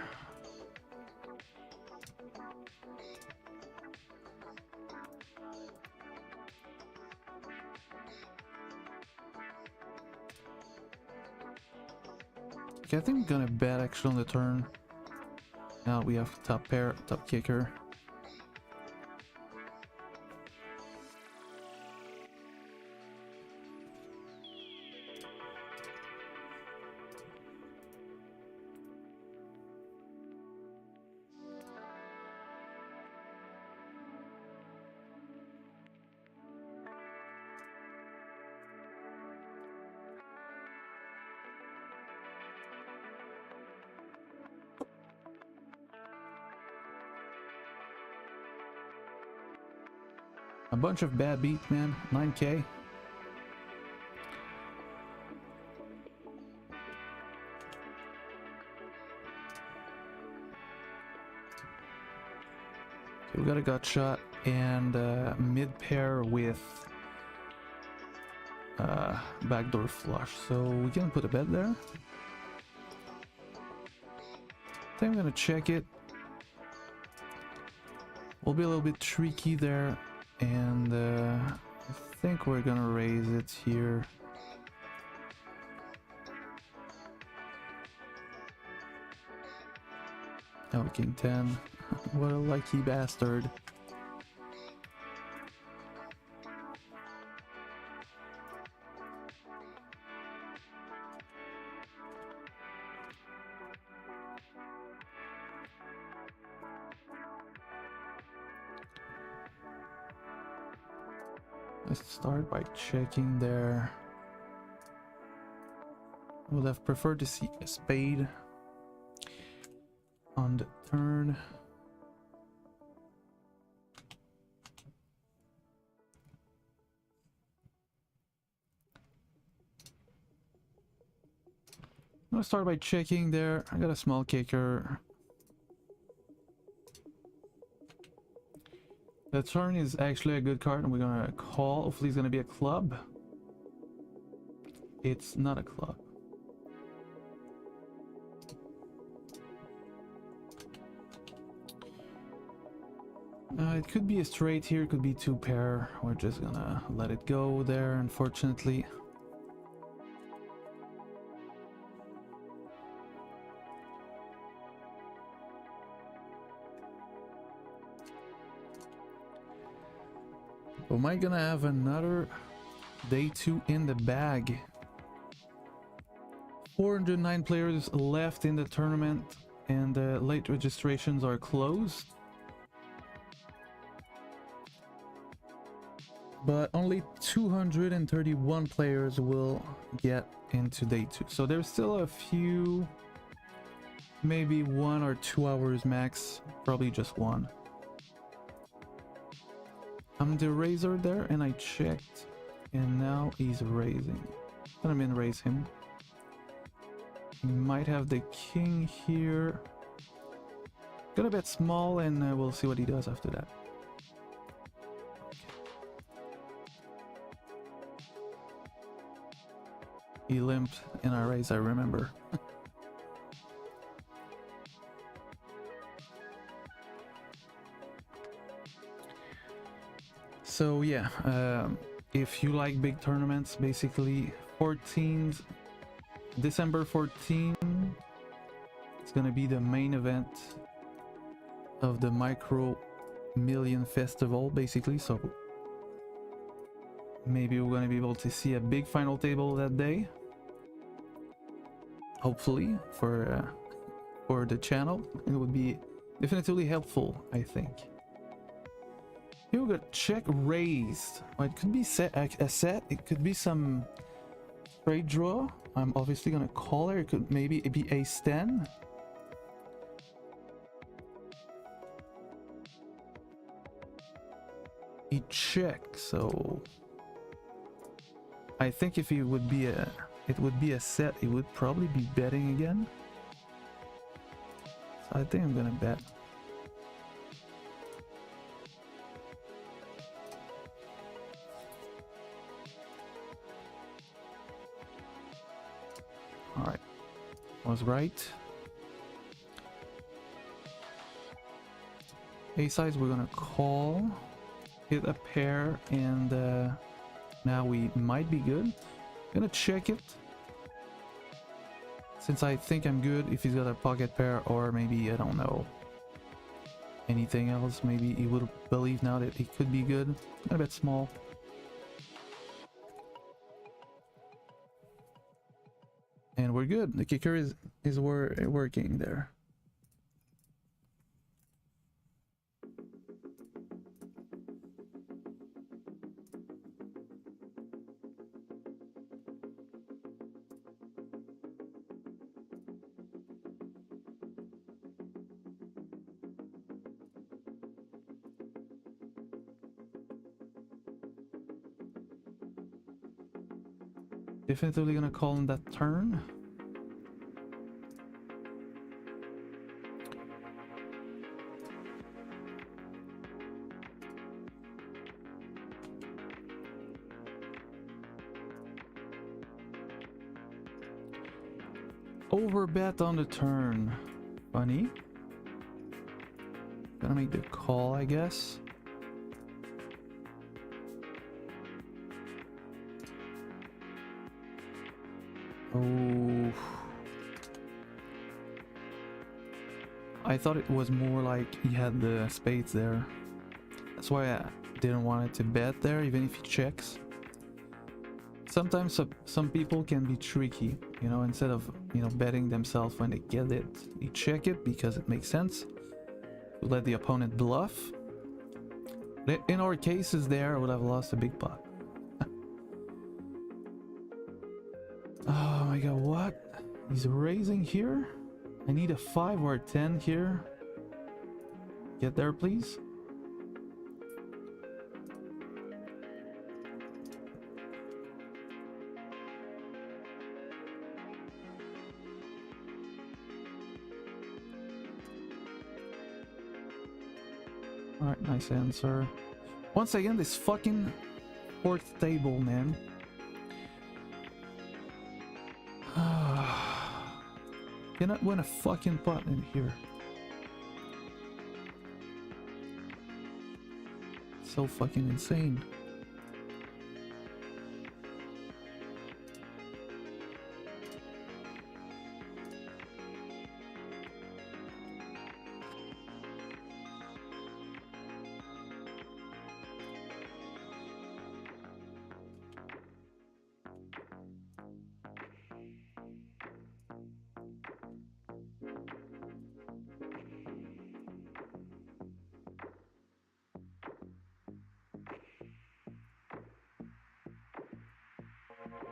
Okay, I think I'm gonna bet actually on the turn. Now we have top pair, top kicker. bunch of bad beat, man. 9K. Okay, we got a gut shot and mid pair with backdoor flush, so we can put a bet there. I think I'm gonna check it. Will be a little bit tricky there, and I think we're gonna raise it here. Oh, king 10. What a lucky bastard. Let's start by checking there. Would have preferred to see a spade on the turn. I'm gonna start by checking there. I got a small kicker. The turn is actually a good card, and we're gonna call. Hopefully it's gonna be a club. It's not a club. It could be a straight here, it could be two pair. We're just gonna let it go there, unfortunately. Am I gonna have another day 2 in the bag? 409 players left in the tournament, and late registrations are closed. But only 231 players will get into day 2. So there's still a few, maybe 1 or 2 hours max, probably just 1. I'm the raiser there, and I checked, and now he's raising. I'm gonna raise him. He might have the king here. Gonna bet small, and we'll see what he does after that. He limped in our raise, I remember. So yeah, if you like big tournaments, basically December 14 it's gonna be the main event of the Micro Million Festival, basically. So maybe we're gonna be able to see a big final table that day, hopefully, for the channel. It would be definitely helpful, I think. Here we got check raised. Well, it could be a set, it could be some straight draw. I'm obviously gonna call her. It could maybe be ace 10. He checks, so I think if it would be a set, it would probably be betting again. So I think I'm gonna bet. All right, was right. Ace size, we're gonna call, hit a pair, and now we might be good. Gonna check it, since I think I'm good. If he's got a pocket pair, or maybe, I don't know, anything else, maybe he would believe now that he could be good. A bit small. And we're good. The kicker is working there. Definitely gonna call on that turn. Overbet on the turn. Funny. Gonna make the call, I guess. Oh. I thought it was more like he had the spades there. That's why I didn't want it to bet there, even if he checks. Sometimes some people can be tricky, you know, instead of, you know, betting themselves when they get it, they check it because it makes sense to let the opponent bluff. In our cases there, I would have lost a big pot. Oh my god, what? He's raising here? I need a 5 or a 10 here. Get there, please. Alright, nice answer. Once again, this fucking fourth table, man. Cannot win a fucking pot in here. So fucking insane.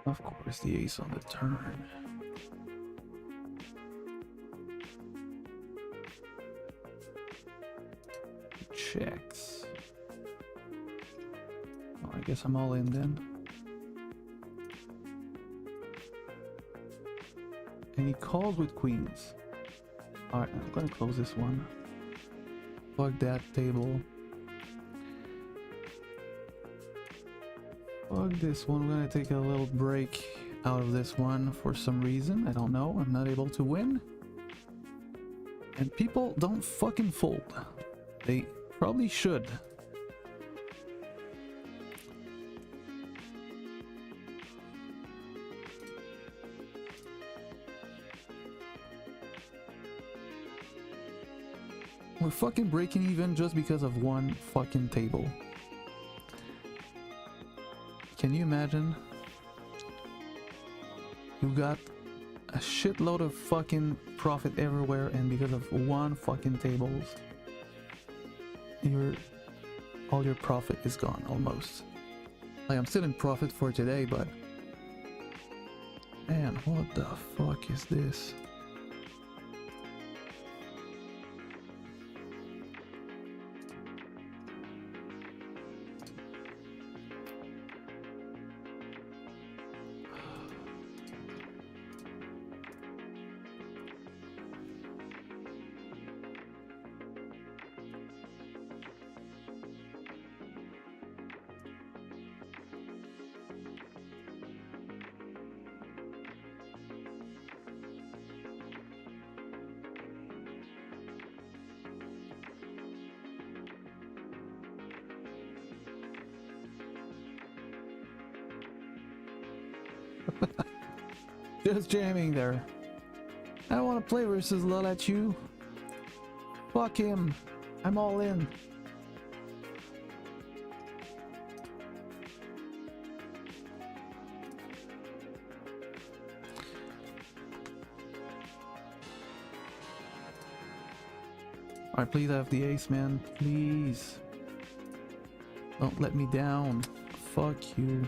Of course, the ace on the turn. Checks. Oh, I guess I'm all in then. And he calls with queens. Alright, I'm gonna close this one. Fuck that table. Fuck this one. We're gonna take a little break out of this one for some reason. I don't know. I'm not able to win. And people don't fucking fold. They probably should. We're fucking breaking even just because of one fucking table. Can you imagine? You got a shitload of fucking profit everywhere, and because of one fucking tables, all your profit is gone almost. Like, I'm still in profit for today, but man, what the fuck is this? Just jamming there. I don't want to play versus Lol at you. Fuck him. I'm all in. Alright, please have the ace, man. Please. Don't let me down. Fuck you.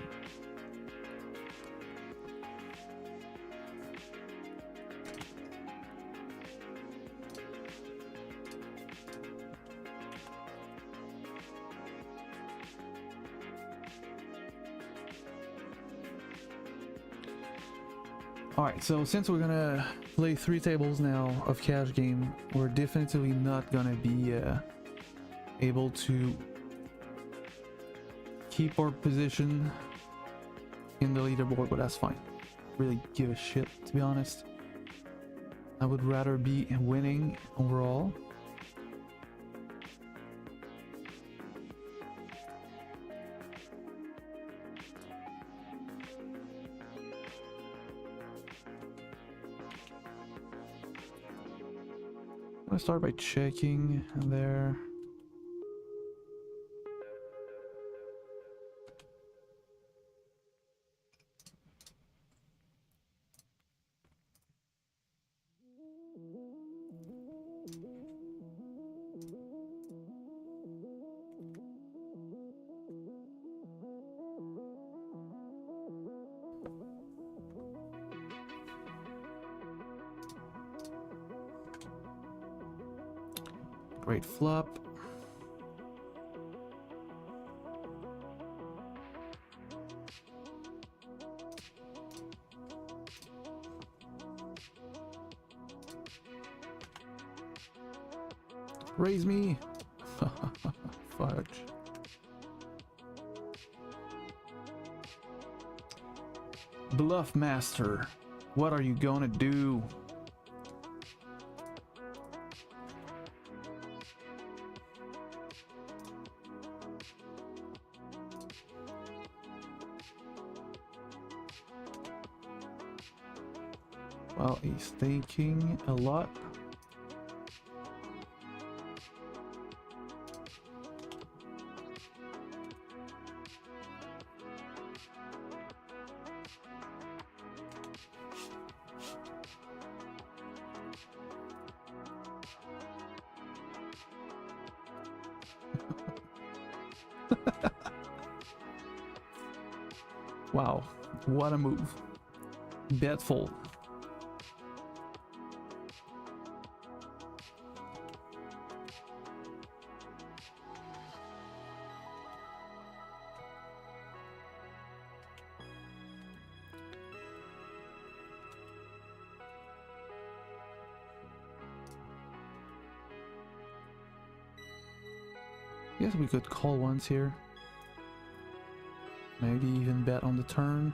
Alright, so since we're gonna play 3 tables now of cash game, we're definitely not gonna be able to keep our position in the leaderboard, but that's fine. Really give a shit, to be honest. I would rather be winning overall. I'm gonna start by checking there. Great flop. Raise me. Fudge. Bluff master, what are you gonna do? Well, he's thinking a lot. Wow, what a move. Bet fold. Guess we could call once here. Maybe even bet on the turn.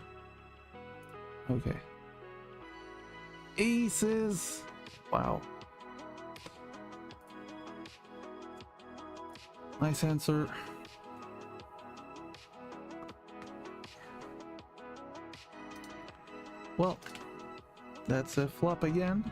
Okay. Aces! Wow. Nice answer. Well, that's a flop again.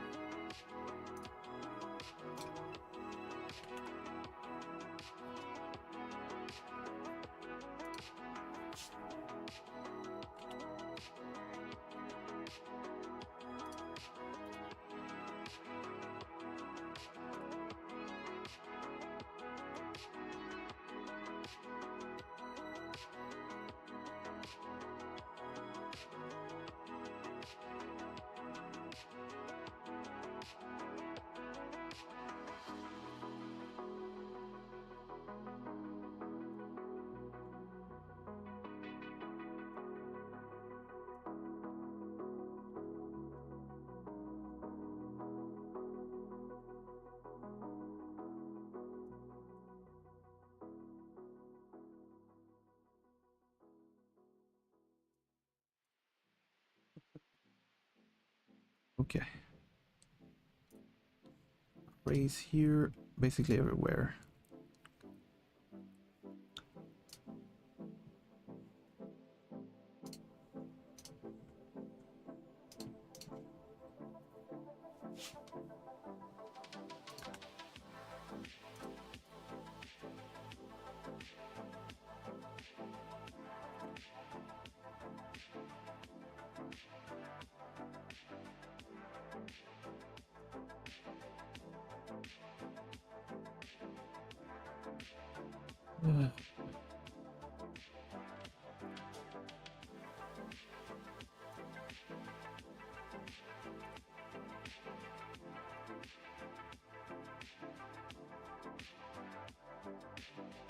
Okay. Raise here, basically everywhere.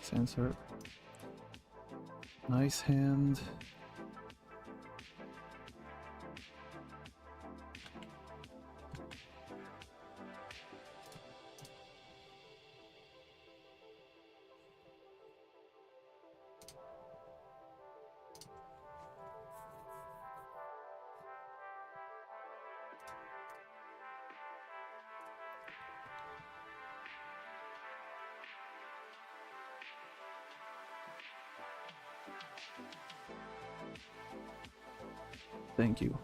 Sensor. Nice hand. Thank you.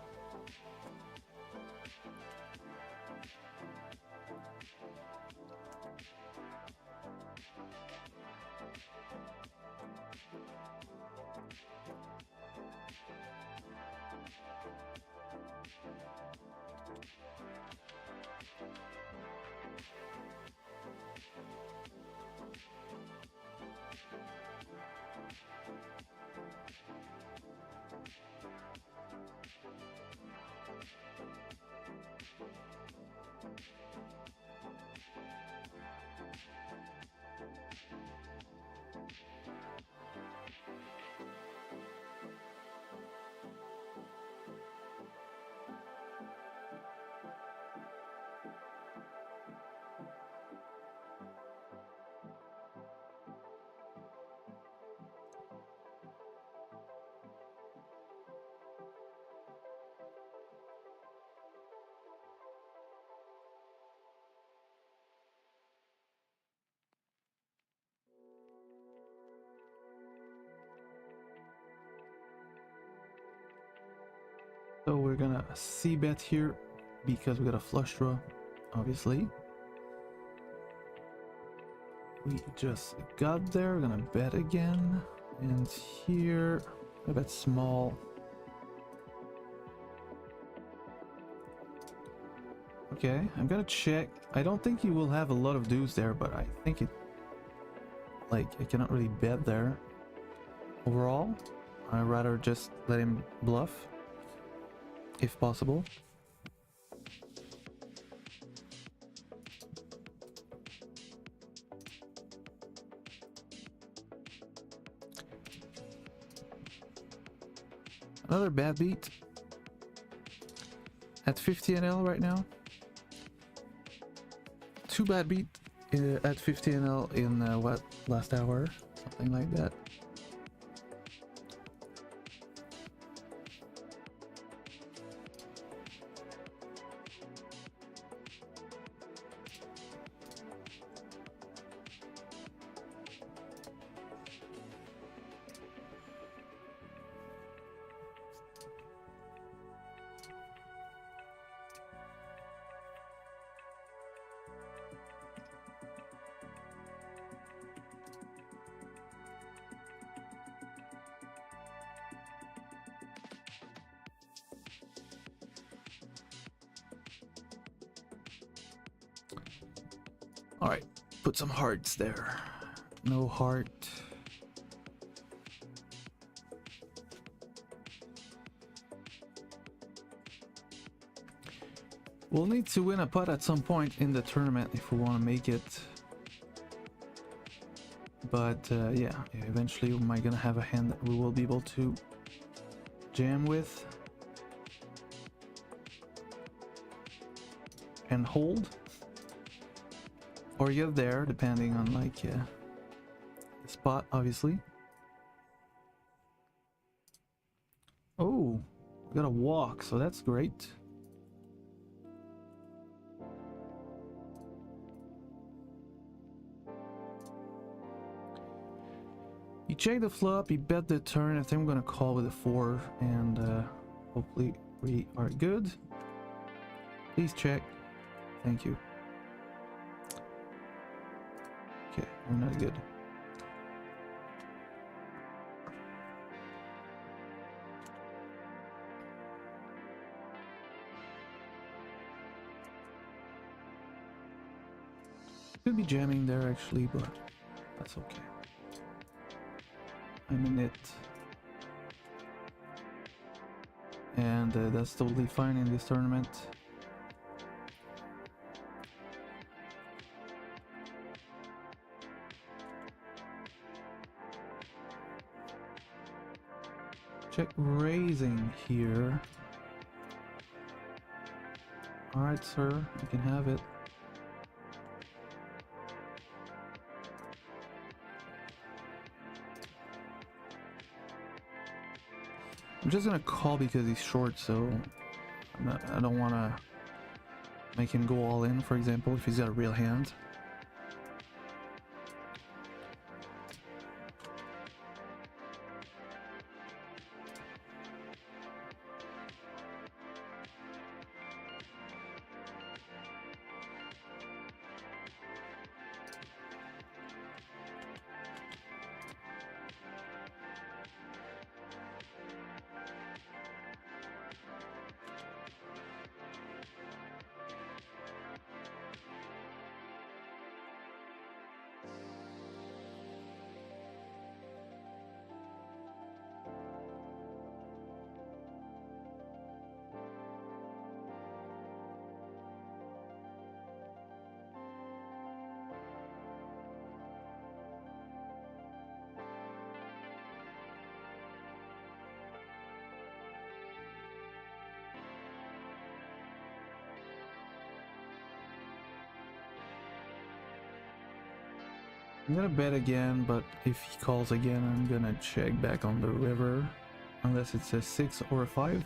So we're gonna c-bet here because we got a flush draw, obviously. We just got there, we're gonna bet again. And here, I bet small. Okay, I'm gonna check. I don't think he will have a lot of deuce there, but I think it... like, I cannot really bet there. Overall, I'd rather just let him bluff. If possible. Another bad beat. At 50 NL right now. Two bad beat at 50 NL in what, last hour? Something like that. All right, put some hearts there. No heart. We'll need to win a pot at some point in the tournament if we want to make it. But yeah, eventually we might gonna have a hand that we will be able to jam with and hold. Or get there, depending on like the spot, obviously. Oh, we got a walk, so that's great. He checked the flop, he bet the turn. I think I'm gonna call with a 4, and hopefully we are good. Please check. Thank you. Okay, we're not good. Could be jamming there actually, but that's okay. I'm in it. And that's totally fine in this tournament. Check raising here. Alright, sir, you can have it. I'm just gonna call because he's short, so I don't want to make him go all in, for example, if he's got a real hand. I'm gonna bet again, but if he calls again, I'm gonna check back on the river. Unless it's a 6 or a 5.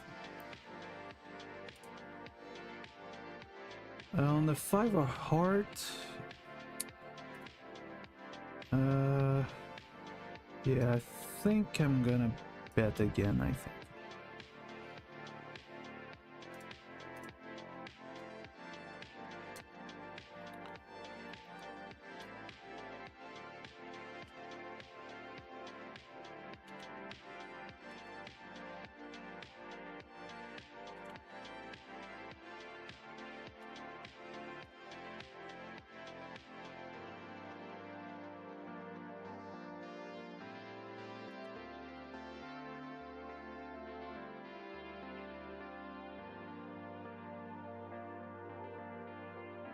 On the 5 of heart. Yeah, I think I'm gonna bet again, I think.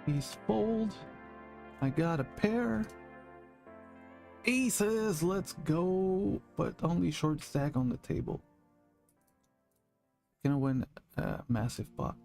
Please fold. I got a pair. Aces, let's go. But only short stack on the table. Gonna win a massive pot.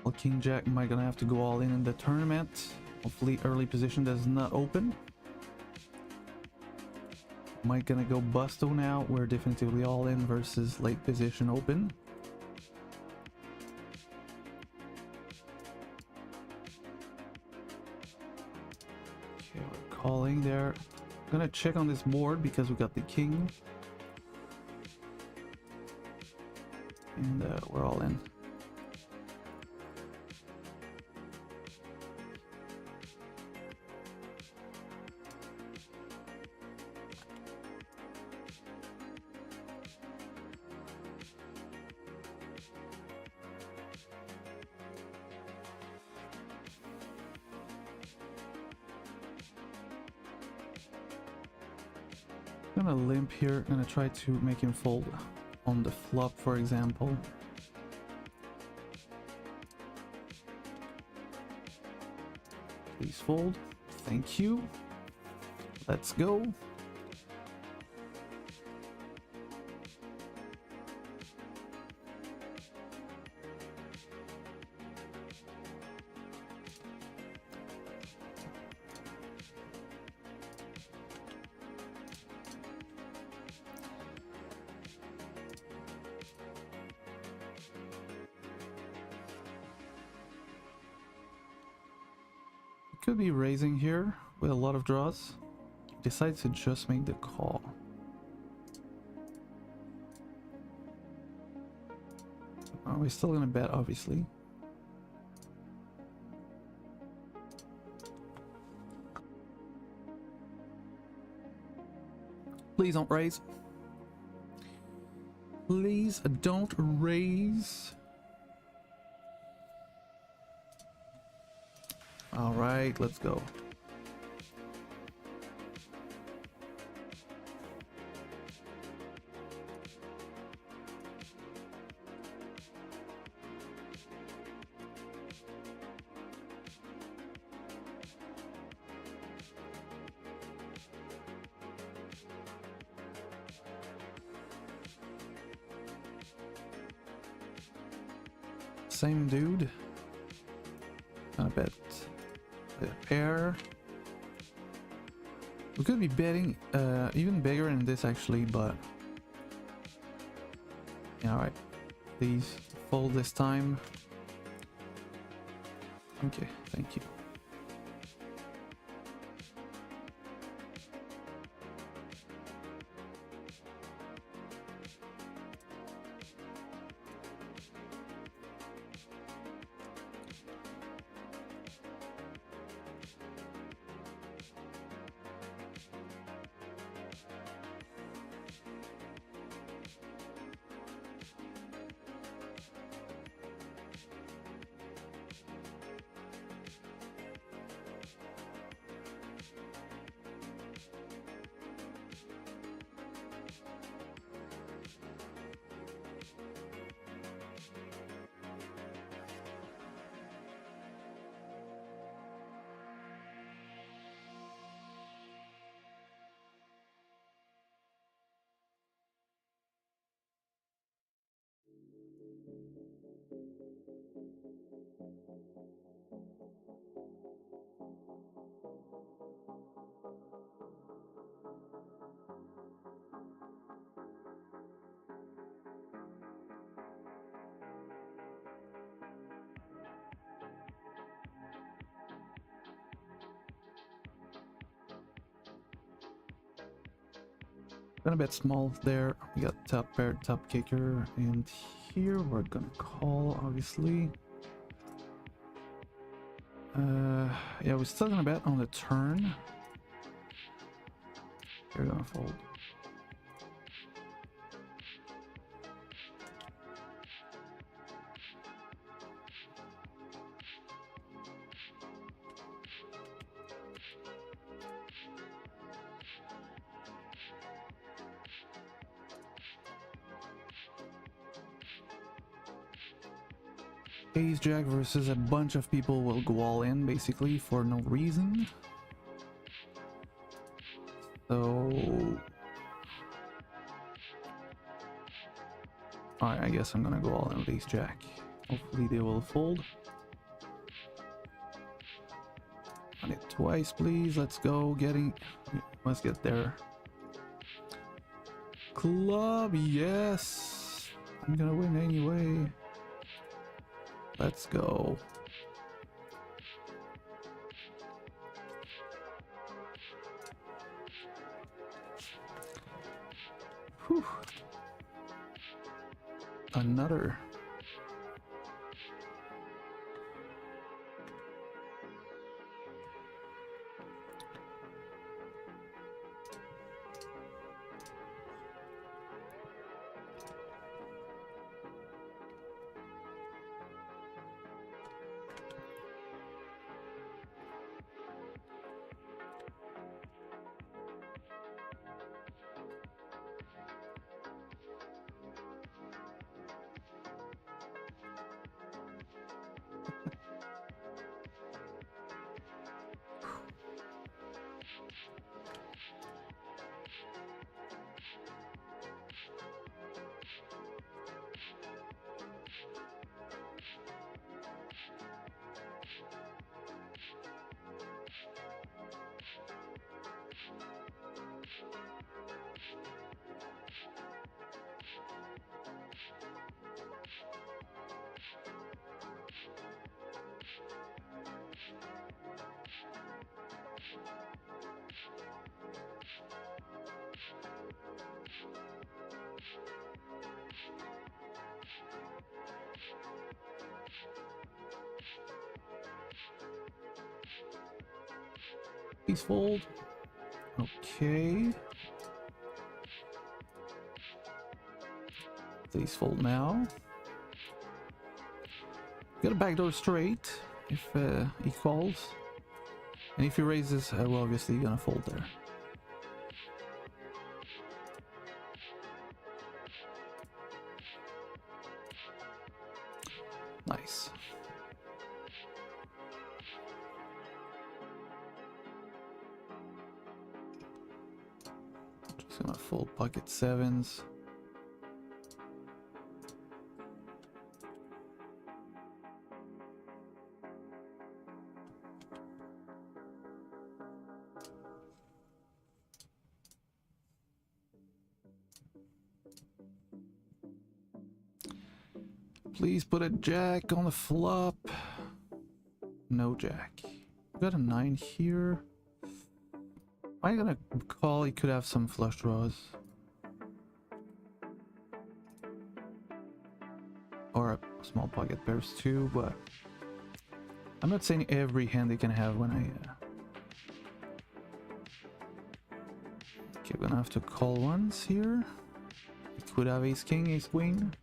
Well, King Jack, am I gonna have to go all in the tournament? Hopefully early position does not open. Am I gonna go Busto now? We're definitively all in versus late position open. Okay, we're calling there. I'm gonna check on this board because we got the king. And we're all in. I'm gonna limp here. I'm gonna try to make him fold on the flop, for example. Please fold. Thank you. Let's go. Could be raising here with a lot of draws. Decides to just make the call. We're still gonna bet, obviously. Please don't raise. Please don't raise. All right, let's go. Same dude. Gonna bet a pair. We could be betting even bigger in this actually, but yeah, all right. Please fold this time. Okay, thank you. Gonna bet small there. We got top pair, top kicker, and here we're gonna call, obviously. Yeah, we're still gonna bet on the turn. They're gonna fold. Ace Jack versus a bunch of people will go all in basically for no reason. So alright, I guess I'm gonna go all in with Ace Jack. Hopefully they will fold. On it twice, please. Let's go. Let's get there. Club, yes. I'm gonna win anyway. Let's go. Whew. Another. Please fold. Okay. Please fold now. Got a backdoor straight if he calls. And if he raises, well, obviously gonna fold there. Nice. Just gonna fold pocket sevens. Please put a jack on the flop. No jack. We got a 9 here. Am I gonna call? He could have some flush draws. Or a small pocket pairs too, but I'm not saying every hand they can have when I... Okay, we're gonna have to call once here. It could have ace king, ace queen.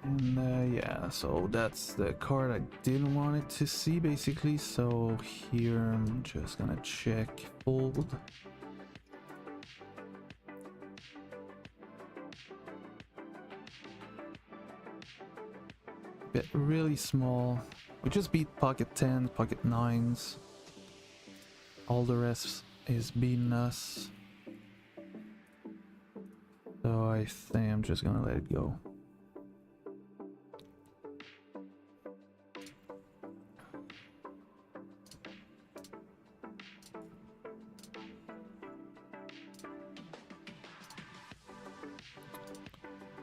And yeah, so that's the card I didn't want it to see basically. So here I'm just gonna check fold. Bet really small. We just beat pocket 10, pocket 9s. All the rest is beating us. So I think I'm just gonna let it go.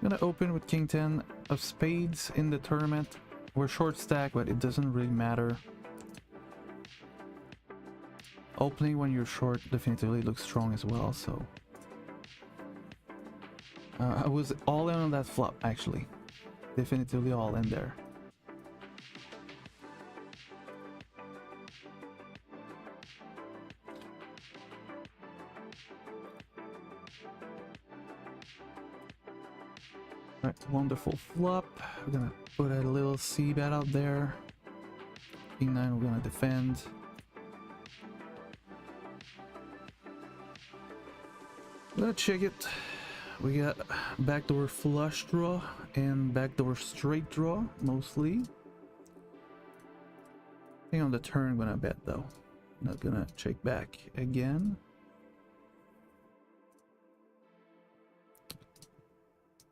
I'm gonna open with king 10. of spades in the tournament. We're short stack, but it doesn't really matter. Opening when you're short definitively looks strong as well, so... I was all in on that flop, actually. Definitively all in there. Alright, wonderful flop. We're gonna put a little c-bet out there. King 9, we're gonna defend. I'm gonna check it. We got backdoor flush draw and backdoor straight draw, mostly. I think on the turn I'm gonna bet though. Not gonna check back again.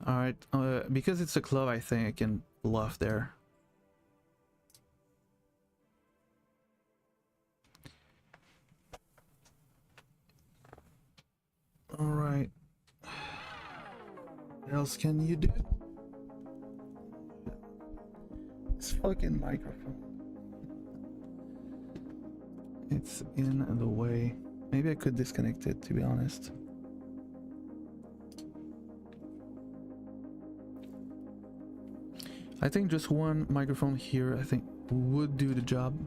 Alright, because it's a club, I think I can bluff there. Alright. What else can you do? This fucking microphone. It's in the way. Maybe I could disconnect it, to be honest. I think just one microphone here, I think, would do the job.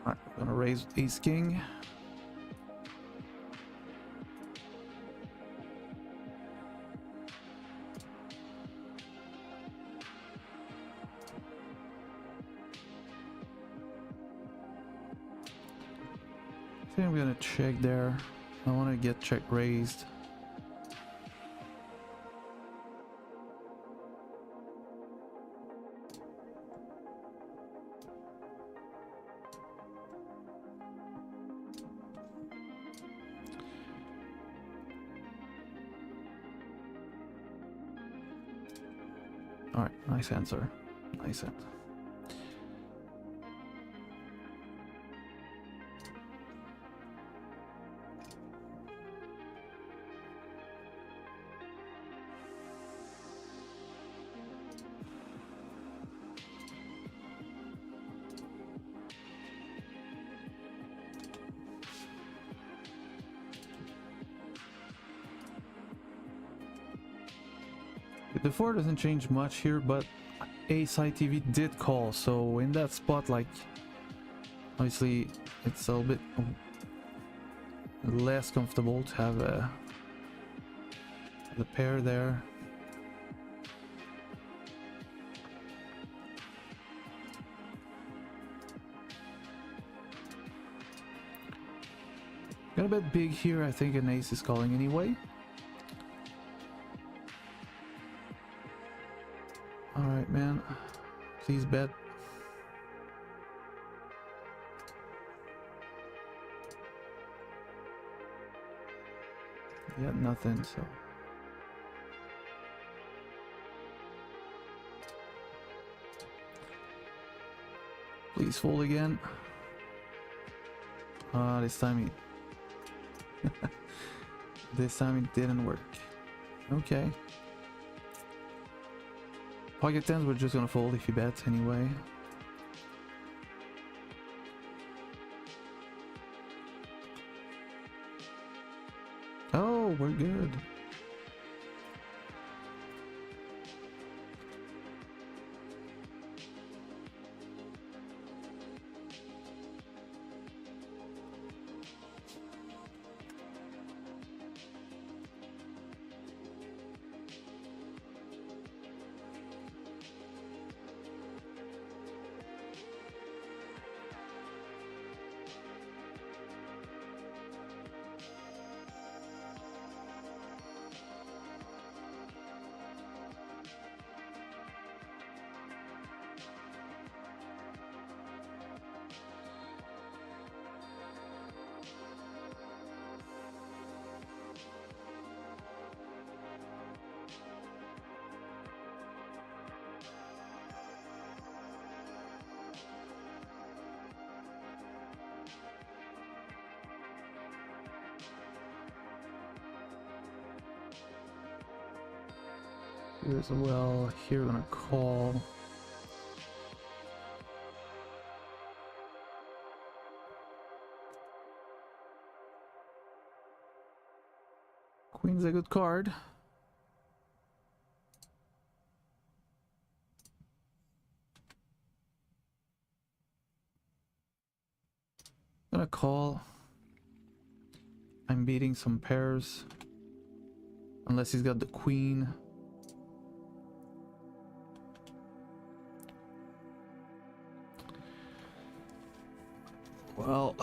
Alright, I'm gonna raise ace king. I think I'm gonna check there. I want to get check raised. All right, nice answer. Nice answer. The 4 doesn't change much here, but Ace High TV did call, so in that spot, like, obviously it's a little bit less comfortable to have the pair there. Got a bit big here. I think an ace is calling anyway. Alright, man. Please bet. Yeah, nothing, so. Please fold again. This time this time it didn't work. Okay. Pocket tens, we're just gonna fold if he bets anyway. Oh, we're good. Here as well. Here we're gonna call. Queen's a good card. Gonna call. I'm beating some pairs. Unless he's got the queen. Well,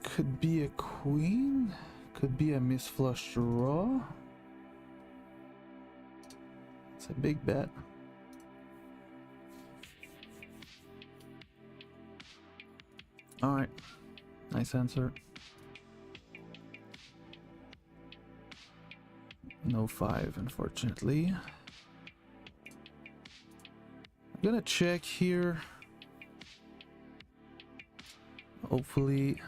could be a queen. Could be a misflush draw. It's a big bet. Alright. Nice answer. No 5, unfortunately. I'm gonna check here. Hopefully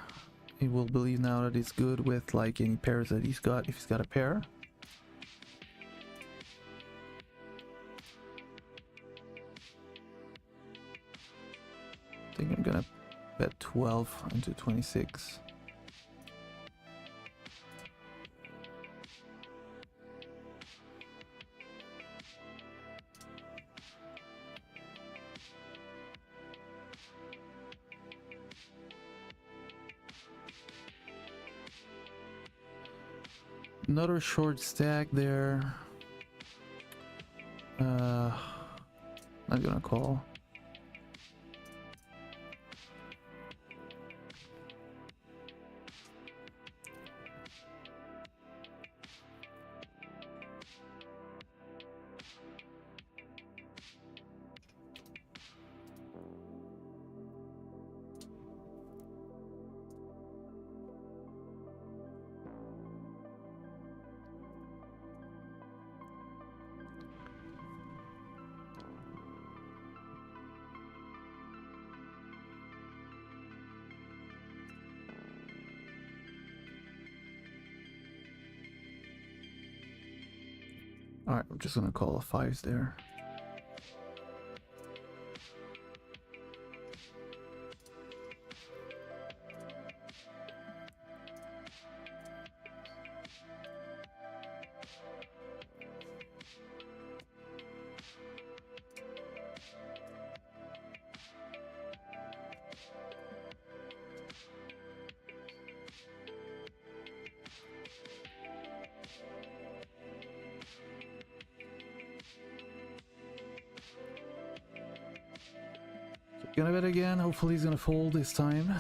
he will believe now that it's good with like any pairs that he's got, if he's got a pair. I think I'm gonna bet 12 into 26. Another short stack there. Not gonna call. Alright, we're just gonna call a 5s there. Gonna bet again. Hopefully he's gonna fold this time.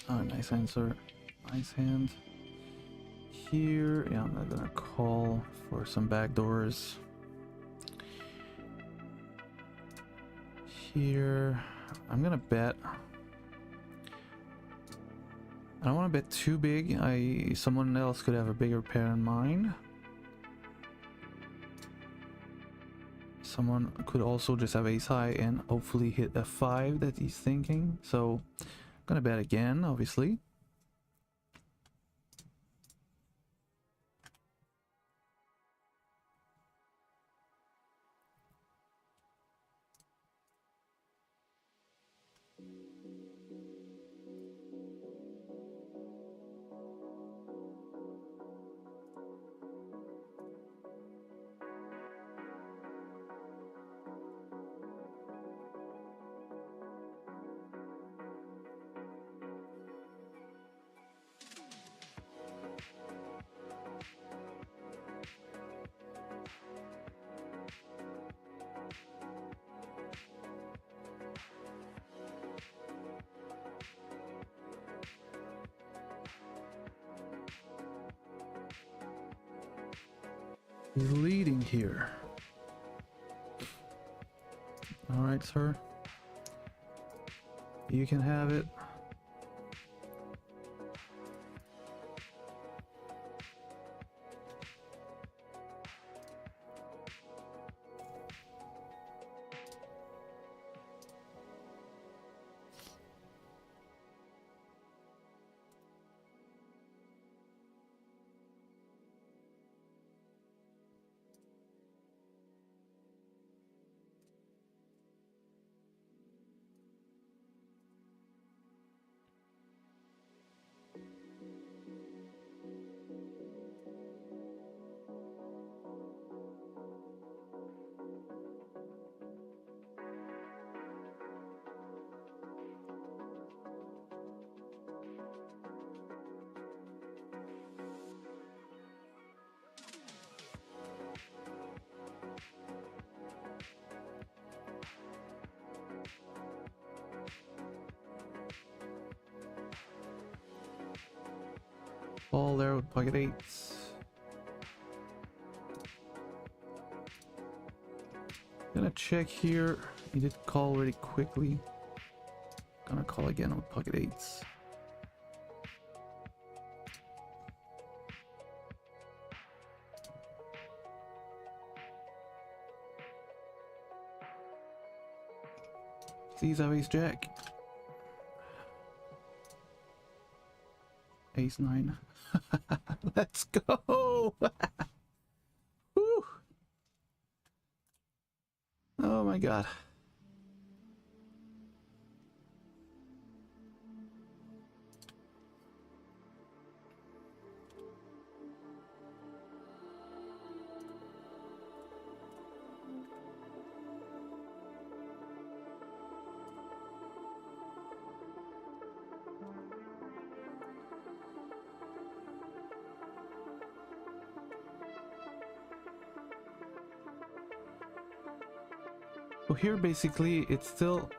Oh, nice answer. Nice hand. Here, yeah, I'm not gonna call for some backdoors. Here, I'm gonna bet. I don't want to bet too big. Someone else could have a bigger pair in mind. Someone could also just have ace high and hopefully hit a 5 that he's thinking. So I'm gonna bet again, obviously. He's leading here. All right, sir. You can have it. call there with pocket eights. Gonna check here. He did call really quickly. Gonna call again with pocket eights. Please have ace jack. Ace nine. Let's go. Whew. Oh my god. So here basically it's still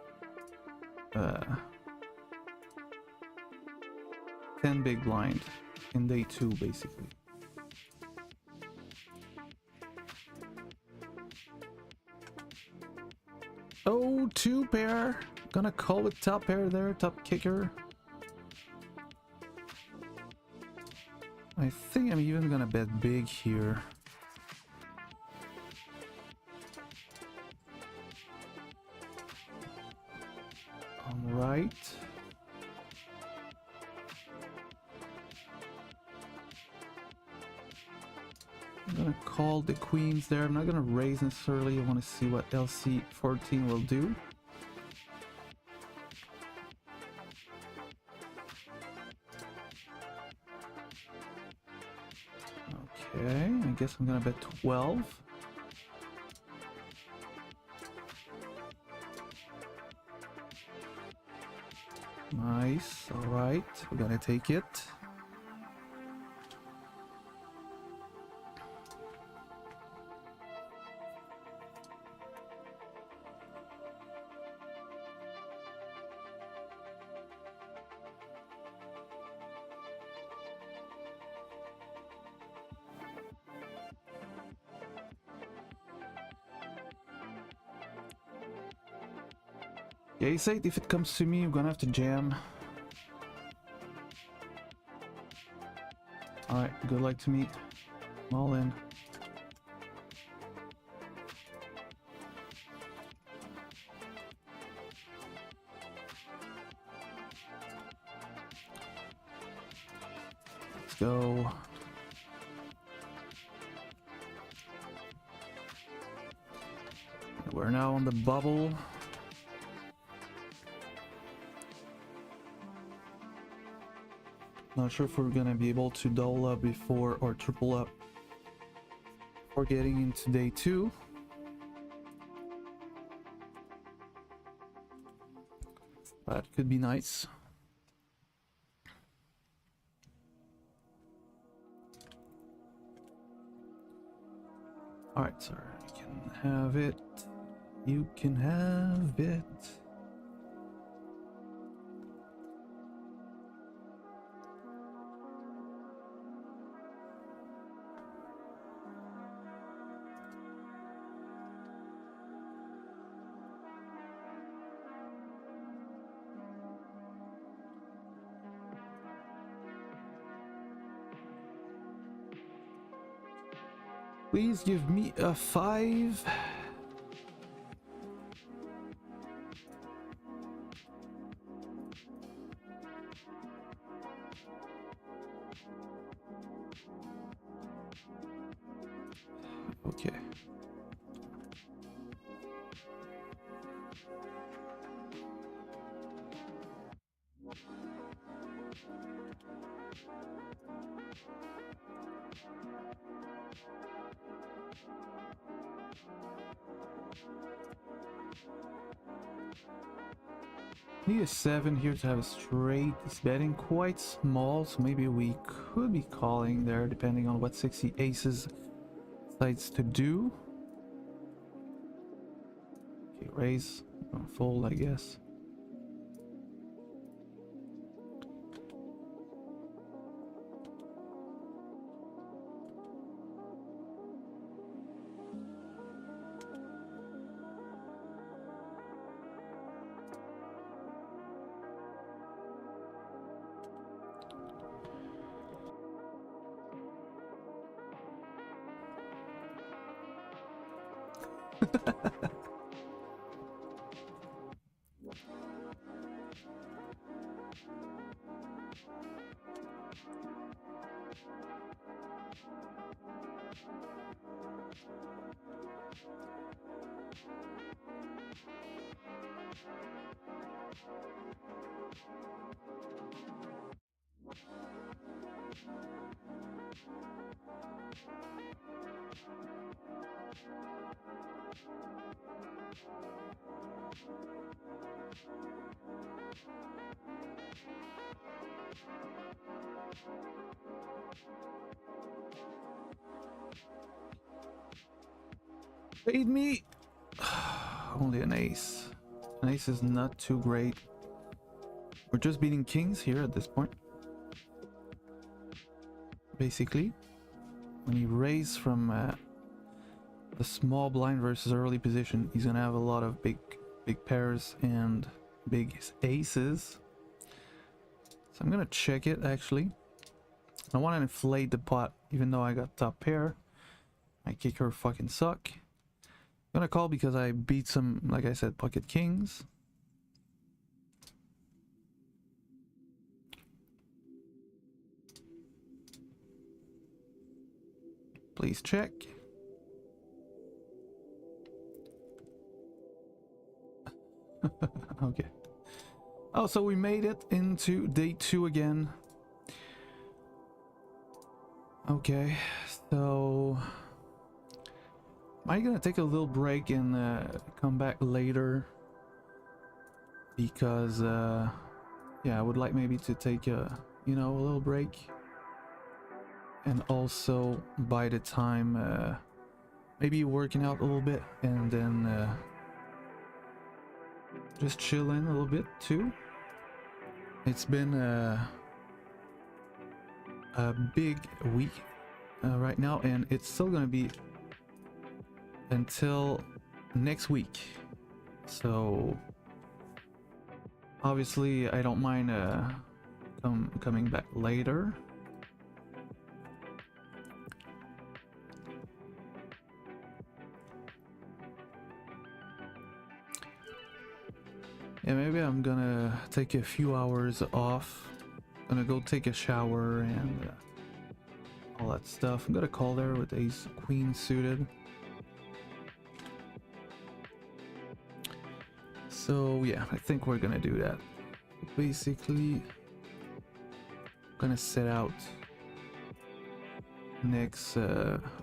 10 big blind in day 2 basically. Oh, 2 pair. Gonna call with top pair there, top kicker. I think I'm even gonna bet big here. Right. I'm gonna call the queens there. I'm not gonna raise necessarily. I want to see what LC 14 will do. Okay, I guess I'm gonna bet 12. Nice, alright, we're gonna take it. Yeah, he said if it comes to me, I'm gonna have to jam. Alright, good luck to me. I'm all in. Let's go. We're now on the bubble. Not sure if we're gonna be able to double up before or triple up before getting into day 2. That could be nice. Alright, sir. You can have it. You can have it. Please give me a 5. Okay. Need a 7 here to have a straight. He's betting quite small, so maybe we could be calling there depending on what 60 aces decides to do. Okay, raise or fold, I guess. Paid me. Only an ace. An ace is not too great. We're just beating kings here at this point. Basically, when he raised from the small blind versus early position, he's gonna have a lot of big pairs and big aces. So I'm gonna check it actually. I want to inflate the pot, even though I got top pair. My kicker fucking suck. I'm gonna call because I beat some, like I said, pocket kings. Please check. Okay. Oh, so we made it into day 2 again. Okay, so am I gonna take a little break and come back later? Because yeah, I would like maybe to take a, you know, a little break. And also by the time maybe working out a little bit and then just chilling a little bit too. It's been a big week right now, and it's still gonna be until next week. So obviously I don't mind coming back later. Yeah, maybe I'm gonna take a few hours off. Gonna go take a shower and all that stuff. I'm gonna call there with ace queen suited. So yeah, I think we're gonna do that. Basically, gonna set out next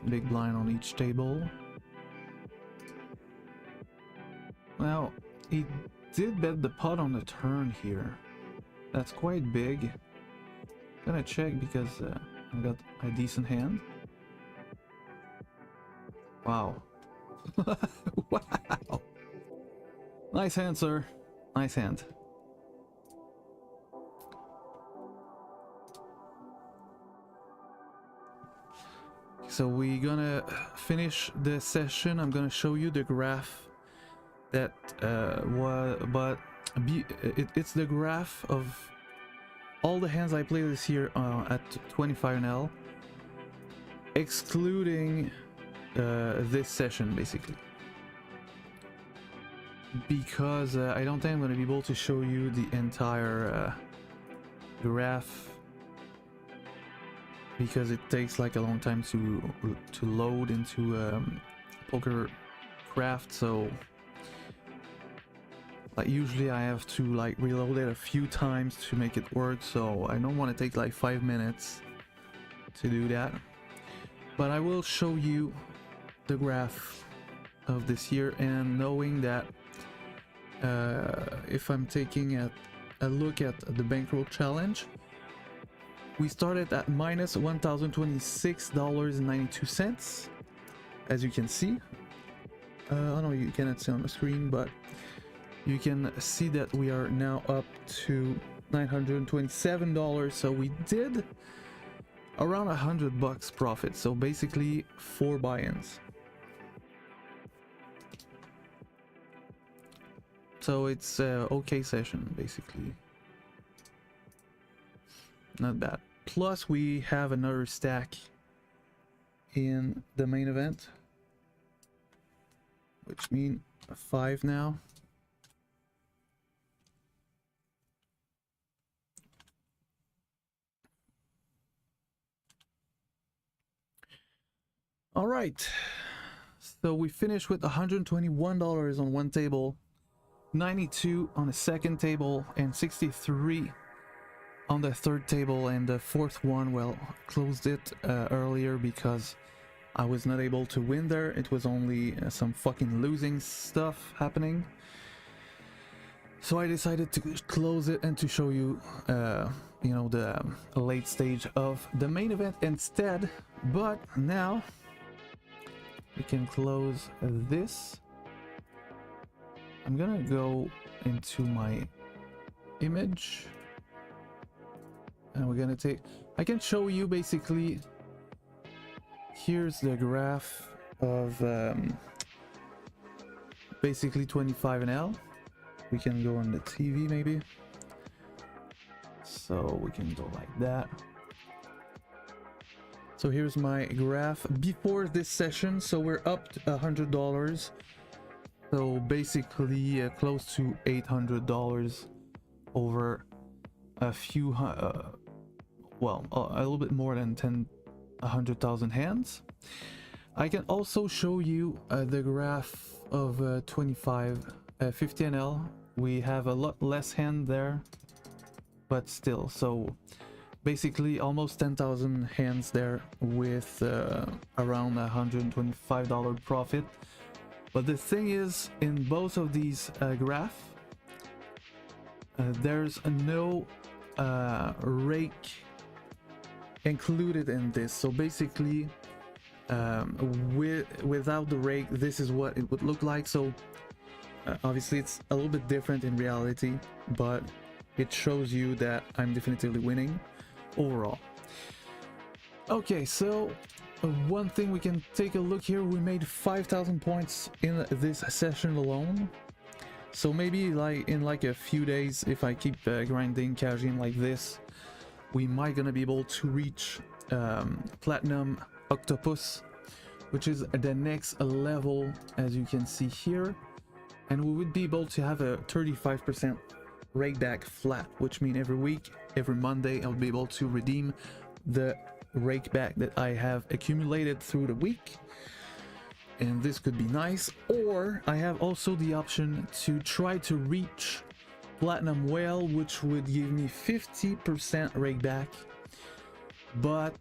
big blind on each table. Now, he did bet the pot on the turn here. That's quite big. Gonna check because I got a decent hand. Wow. Wow. Nice hand, sir. Nice hand. So we're gonna finish the session. I'm gonna show you the graph that it's the graph of all the hands I played this year at 25NL, excluding this session basically, because I don't think I'm going to be able to show you the entire graph, because it takes like a long time to load into Poker Craft. So like usually I have to like reload it a few times to make it work, so I don't want to take like 5 minutes to do that. But I will show you the graph of this year, and knowing that if I'm taking a look at the bankroll challenge, we started at minus $1,026.92, as you can see. I know you cannot see on the screen, but you can see that we are now up to $927. So we did around $100 profit. So basically 4 buy-ins. So it's a okay session basically. Not bad. Plus we have another stack in the main event. which mean 5 now. All right, so we finished with $121 on one table, 92 on the second table, and 63 on the third table. And the fourth one, well, closed it earlier because I was not able to win there. It was only some fucking losing stuff happening. So I decided to close it and to show you, you know, the late stage of the main event instead. But now we can close this. I'm gonna go into my image and we're gonna take, I can show you basically, here's the graph of basically 25NL. We can go on the TV maybe, so we can go like that. So here's my graph before this session. So we're up to $100, so basically close to $800 over a few well, a little bit more than 100,000 hands. I can also show you the graph of 50NL. We have a lot less hand there, but still, so basically almost 10,000 hands there with around $125 profit. But the thing is, in both of these graphs, there's no rake included in this. So basically, without the rake, this is what it would look like. So obviously it's a little bit different in reality, but it shows you that I'm definitively winning overall. Okay, so one thing we can take a look here, we made 5,000 points in this session alone. So maybe like in like a few days, if I keep grinding cash in like this, we might gonna be able to reach Platinum Octopus, which is the next level, as you can see here. And we would be able to have a 35% rake back flat, which means every week, every Monday, I'll be able to redeem the rake back that I have accumulated through the week. And this could be nice. Or I have also the option to try to reach Platinum Whale, which would give me 50% rake back. But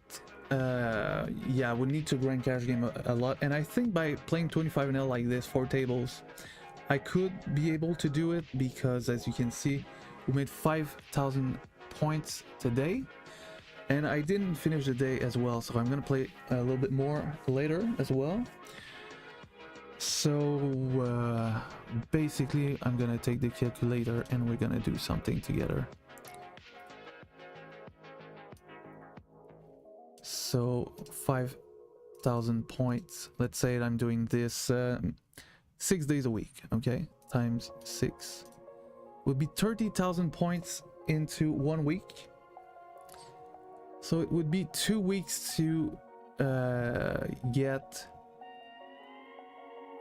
yeah, I would need to grind cash game a lot. And I think by playing 25NL like this, 4 tables, I could be able to do it, because as you can see, we made 5,000 points today. And I didn't finish the day as well, so I'm gonna play a little bit more later as well. So basically I'm gonna take the calculator and we're gonna do something together. So 5,000 points, let's say that I'm doing this 6 days a week, okay, times 6 would be 30,000 points into 1 week. So it would be 2 weeks to get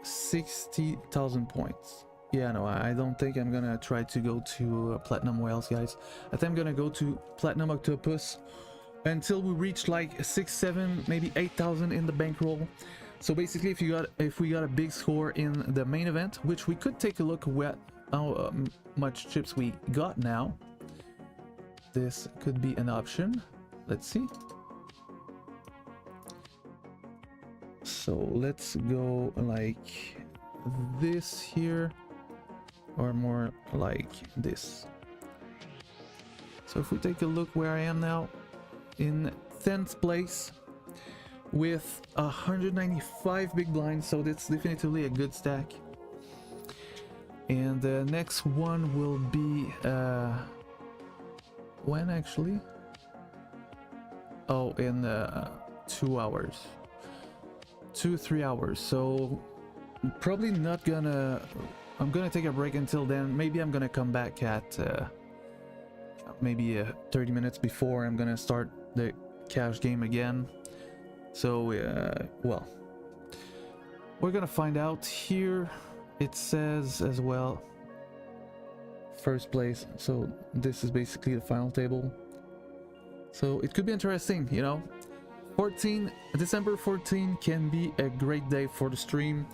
60,000 points. Yeah, no, I don't think I'm gonna try to go to Platinum Whales, guys. I think I'm gonna go to Platinum Octopus until we reach like 6, 7, maybe 8,000 in the bankroll. So basically, if we got a big score in the main event, which we could take a look at how much chips we got now, this could be an option. Let's see. So let's go like this here, or more like this. So if we take a look where I am now, in 10th place with 195 big blinds, so that's definitively a good stack. And the next one will be when actually? Oh, in 2 hours, 2-3 hours. So probably not gonna, I'm gonna take a break until then. Maybe I'm gonna come back at maybe 30 minutes before I'm gonna start the cash game again. So well, we're gonna find out here. It says as well first place, so this is basically the final table. So it could be interesting, you know. December 14 can be a great day for the stream.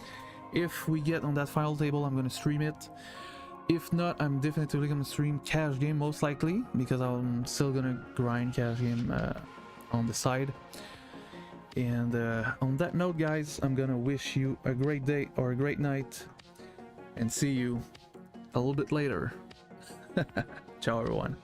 If we get on that final table, I'm gonna stream it. If not, I'm definitely gonna stream cash game, most likely, because I'm still gonna grind cash game on the side. And on that note, guys, I'm gonna wish you a great day or a great night, and see you a little bit later. Ciao, everyone.